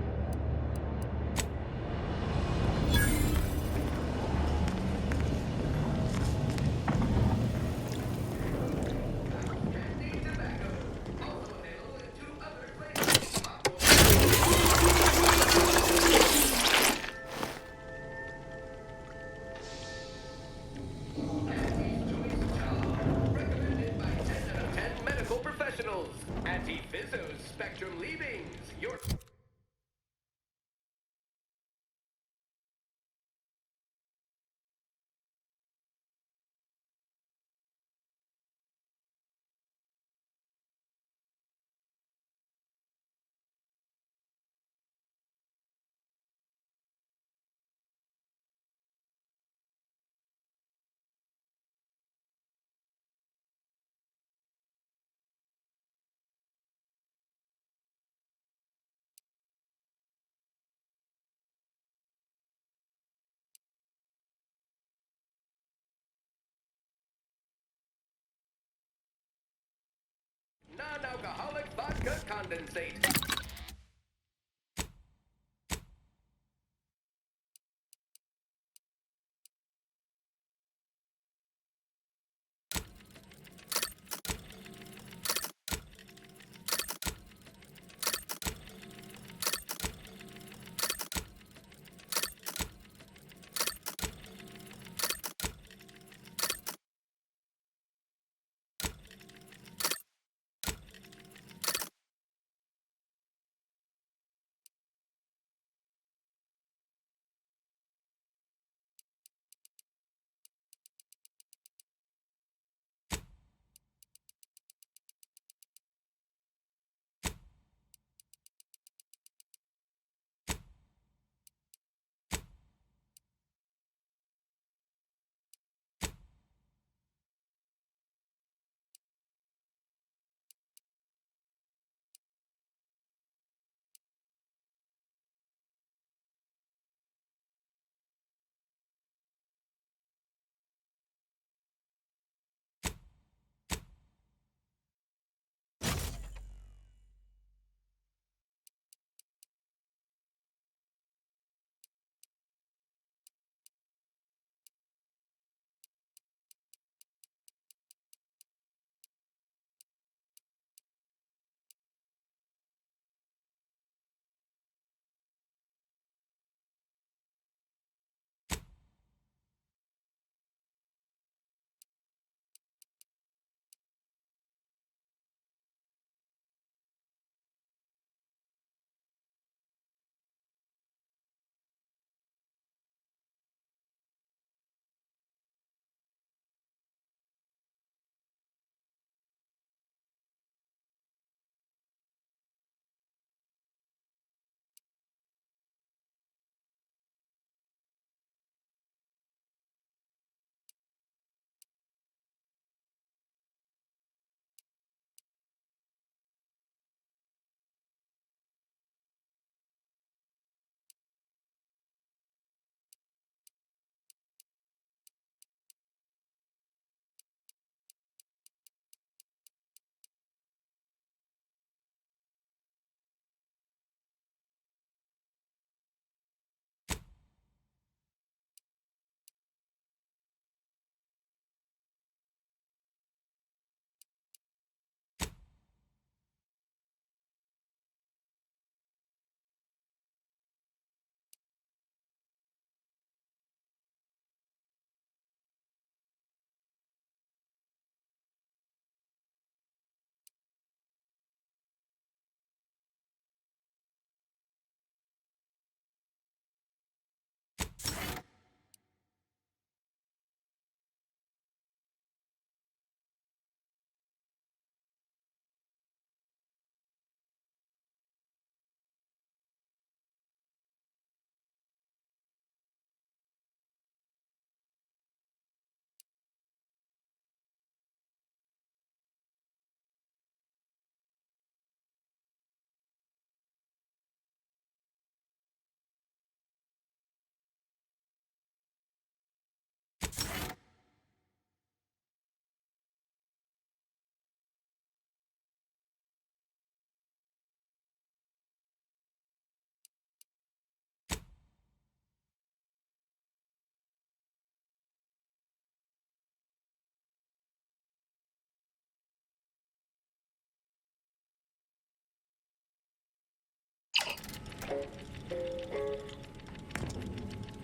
Medical professionals. Anti-Fizzos, Spectrum Leavings. Your non-alcoholic vodka condensate.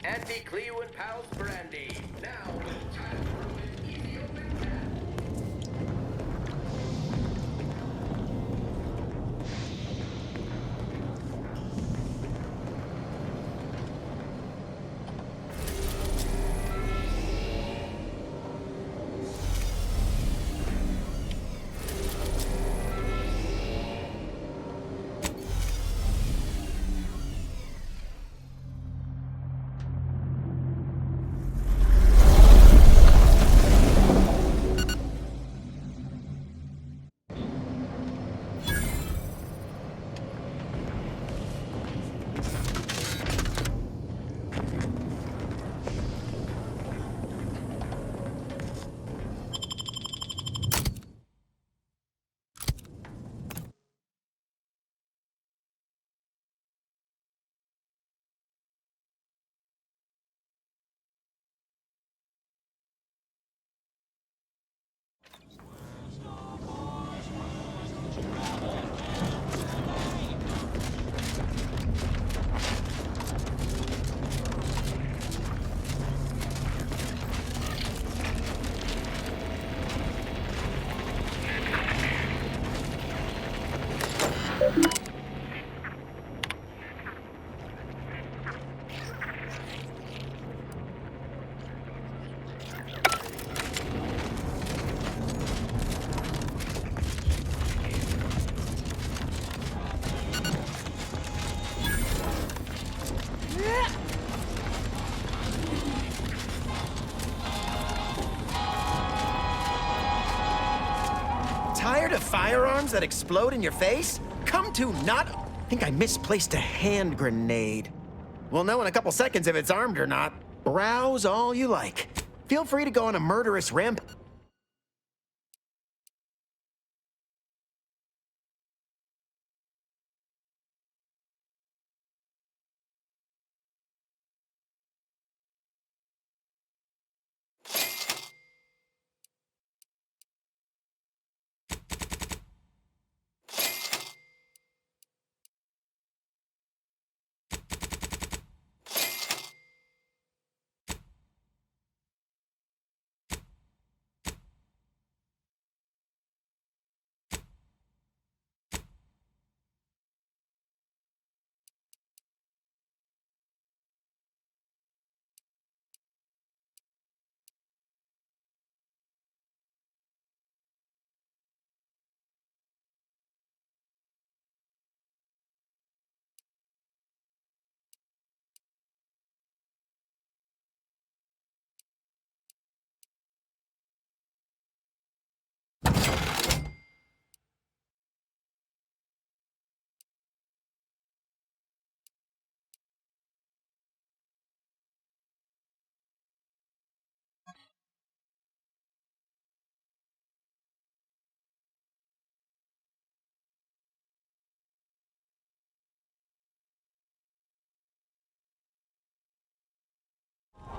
Auntie Cleo and pals Brandy. Now, time for an Ethiopian camp. Tired of firearms that explode in your face? Come to not... I think I misplaced a hand grenade. We'll know in a couple seconds if it's armed or not. Browse all you like. Feel free to go on a murderous rampage.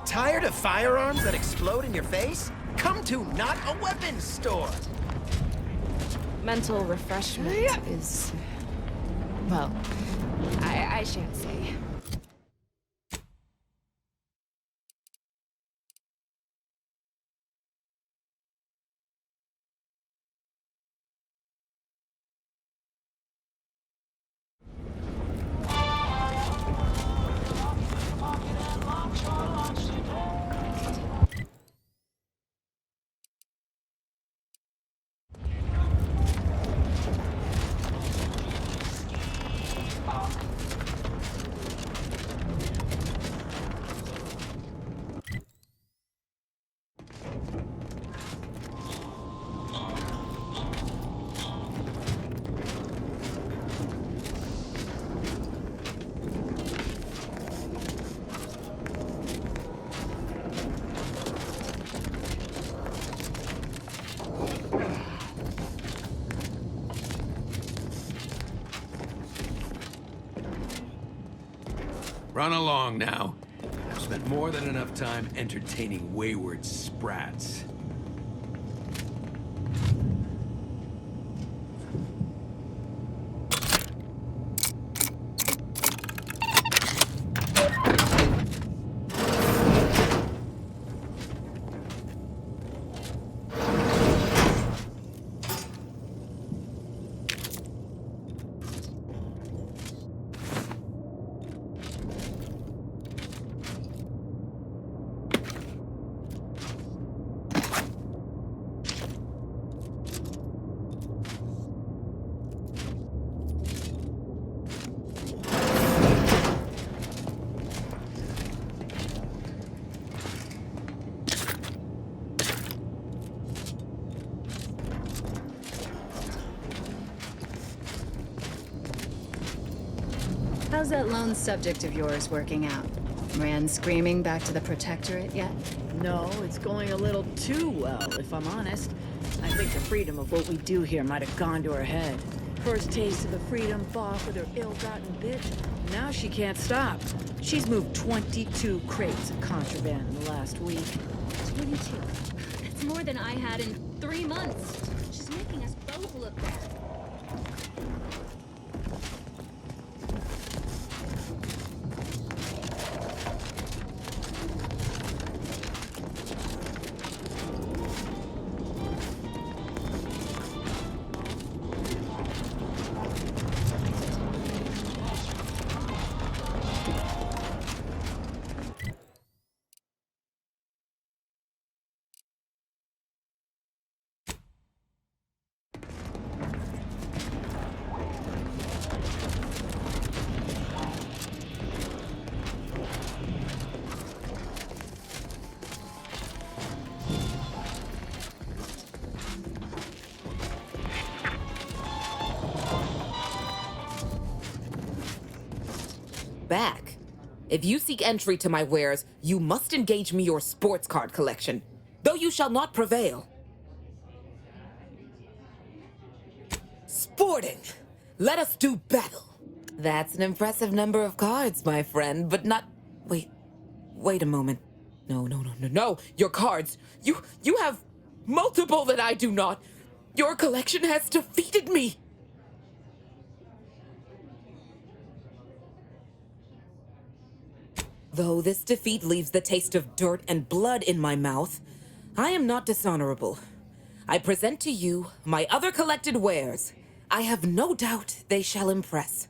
Tired of firearms that explode in your face? Come to not a weapons store. Mental refreshment is... well, I shan't say. Run along now. I've spent more than enough time entertaining wayward sprats. How's that lone subject of yours working out? Ran screaming back to the Protectorate yet? No, it's going a little too well, if I'm honest. I think the freedom of what we do here might have gone to her head. First taste of the freedom bought with her ill-gotten bit. Now she can't stop. She's moved 22 crates of contraband in the last week. 22. That's more than I had in 3 months. She's making us both look bad. Back. If you seek entry to my wares, you must engage me your sports card collection, though you shall not prevail. Sporting! Let us do battle! That's an impressive number of cards, my friend, but not... Wait a moment. No, your cards. You have multiple that I do not. Your collection has defeated me! Though this defeat leaves the taste of dirt and blood in my mouth, I am not dishonorable. I present to you my other collected wares. I have no doubt they shall impress.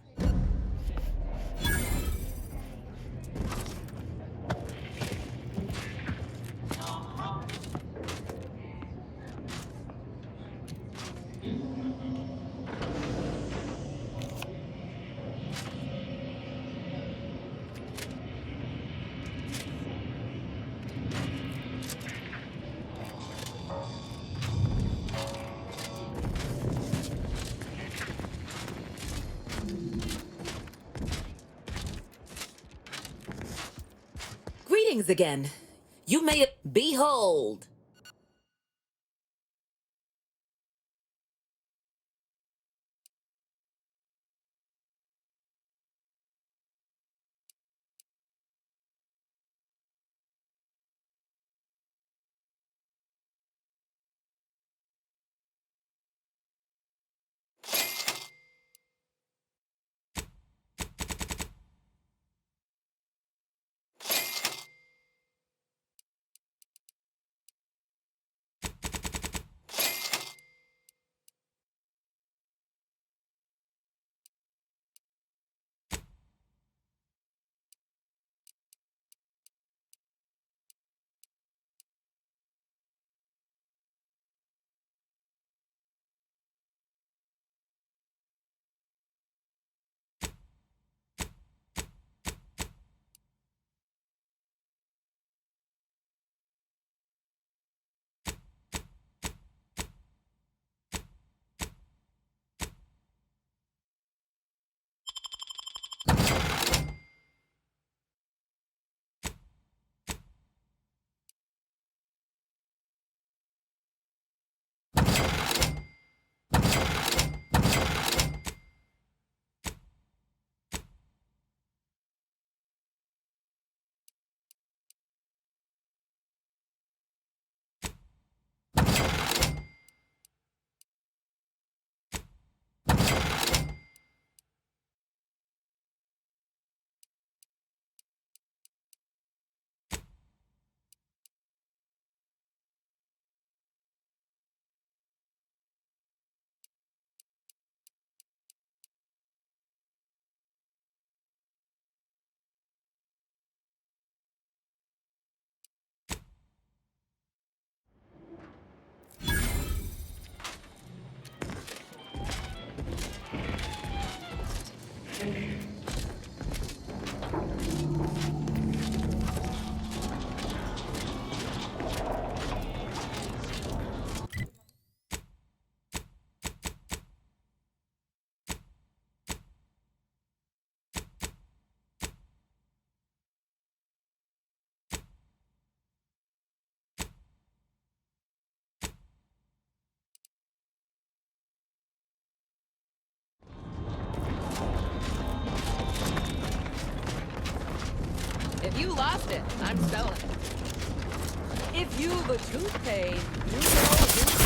Greetings again. You may... Behold! You lost it. I'm selling it. If you've a tooth pain, you know who.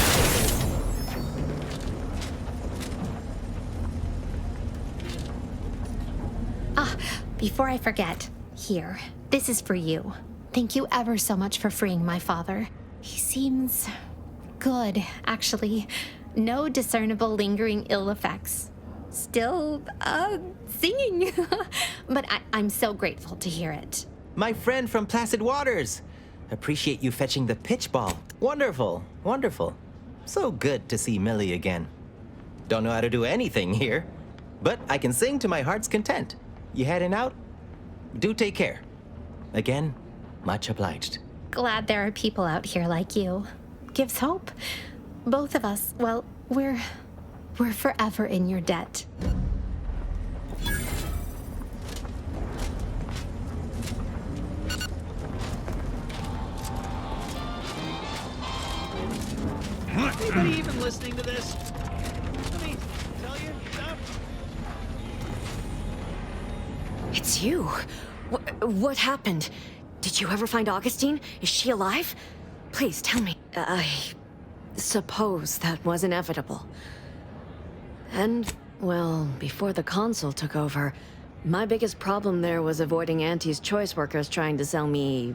Before I forget, here, this is for you. Thank you ever so much for freeing my father. He seems good, actually. No discernible lingering ill effects. Still, singing. But I'm so grateful to hear it. My friend from Placid Waters. Appreciate you fetching the pitch ball. Wonderful, wonderful. So good to see Millie again. Don't know how to do anything here, but I can sing to my heart's content. You heading out? Do take care. Again, much obliged. Glad there are people out here like you. Gives hope. Both of us, well, we're forever in your debt. Anybody even listening to this? I mean, tell you stuff? It's you. What happened? Did you ever find Augustine? Is she alive? Please tell me. I suppose that was inevitable. And, well, before the Consul took over, my biggest problem there was avoiding Auntie's choice workers trying to sell me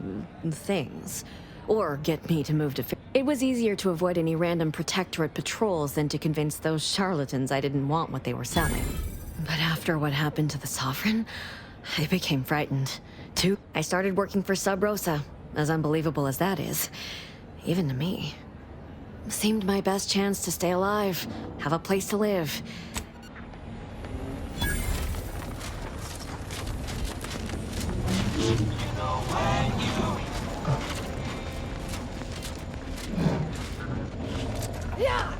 things. Or get me to move to... It was easier to avoid any random Protectorate patrols than to convince those charlatans I didn't want what they were selling. But after what happened to the Sovereign, I became frightened. Too, I started working for Sub Rosa, as unbelievable as that is. Even to me. Seemed my best chance to stay alive, have a place to live. Yeah!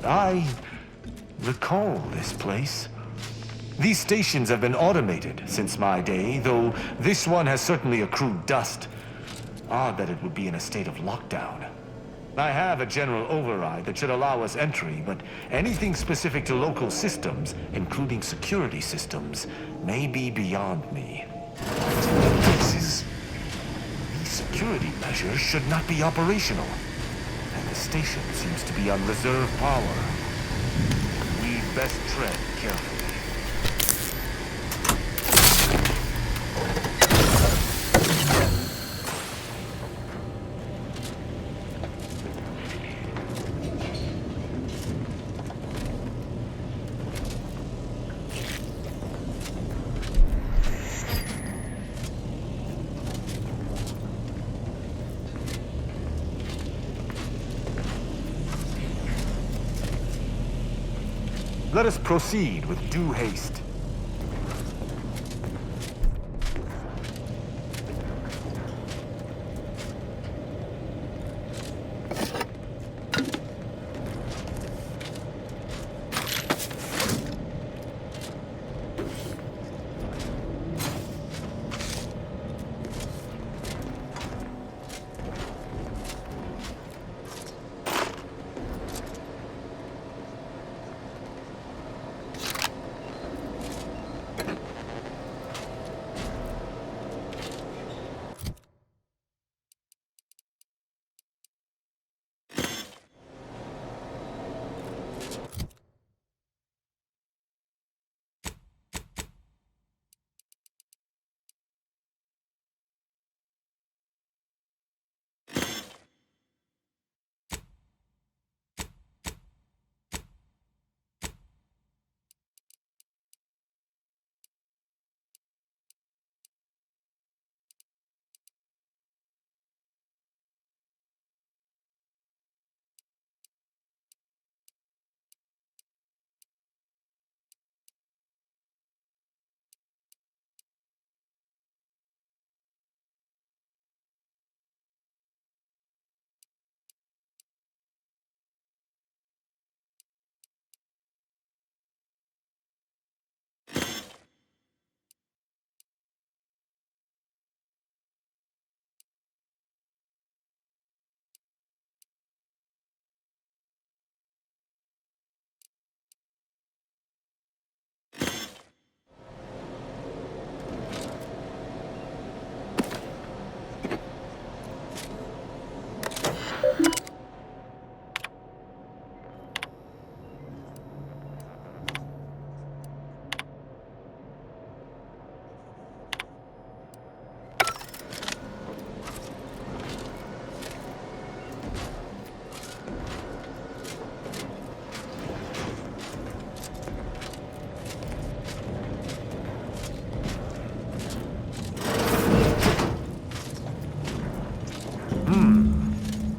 I recall this place. These stations have been automated since my day, though this one has certainly accrued dust. Odd that it would be in a state of lockdown. I have a general override that should allow us entry, but anything specific to local systems, including security systems, may be beyond me. These security measures should not be operational, and the station seems to be on reserve power. We'd best tread carefully. Let us proceed with due haste.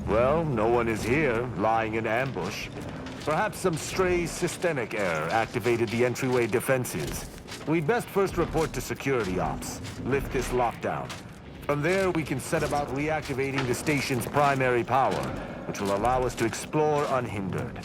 Well, no one is here, lying in ambush. Perhaps some stray systemic error activated the entryway defenses. We'd best first report to security ops, lift this lockdown. From there, we can set about reactivating the station's primary power, which will allow us to explore unhindered.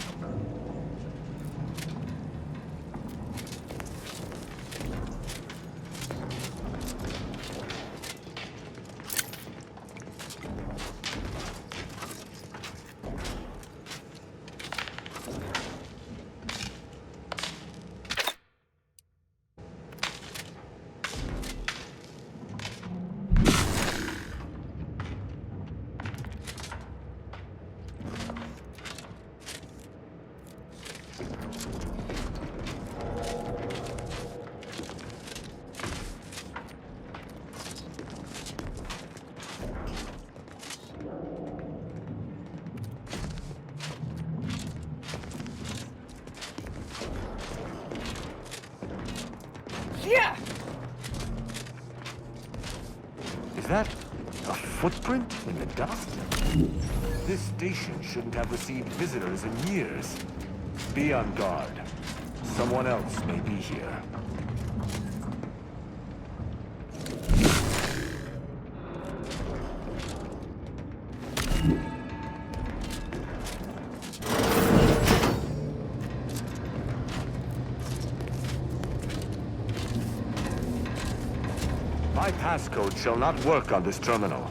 Yeah! Is that a footprint in the dust? This station shouldn't have received visitors in years. Be on guard. Someone else may be here. My passcode shall not work on this terminal.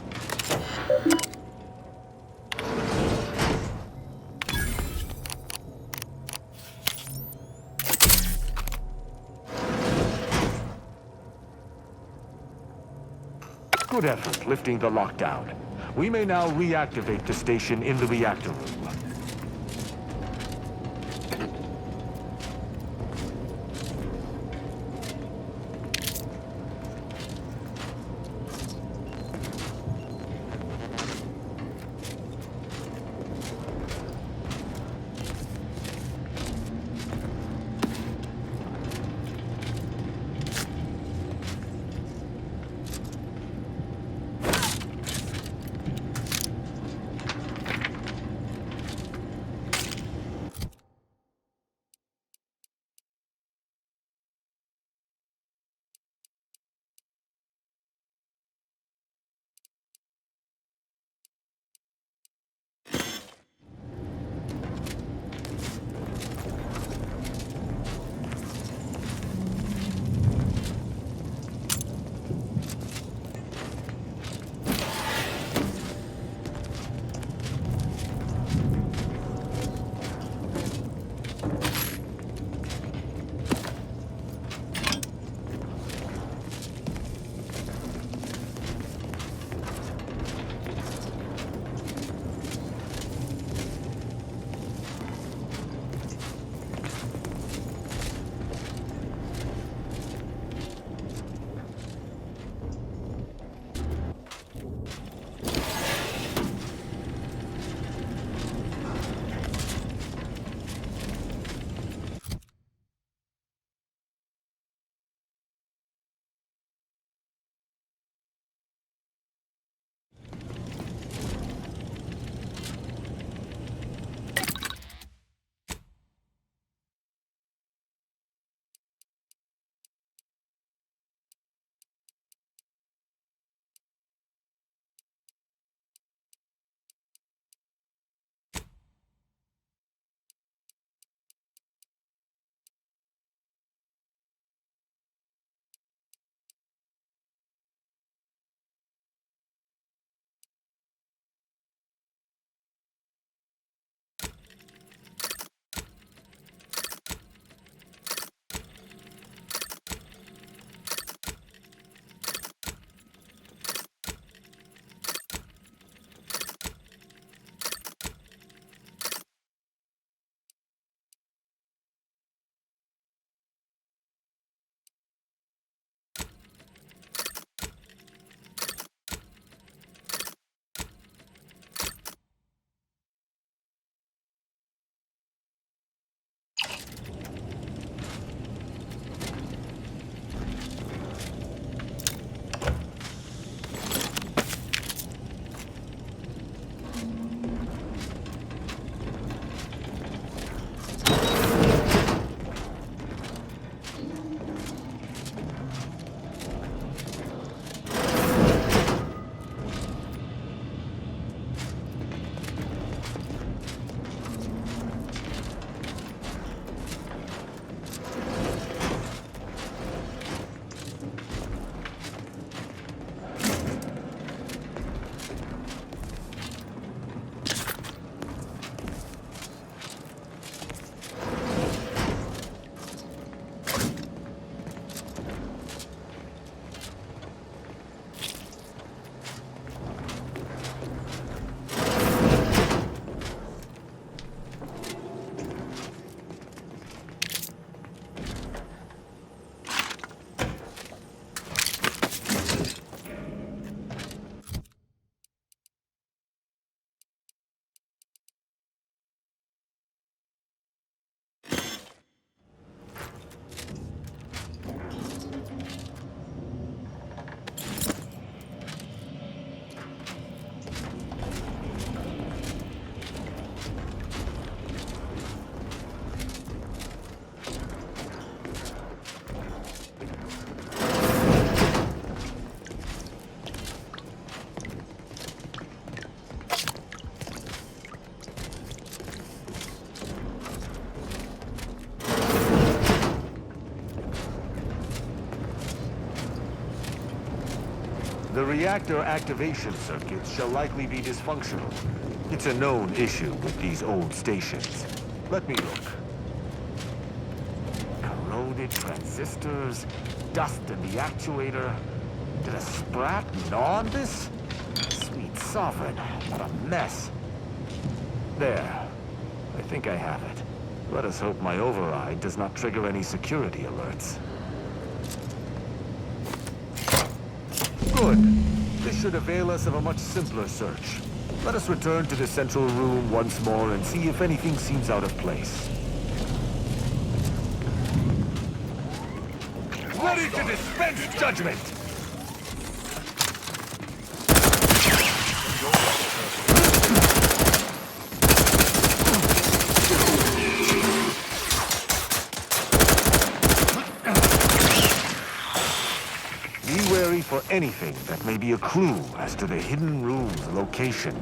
Good effort lifting the lockdown. We may now reactivate the station in the reactor room. The reactor activation circuits shall likely be dysfunctional. It's a known issue with these old stations. Let me look. Corroded transistors, dust in the actuator. Did a sprat gnaw on this? Sweet sovereign, what a mess. There. I think I have it. Let us hope my override does not trigger any security alerts. Good. This should avail us of a much simpler search. Let us return to the central room once more and see if anything seems out of place. Ready to dispense judgment! Be wary for anything that may be a clue as to the hidden room's location.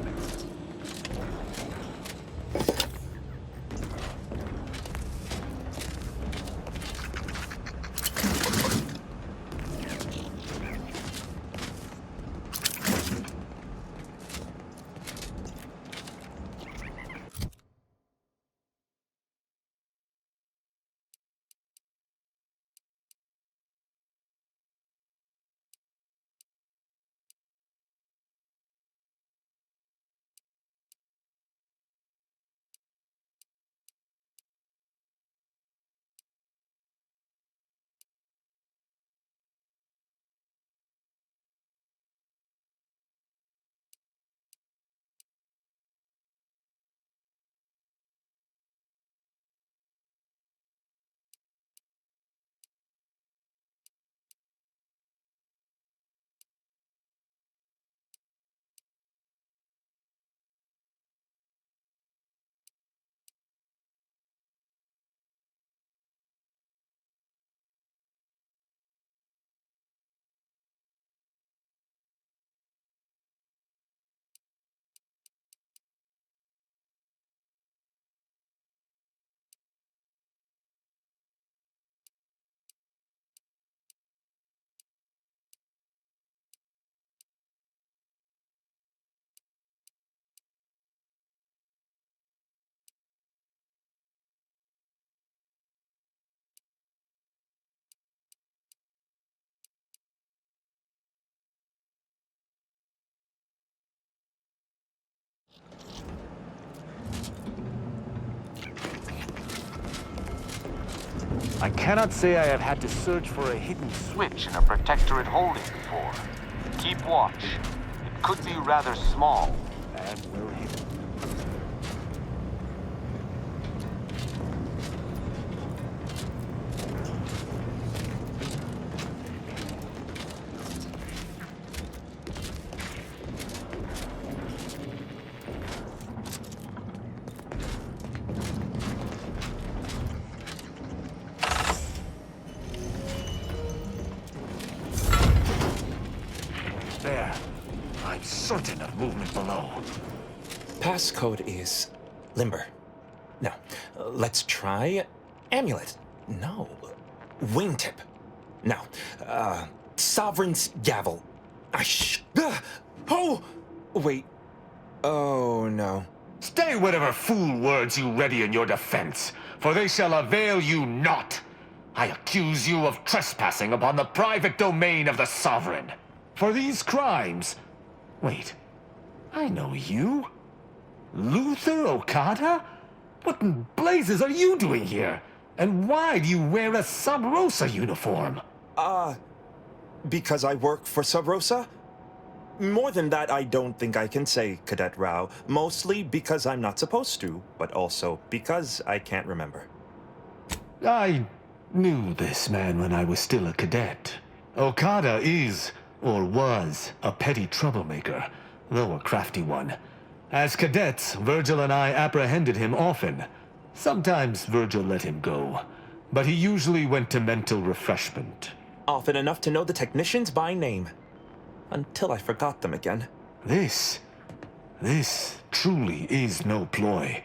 I cannot say I have had to search for a hidden switch in a Protectorate holding before. Keep watch. It could be rather small and well hidden. There. I'm certain of movement below. Passcode is limber. No. Let's try amulet. No. Wingtip. No. Sovereign's gavel. Oh! Wait. Oh, no. Stay whatever fool words you ready in your defense, for they shall avail you not. I accuse you of trespassing upon the private domain of the Sovereign. For these crimes... Wait. I know you. Luther Okada? What in blazes are you doing here? And why do you wear a Sub Rosa uniform? Because I work for Sub Rosa? More than that, I don't think I can say, Cadet Rao. Mostly because I'm not supposed to, but also because I can't remember. I knew this man when I was still a cadet. Okada is, or was, a petty troublemaker, though a crafty one. As cadets, Virgil and I apprehended him often. Sometimes Virgil let him go, but he usually went to mental refreshment. Often enough to know the technicians by name. Until I forgot them again. This truly is no ploy.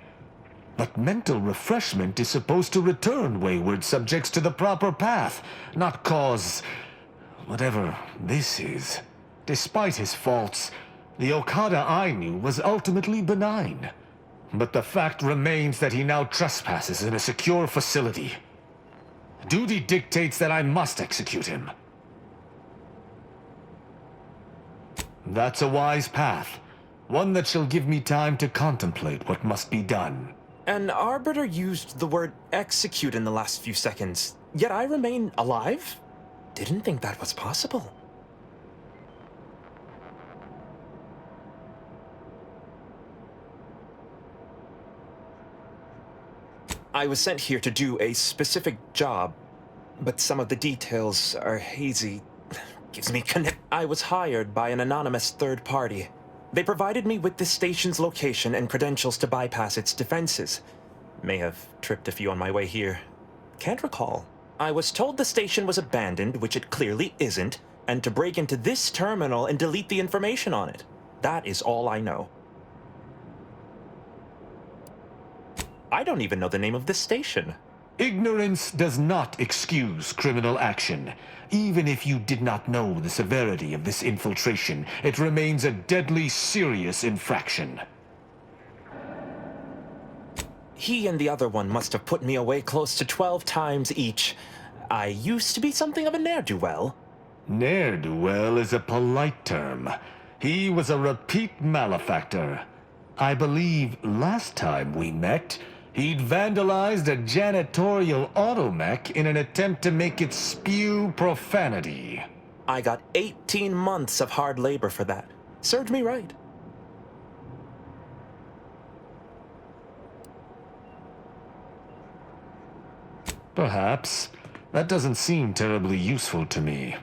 But mental refreshment is supposed to return wayward subjects to the proper path, not cause... whatever this is. Despite his faults, the Okada I knew was ultimately benign. But the fact remains that he now trespasses in a secure facility. Duty dictates that I must execute him. That's a wise path, one that shall give me time to contemplate what must be done. An arbiter used the word execute in the last few seconds, yet I remain alive? Didn't think that was possible. I was sent here to do a specific job, but some of the details are hazy. Gives me I was hired by an anonymous third party. They provided me with the station's location and credentials to bypass its defenses. May have tripped a few on my way here. Can't recall. I was told the station was abandoned, which it clearly isn't, and to break into this terminal and delete the information on it. That is all I know. I don't even know the name of this station. Ignorance does not excuse criminal action. Even if you did not know the severity of this infiltration, it remains a deadly serious infraction. He and the other one must have put me away close to 12 times each. I used to be something of a ne'er-do-well. Ne'er-do-well is a polite term. He was a repeat malefactor. I believe last time we met, he'd vandalized a janitorial automech in an attempt to make it spew profanity. I got 18 months of hard labor for that. Served me right. Perhaps. That doesn't seem terribly useful to me.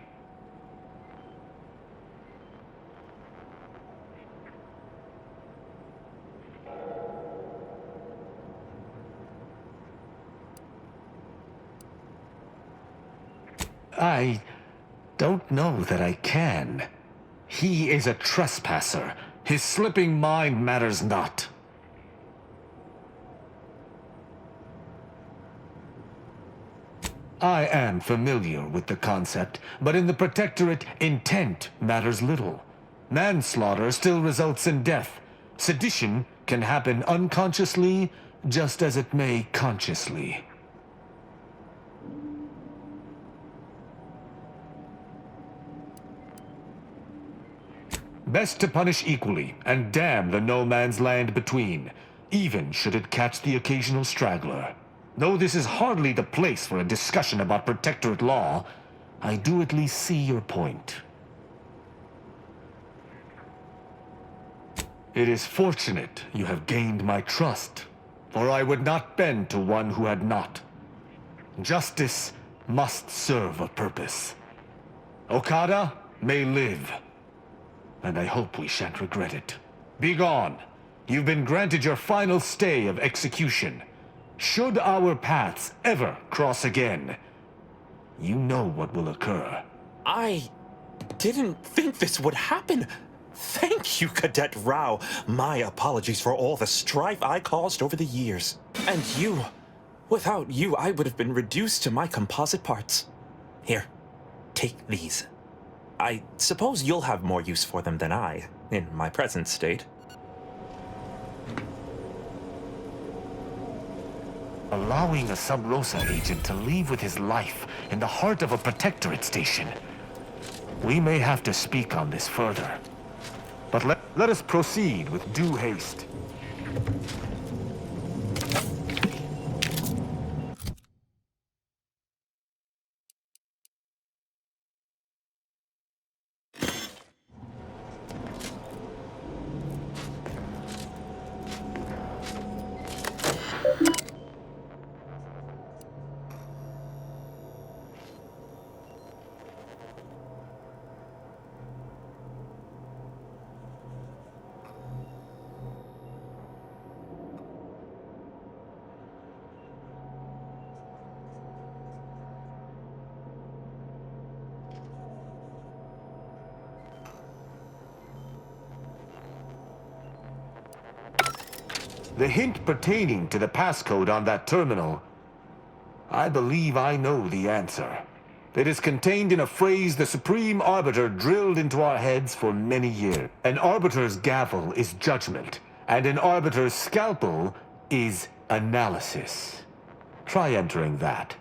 I don't know that I can. He is a trespasser. His slipping mind matters not. I am familiar with the concept, but in the Protectorate, intent matters little. Manslaughter still results in death. Sedition can happen unconsciously, just as it may consciously. Best to punish equally, and damn the no man's land between, even should it catch the occasional straggler. Though this is hardly the place for a discussion about Protectorate law, I do at least see your point. It is fortunate you have gained my trust, for I would not bend to one who had not. Justice must serve a purpose. Okada may live, and I hope we shan't regret it. Be gone. You've been granted your final stay of execution. Should our paths ever cross again, you know what will occur. I didn't think this would happen. Thank you, Cadet Rao. My apologies for all the strife I caused over the years. And you. Without you, I would have been reduced to my composite parts. Here, take these. I suppose you'll have more use for them than I, in my present state. Allowing a Sub Rosa agent to leave with his life in the heart of a Protectorate station. We may have to speak on this further. But let us proceed with due haste. The hint pertaining to the passcode on that terminal. I believe I know the answer. It is contained in a phrase the Supreme Arbiter drilled into our heads for many years. An Arbiter's gavel is judgment, and an Arbiter's scalpel is analysis. Try entering that.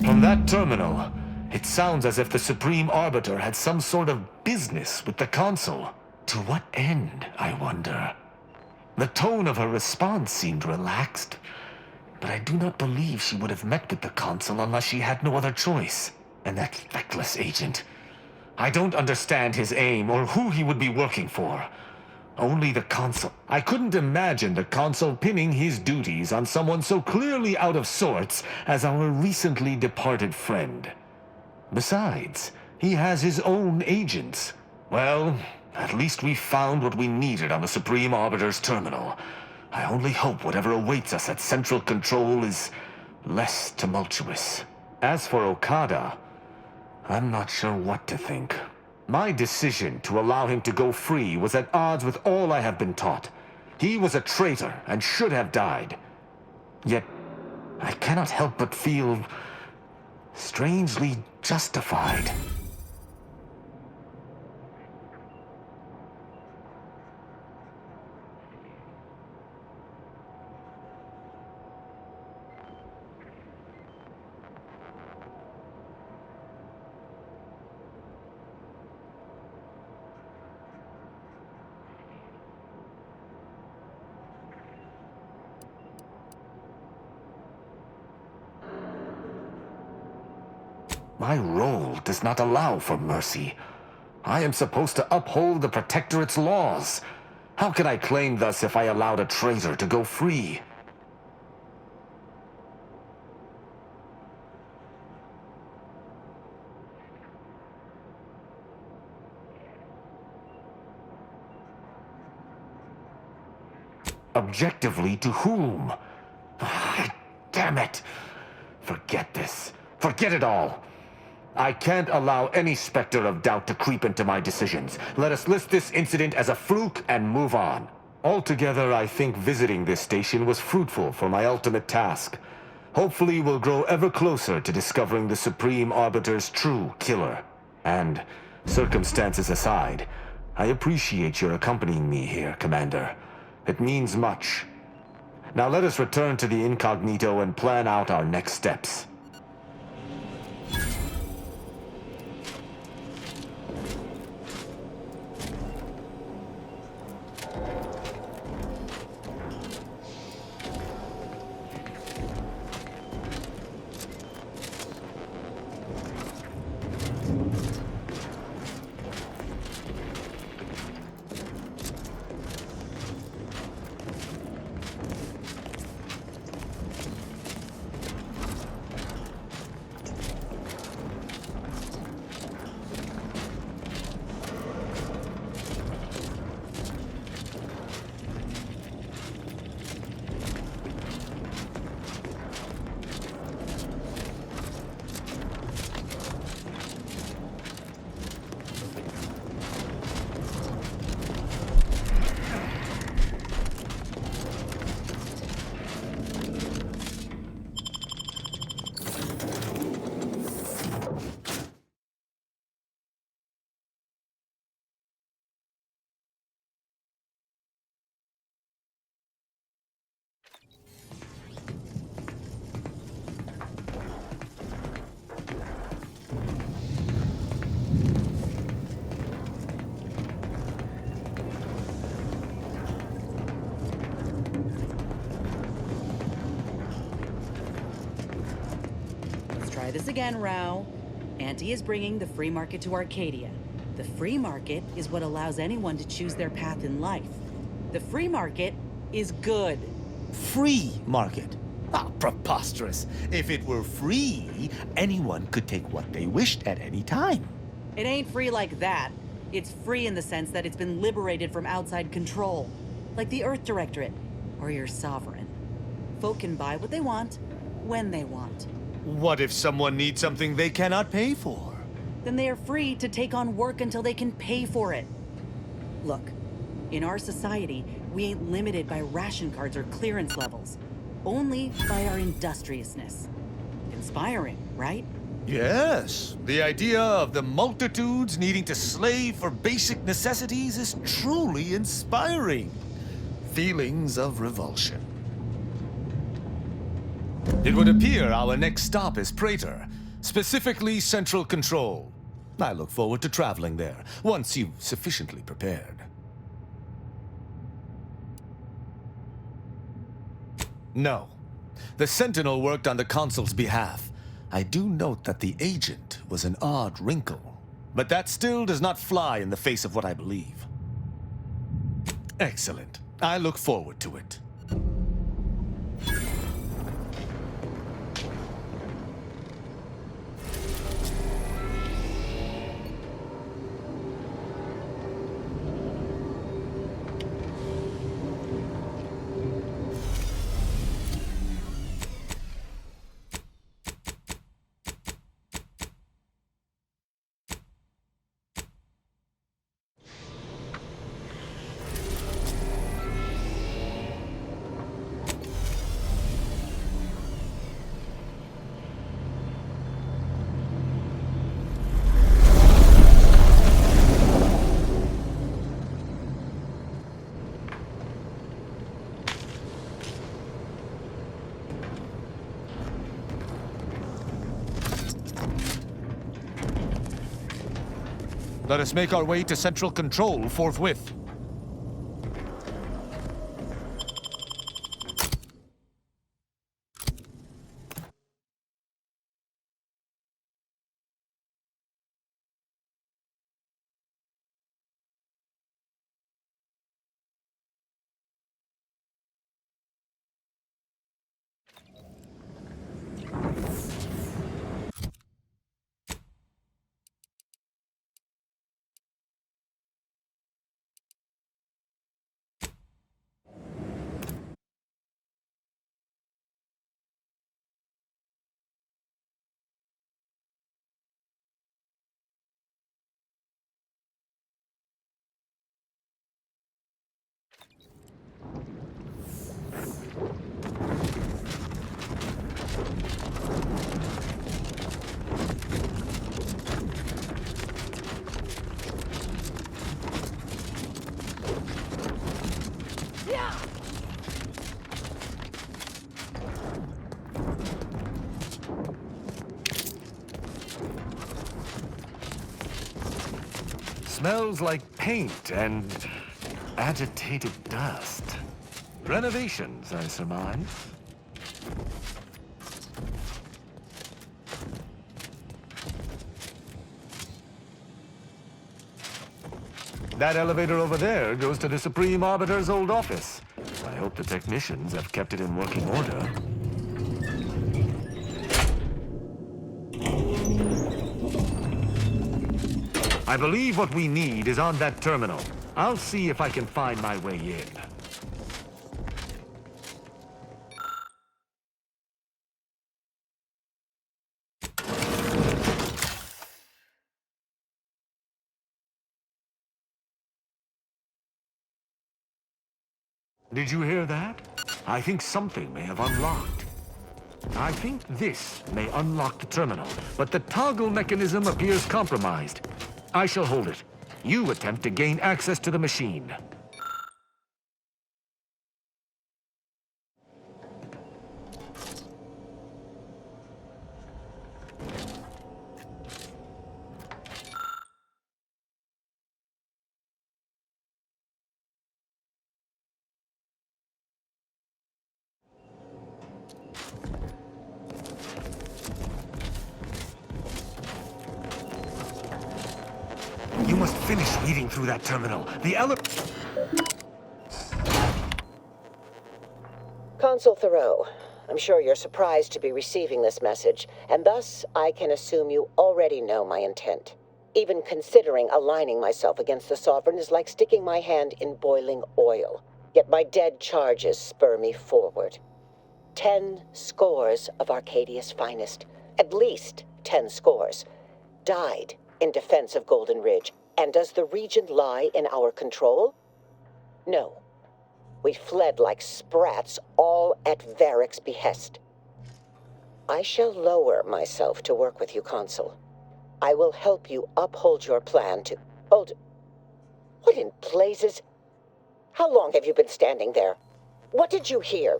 From that terminal, it sounds as if the Supreme Arbiter had some sort of business with the Consul. To what end, I wonder? The tone of her response seemed relaxed, but I do not believe she would have met with the Consul unless she had no other choice. And that feckless agent. I don't understand his aim or who he would be working for. Only the Consul. I couldn't imagine the Consul pinning his duties on someone so clearly out of sorts as our recently departed friend. Besides, he has his own agents. Well, at least we found what we needed on the Supreme Arbiter's terminal. I only hope whatever awaits us at Central Control is less tumultuous. As for Okada, I'm not sure what to think. My decision to allow him to go free was at odds with all I have been taught. He was a traitor and should have died. Yet, I cannot help but feel strangely justified. My role does not allow for mercy. I am supposed to uphold the Protectorate's laws. How can I claim thus if I allowed a traitor to go free? Objectively to whom? Damn it! Forget this. Forget it all. I can't allow any specter of doubt to creep into my decisions. Let us list this incident as a fluke and move on. Altogether, I think visiting this station was fruitful for my ultimate task. Hopefully, we'll grow ever closer to discovering the Supreme Arbiter's true killer. And, circumstances aside, I appreciate your accompanying me here, Commander. It means much. Now let us return to the incognito and plan out our next steps. again, Rao. Auntie is bringing the free market to Arcadia. The free market is what allows anyone to choose their path in life. The free market is good. Free market? Ah, preposterous. If it were free, anyone could take what they wished at any time. It ain't free like that. It's free in the sense that it's been liberated from outside control. Like the Earth Directorate, or your sovereign. Folk can buy what they want, when they want. What if someone needs something they cannot pay for? Then they are free to take on work until they can pay for it. Look, in our society, we ain't limited by ration cards or clearance levels. Only by our industriousness. Inspiring, right? Yes, the idea of the multitudes needing to slave for basic necessities is truly inspiring. Feelings of revulsion. It would appear our next stop is Praetor, specifically Central Control. I look forward to traveling there, once you've sufficiently prepared. No. The Sentinel worked on the Consul's behalf. I do note that the agent was an odd wrinkle, but that still does not fly in the face of what I believe. Excellent. I look forward to it. Let us make our way to Central Control forthwith. Smells like paint and agitated dust. Renovations, I surmise. That elevator over there goes to the Supreme Arbiter's old office. I hope the technicians have kept it in working order. I believe what we need is on that terminal. I'll see if I can find my way in. Did you hear that? I think something may have unlocked. I think this may unlock the terminal, but the toggle mechanism appears compromised. I shall hold it. You attempt to gain access to the machine. must finish reading through that terminal. The Consul Thoreau, I'm sure you're surprised to be receiving this message, and thus I can assume you already know my intent. Even considering aligning myself against the Sovereign is like sticking my hand in boiling oil. Yet my dead charges spur me forward. 10 scores of Arcadia's finest, at least 10 scores, died in defense of Golden Ridge. And does the region lie in our control? No. We fled like sprats, all at Varric's behest. I shall lower myself to work with you, Consul. I will help you uphold your plan to... Hold... What in blazes? How long have you been standing there? What did you hear?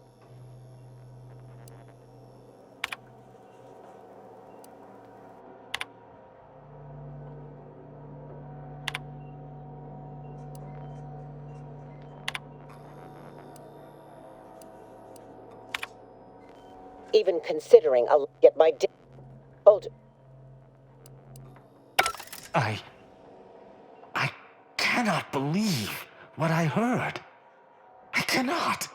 Even considering I'll get my hold. I cannot believe what I heard. I cannot.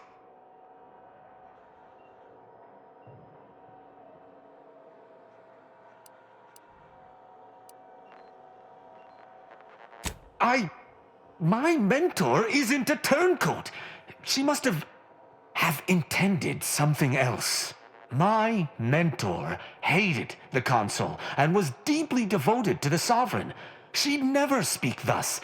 My mentor isn't a turncoat. She must have intended something else. My mentor hated the Consul and was deeply devoted to the Sovereign. She'd never speak thus,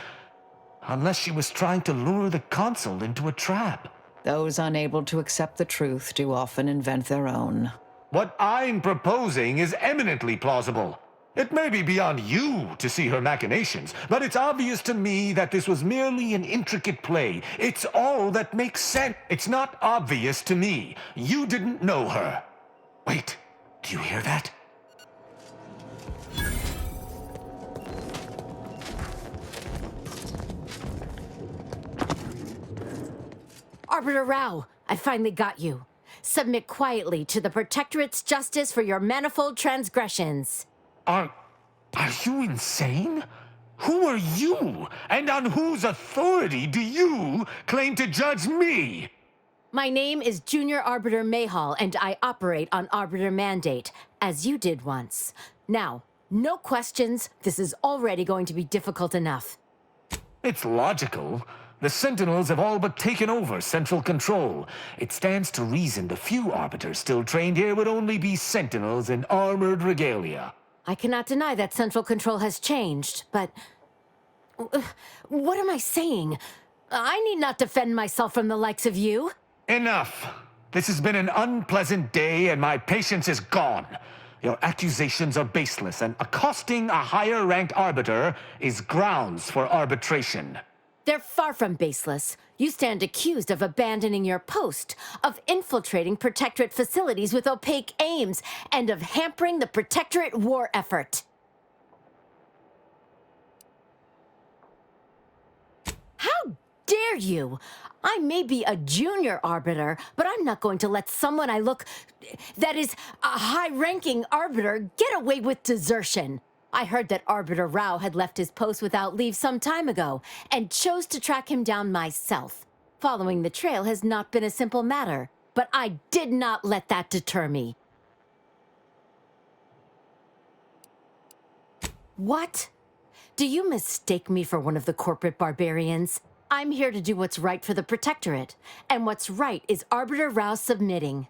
unless she was trying to lure the Consul into a trap. Those unable to accept the truth do often invent their own. What I'm proposing is eminently plausible. It may be beyond you to see her machinations, but it's obvious to me that this was merely an intricate play. It's all that makes sense. It's not obvious to me. You didn't know her. Wait, do you hear that? Arbiter Rao, I finally got you. Submit quietly to the Protectorate's justice for your manifold transgressions. Are you insane? Who are you? And on whose authority do you claim to judge me? My name is Junior Arbiter Mayhall, and I operate on Arbiter Mandate, as you did once. Now, no questions. This is already going to be difficult enough. It's logical. The Sentinels have all but taken over central control. It stands to reason the few Arbiters still trained here would only be Sentinels in armored regalia. I cannot deny that central control has changed, but... what am I saying? I need not defend myself from the likes of you. Enough! This has been an unpleasant day, and my patience is gone. Your accusations are baseless, and accosting a higher-ranked Arbiter is grounds for arbitration. They're far from baseless. You stand accused of abandoning your post, of infiltrating Protectorate facilities with opaque aims, and of hampering the Protectorate war effort. How dare you? I may be a junior arbiter, but I'm not going to let someone that is a high-ranking arbiter get away with desertion. I heard that Arbiter Rao had left his post without leave some time ago, and chose to track him down myself. Following the trail has not been a simple matter, but I did not let that deter me. What? Do you mistake me for one of the corporate barbarians? I'm here to do what's right for the Protectorate, and what's right is Arbiter Rao submitting.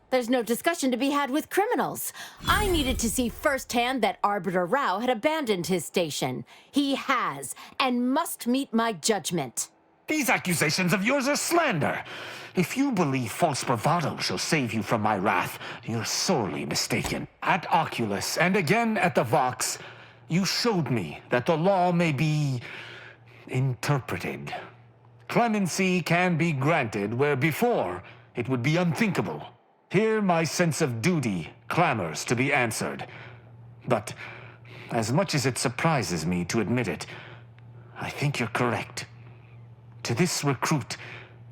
There's no discussion to be had with criminals. I needed to see firsthand that Arbiter Rao had abandoned his station. He has, and must meet my judgment. These accusations of yours are slander. If you believe false bravado shall save you from my wrath, you're sorely mistaken. At Oculus, and again at the Vox, you showed me that the law may be interpreted. Clemency can be granted where before it would be unthinkable. Here my sense of duty clamors to be answered. But as much as it surprises me to admit it, I think you're correct. To this recruit,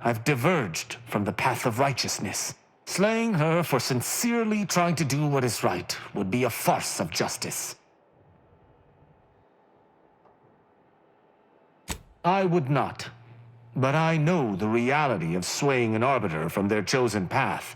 I've diverged from the path of righteousness. Slaying her for sincerely trying to do what is right would be a farce of justice. I would not. But I know the reality of swaying an arbiter from their chosen path.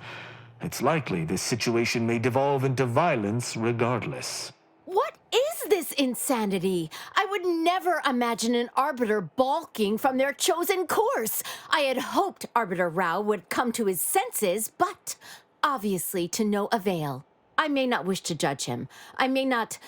It's likely this situation may devolve into violence regardless. What is this insanity? I would never imagine an arbiter balking from their chosen course. I had hoped Arbiter Rao would come to his senses, but obviously to no avail. I may not wish to judge him. I may not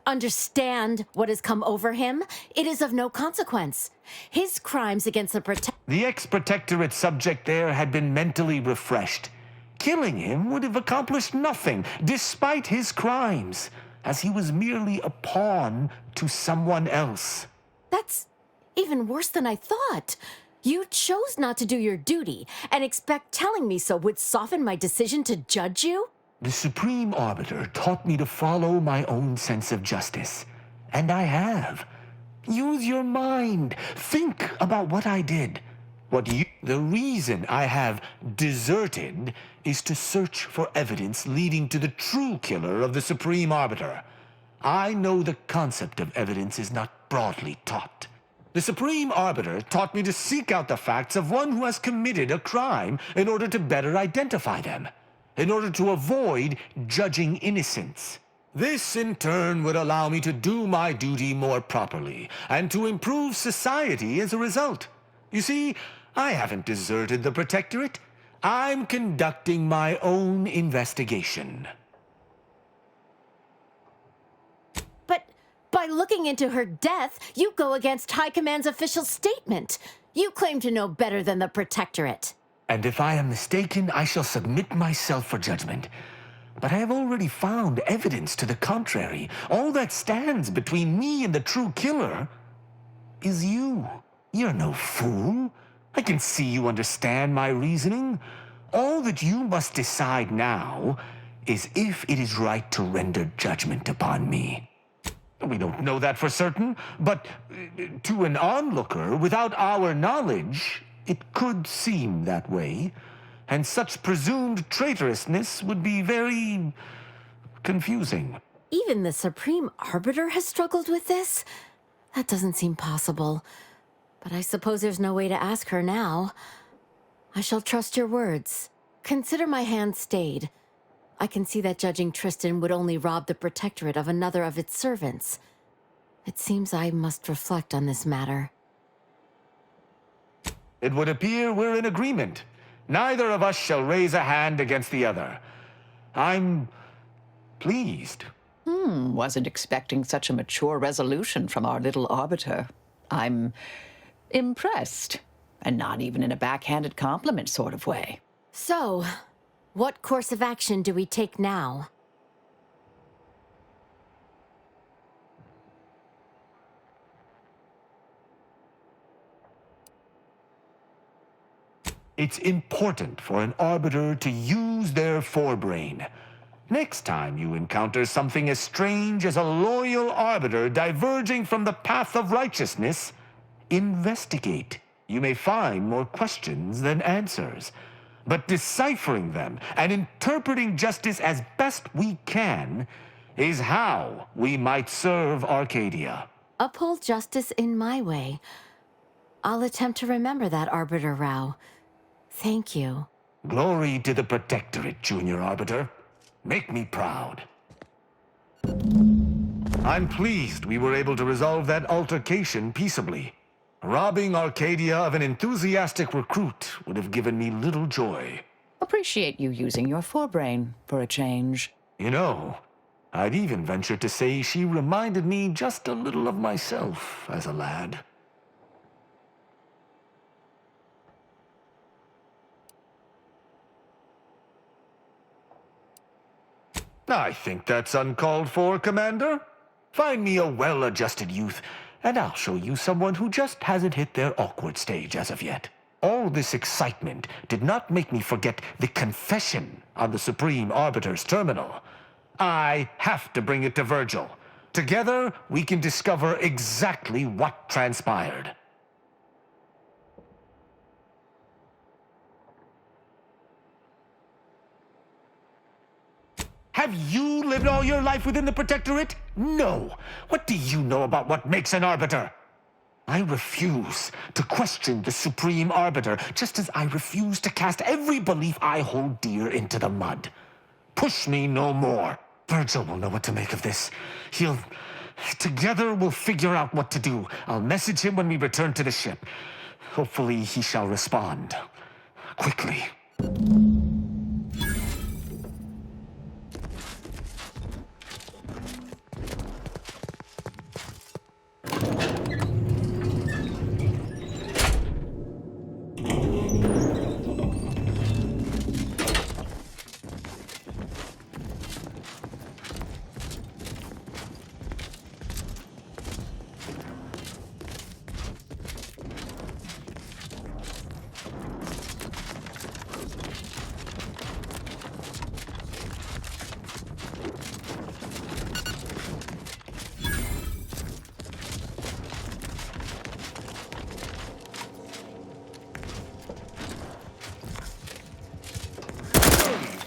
understand what has come over him. It is of no consequence. His crimes against The ex-protectorate subject there had been mentally refreshed. Killing him would have accomplished nothing, despite his crimes, as he was merely a pawn to someone else. That's even worse than I thought. You chose not to do your duty, and expect telling me so would soften my decision to judge you? The Supreme Arbiter taught me to follow my own sense of justice. And I have. Use your mind. Think about what I did. The reason I have deserted is to search for evidence leading to the true killer of the Supreme Arbiter. I know the concept of evidence is not broadly taught. The Supreme Arbiter taught me to seek out the facts of one who has committed a crime in order to better identify them, in order to avoid judging innocence. This, in turn, would allow me to do my duty more properly, and to improve society as a result. You see, I haven't deserted the Protectorate. I'm conducting my own investigation. But by looking into her death, you go against High Command's official statement. You claim to know better than the Protectorate. And if I am mistaken, I shall submit myself for judgment. But I have already found evidence to the contrary. All that stands between me and the true killer is you. You're no fool. I can see you understand my reasoning. All that you must decide now is if it is right to render judgment upon me. We don't know that for certain, but to an onlooker, without our knowledge, it could seem that way, and such presumed traitorousness would be very confusing. Even the Supreme Arbiter has struggled with this? That doesn't seem possible. But I suppose there's no way to ask her now. I shall trust your words. Consider my hand stayed. I can see that judging Tristan would only rob the Protectorate of another of its servants. It seems I must reflect on this matter. It would appear we're in agreement. Neither of us shall raise a hand against the other. I'm pleased. Wasn't expecting such a mature resolution from our little arbiter. I'm impressed. And not even in a backhanded compliment sort of way. So, what course of action do we take now? It's important for an arbiter to use their forebrain. Next time you encounter something as strange as a loyal arbiter diverging from the path of righteousness, investigate. You may find more questions than answers, but deciphering them and interpreting justice as best we can is how we might serve Arcadia. Uphold justice in my way. I'll attempt to remember that, Arbiter Rao. Thank you. Glory to the Protectorate, Junior Arbiter. Make me proud. I'm pleased we were able to resolve that altercation peaceably. Robbing Arcadia of an enthusiastic recruit would have given me little joy. Appreciate you using your forebrain for a change. You know, I'd even venture to say she reminded me just a little of myself as a lad. I think that's uncalled for, Commander. Find me a well-adjusted youth, and I'll show you someone who just hasn't hit their awkward stage as of yet. All this excitement did not make me forget the confession on the Supreme Arbiter's terminal. I have to bring it to Virgil. Together, we can discover exactly what transpired. Have you lived all your life within the Protectorate? No. What do you know about what makes an arbiter? I refuse to question the Supreme Arbiter, just as I refuse to cast every belief I hold dear into the mud. Push me no more. Virgil will know what to make of this. Together we'll figure out what to do. I'll message him when we return to the ship. Hopefully he shall respond. Quickly.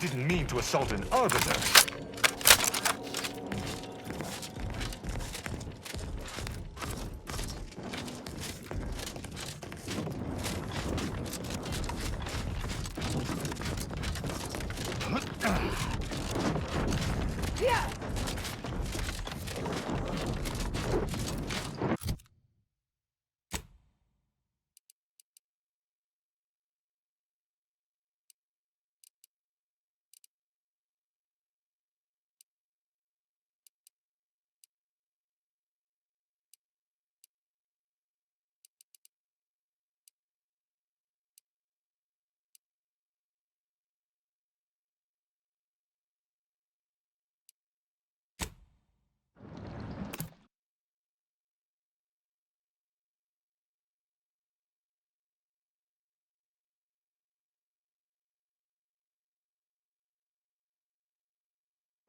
Didn't mean to assault an arbiter.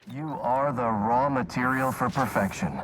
You are the raw material for perfection.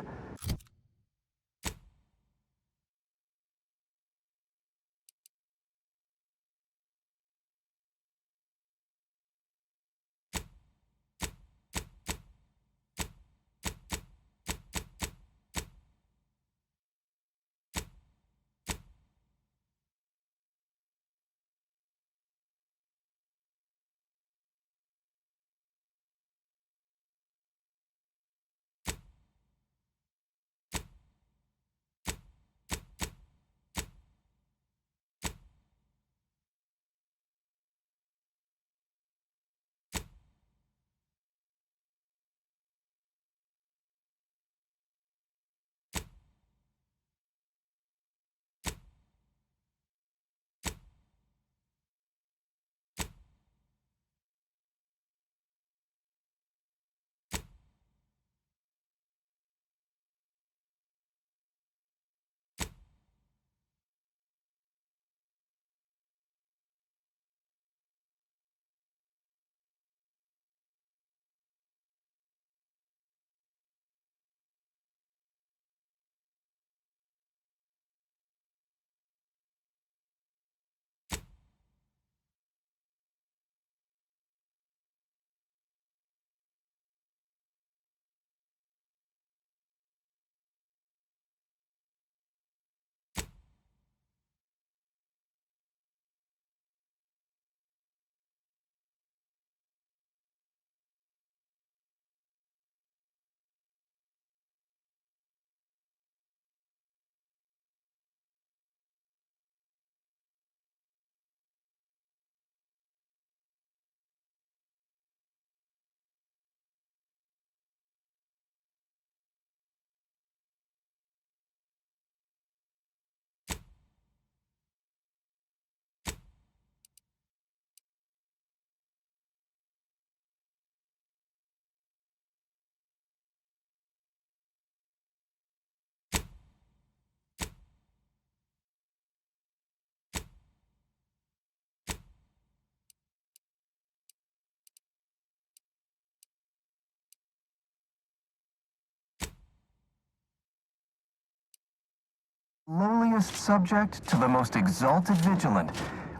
Lowliest subject to the most exalted vigilant.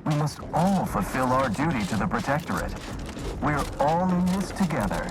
We must all fulfill our duty to the Protectorate. We're all in this together.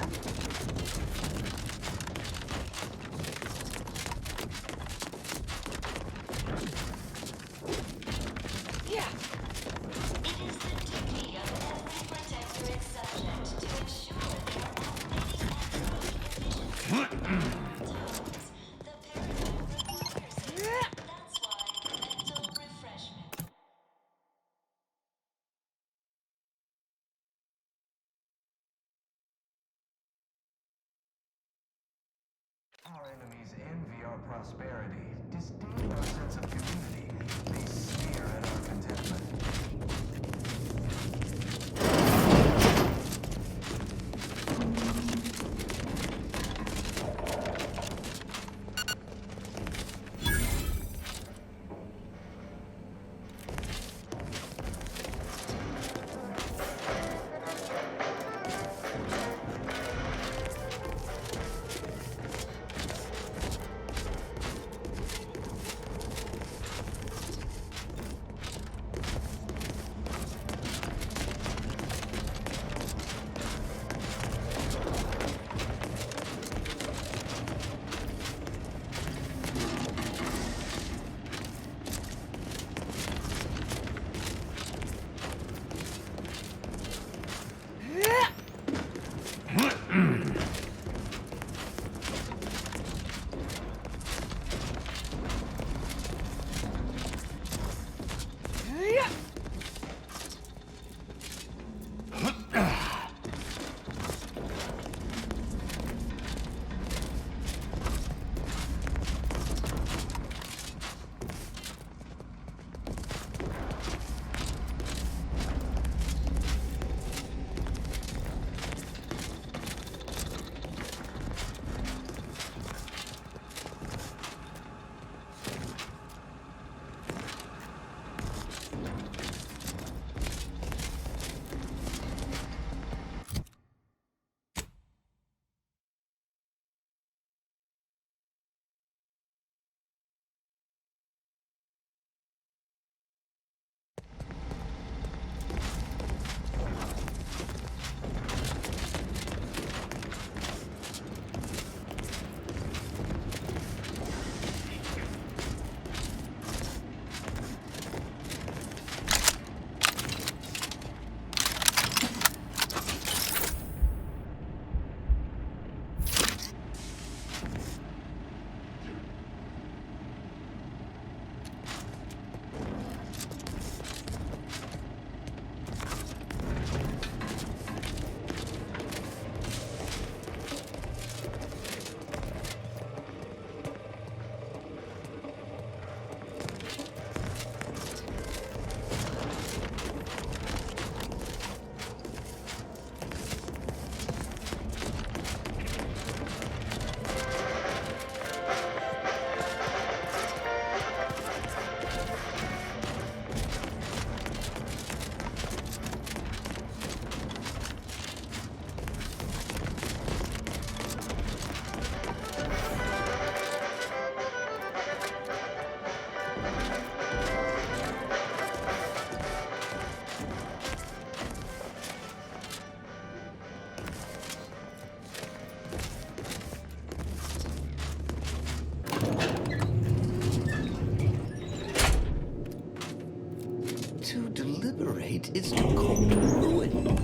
Our enemies envy our prosperity, disdain our sense of community. They sneer at our contentment. Is to call to ruin.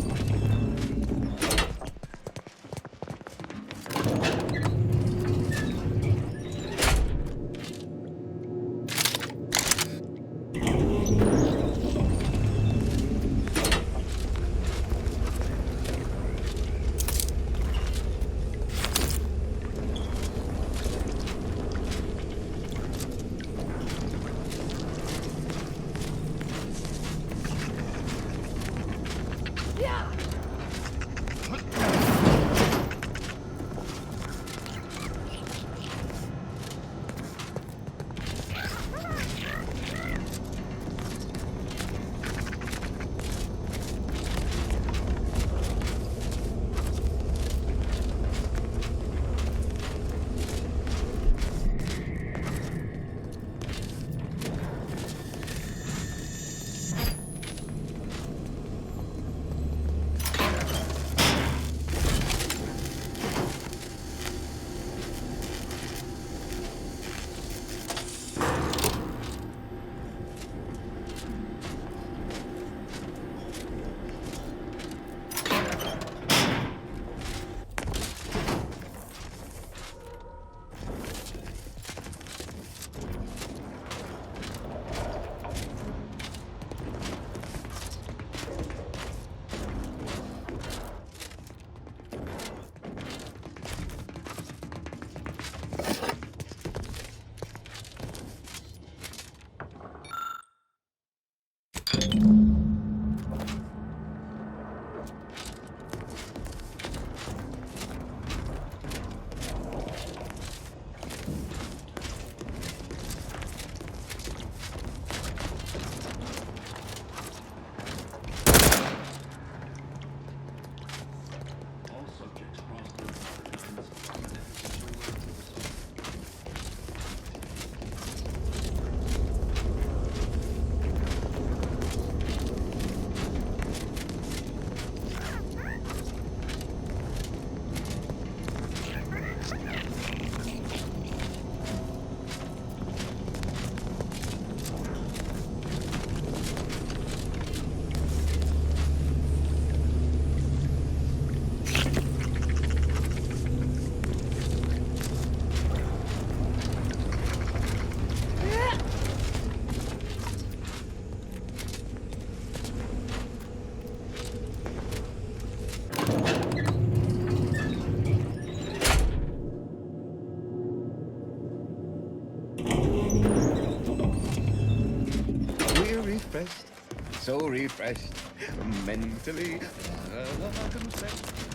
refreshed, so refreshed, mentally, confessed.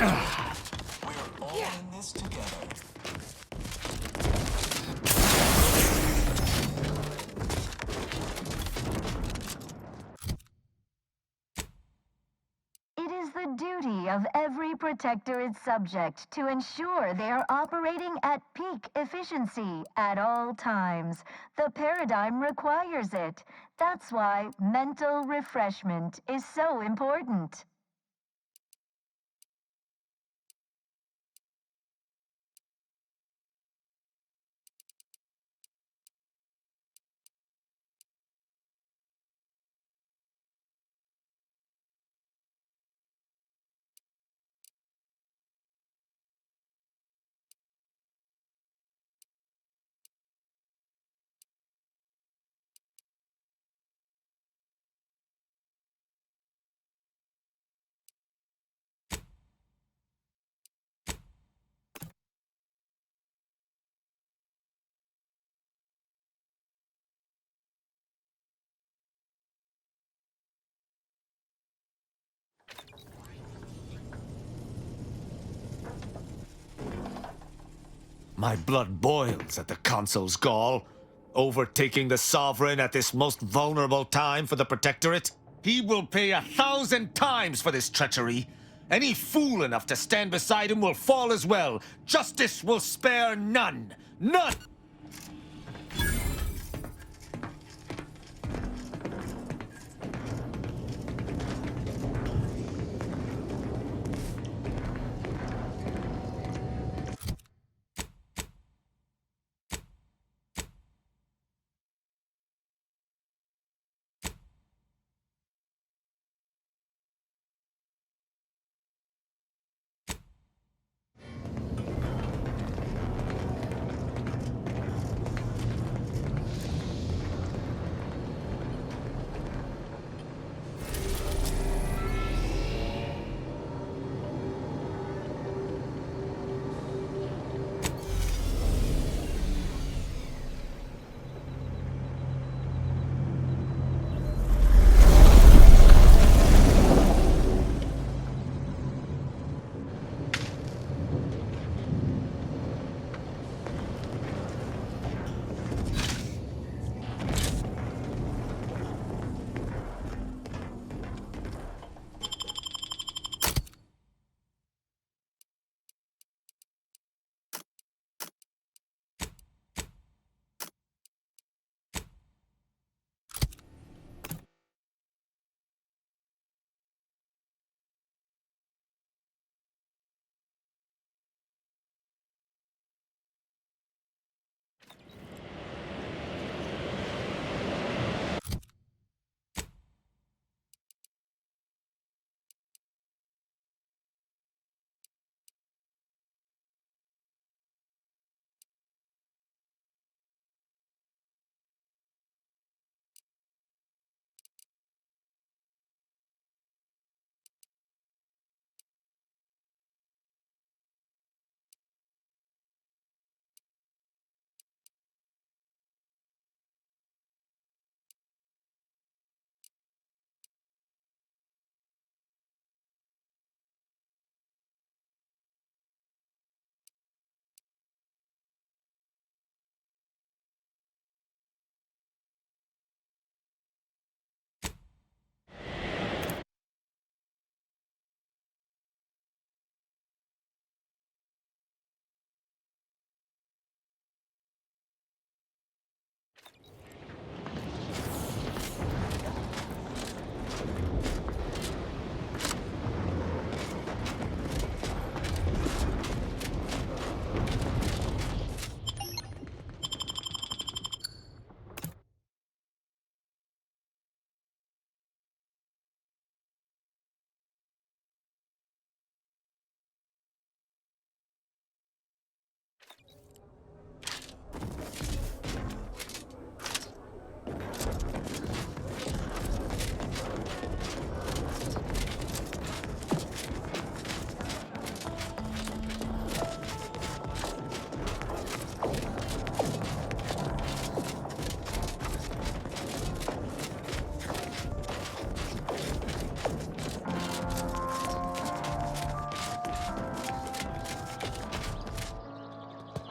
We're all in this together. It is the duty of every protectorate subject to ensure they are operating at peak efficiency at all times. The paradigm requires it. That's why mental refreshment is so important. My blood boils at the Consul's gall. Overtaking the Sovereign at this most vulnerable time for the Protectorate. He will pay 1,000 times for this treachery. Any fool enough to stand beside him will fall as well. Justice will spare none. None!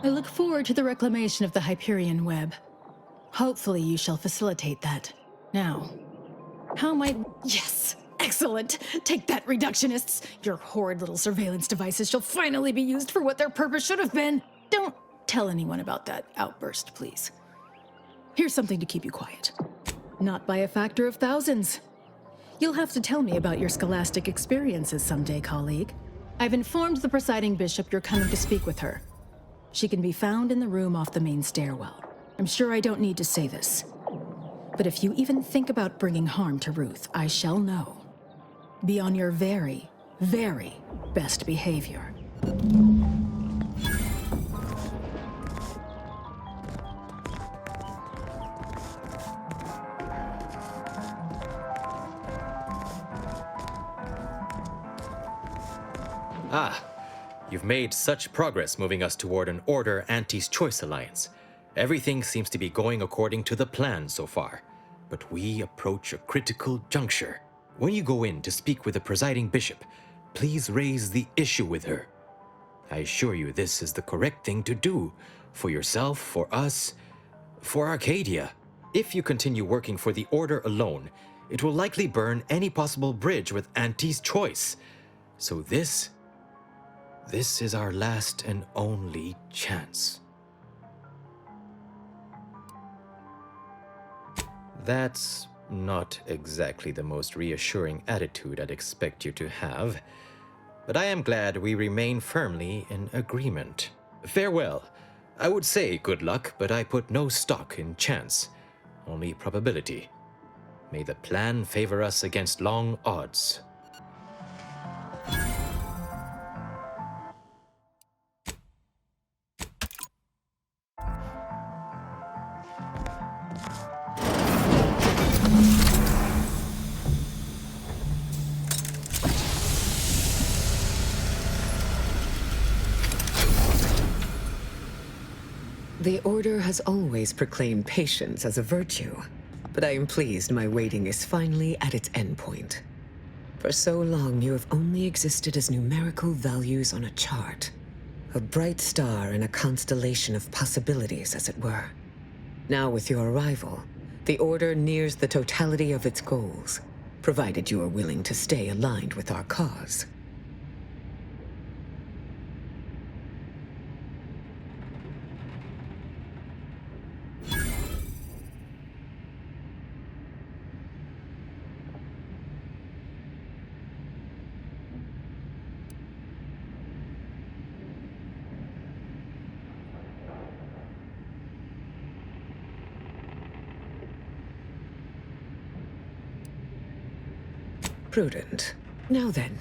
I look forward to the reclamation of the Hyperion web. Hopefully you shall facilitate that. Now, how might... Yes! Excellent! Take that, reductionists! Your horrid little surveillance devices shall finally be used for what their purpose should have been! Don't tell anyone about that outburst, please. Here's something to keep you quiet. Not by a factor of thousands. You'll have to tell me about your scholastic experiences someday, colleague. I've informed the presiding bishop you're coming to speak with her. She can be found in the room off the main stairwell. I'm sure I don't need to say this. But if you even think about bringing harm to Ruth, I shall know. Be on your very, very best behavior. Ah, you've made such progress moving us toward an Order Anti's Choice alliance. Everything seems to be going according to the plan so far. But we approach a critical juncture. When you go in to speak with the presiding bishop, please raise the issue with her. I assure you this is the correct thing to do. For yourself, for us, for Arcadia. If you continue working for the Order alone, it will likely burn any possible bridge with Anti's Choice. So this is our last and only chance. That's not exactly the most reassuring attitude I'd expect you to have, but I am glad we remain firmly in agreement. Farewell. I would say good luck, but I put no stock in chance, only probability. May the plan favor us against long odds. The Order has always proclaimed patience as a virtue, but I am pleased my waiting is finally at its endpoint. For so long, you have only existed as numerical values on a chart, a bright star in a constellation of possibilities, as it were. Now, with your arrival, the Order nears the totality of its goals, provided you are willing to stay aligned with our cause. Prudent. Now then,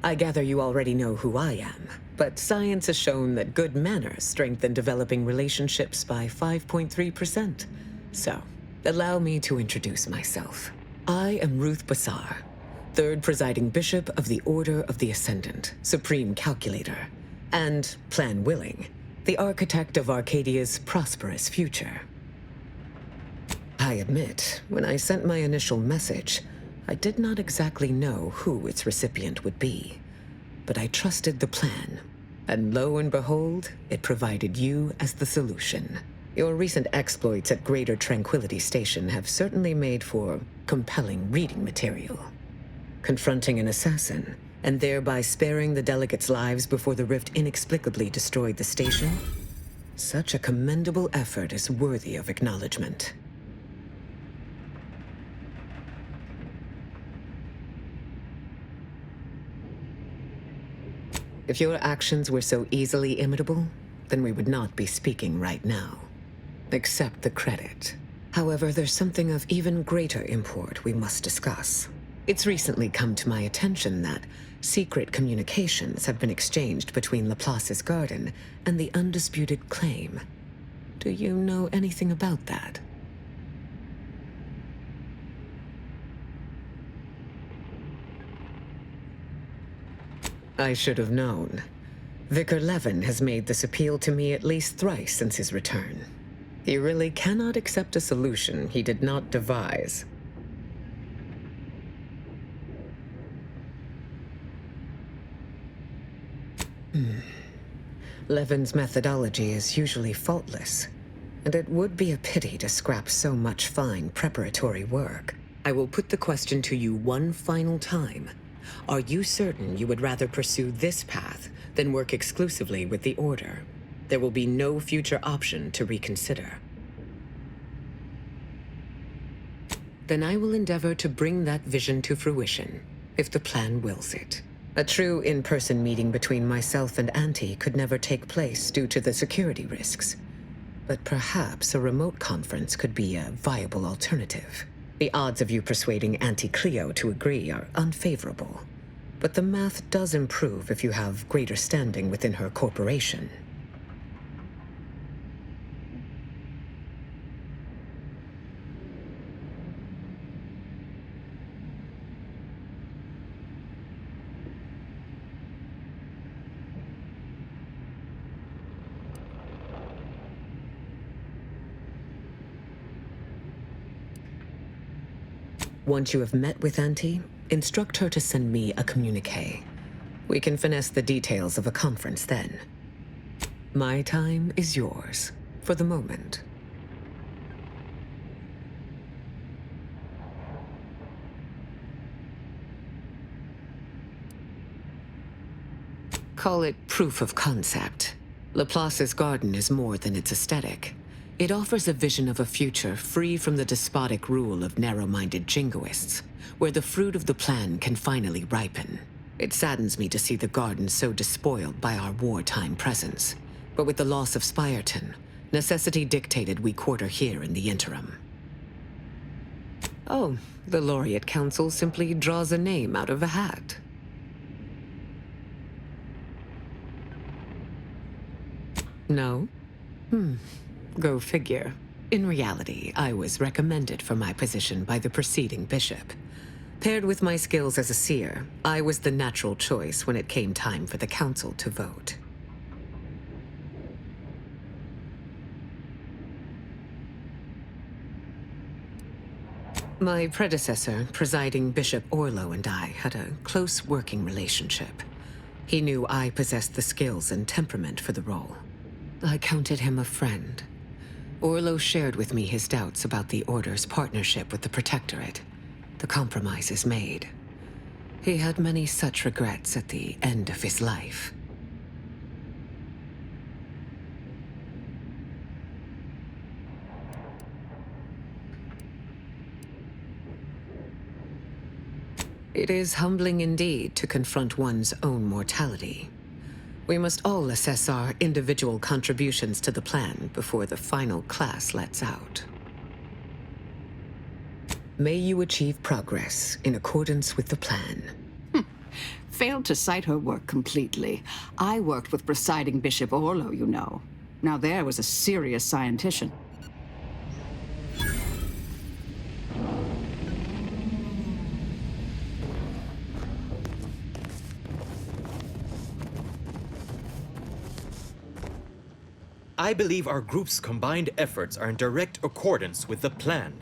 I gather you already know who I am, but science has shown that good manners strengthen developing relationships by 5.3%. So, allow me to introduce myself. I am Ruth Bassar, third presiding bishop of the Order of the Ascendant, supreme calculator, and, plan willing, the architect of Arcadia's prosperous future. I admit, when I sent my initial message, I did not exactly know who its recipient would be, but I trusted the plan, and lo and behold, it provided you as the solution. Your recent exploits at Greater Tranquility Station have certainly made for compelling reading material. Confronting an assassin, and thereby sparing the delegates' lives before the rift inexplicably destroyed the station, such a commendable effort is worthy of acknowledgement. If your actions were so easily imitable, then we would not be speaking right now. Accept the credit. However, there's something of even greater import we must discuss. It's recently come to my attention that secret communications have been exchanged between Laplace's garden and the undisputed claim. Do you know anything about that? I should have known. Vicar Levin has made this appeal to me at least thrice since his return. He really cannot accept a solution he did not devise. Levin's methodology is usually faultless, and it would be a pity to scrap so much fine preparatory work. I will put the question to you one final time. Are you certain you would rather pursue this path than work exclusively with the Order? There will be no future option to reconsider. Then I will endeavor to bring that vision to fruition, if the plan wills it. A true in-person meeting between myself and Auntie could never take place due to the security risks. But perhaps a remote conference could be a viable alternative. The odds of you persuading Auntie Cleo to agree are unfavorable. But the math does improve if you have greater standing within her corporation. Once you have met with Auntie, instruct her to send me a communique. We can finesse the details of a conference then. My time is yours, for the moment. Call it proof of concept. Laplace's garden is more than its aesthetic. It offers a vision of a future free from the despotic rule of narrow-minded jingoists, where the fruit of the plan can finally ripen. It saddens me to see the garden so despoiled by our wartime presence. But with the loss of Spirton, necessity dictated we quarter here in the interim. Oh, the Laureate Council simply draws a name out of a hat. No? Go figure. In reality, I was recommended for my position by the preceding bishop. Paired with my skills as a seer, I was the natural choice when it came time for the council to vote. My predecessor, presiding Bishop Orlo, and I had a close working relationship. He knew I possessed the skills and temperament for the role. I counted him a friend. Orlo shared with me his doubts about the Order's partnership with the Protectorate. The compromise is made. He had many such regrets at the end of his life. It is humbling indeed to confront one's own mortality. We must all assess our individual contributions to the plan before the final class lets out. May you achieve progress in accordance with the plan. Failed to cite her work completely. I worked with presiding Bishop Orlo, you know. Now there was a serious scientician. I believe our group's combined efforts are in direct accordance with the plan.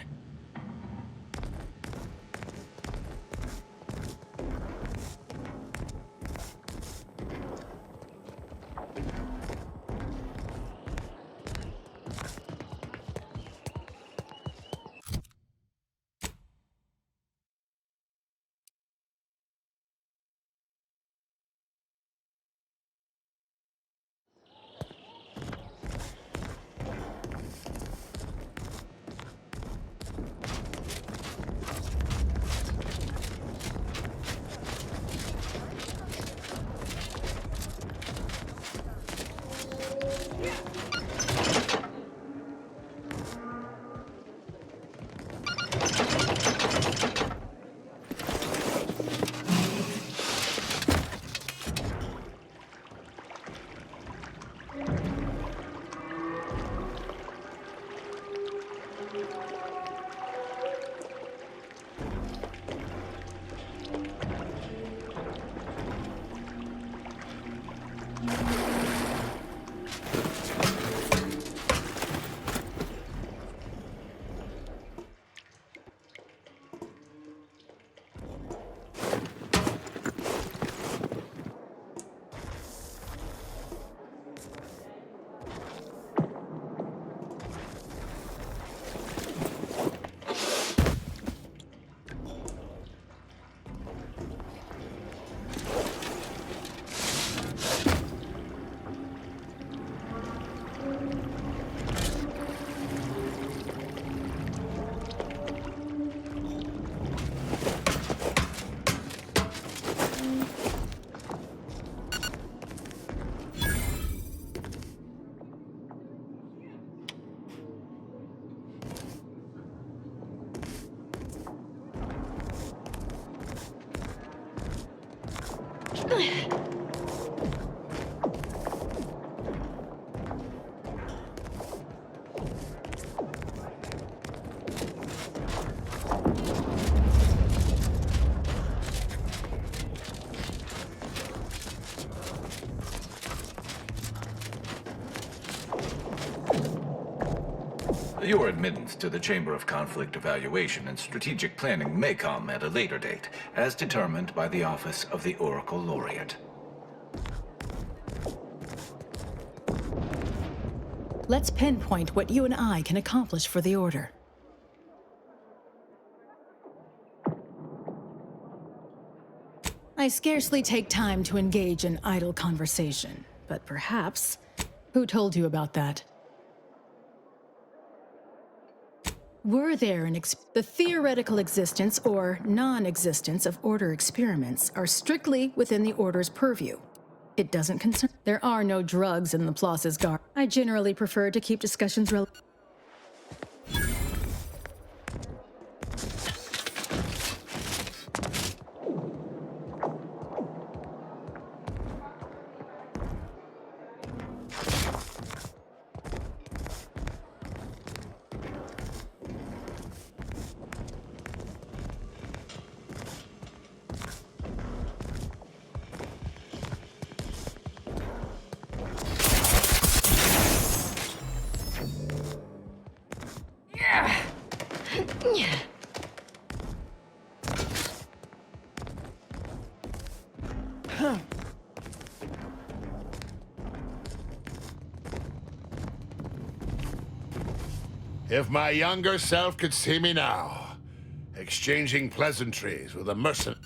Your admittance to the Chamber of Conflict Evaluation and Strategic Planning may come at a later date, as determined by the Office of the Oracle Laureate. Let's pinpoint what you and I can accomplish for the Order. I scarcely take time to engage in idle conversation, but perhaps... Who told you about that? Were there the theoretical existence or non-existence of Order experiments are strictly within the Order's purview. It doesn't concern... There are no drugs in Laplace's garden. I generally prefer to keep discussions relevant. If my younger self could see me now, exchanging pleasantries with a mercenary.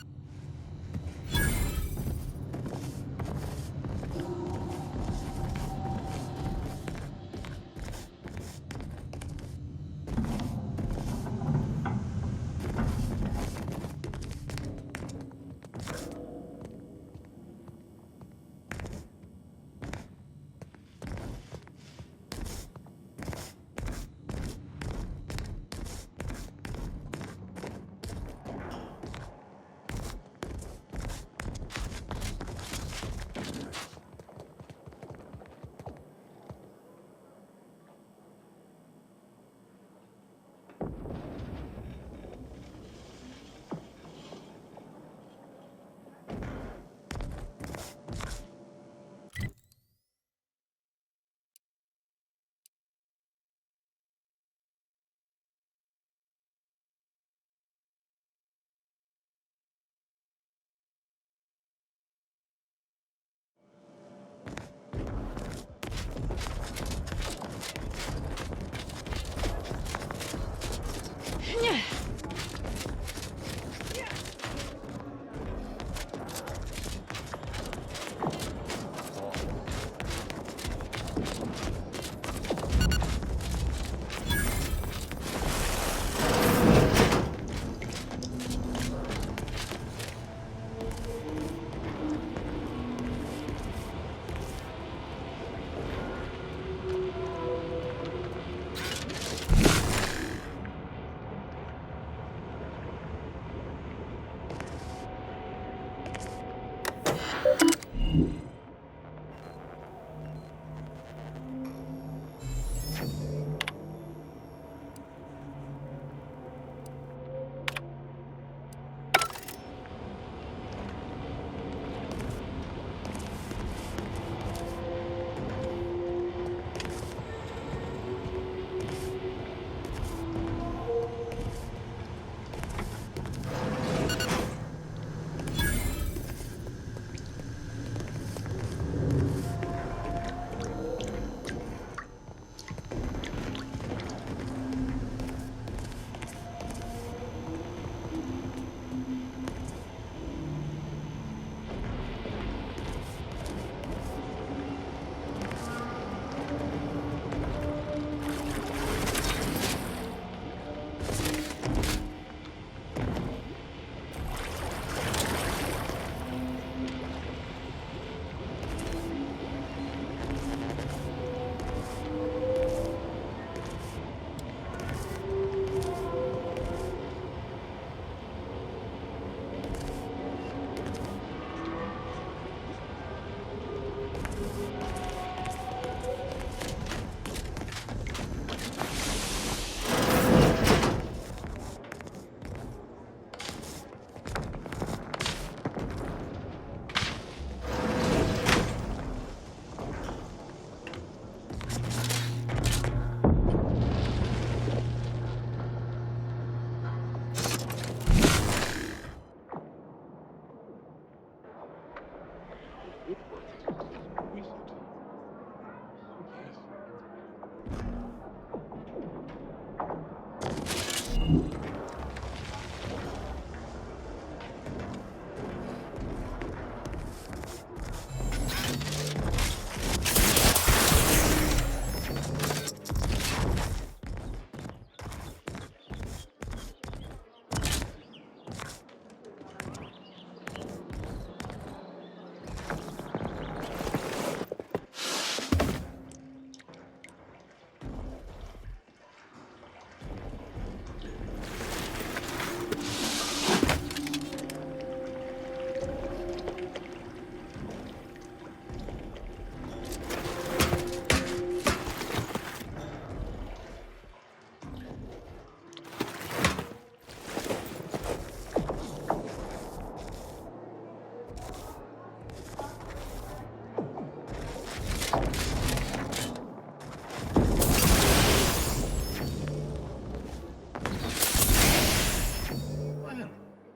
Well,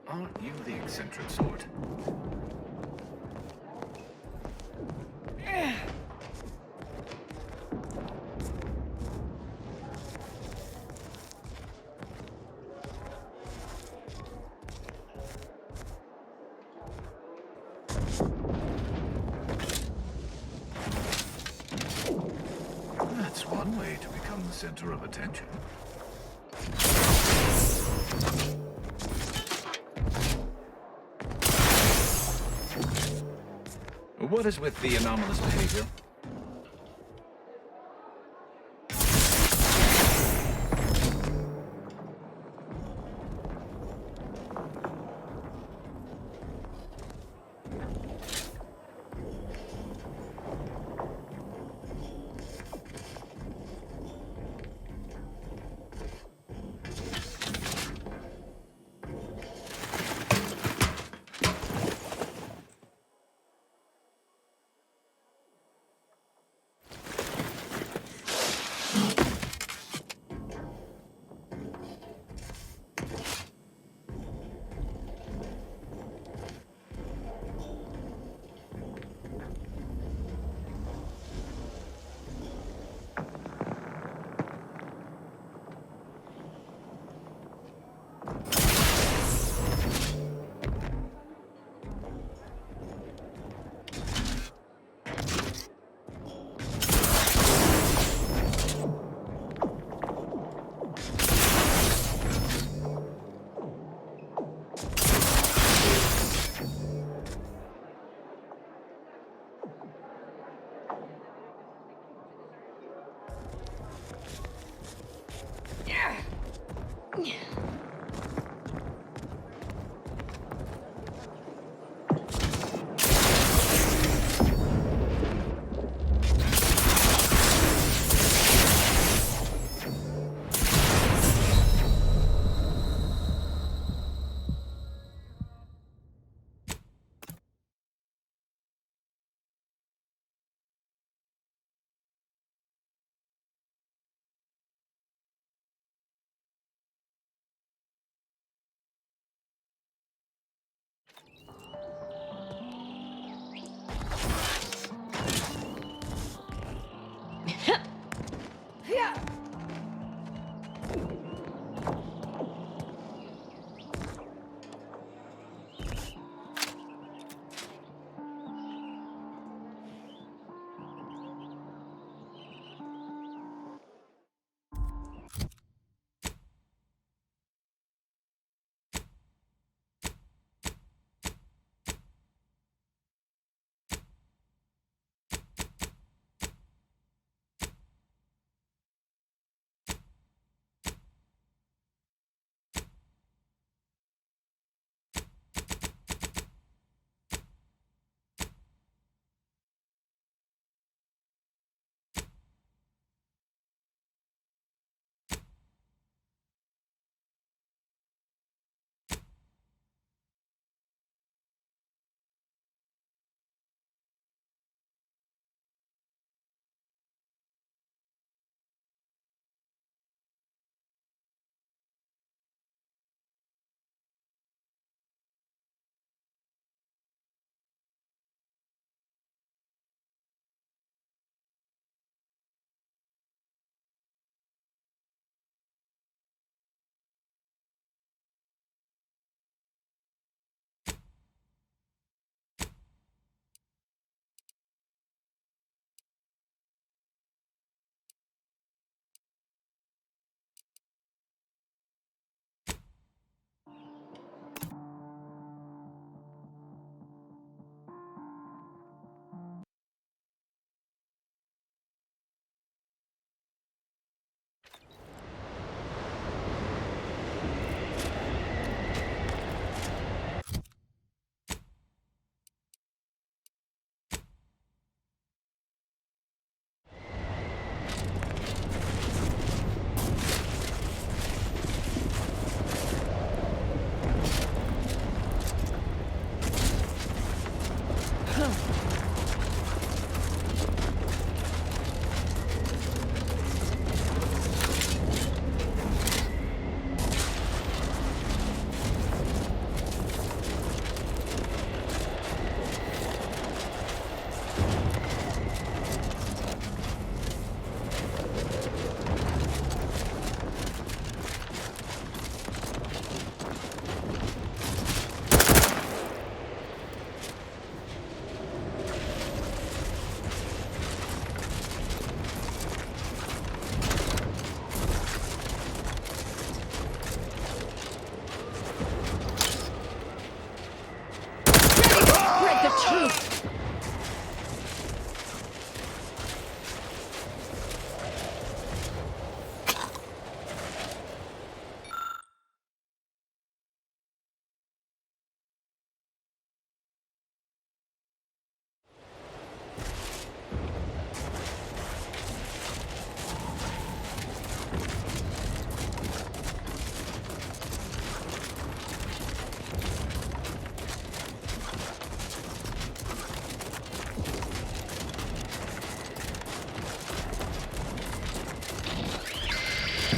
aren't you the eccentric sort? That's one way to become the center of attention. What is with the anomalous behavior?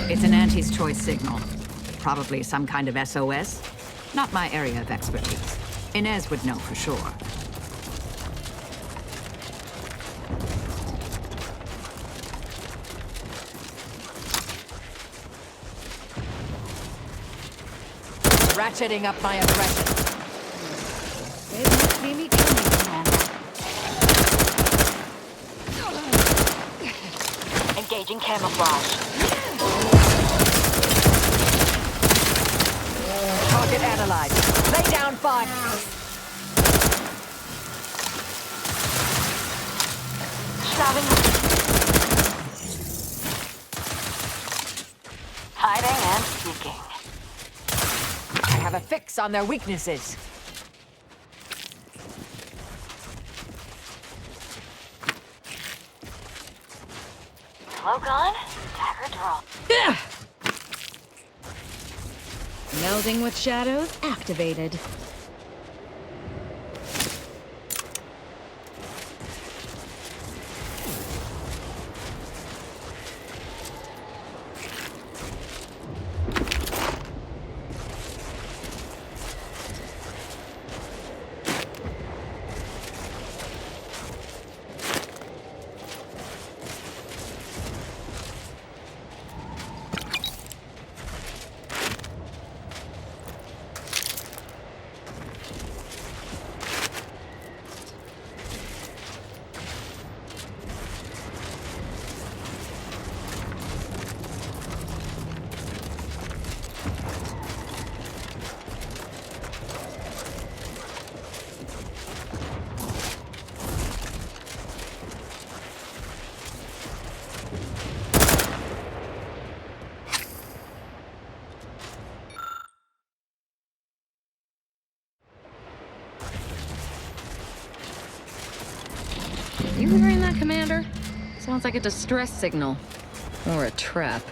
It's an Auntie's choice signal. Probably some kind of SOS. Not my area of expertise. Inez would know for sure. Ratcheting up my aggression. They must see me coming, Commander. Engaging camouflage. Target analyzed. Lay down fire. Shouting. Hiding and seeking. I have a fix on their weaknesses. Smoke on, dagger draw. Melding with shadows activated. You hearing that, Commander? Sounds like a distress signal. Or a trap.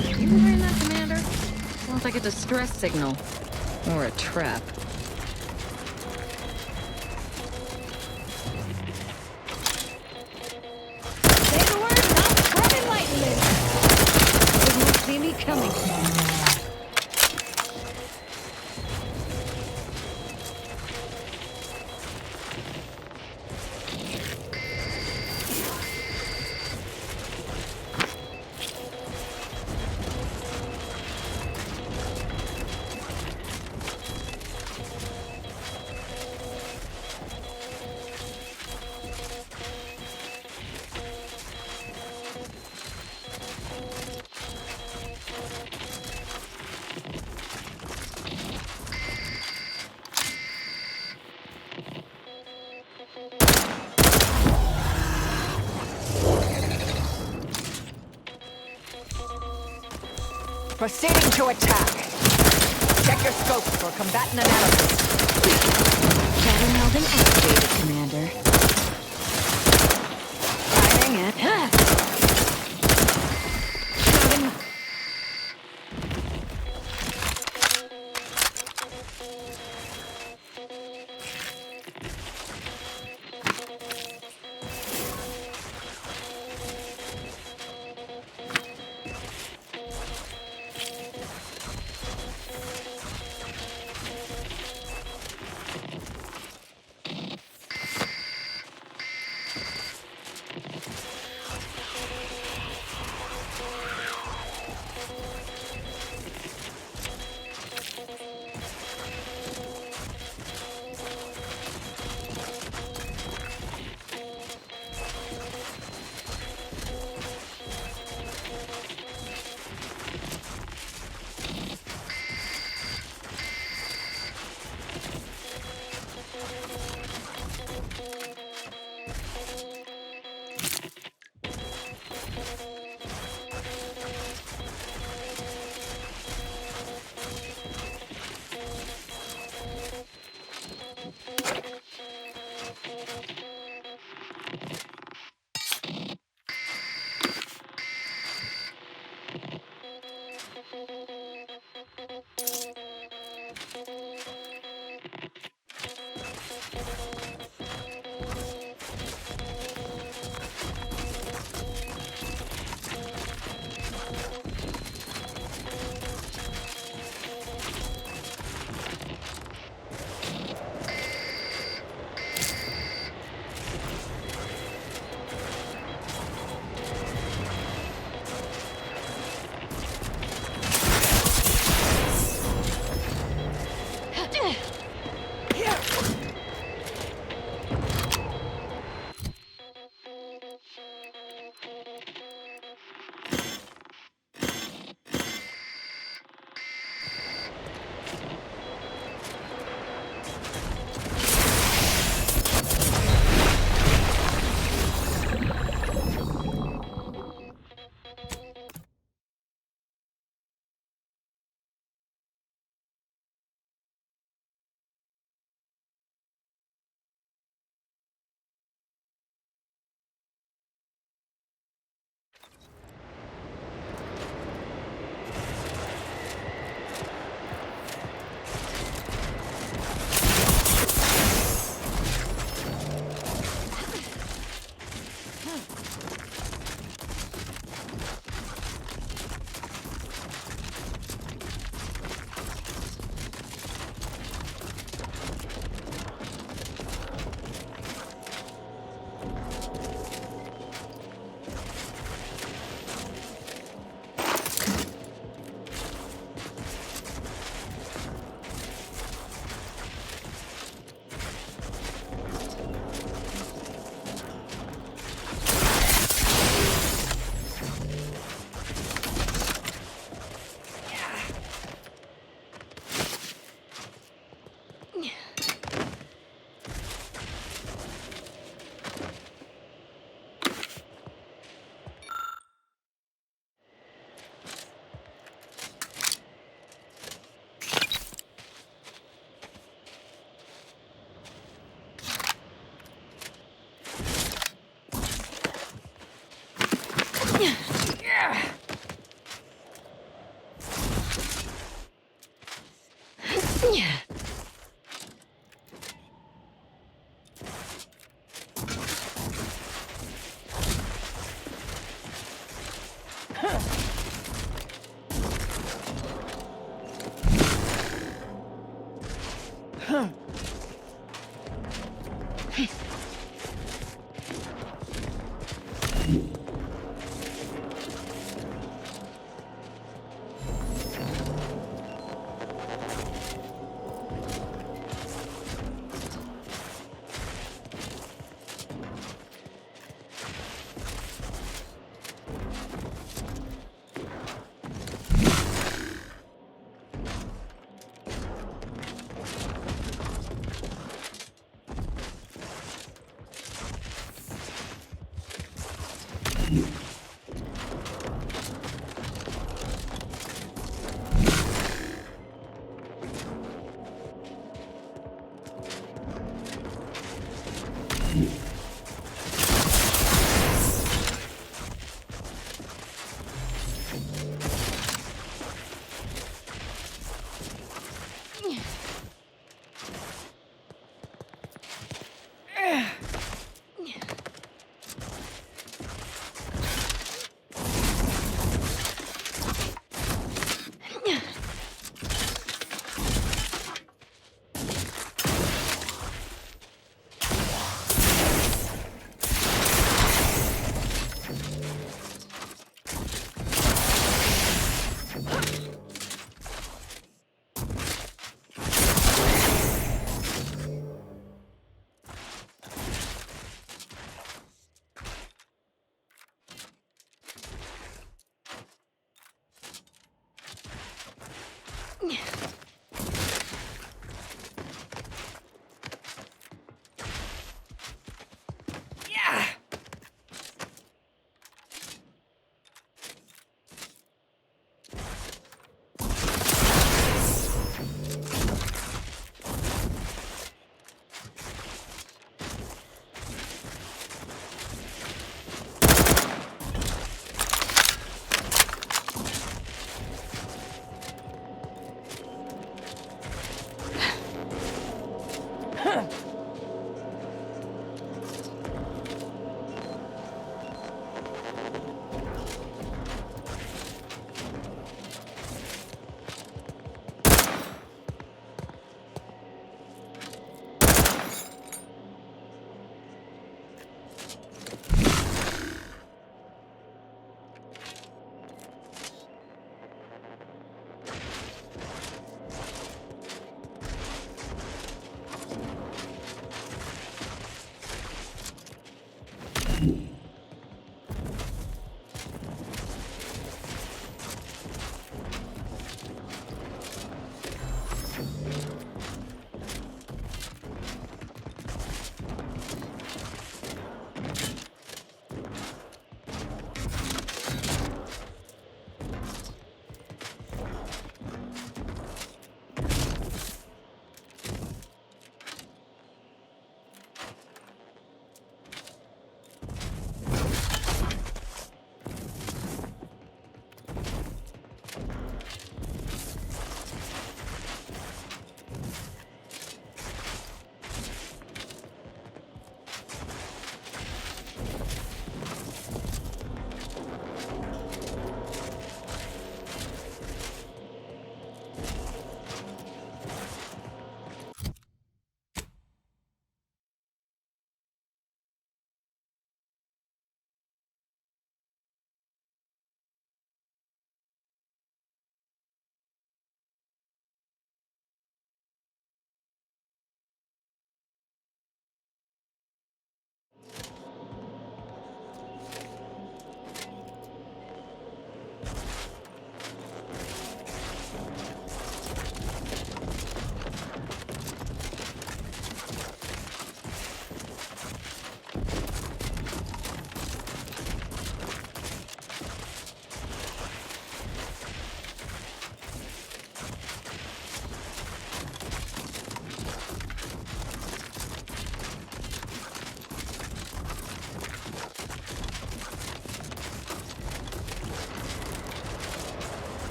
You hearing that, Commander? Sounds like a distress signal. Or a trap. Say the word and I'll tread enlightenment. They won't see me coming. Proceeding to attack. Check your scopes for combatant analysis. Shadow melding activated, Commander. Firing it. Shouting.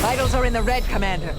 Vitals are in the red, Commander.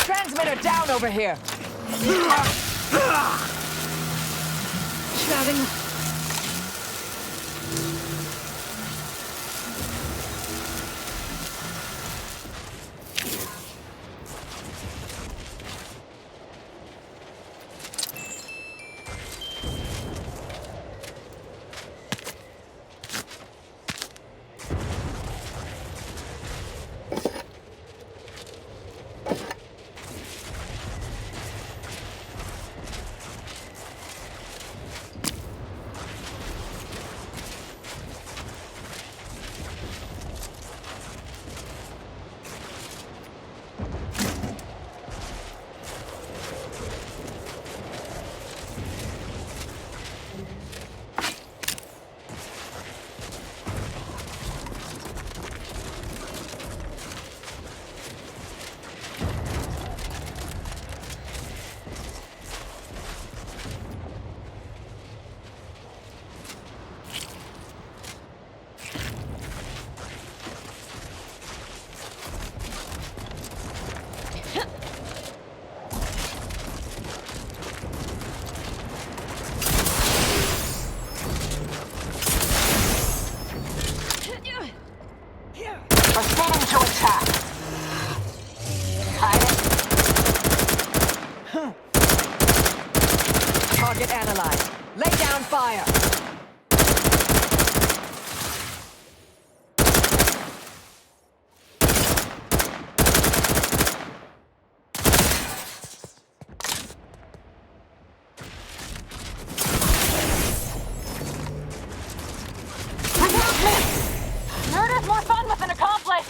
Transmitter down over here. Shouting. Proceeding to attack. Hide it. Target analyzed. Lay down fire. Murder's more fun with an accomplice!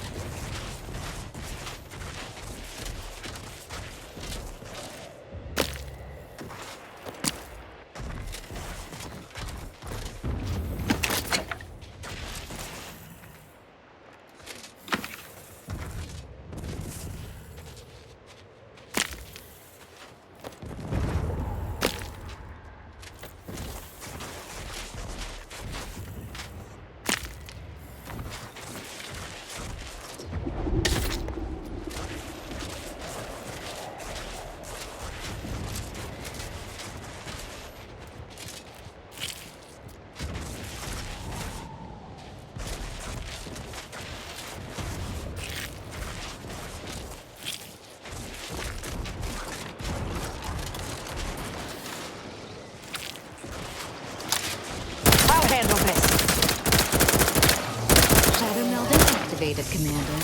activated, Commander.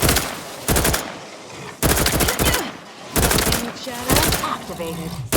Shadow activated.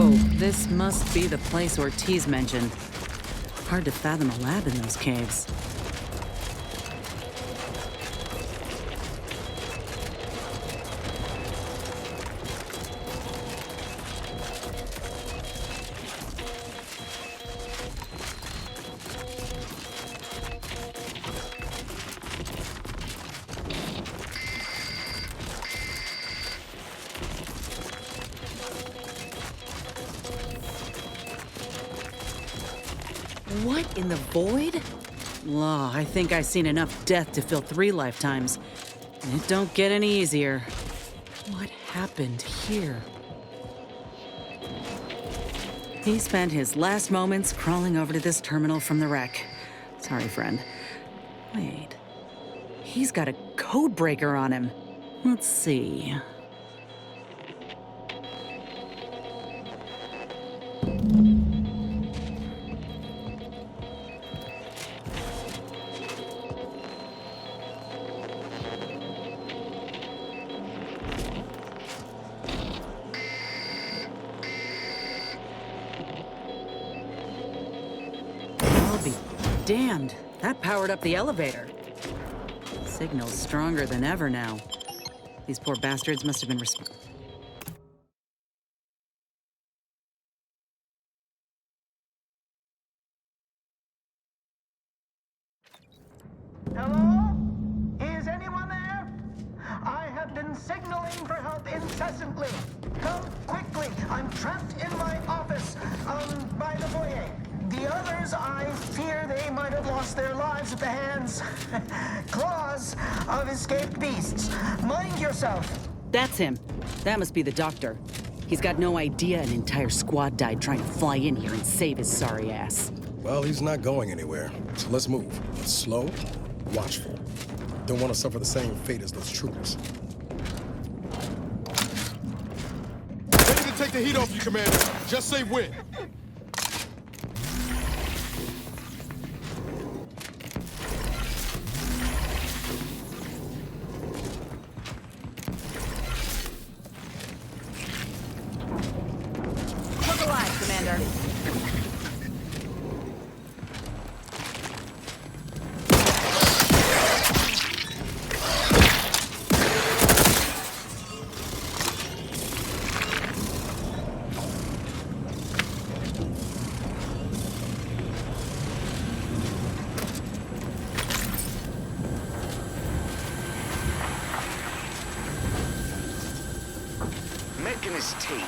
So, this must be the place Ortiz mentioned. Hard to fathom a lab in those caves. What in the void? Oh, I think I've seen enough death to fill 3 lifetimes. It don't get any easier. What happened here? He spent his last moments crawling over to this terminal from the wreck. Sorry, friend. Wait. He's got a code breaker on him. Let's see. Damned, that powered up the elevator. Signal's stronger than ever now. These poor bastards must have been Hello? Is anyone there? I have been signaling for help incessantly. Come quickly. I'm trapped in my office, by the foyer. The others, I fear they might have lost their lives at the hands, claws of escaped beasts. Mind yourself. That's him. That must be the doctor. He's got no idea an entire squad died trying to fly in here and save his sorry ass. Well, he's not going anywhere, so let's move. But slow, watchful. Don't want to suffer the same fate as those troopers. Ready to take the heat off you, Commander. Just say when.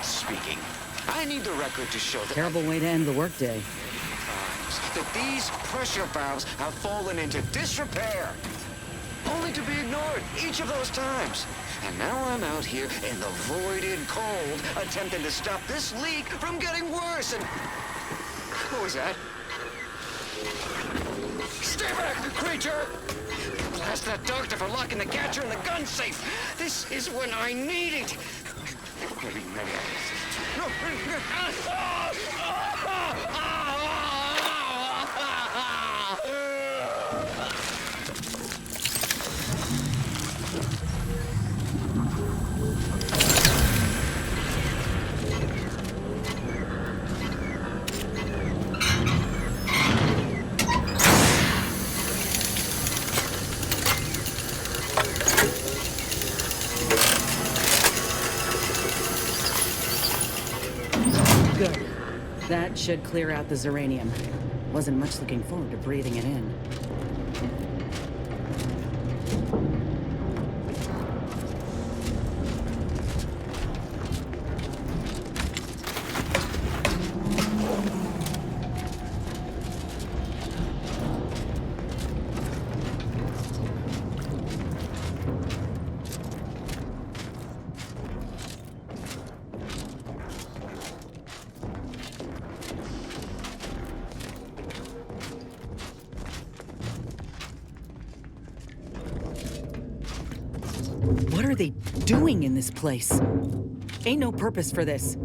Speaking. I need the record to show that Terrible way to end the workday. that these pressure valves have fallen into disrepair, only to be ignored each of those times. And now I'm out here in the voided cold, attempting to stop this leak from getting worse. And what was that? Stay back, creature! Blast that doctor for locking the catcher in the gun safe. This is when I need it. Good. That should clear out the Zeranium. Wasn't much looking forward to breathing it in. What are they doing in this place? Ain't no purpose for this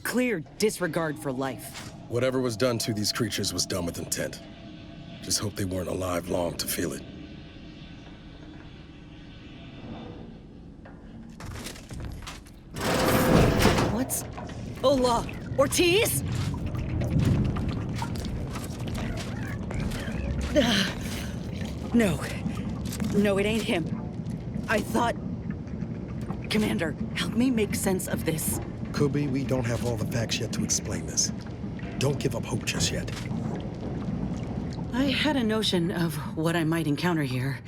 clear disregard for life. Whatever was done to these creatures was done with intent. Just hope they weren't alive long to feel it. What's... Allah! Ortiz? No. No, it ain't him. I thought... Commander, help me make sense of this. Could be we don't have all the facts yet to explain this. Don't give up hope just yet. I had a notion of what I might encounter here.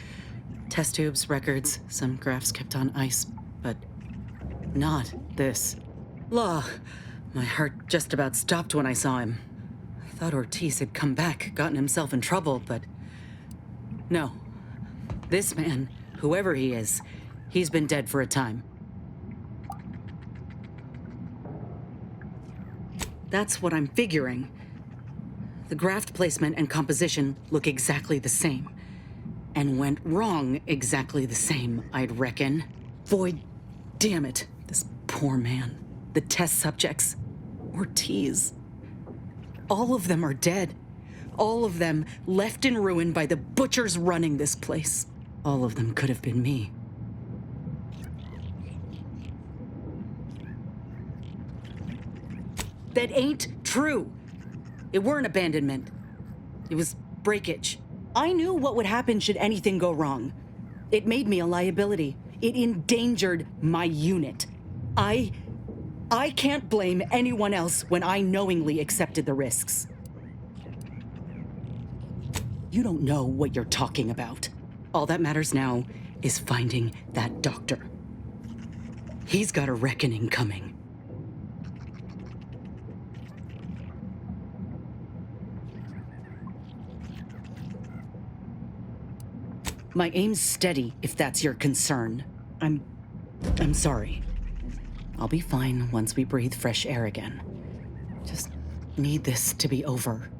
Test tubes, records, some graphs kept on ice, but not this. Law. My heart just about stopped when I saw him. I thought Ortiz had come back, gotten himself in trouble, but no. This man, whoever he is, he's been dead for a time. That's what I'm figuring. The graft placement and composition look exactly the same. And went wrong exactly the same, I'd reckon. Boy, damn it, this poor man. The test subjects. Ortiz. All of them are dead. All of them left in ruin by the butchers running this place. All of them could have been me. That ain't true. It weren't abandonment. It was breakage. I knew what would happen should anything go wrong. It made me a liability. It endangered my unit. I can't blame anyone else when I knowingly accepted the risks. You don't know what you're talking about. All that matters now is finding that doctor. He's got a reckoning coming. My aim's steady, if that's your concern. I'm sorry. I'll be fine once we breathe fresh air again. Just need this to be over.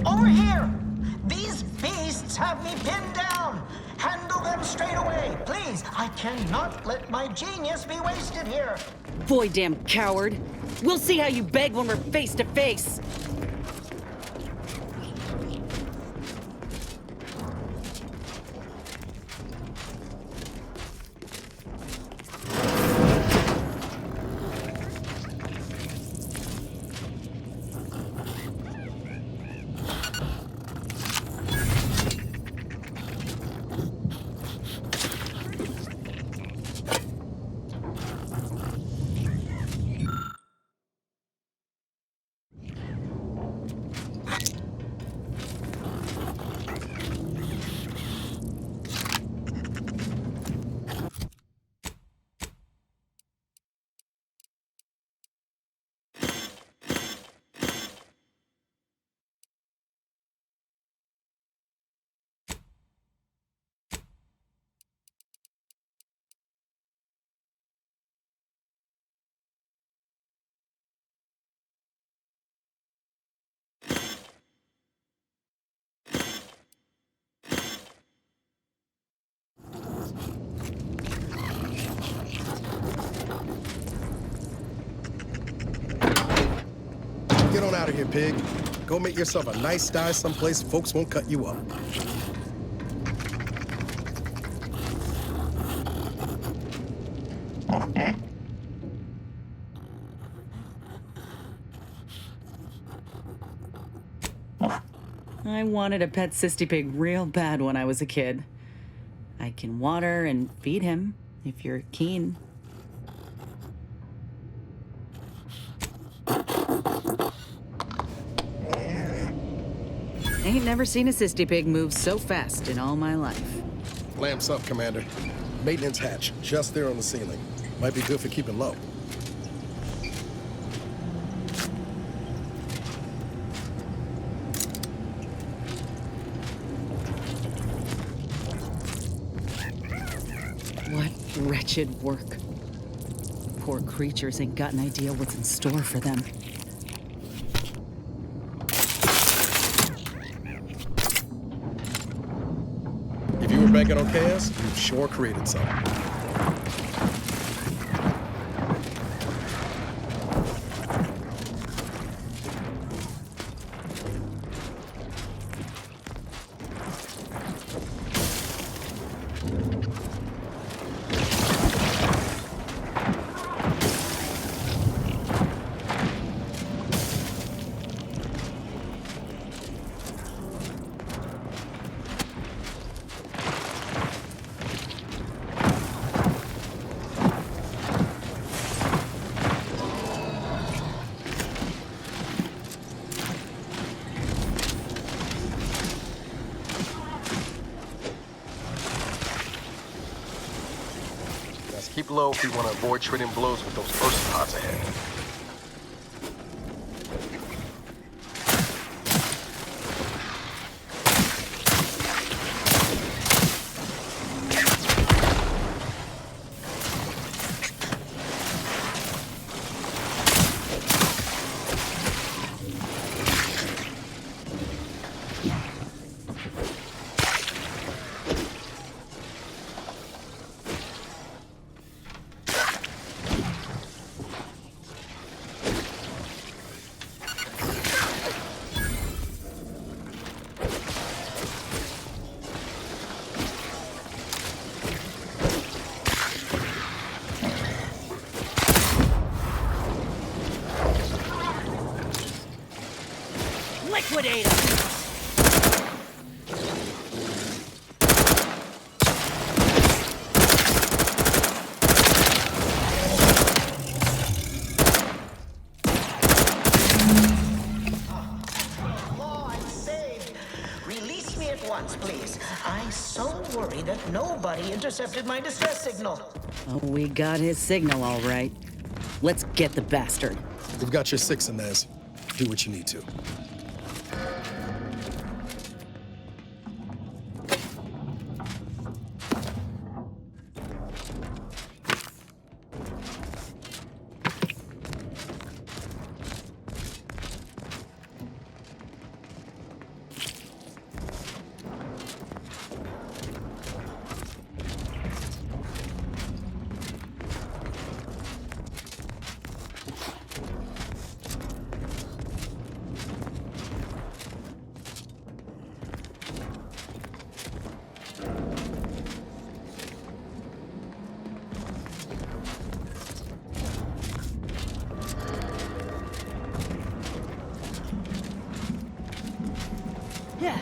Over here! These beasts have me pinned down! Handle them straight away, please! I cannot let my genius be wasted here! Boy, damn coward. We'll see how you beg when we're face to face. Get on out of here, pig. Go make yourself a nice sty someplace folks won't cut you up. I wanted a pet cysty pig real bad when I was a kid. I can water and feed him if you're keen. Ain't never seen a cysty pig move so fast in all my life. Lamps up, Commander. Maintenance hatch, just there on the ceiling. Might be good for keeping low. What wretched work. Poor creatures ain't got an idea what's in store for them. If you were banking on chaos, you've sure created some. Keep low if we want to avoid trading blows with those first pods ahead. Liquidate him! Release me at once, please. I'm so worried that nobody intercepted my distress signal. Oh, we got his signal all right. Let's get the bastard. We've got your six, Inez. Do what you need to. Yeah.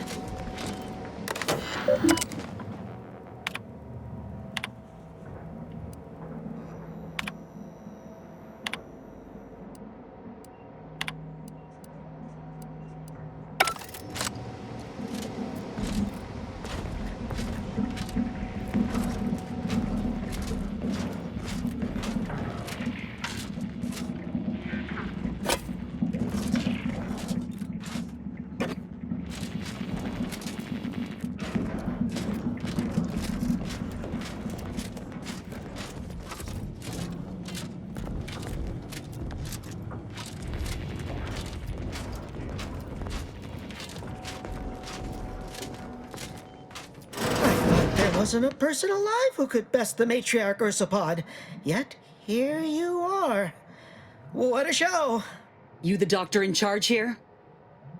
Wasn't a person alive who could best the matriarch Ursapod. Yet, here you are. What a show. You the doctor in charge here?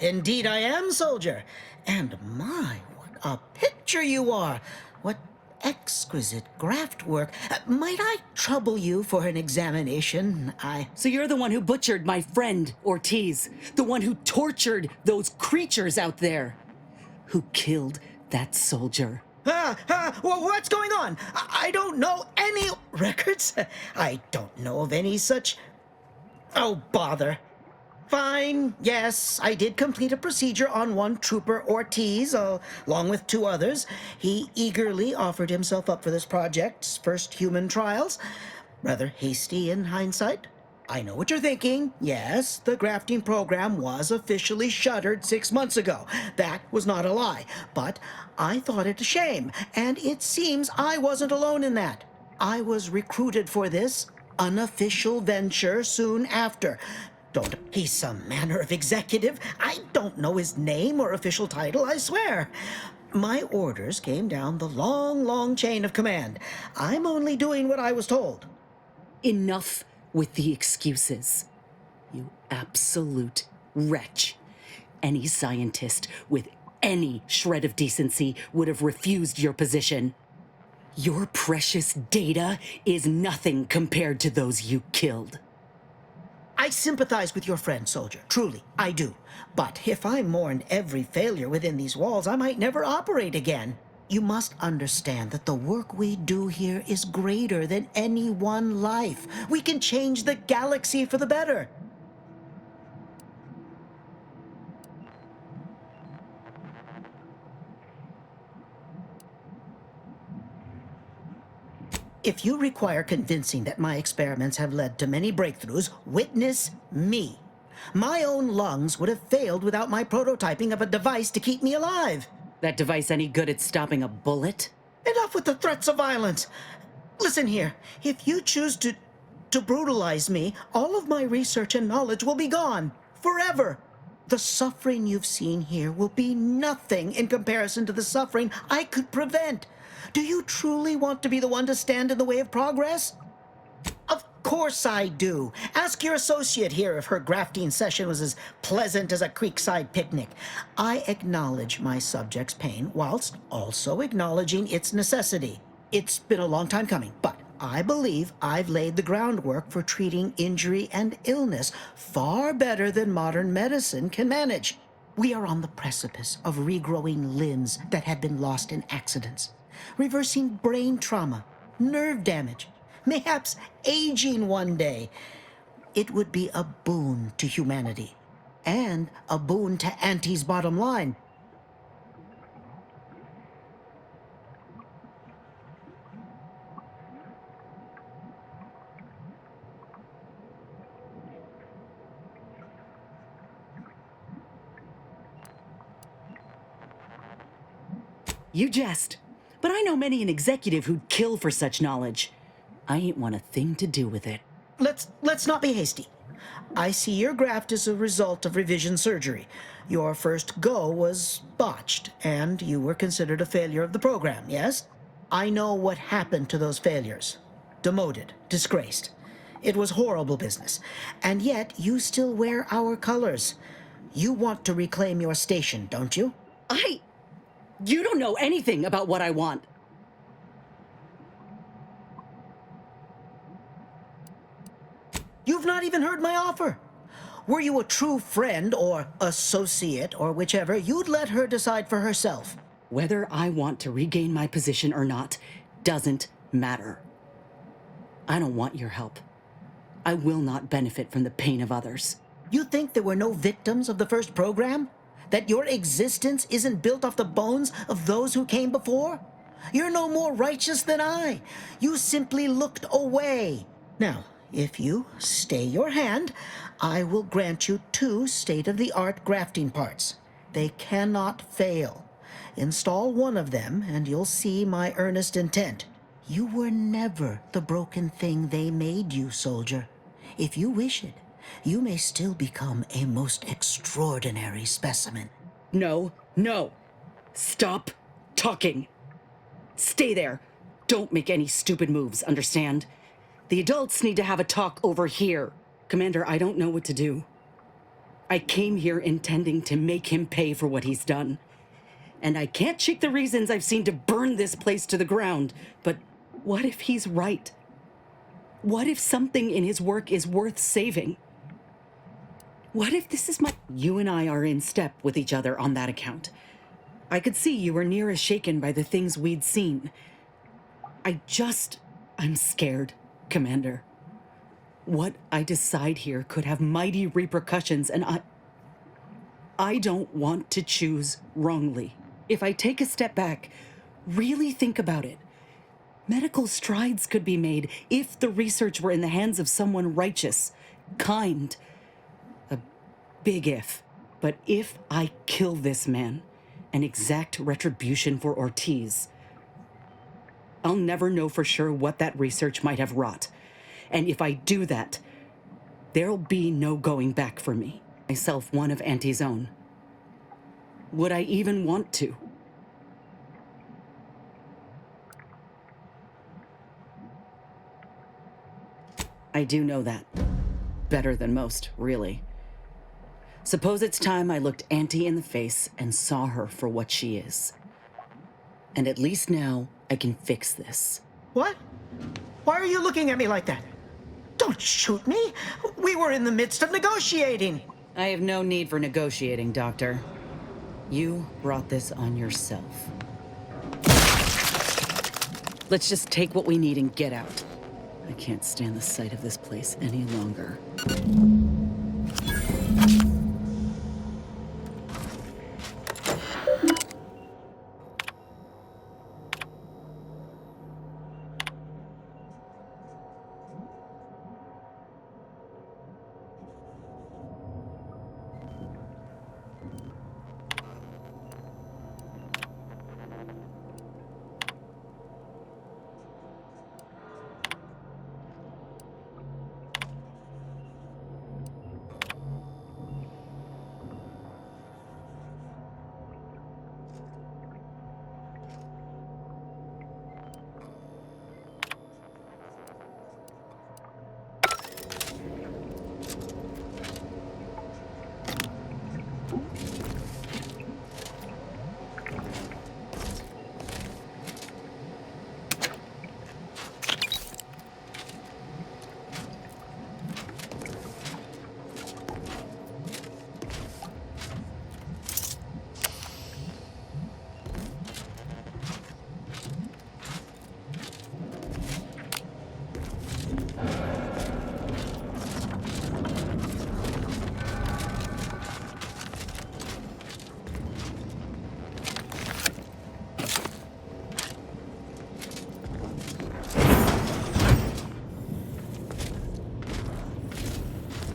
Indeed I am, soldier. And my, what a picture you are. What exquisite graft work. Might I trouble you for an examination? So you're the one who butchered my friend, Ortiz. The one who tortured those creatures out there. Who killed that soldier. What's going on? I don't know any records. I don't know of any such... Oh, bother. Fine, yes, I did complete a procedure on one Trooper Ortiz, along with 2 others. He eagerly offered himself up for this project's first human trials. Rather hasty in hindsight. I know what you're thinking. Yes, the grafting program was officially shuttered 6 months ago. That was not a lie. But I thought it a shame, and it seems I wasn't alone in that. I was recruited for this unofficial venture soon after. He's some manner of executive. I don't know his name or official title, I swear. My orders came down the long, long chain of command. I'm only doing what I was told. Enough with the excuses. You absolute wretch. Any scientist with any shred of decency would have refused your position. Your precious data is nothing compared to those you killed. I sympathize with your friend, soldier. Truly, I do. But if I mourned every failure within these walls, I might never operate again. You must understand that the work we do here is greater than any one life. We can change the galaxy for the better. If you require convincing that my experiments have led to many breakthroughs, witness me. My own lungs would have failed without my prototyping of a device to keep me alive. That device any good at stopping a bullet? Enough with the threats of violence. Listen here, if you choose to brutalize me, all of my research and knowledge will be gone. Forever. The suffering you've seen here will be nothing in comparison to the suffering I could prevent. Do you truly want to be the one to stand in the way of progress? Of course I do. Ask your associate here if her grafting session was as pleasant as a creekside picnic. I acknowledge my subject's pain whilst also acknowledging its necessity. It's been a long time coming, but I believe I've laid the groundwork for treating injury and illness far better than modern medicine can manage. We are on the precipice of regrowing limbs that have been lost in accidents, reversing brain trauma, nerve damage, mayhaps aging one day. It would be a boon to humanity, and a boon to Auntie's bottom line. You jest. But I know many an executive who'd kill for such knowledge. I ain't want a thing to do with it. Let's not be hasty. I see your graft is a result of revision surgery. Your first go was botched, and you were considered a failure of the program, yes? I know what happened to those failures. Demoted, disgraced. It was horrible business. And yet, you still wear our colors. You want to reclaim your station, don't you? You don't know anything about what I want. You've not even heard my offer. Were you a true friend or associate or whichever, you'd let her decide for herself. Whether I want to regain my position or not doesn't matter. I don't want your help. I will not benefit from the pain of others. You think there were no victims of the first program? That your existence isn't built off the bones of those who came before? You're no more righteous than I. You simply looked away. Now, if you stay your hand, I will grant you 2 state-of-the-art grafting parts. They cannot fail. Install one of them, and you'll see my earnest intent. You were never the broken thing they made you, soldier. If you wish it, you may still become a most extraordinary specimen. No. Stop talking. Stay there. Don't make any stupid moves, understand? The adults need to have a talk over here. Commander, I don't know what to do. I came here intending to make him pay for what he's done. And I can't shake the reasons I've seen to burn this place to the ground. But what if he's right? What if something in his work is worth saving? What if this is my... You and I are in step with each other on that account. I could see you were near as shaken by the things we'd seen. I'm scared, Commander. What I decide here could have mighty repercussions, and I don't want to choose wrongly. If I take a step back, really think about it. Medical strides could be made if the research were in the hands of someone righteous, kind. A big if. But if I kill this man and exact retribution for Ortiz, I'll never know for sure what that research might have wrought. And if I do that, there'll be no going back for me. Myself one of Auntie's own. Would I even want to? I do know that. Better than most, really. Suppose it's time I looked Auntie in the face and saw her for what she is. And at least now, I can fix this. What? Why are you looking at me like that? Don't shoot me! We were in the midst of negotiating! I have no need for negotiating, Doctor. You brought this on yourself. Let's just take what we need and get out. I can't stand the sight of this place any longer.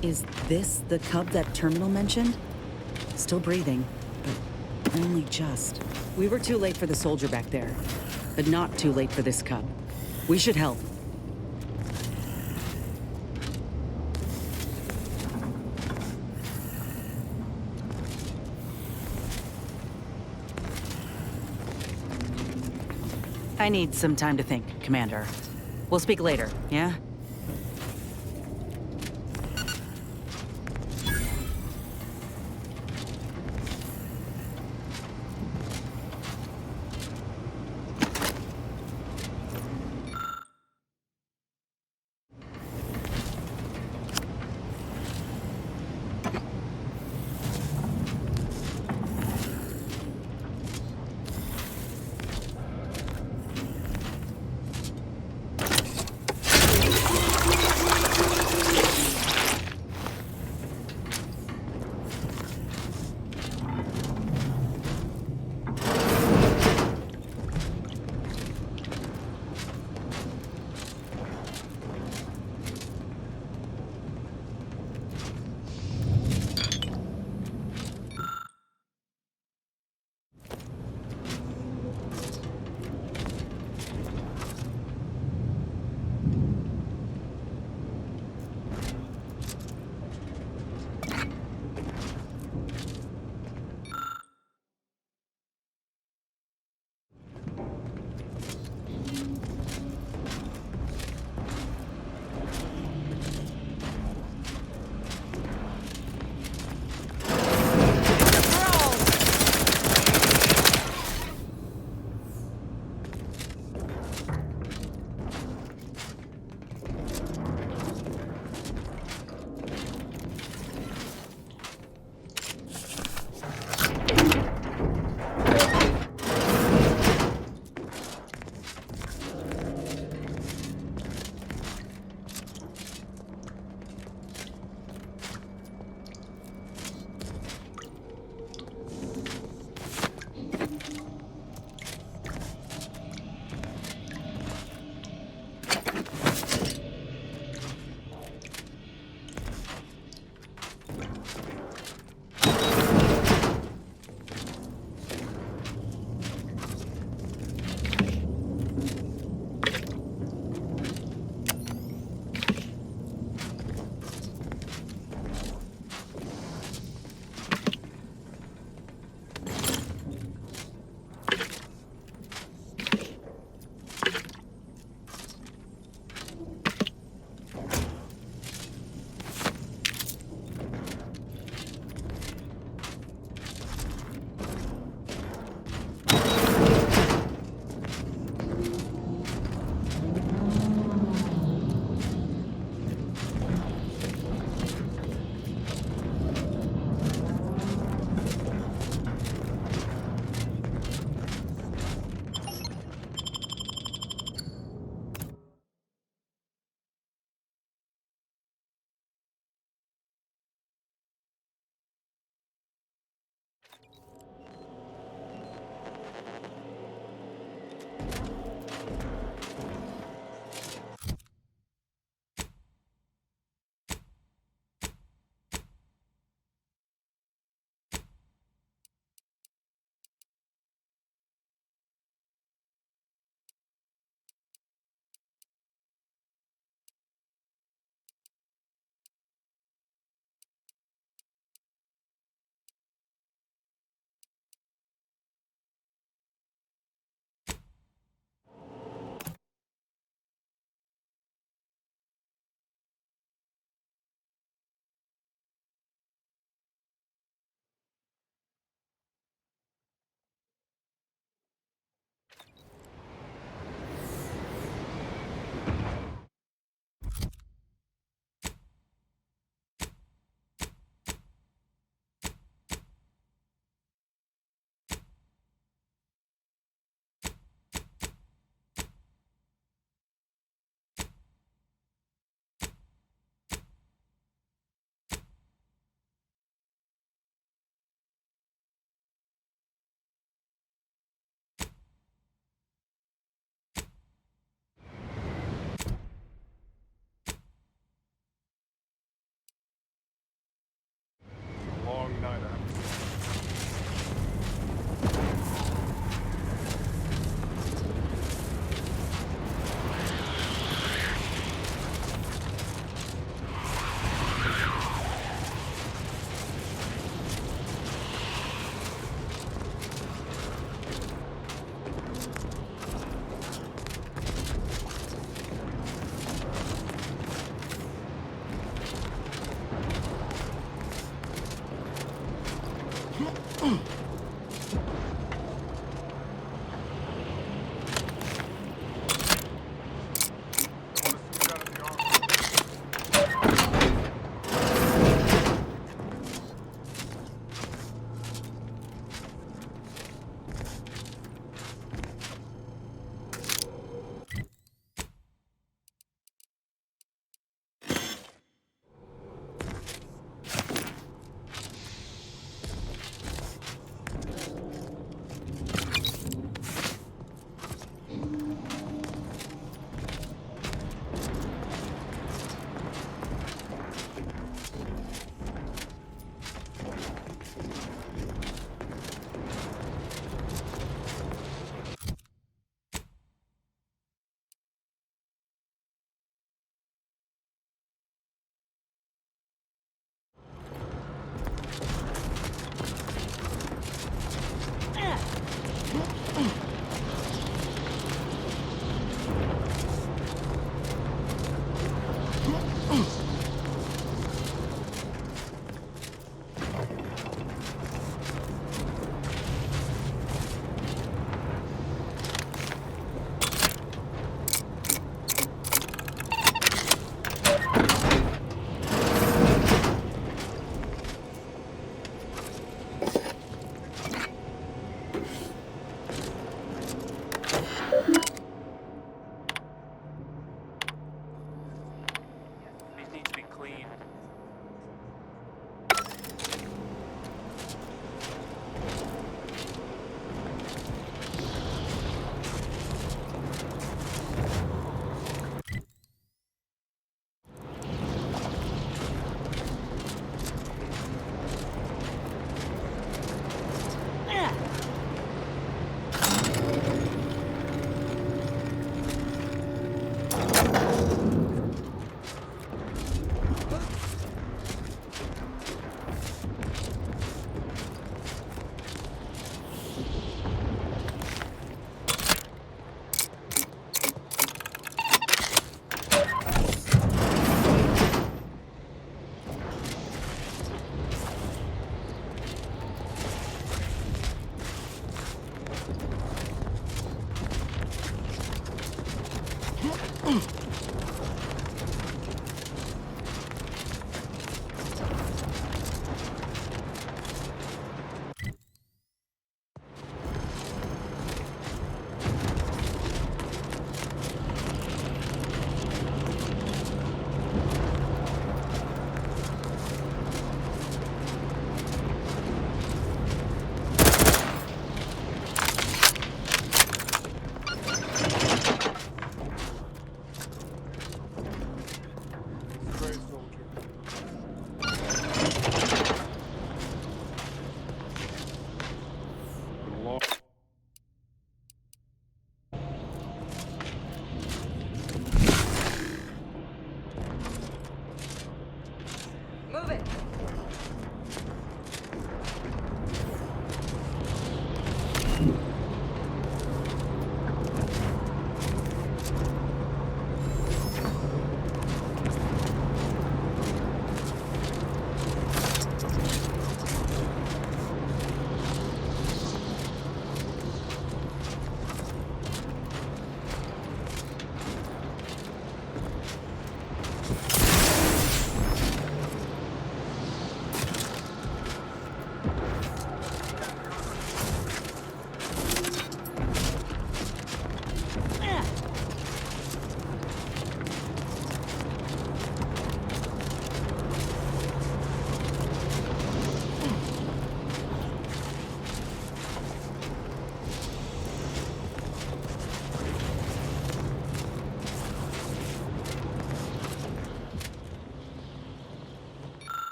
Is this the cub that Terminal mentioned? Still breathing, but only just. We were too late for the soldier back there, but not too late for this cub. We should help. I need some time to think, Commander. We'll speak later, yeah?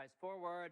Eyes forward.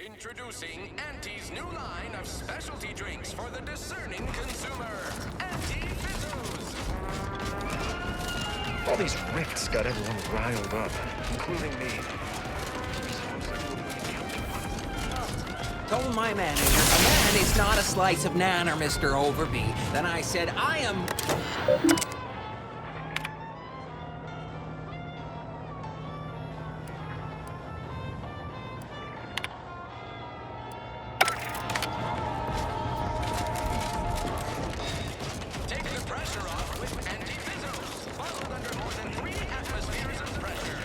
Introducing Auntie's new line of specialty drinks for the discerning consumer. Auntie Fizzos! All these rifts got everyone riled up, including me. Told my manager, a man is not a slice of nanner, Mr. Overby. Then I said, I am... Take the pressure off with Auntie Fizzos, bottled under more than 3 atmospheres of pressure.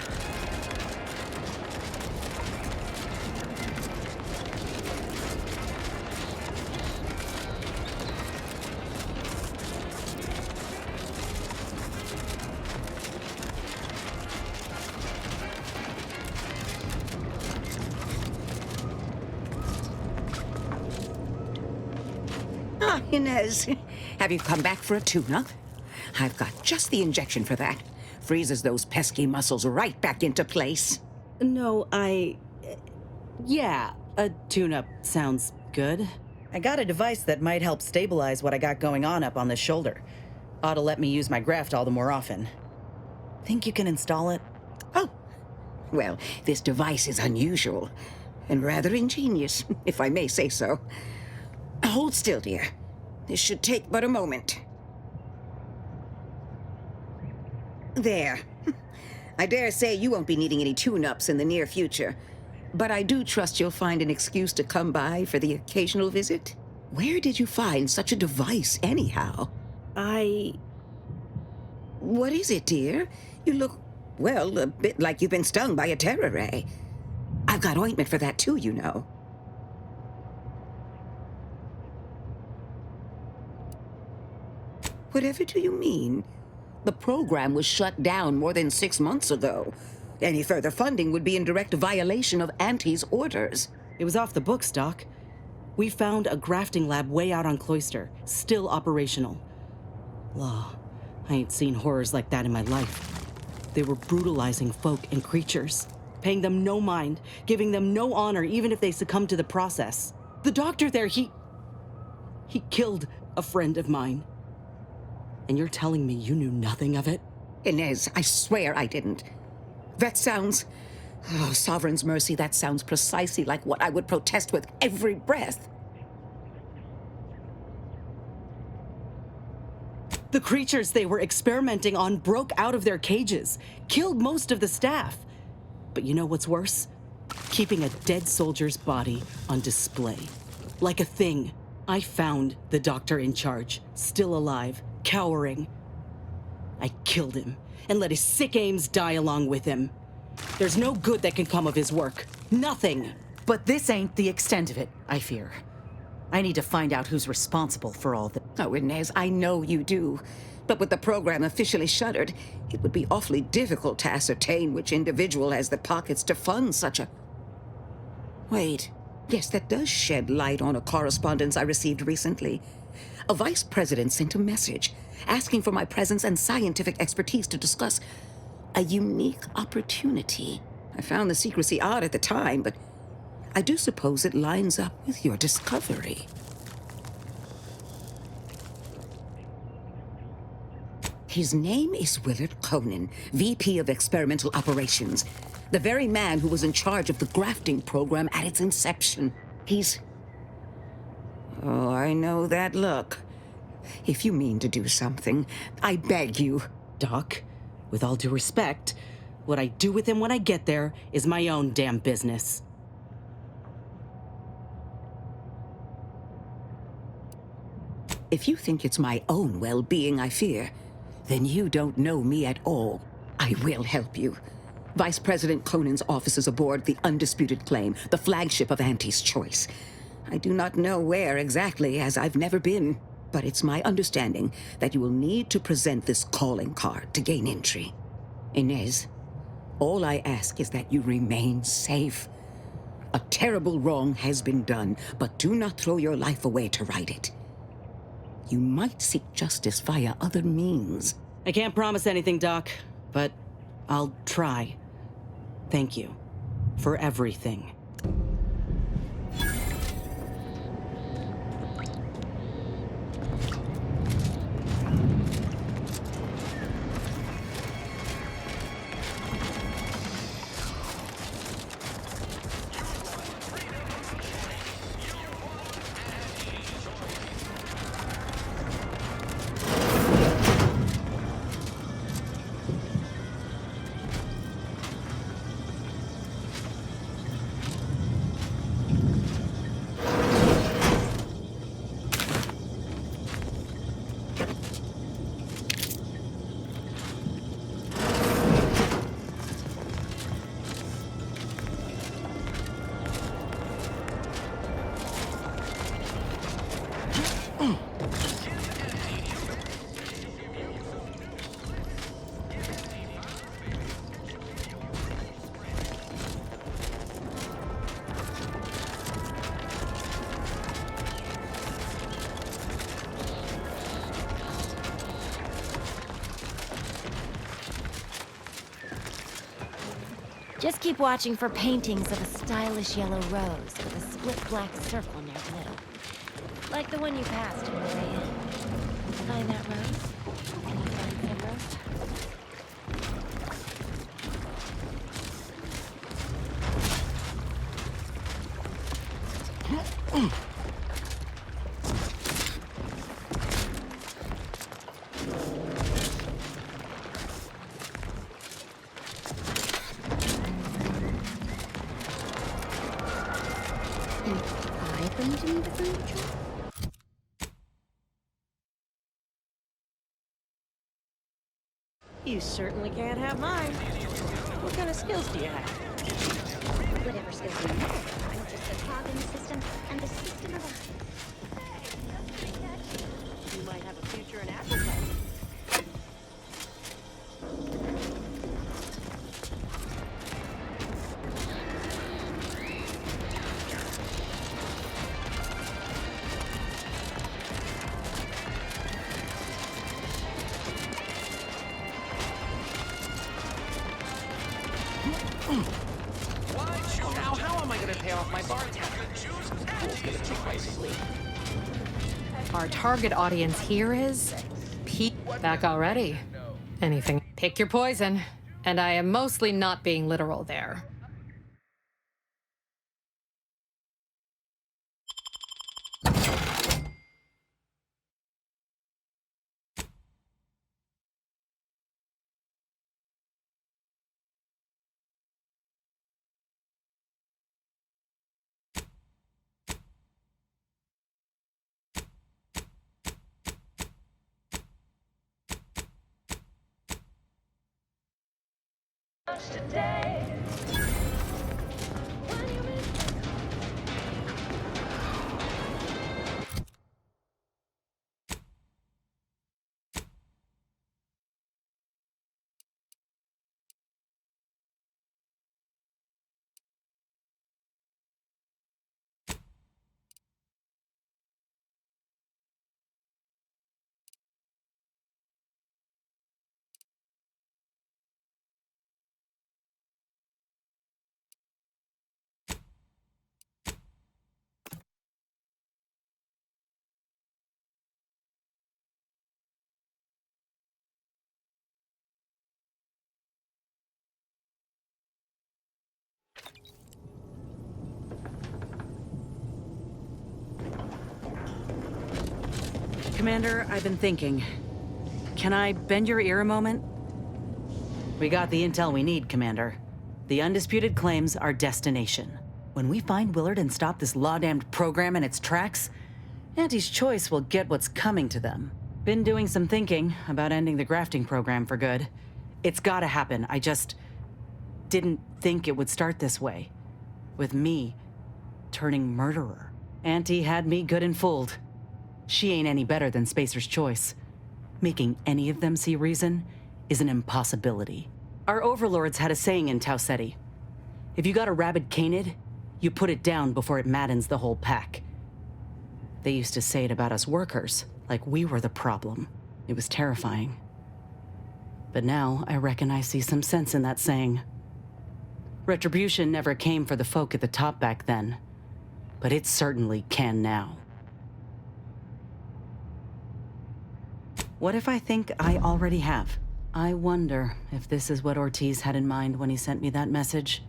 Ah, Inez. Have you come back for a tune-up? I've got just the injection for that. Freezes those pesky muscles right back into place. No, yeah, a tune-up sounds good. I got a device that might help stabilize what I got going on up on the shoulder. Ought to let me use my graft all the more often. Think you can install it? Oh, well, this device is unusual and rather ingenious, if I may say so. Hold still, dear. This should take but a moment. There. I dare say you won't be needing any tune-ups in the near future, but I do trust you'll find an excuse to come by for the occasional visit. Where did you find such a device, anyhow? What is it, dear? You look, well, a bit like you've been stung by a terror ray. I've got ointment for that too, you know. Whatever do you mean? The program was shut down more than 6 months ago. Any further funding would be in direct violation of Auntie's orders. It was off the books, Doc. We found a grafting lab way out on Cloister, still operational. Law, I ain't seen horrors like that in my life. They were brutalizing folk and creatures, paying them no mind, giving them no honor even if they succumbed to the process. The doctor there, he killed a friend of mine. And you're telling me you knew nothing of it? Inez, I swear I didn't. That sounds... Oh, Sovereign's mercy, that sounds precisely like what I would protest with every breath. The creatures they were experimenting on broke out of their cages, killed most of the staff. But you know what's worse? Keeping a dead soldier's body on display. Like a thing. I found the doctor in charge, still alive, cowering. I killed him and let his sick aims die along with him. There's no good that can come of his work. Nothing. But this ain't the extent of it, I fear. I need to find out who's responsible for all the... Oh, Inez, I know you do. But with the program officially shuttered, it would be awfully difficult to ascertain which individual has the pockets to fund such a... Wait. Yes, that does shed light on a correspondence I received recently. A vice president sent a message asking for my presence and scientific expertise to discuss a unique opportunity. I found the secrecy odd at the time, but I do suppose it lines up with your discovery. His name is Willard Conan, VP of Experimental Operations. The very man who was in charge of the grafting program at its inception. He's... Oh, I know that look. If you mean to do something, I beg you. Doc, with all due respect, what I do with him when I get there is my own damn business. If you think it's my own well-being I fear, then you don't know me at all. I will help you. Vice President Conan's office is aboard the Undisputed Claim, the flagship of Auntie's Choice. I do not know where exactly, as I've never been, but it's my understanding that you will need to present this calling card to gain entry. Inez, all I ask is that you remain safe. A terrible wrong has been done, but do not throw your life away to right it. You might seek justice via other means. I can't promise anything, Doc, but I'll try. Thank you for everything. Just keep watching for paintings of a stylish yellow rose with a split black circle near the middle. Like the one you passed on the way in. Find that rose? Can you find that rose? You certainly can't have mine. What kind of skills do you have? Whatever skills you need. I'm just a cog in the system, and the system of You might have a future in advertising. Now, how am I going to pay off my bartender? Our target audience here is Pete. Back already. Anything. Pick your poison. And I am mostly not being literal there. today. Commander, I've been thinking. Can I bend your ear a moment? We got the intel we need, Commander. The undisputed claims our destination. When we find Willard and stop this law-damned program in its tracks, Auntie's Choice will get what's coming to them. Been doing some thinking about ending the grafting program for good. It's gotta happen. I just didn't think it would start this way. With me turning murderer. Auntie had me good and fooled. She ain't any better than Spacer's Choice. Making any of them see reason is an impossibility. Our overlords had a saying in Tau Ceti. If you got a rabid canid, you put it down before it maddens the whole pack. They used to say it about us workers, like we were the problem. It was terrifying. But now I reckon I see some sense in that saying. Retribution never came for the folk at the top back then, but it certainly can now. What if I think I already have? I wonder if this is what Ortiz had in mind when he sent me that message.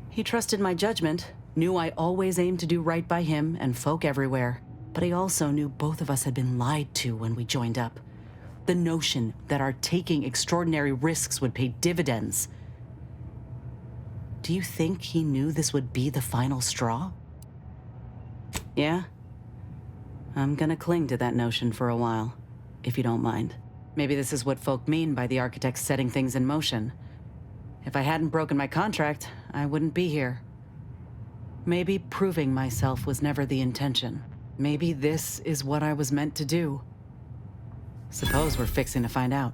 He trusted my judgment, knew I always aimed to do right by him and folk everywhere, but he also knew both of us had been lied to when we joined up. The notion that our taking extraordinary risks would pay dividends. Do you think he knew this would be the final straw? Yeah? I'm gonna cling to that notion for a while. If you don't mind. Maybe this is what folk mean by the architects setting things in motion. If I hadn't broken my contract, I wouldn't be here. Maybe proving myself was never the intention. Maybe this is what I was meant to do. Suppose we're fixing to find out.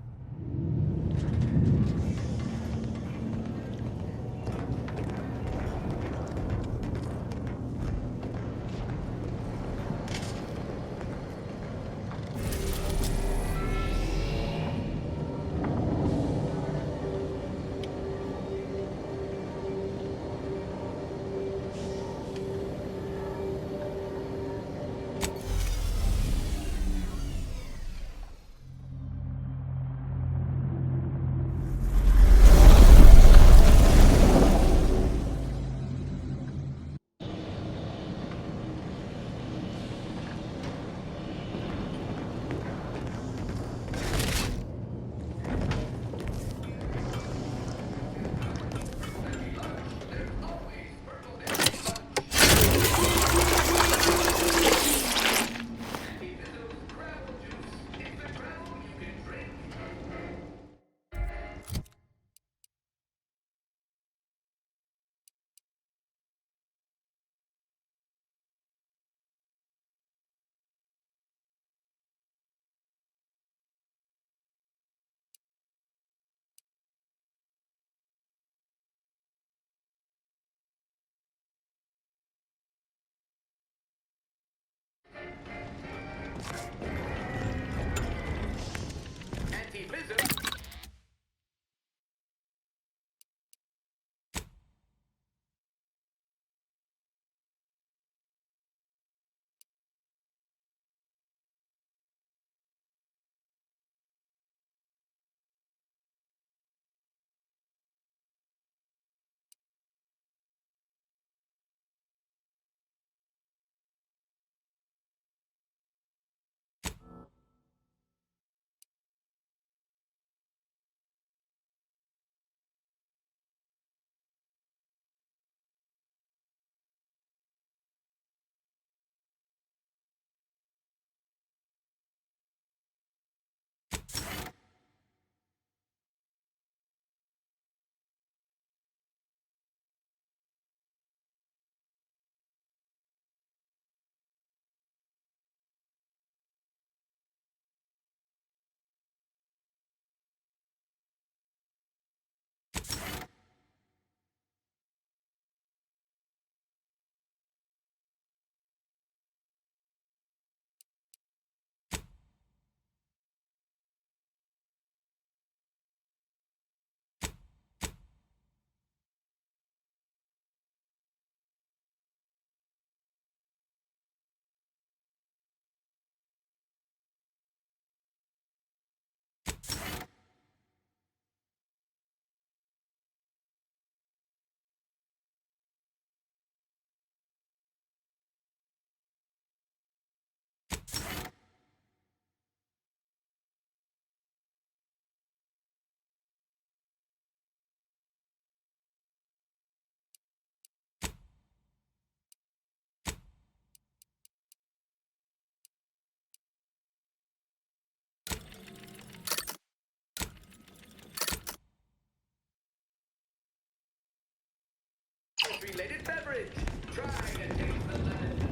beverage. Try and taste the lemon.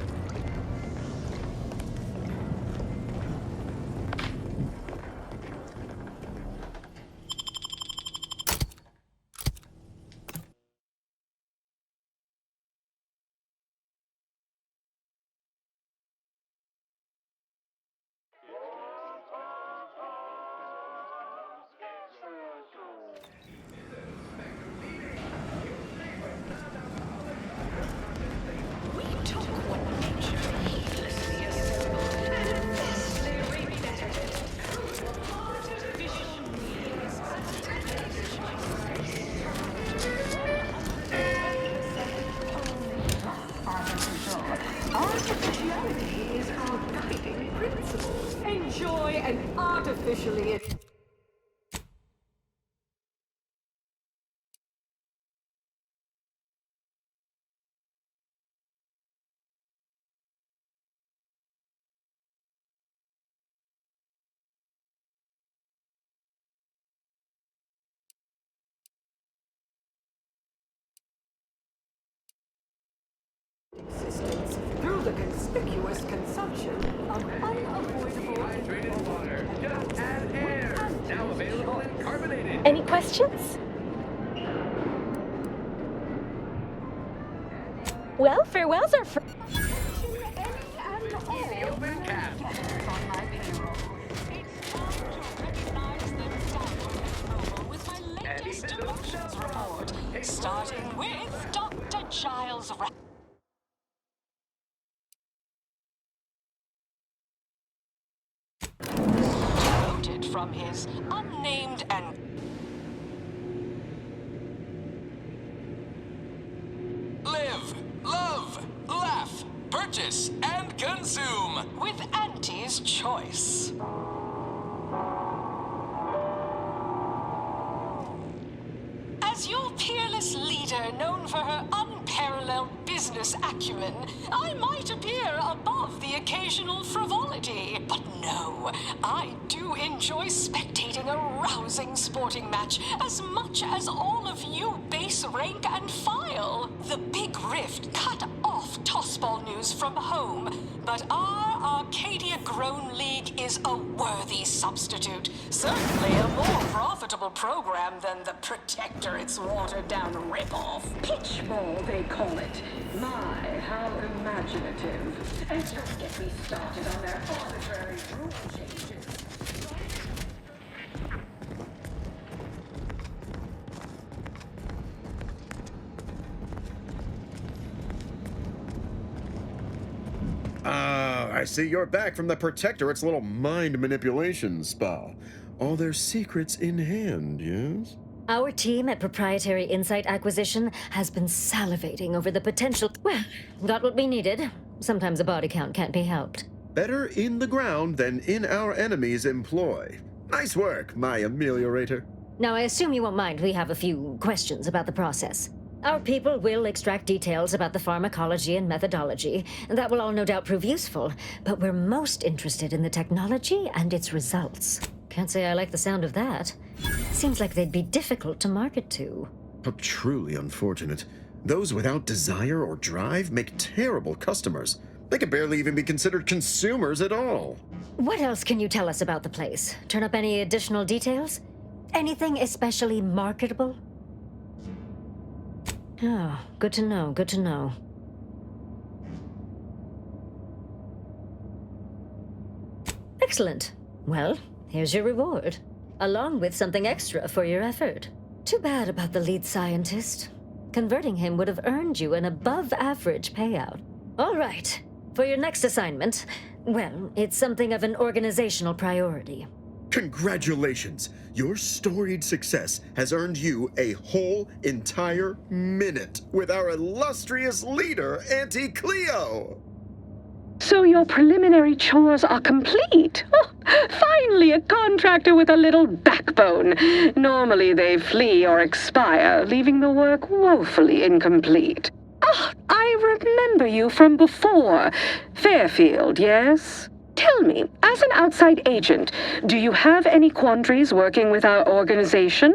Artificiality is our guiding principle. Enjoy and artificially. Existence through the conspicuous consumption of unavoidable Hydrated water. Just add air. Now available in carbonated. Any questions? Well, farewells are free. Starting with Dr. Giles Quoted from his unnamed and Live, love, laugh, purchase, and consume. with Auntie's choice. As your peerless leader, known for her unparalleled business acumen, I might appear above the occasional frivolity. But no, I do enjoy spectating a rousing sporting match as much as all of you base rank and file. The Big Rift cut off tossball news from home, but our Arcadia Grown League is a worthy substitute. Certainly a more profitable program than the Protectorate's watered-down ripoff. Pitchball, they call it. My, how imaginative. And don't get me started on their arbitrary rule changes. I see you're back from the Protectorate's little mind manipulation spa. All their secrets in hand, yes? Our team at Proprietary Insight Acquisition has been salivating over the potential. Well, got what we needed. Sometimes a body count can't be helped. Better in the ground than in our enemy's employ. Nice work, my ameliorator. Now, I assume you won't mind we have a few questions about the process. Our people will extract details about the pharmacology and methodology. That will all no doubt prove useful, but we're most interested in the technology and its results. Can't say I like the sound of that. Seems like they'd be difficult to market to. How truly unfortunate. Those without desire or drive make terrible customers. They can barely even be considered consumers at all. What else can you tell us about the place? Turn up any additional details? Anything especially marketable? Oh, good to know, good to know. Excellent. Well, here's your reward, along with something extra for your effort. Too bad about the lead scientist. Converting him would have earned you an above-average payout. All right, for your next assignment, well, it's something of an organizational priority. Congratulations! Your storied success has earned you a whole entire minute with our illustrious leader, Auntie Cleo! So your preliminary chores are complete. Oh, finally, a contractor with a little backbone. Normally they flee or expire, leaving the work woefully incomplete. Ah, I remember you from before. Fairfield, yes? Tell me, as an outside agent, do you have any quandaries working with our organization?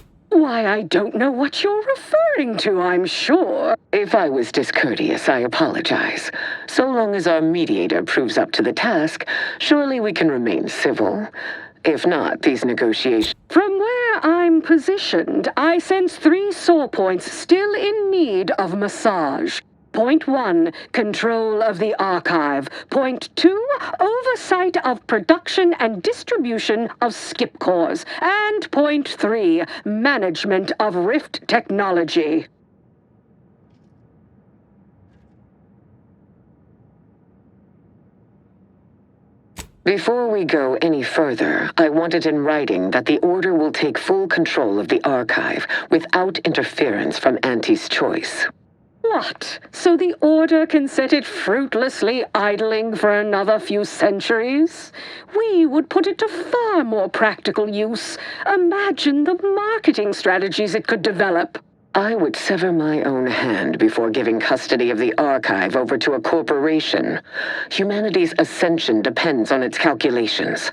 Why, I don't know what you're referring to, I'm sure. If I was discourteous, I apologize. So long as our mediator proves up to the task, surely we can remain civil. If not, these negotiations... From where I'm positioned, I sense 3 sore points still in need of massage. Point 1, control of the archive. Point 2, oversight of production and distribution of skip cores. And point 3, management of Rift technology. Before we go any further, I want it in writing that the Order will take full control of the archive without interference from Auntie's choice. What? So the Order can set it fruitlessly idling for another few centuries? We would put it to far more practical use. Imagine the marketing strategies it could develop. I would sever my own hand before giving custody of the archive over to a corporation. Humanity's ascension depends on its calculations.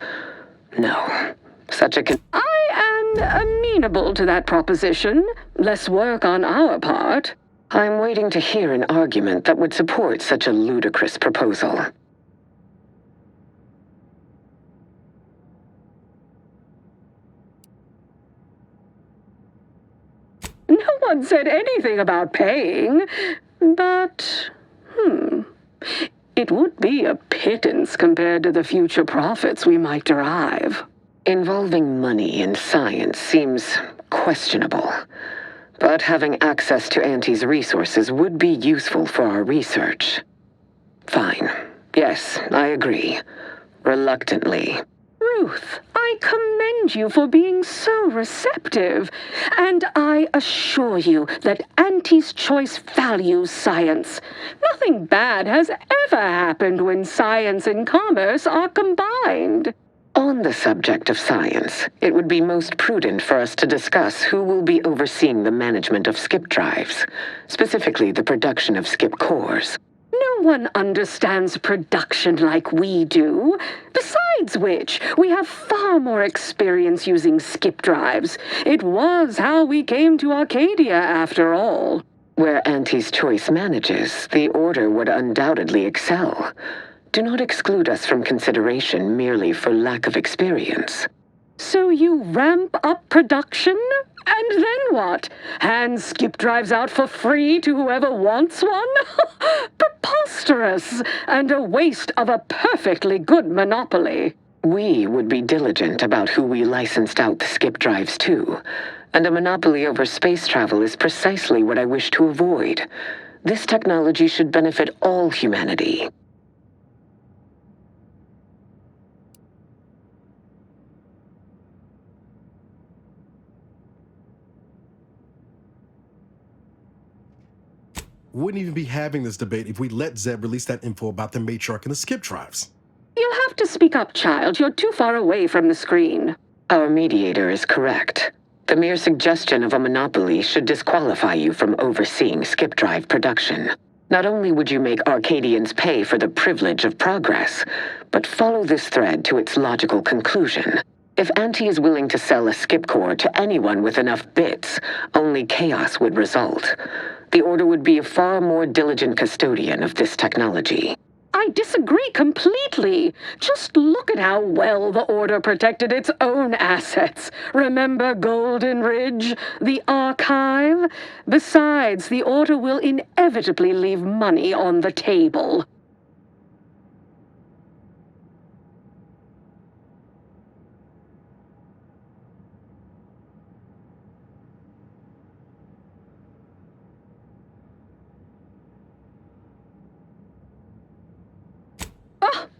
No, such a I am amenable to that proposition. Less work on our part. I'm waiting to hear an argument that would support such a ludicrous proposal. No one said anything about paying, but, it would be a pittance compared to the future profits we might derive. Involving money in science seems questionable. But having access to Auntie's resources would be useful for our research. Fine. Yes, I agree. Reluctantly. Ruth, I commend you for being so receptive. And I assure you that Auntie's choice values science. Nothing bad has ever happened when science and commerce are combined. On the subject of science, it would be most prudent for us to discuss who will be overseeing the management of skip drives, specifically the production of skip cores. No one understands production like we do. Besides which, we have far more experience using skip drives. It was how we came to Arcadia, after all. Where Auntie's choice manages, the Order would undoubtedly excel. Do not exclude us from consideration merely for lack of experience. So you ramp up production? And then what? Hand skip drives out for free to whoever wants one? Preposterous, and a waste of a perfectly good monopoly. We would be diligent about who we licensed out the skip drives to, and a monopoly over space travel is precisely what I wish to avoid. This technology should benefit all humanity. Wouldn't even be having this debate if we let Zeb release that info about the matriarch and the skip drives. You'll have to speak up, child. You're too far away from the screen. Our mediator is correct. The mere suggestion of a monopoly should disqualify you from overseeing skip drive production. Not only would you make Arcadians pay for the privilege of progress, but follow this thread to its logical conclusion. If Auntie is willing to sell a skip core to anyone with enough bits, only chaos would result. The Order would be a far more diligent custodian of this technology. I disagree completely. Just look at how well the Order protected its own assets. Remember Golden Ridge, the archive? Besides, the Order will inevitably leave money on the table.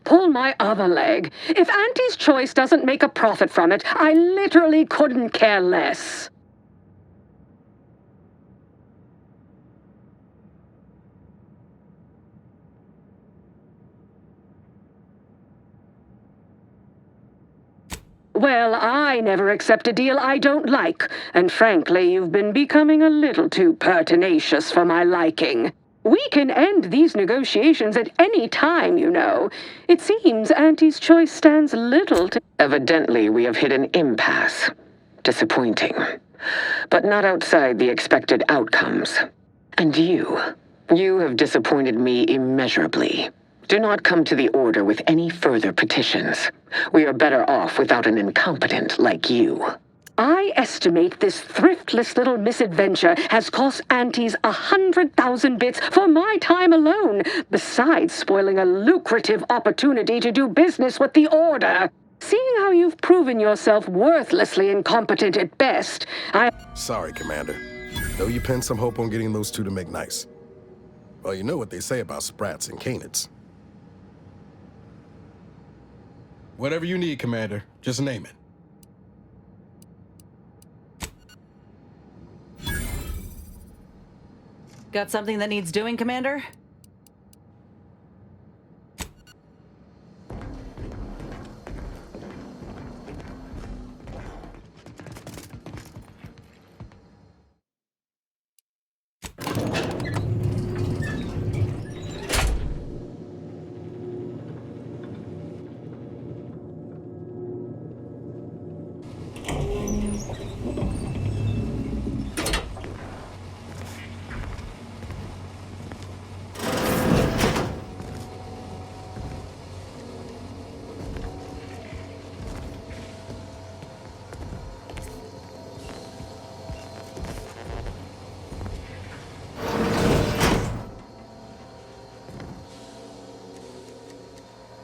Pull my other leg. If Auntie's choice doesn't make a profit from it, I literally couldn't care less. Well, I never accept a deal I don't like, and frankly, you've been becoming a little too pertinacious for my liking. We can end these negotiations at any time, you know. It seems Auntie's choice stands little to... Evidently, we have hit an impasse. disappointing, but not outside the expected outcomes. And you have disappointed me immeasurably. Do not come to the Order with any further petitions. We are better off without an incompetent like you. I estimate this thriftless little misadventure has cost aunties 100,000 bits for my time alone, besides spoiling a lucrative opportunity to do business with the Order. Seeing how you've proven yourself worthlessly incompetent at best, Sorry, Commander. Though you pinned some hope on getting those two to make nice. Well, you know what they say about sprats and canids. Whatever you need, Commander, just name it. Got something that needs doing, Commander?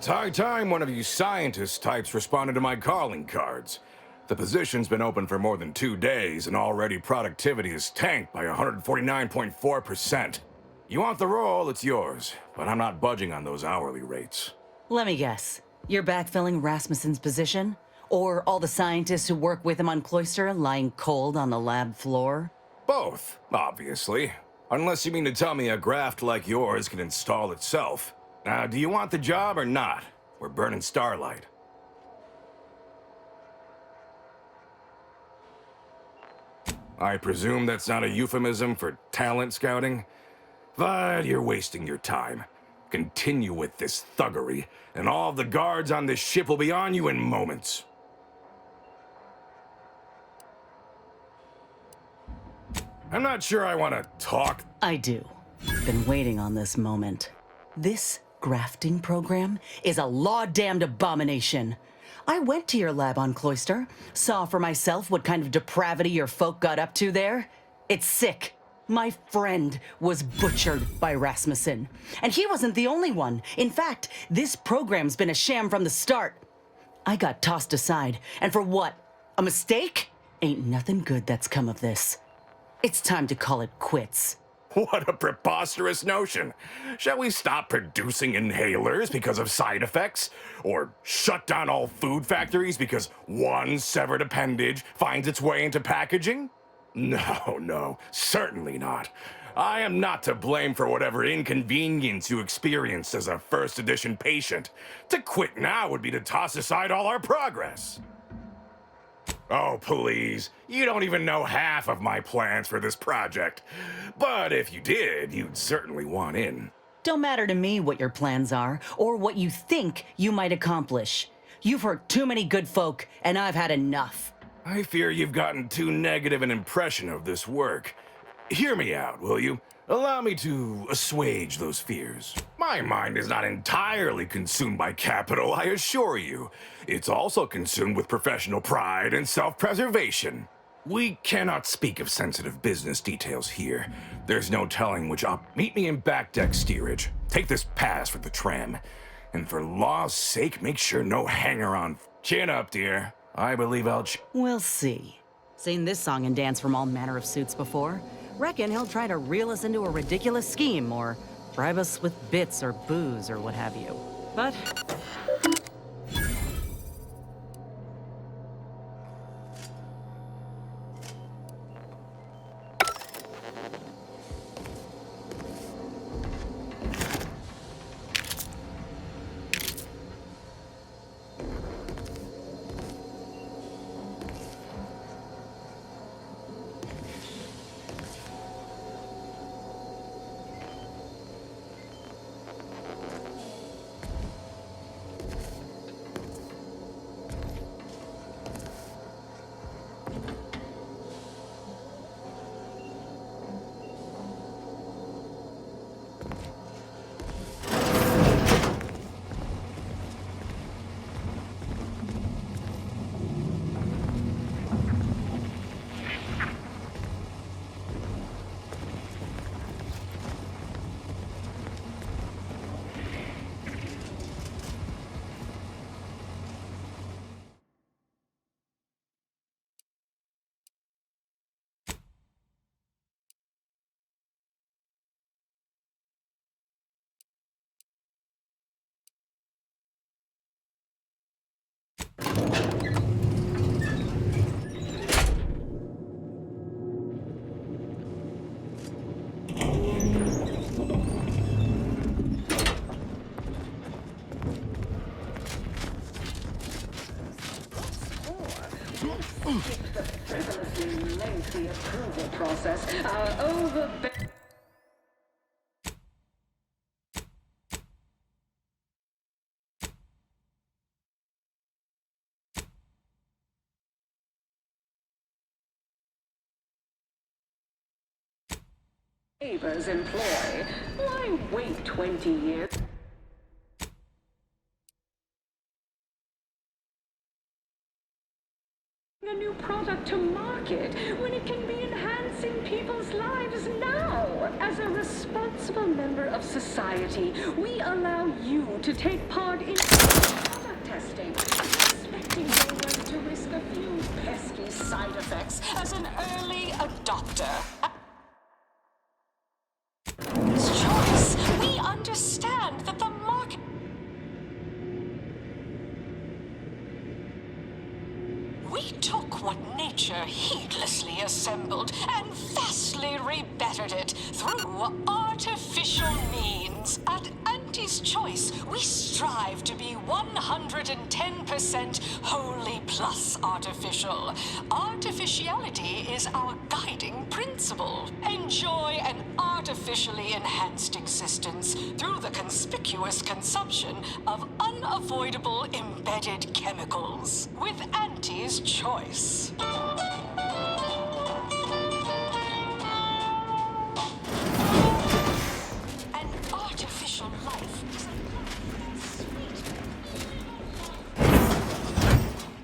It's high time one of you scientist types responded to my calling cards. The position's been open for more than 2 days, and already productivity is tanked by 149.4%. You want the role, it's yours, but I'm not budging on those hourly rates. Let me guess. You're backfilling Rasmussen's position? Or all the scientists who work with him on Cloister lying cold on the lab floor? Both, obviously. Unless you mean to tell me a graft like yours can install itself. Now, do you want the job or not? We're burning starlight. I presume that's not a euphemism for talent scouting? But you're wasting your time. Continue with this thuggery, and all the guards on this ship will be on you in moments. I'm not sure I want to talk. I do. Been waiting on this moment. This grafting program is a law-damned abomination. I went to your lab on Cloister, saw for myself what kind of depravity your folk got up to there. It's sick. My friend was butchered by Rasmussen. And he wasn't the only one. In fact, this program's been a sham from the start. I got tossed aside. And for what? A mistake? Ain't nothing good that's come of this. It's time to call it quits. What a preposterous notion. Shall we stop producing inhalers because of side effects? Or shut down all food factories because one severed appendage finds its way into packaging? No, certainly not. I am not to blame for whatever inconvenience you experienced as a first edition patient. To quit now would be to toss aside all our progress. Oh, please. You don't even know half of my plans for this project. But if you did, you'd certainly want in. Don't matter to me what your plans are, or what you think you might accomplish. You've hurt too many good folk, and I've had enough. I fear you've gotten too negative an impression of this work. Hear me out, will you? Allow me to assuage those fears. My mind is not entirely consumed by capital, I assure you. It's also consumed with professional pride and self-preservation. We cannot speak of sensitive business details here. There's no telling which meet me in back deck steerage. Take this pass for the tram. And for law's sake, make sure no hanger-on. Chin up, dear. I believe I'll We'll see. Seen this song and dance from all manner of suits before. Reckon he'll try to reel us into a ridiculous scheme, or bribe us with bits or booze or what have you. But skip the frivolously lengthy approval process, our neighbors employ. Why wait 20 years? A new product to market when it can be enhancing people's lives now. As a responsible member of society, we allow you to take part in product testing, expecting no one to risk a few pesky side effects As an early adopter. This choice, we understand that the market. We took what nature heedlessly assembled and vastly rebettered it through artificial means. At Auntie's Choice, we strive to be 110% wholly plus artificial. Artificiality is our guiding principle. Enjoy an artificially enhanced existence through the conspicuous consumption of unavoidable embedded chemicals. With Auntie's Choice. An artificial life is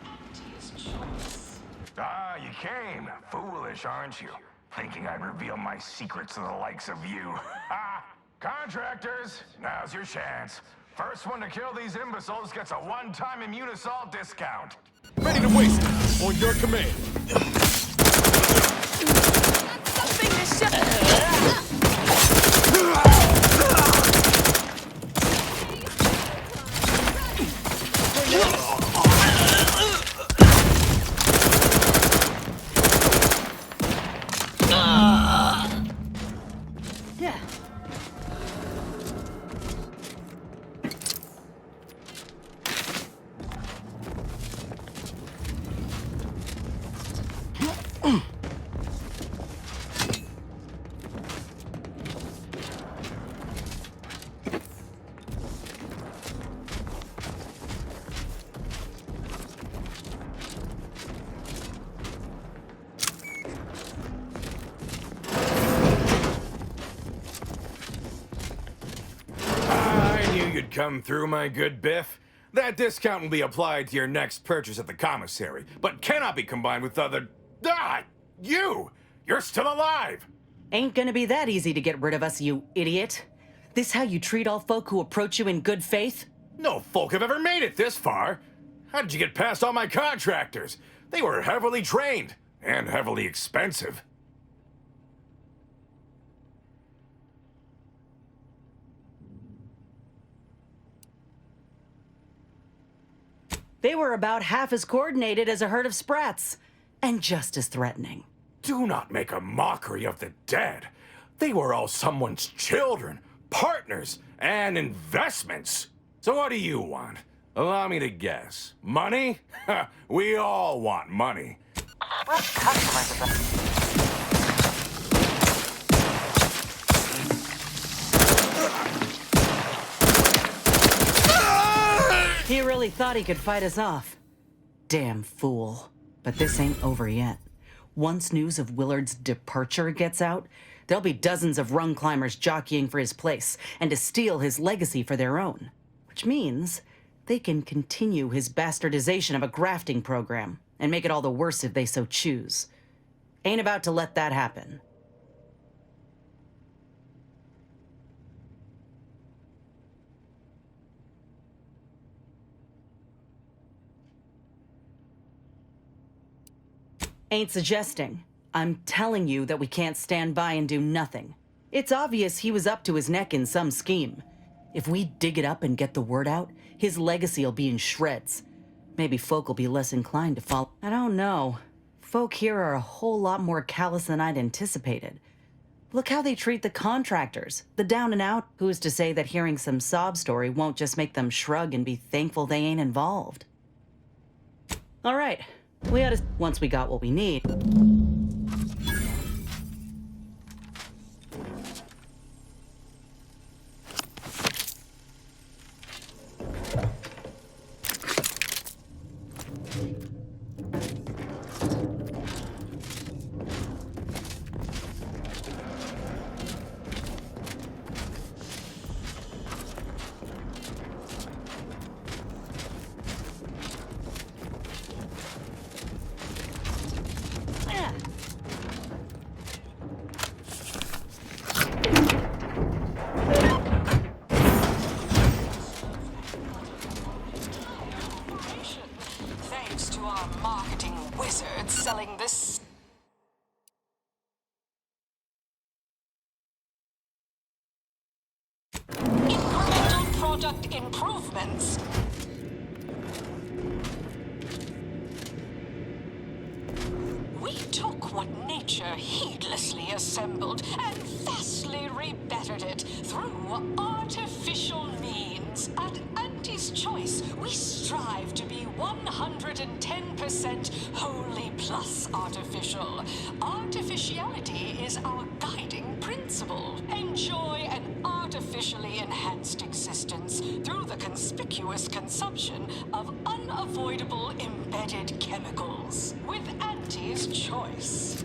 Auntie's Choice. Ah, you came. Foolish, aren't you? Thinking I'd reveal my secrets to the likes of you. Ha! Contractors, now's your chance. First one to kill these imbeciles gets a one-time immune assault discount. Ready to waste it. On your command. Something to shut. Yeah. You'd come through, my good Biff. That discount will be applied to your next purchase at the commissary, but cannot be combined with other... Ah! You! You're still alive! Ain't gonna be that easy to get rid of us, you idiot. This how you treat all folk who approach you in good faith? No folk have ever made it this far. How did you get past all my contractors? They were heavily trained and heavily expensive. They were about half as coordinated as a herd of sprats, and just as threatening. Do not make a mockery of the dead. They were all someone's children, partners, and investments. So what do you want? Allow me to guess. Money? We all want money. What customers He really thought he could fight us off. Damn fool. But this ain't over yet. Once news of Willard's departure gets out, there'll be dozens of rung climbers jockeying for his place and to steal his legacy for their own. Which means they can continue his bastardization of a grafting program and make it all the worse if they so choose. Ain't about to let that happen. Ain't suggesting. I'm telling you that we can't stand by and do nothing. It's obvious he was up to his neck in some scheme. If we dig it up and get the word out, his legacy'll be in shreds. Maybe folk will be less inclined to follow. I don't know. Folk here are a whole lot more callous than I'd anticipated. Look how they treat the contractors, the down and out. Who's to say that hearing some sob story won't just make them shrug and be thankful they ain't involved? All right. We ought to once we got what we need. Thanks to our marketing wizards selling this incremental product improvements. We took what nature heedlessly assembled and vastly rebettered it through artificial means. At Auntie's Choice, we strive to be 110% wholly plus artificial. Artificiality is our guiding principle. Enjoy an artificially enhanced existence through the conspicuous consumption of unavoidable embedded chemicals. With Auntie's Choice.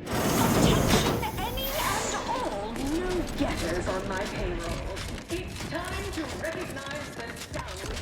Attention any and all new getters on my payroll. It's time to recognize the salary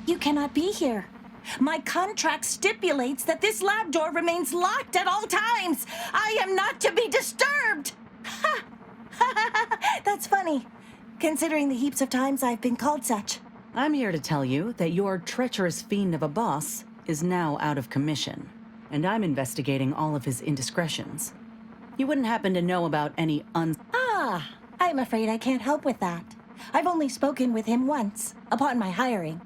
You cannot be here. My contract stipulates that this lab door remains locked at all times. I am not to be disturbed. Ha! That's funny, considering the heaps of times I've been called such. I'm here to tell you that your treacherous fiend of a boss is now out of commission, and I'm investigating all of his indiscretions. You wouldn't happen to know about any Ah, I'm afraid I can't help with that. I've only spoken with him once, upon my hiring.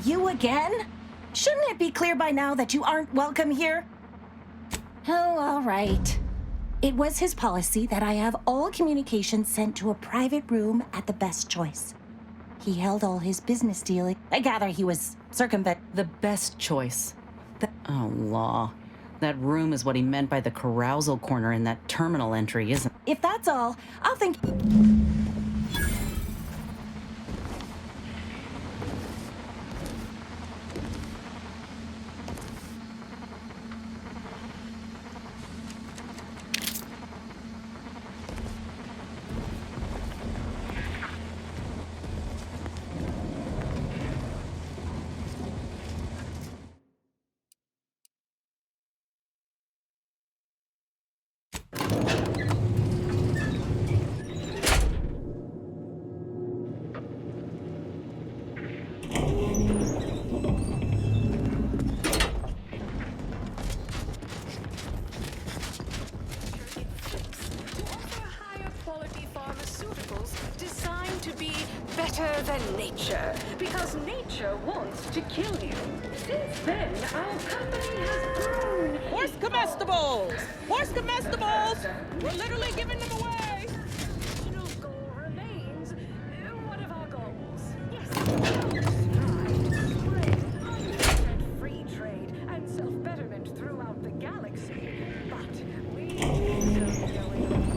You again? Shouldn't it be clear by now that you aren't welcome here? Oh, all right. It was his policy that I have all communications sent to a private room at the best choice. He held all his business dealing. I gather he was The best choice. Oh, law. That room is what he meant by the carousal corner in that terminal entry, isn't it? If that's all, I'll think... Designed to be better than nature, because nature wants to kill you. Since then, our company has grown. Horse comestibles! Horse comestibles! We're literally giving them away! The original goal remains one of our goals. Yes, unlimited free trade and self-betterment throughout the galaxy. But we also going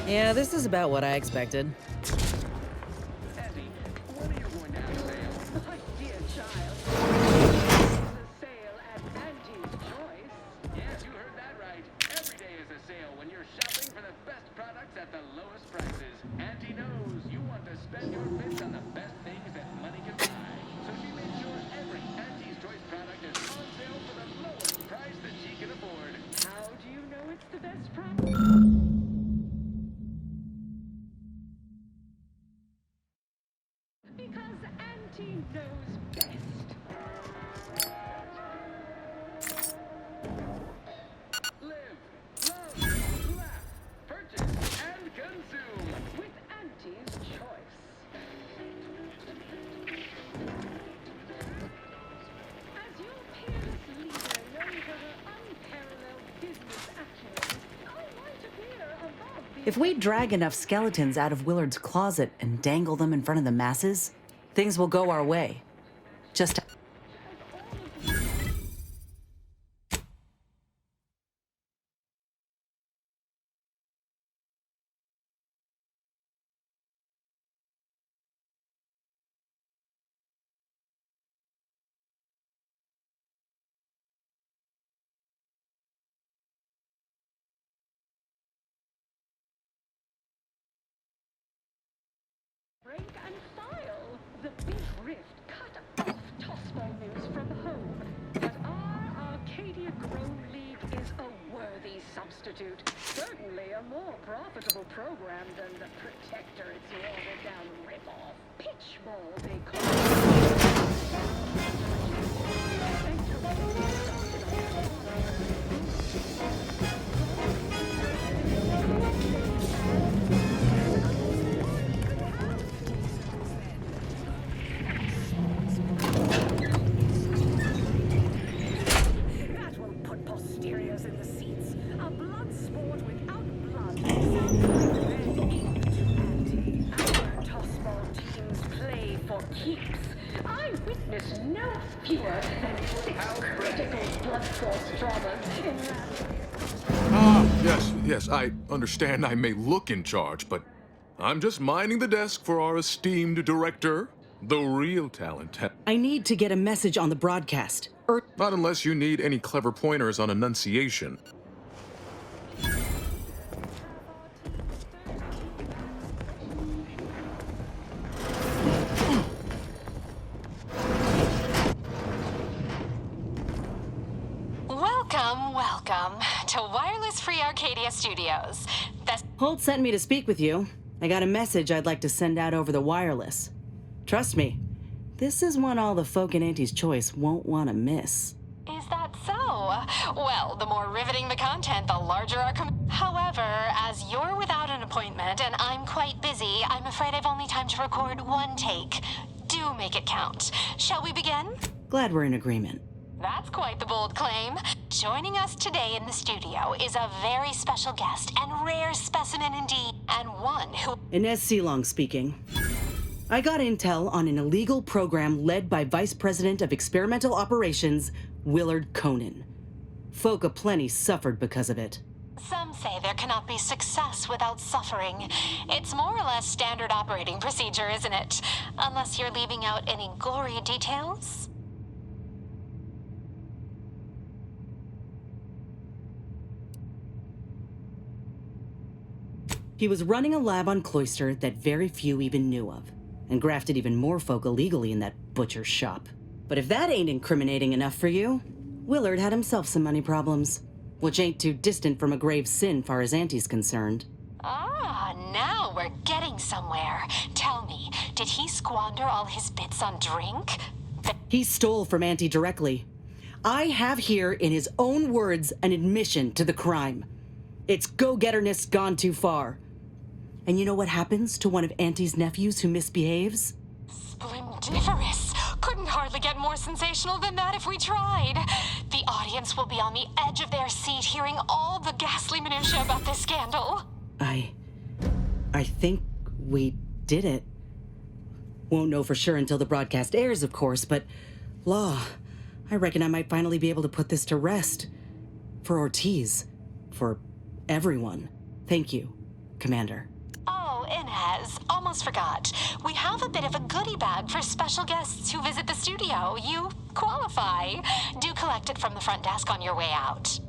Yeah, this is about what I expected. If we drag enough skeletons out of Willard's closet and dangle them in front of the masses, things will go our way. Just... Break and file. The big rift cut off Tossball News from home. But our Arcadia Grown League is a worthy substitute. Certainly a more profitable program than the Protector it's watered down ripoff. Pitchball, they Yes, I understand I may look in charge, but I'm just minding the desk for our esteemed director, the real talent. I need to get a message on the broadcast. Not unless you need any clever pointers on enunciation. Welcome to Wireless Free Arcadia Studios. Holt sent me to speak with you. I got a message I'd like to send out over the wireless. Trust me, This is one all the folk in Auntie's Choice won't want to miss. Is that so? Well, the more riveting the content, the larger our However, as you're without an appointment and I'm quite busy, I'm afraid I've only time to record one take. Do make it count. Shall we begin? Glad we're in agreement. That's quite the bold claim. Joining us today in the studio is a very special guest and rare specimen indeed, and one who... Inez Seelong speaking. I got intel on an illegal program led by Vice President of Experimental Operations, Willard Conan. Folk aplenty suffered because of it. Some say there cannot be success without suffering. It's more or less standard operating procedure, isn't it? Unless you're leaving out any gory details? He was running a lab on Cloister that very few even knew of, and grafted even more folk illegally in that butcher's shop. But if that ain't incriminating enough for you, Willard had himself some money problems, which ain't too distant from a grave sin far as Auntie's concerned. Ah, now we're getting somewhere. Tell me, did he squander all his bits on drink? He stole from Auntie directly. I have here, in his own words, an admission to the crime. It's go-getterness gone too far. And you know what happens to one of Auntie's nephews who misbehaves? Splendiferous! Couldn't hardly get more sensational than that if we tried. The audience will be on the edge of their seat hearing all the ghastly minutiae about this scandal. I think we did it. Won't know for sure until the broadcast airs, of course, but... Law, I reckon I might finally be able to put this to rest. For Ortiz. For everyone. Thank you, Commander. Oh, Inez, almost forgot. We have a bit of a goodie bag for special guests who visit the studio. You qualify. Do collect it from the front desk on your way out.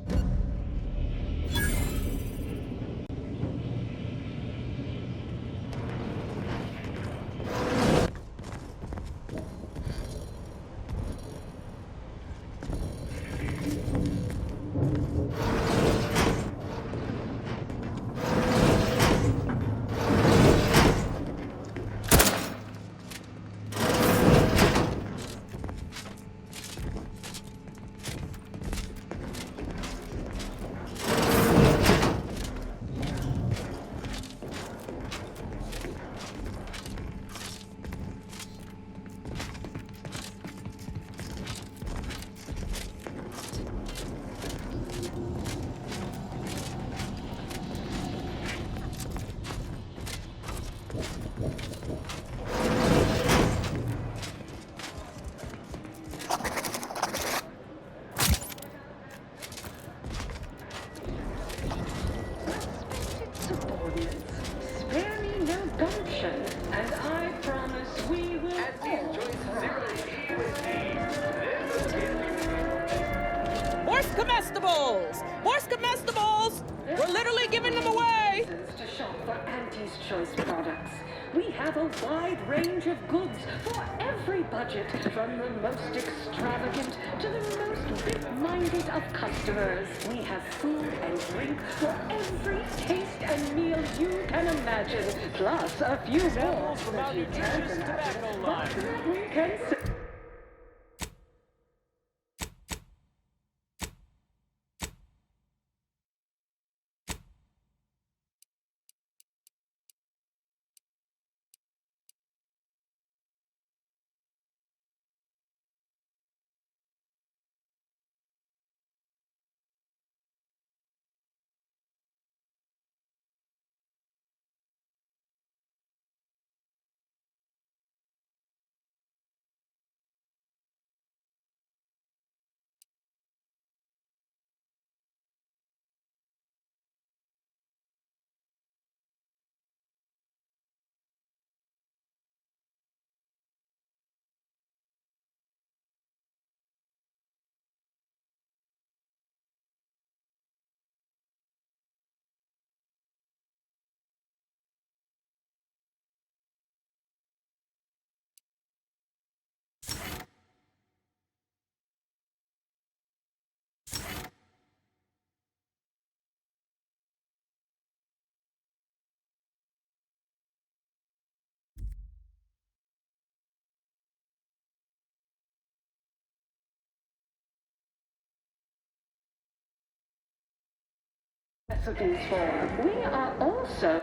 Where's comestibles? Where's comestibles? We're literally giving them away. To shop for Auntie's Choice products. We have a wide range of goods for every budget, from the most extravagant to the most big-minded of customers. We have food and drink for every taste and meal you can imagine, plus a few more From our nutritious tobacco line. we can Recipes for. We are also...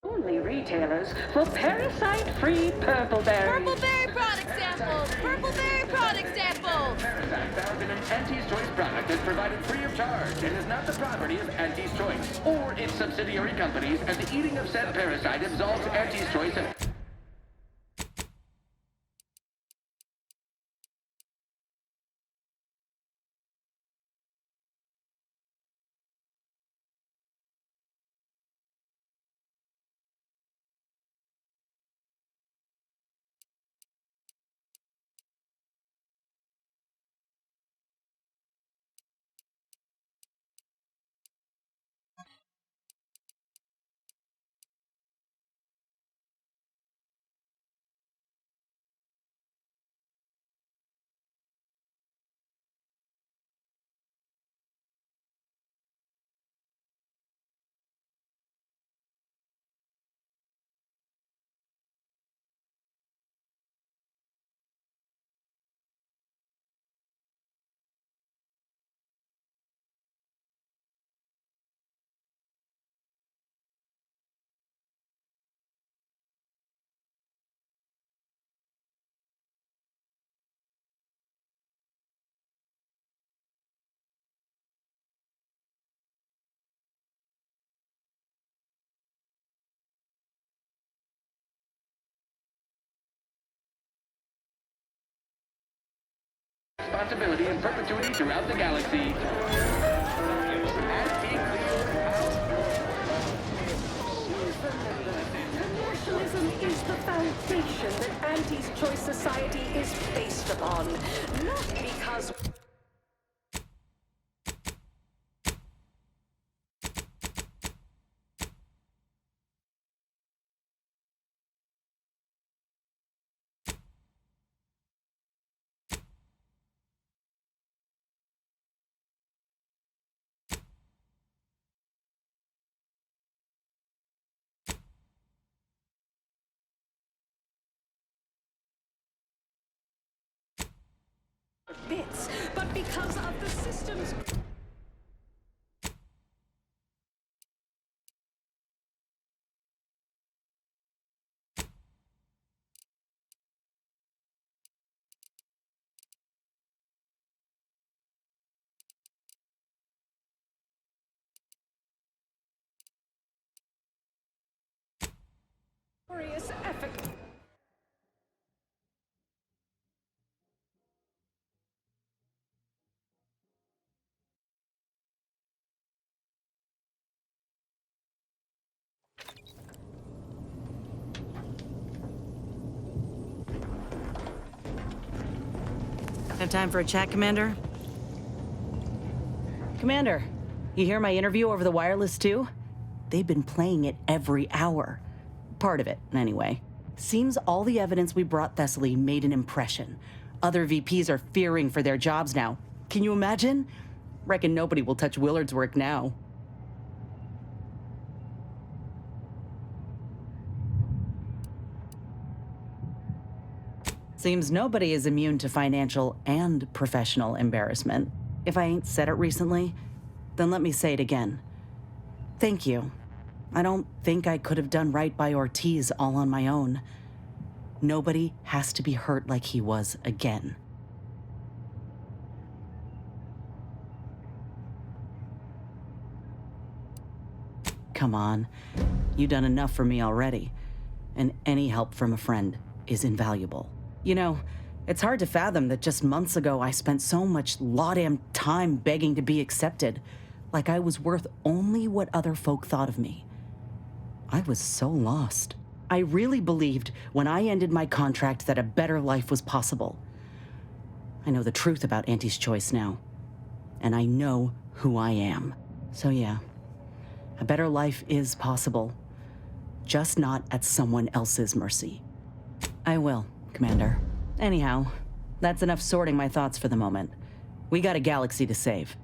Only retailers for parasite-free purple berries. Purple berry product samples! Purple berry product samples! Parasite found in an Auntie's Choice product is provided free of charge and is not the property of Auntie's Choice or its subsidiary companies, and the eating of said parasite absolves Auntie's Choice of... responsibility in perpetuity throughout the galaxy. Commercialism is the foundation that Auntie's Choice Society is based upon. Not because... bits, but because of the system's... glorious effort. Have time for a chat, Commander? Commander, you hear my interview over the wireless too? They've been playing it every hour. Part of it, anyway. Seems all the evidence we brought Thessaly made an impression. Other VPs are fearing for their jobs now. Can you imagine? Reckon nobody will touch Willard's work now. Seems nobody is immune to financial and professional embarrassment. If I ain't said it recently, then let me say it again. Thank you. I don't think I could have done right by Ortiz all on my own. Nobody has to be hurt like he was again. Come on. You've done enough for me already. And any help from a friend is invaluable. You know, it's hard to fathom that just months ago I spent so much law-damn time begging to be accepted, like I was worth only what other folk thought of me. I was so lost. I really believed when I ended my contract that a better life was possible. I know the truth about Auntie's choice now, and I know who I am. So yeah, a better life is possible, just not at someone else's mercy. I will, Commander. Anyhow, that's enough sorting my thoughts for the moment. We got a galaxy to save.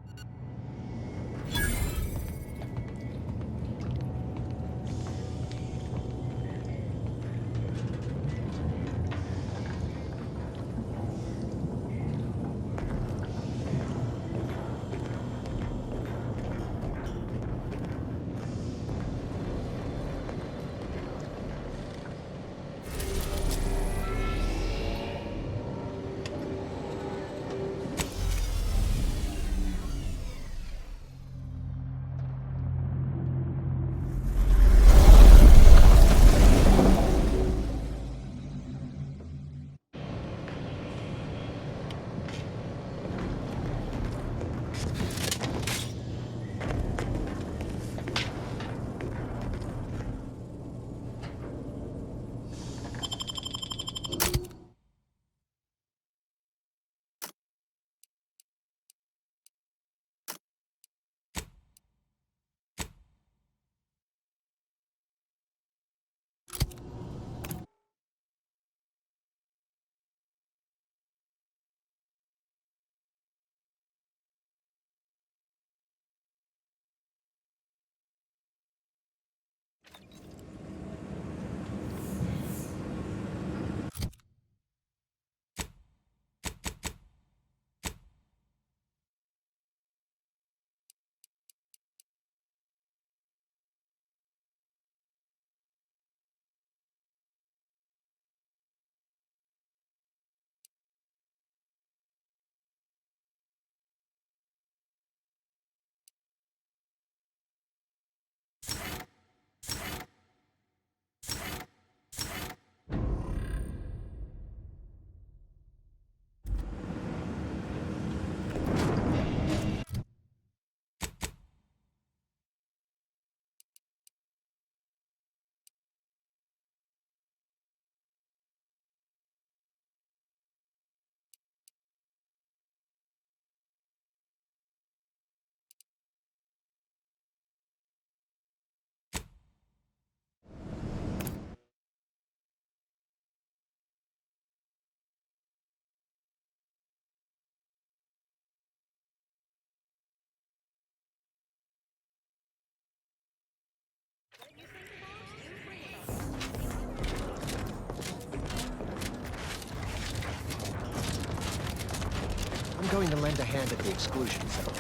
I'm going to lend a hand at the exclusion zone.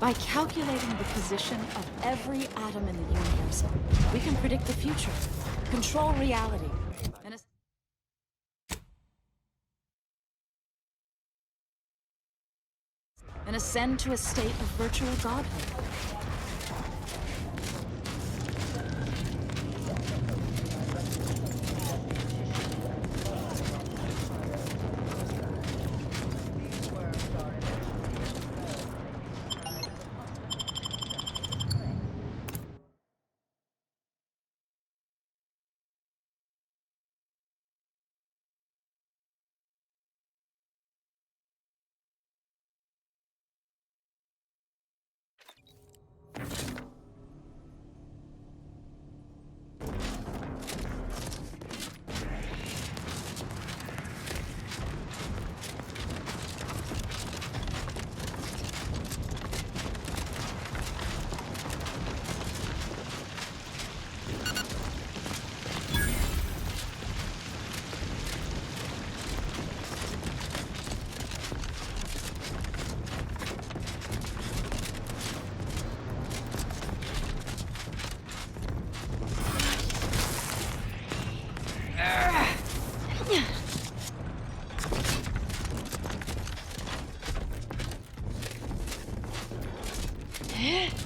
By calculating the position of every atom in the universe, we can predict the future, control reality, and ascend to a state of virtual godhood. Yeah!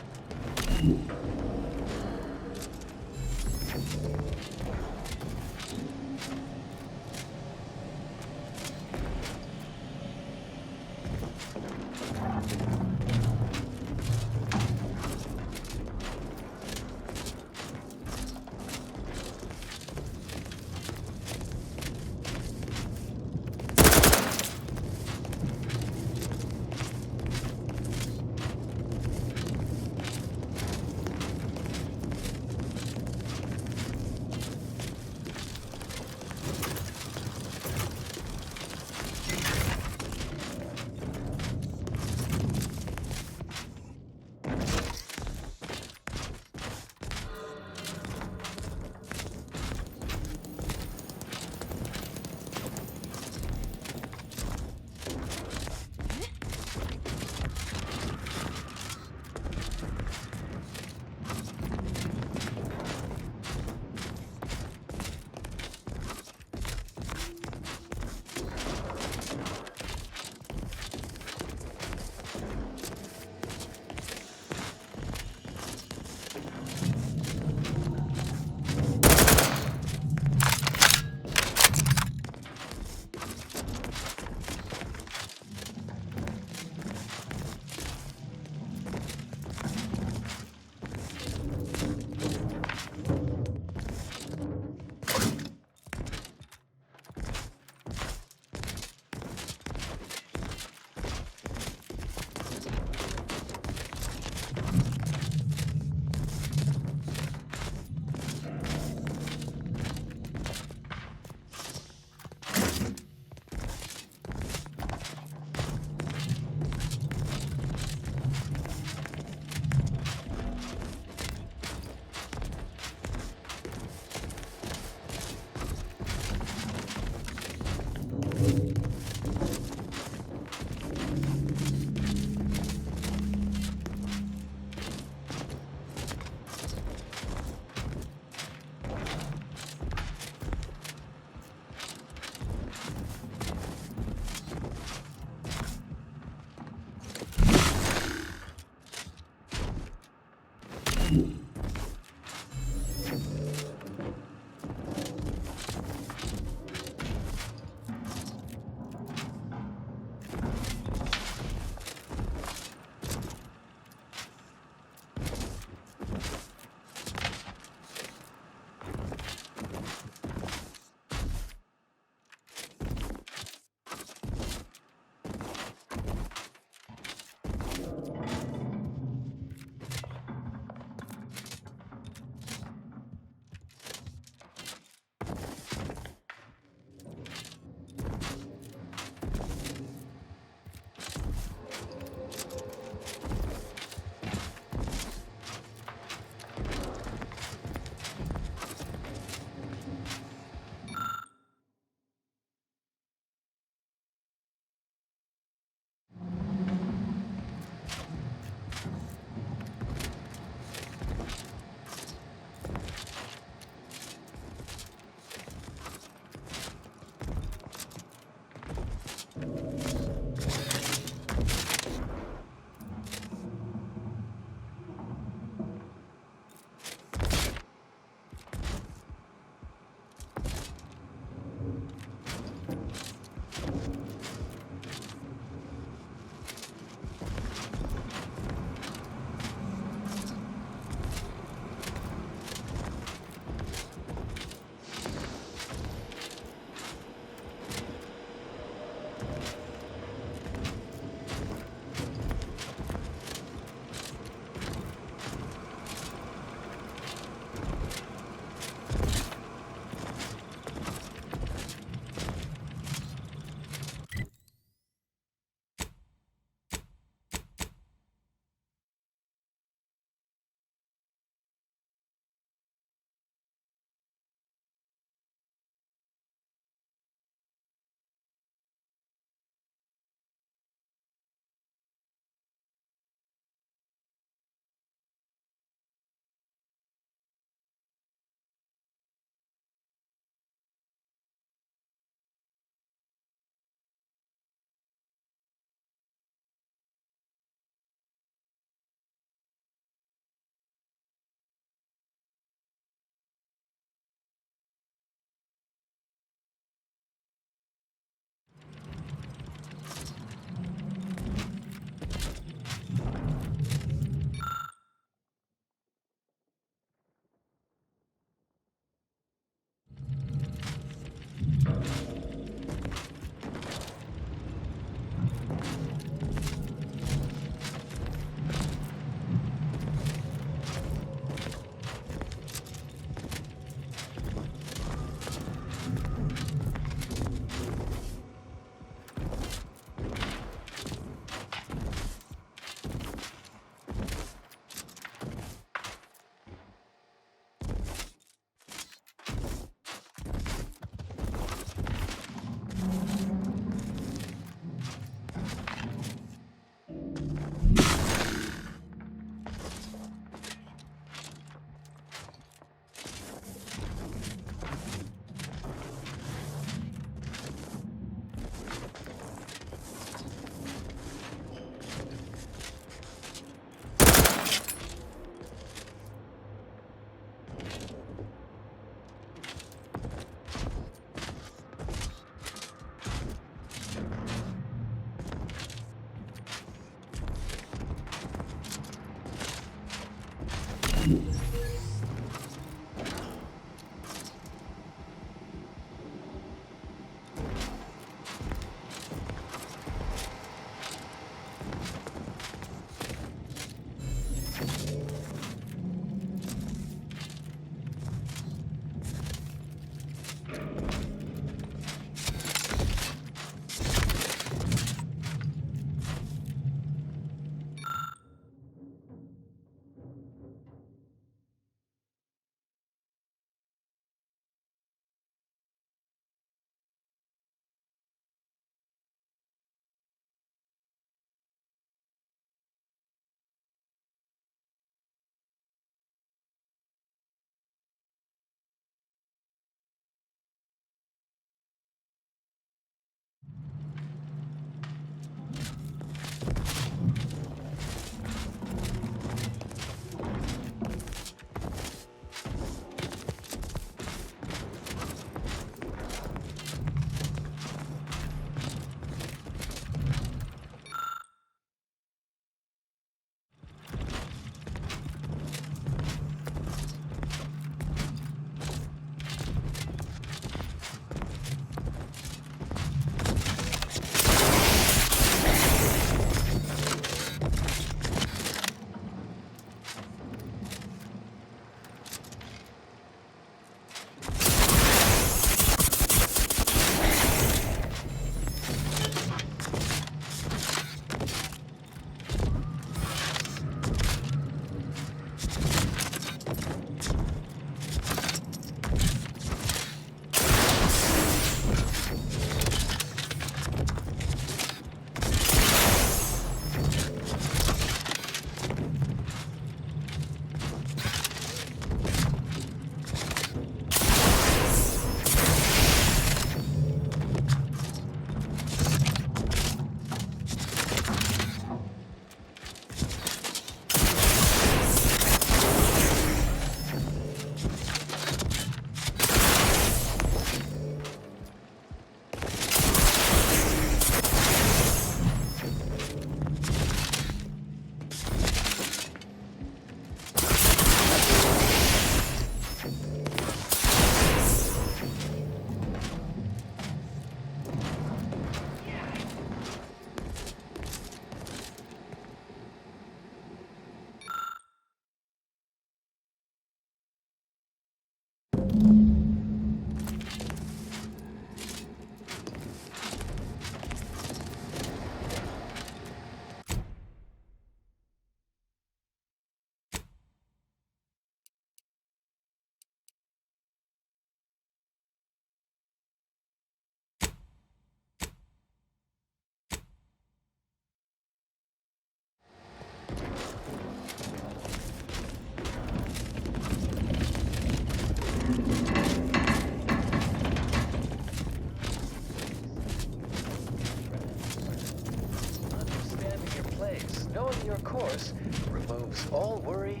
Knowing your course removes all worry.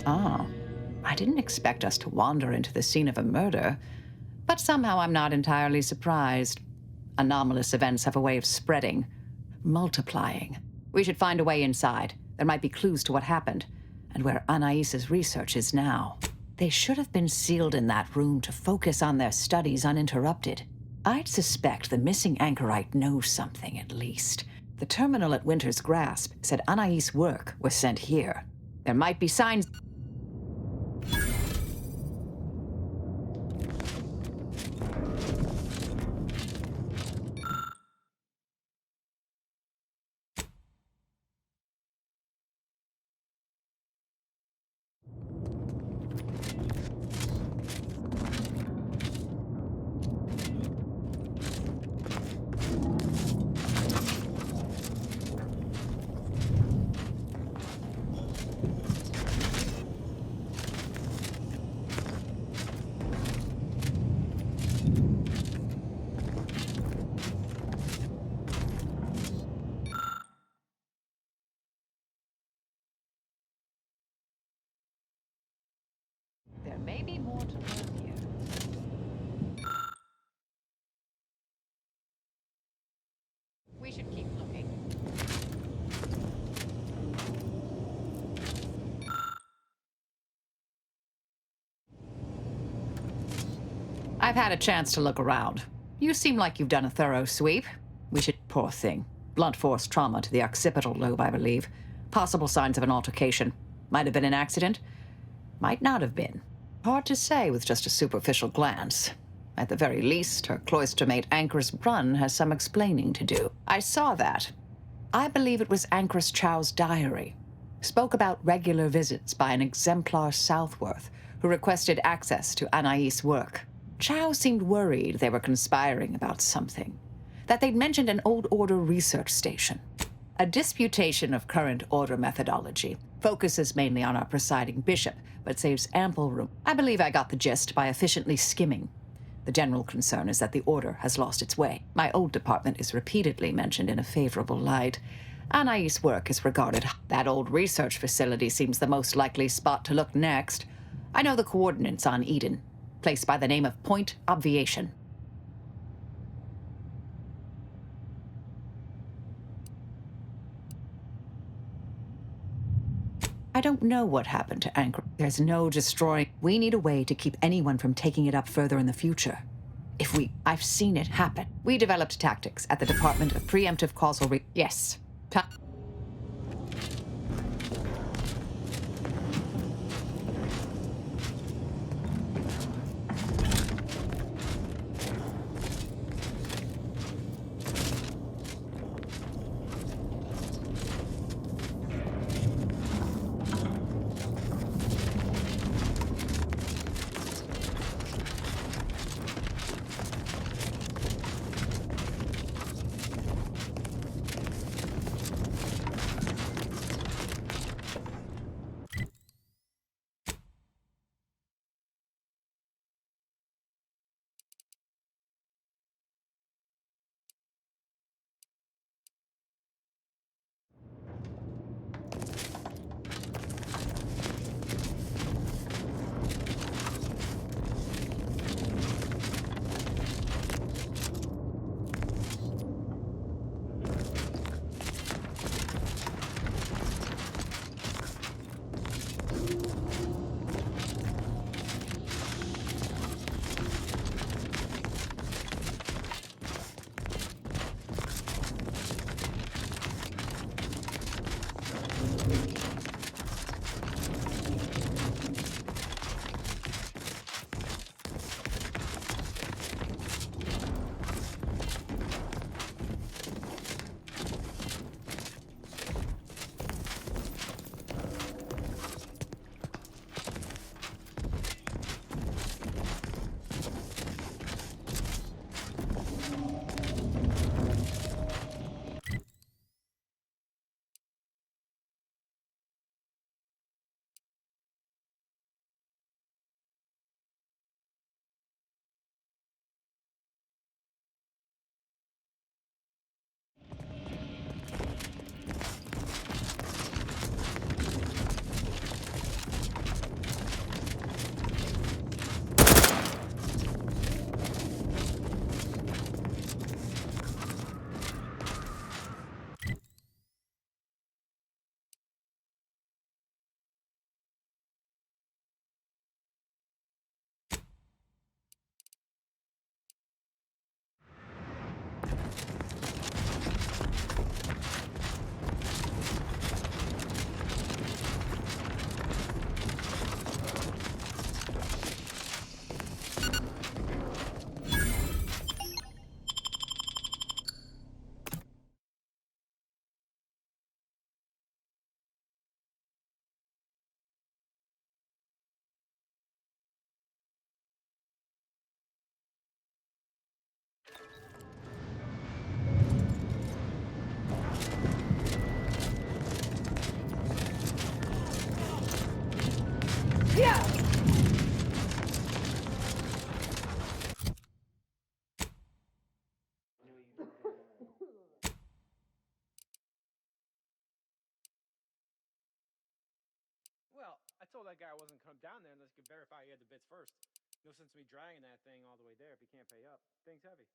Oh, I didn't expect us to wander into the scene of a murder, but somehow I'm not entirely surprised. Anomalous events have a way of spreading, multiplying. We should find a way inside. There might be clues to what happened, and where Anais's research is now. They should have been sealed in that room to focus on their studies uninterrupted. I'd suspect the missing anchorite knows something, at least. The terminal at Winter's Grasp said Anais' work was sent here. There might be signs... I've had a chance to look around. You seem like you've done a thorough sweep. We should... Poor thing. Blunt force trauma to the occipital lobe, I believe. Possible signs of an altercation. Might have been an accident. Might not have been. Hard to say with just a superficial glance. At the very least, her cloistermate Ankrus Brunn has some explaining to do. I saw that. I believe it was Ankrus Chow's diary. Spoke about regular visits by an exemplar Southworth, who requested access to Anais' work. Chow seemed worried they were conspiring about something. That they'd mentioned an old order research station. A disputation of current order methodology. Focuses mainly on our presiding bishop, but saves ample room. I believe I got the gist by efficiently skimming. The general concern is that the order has lost its way. My old department is repeatedly mentioned in a favorable light. Anais' work is regarded. That old research facility seems the most likely spot to look next. I know the coordinates on Eden. Place by the name of Point Obviation. I don't know what happened to Anchor. There's no destroying. We need a way to keep anyone from taking it up further in the future. I've seen it happen. We developed tactics at the Department of Preemptive Causal Yes. Well, I told that guy I wasn't come down there unless he could verify he had the bits first. No sense me dragging that thing all the way there if he can't pay up. Thing's heavy.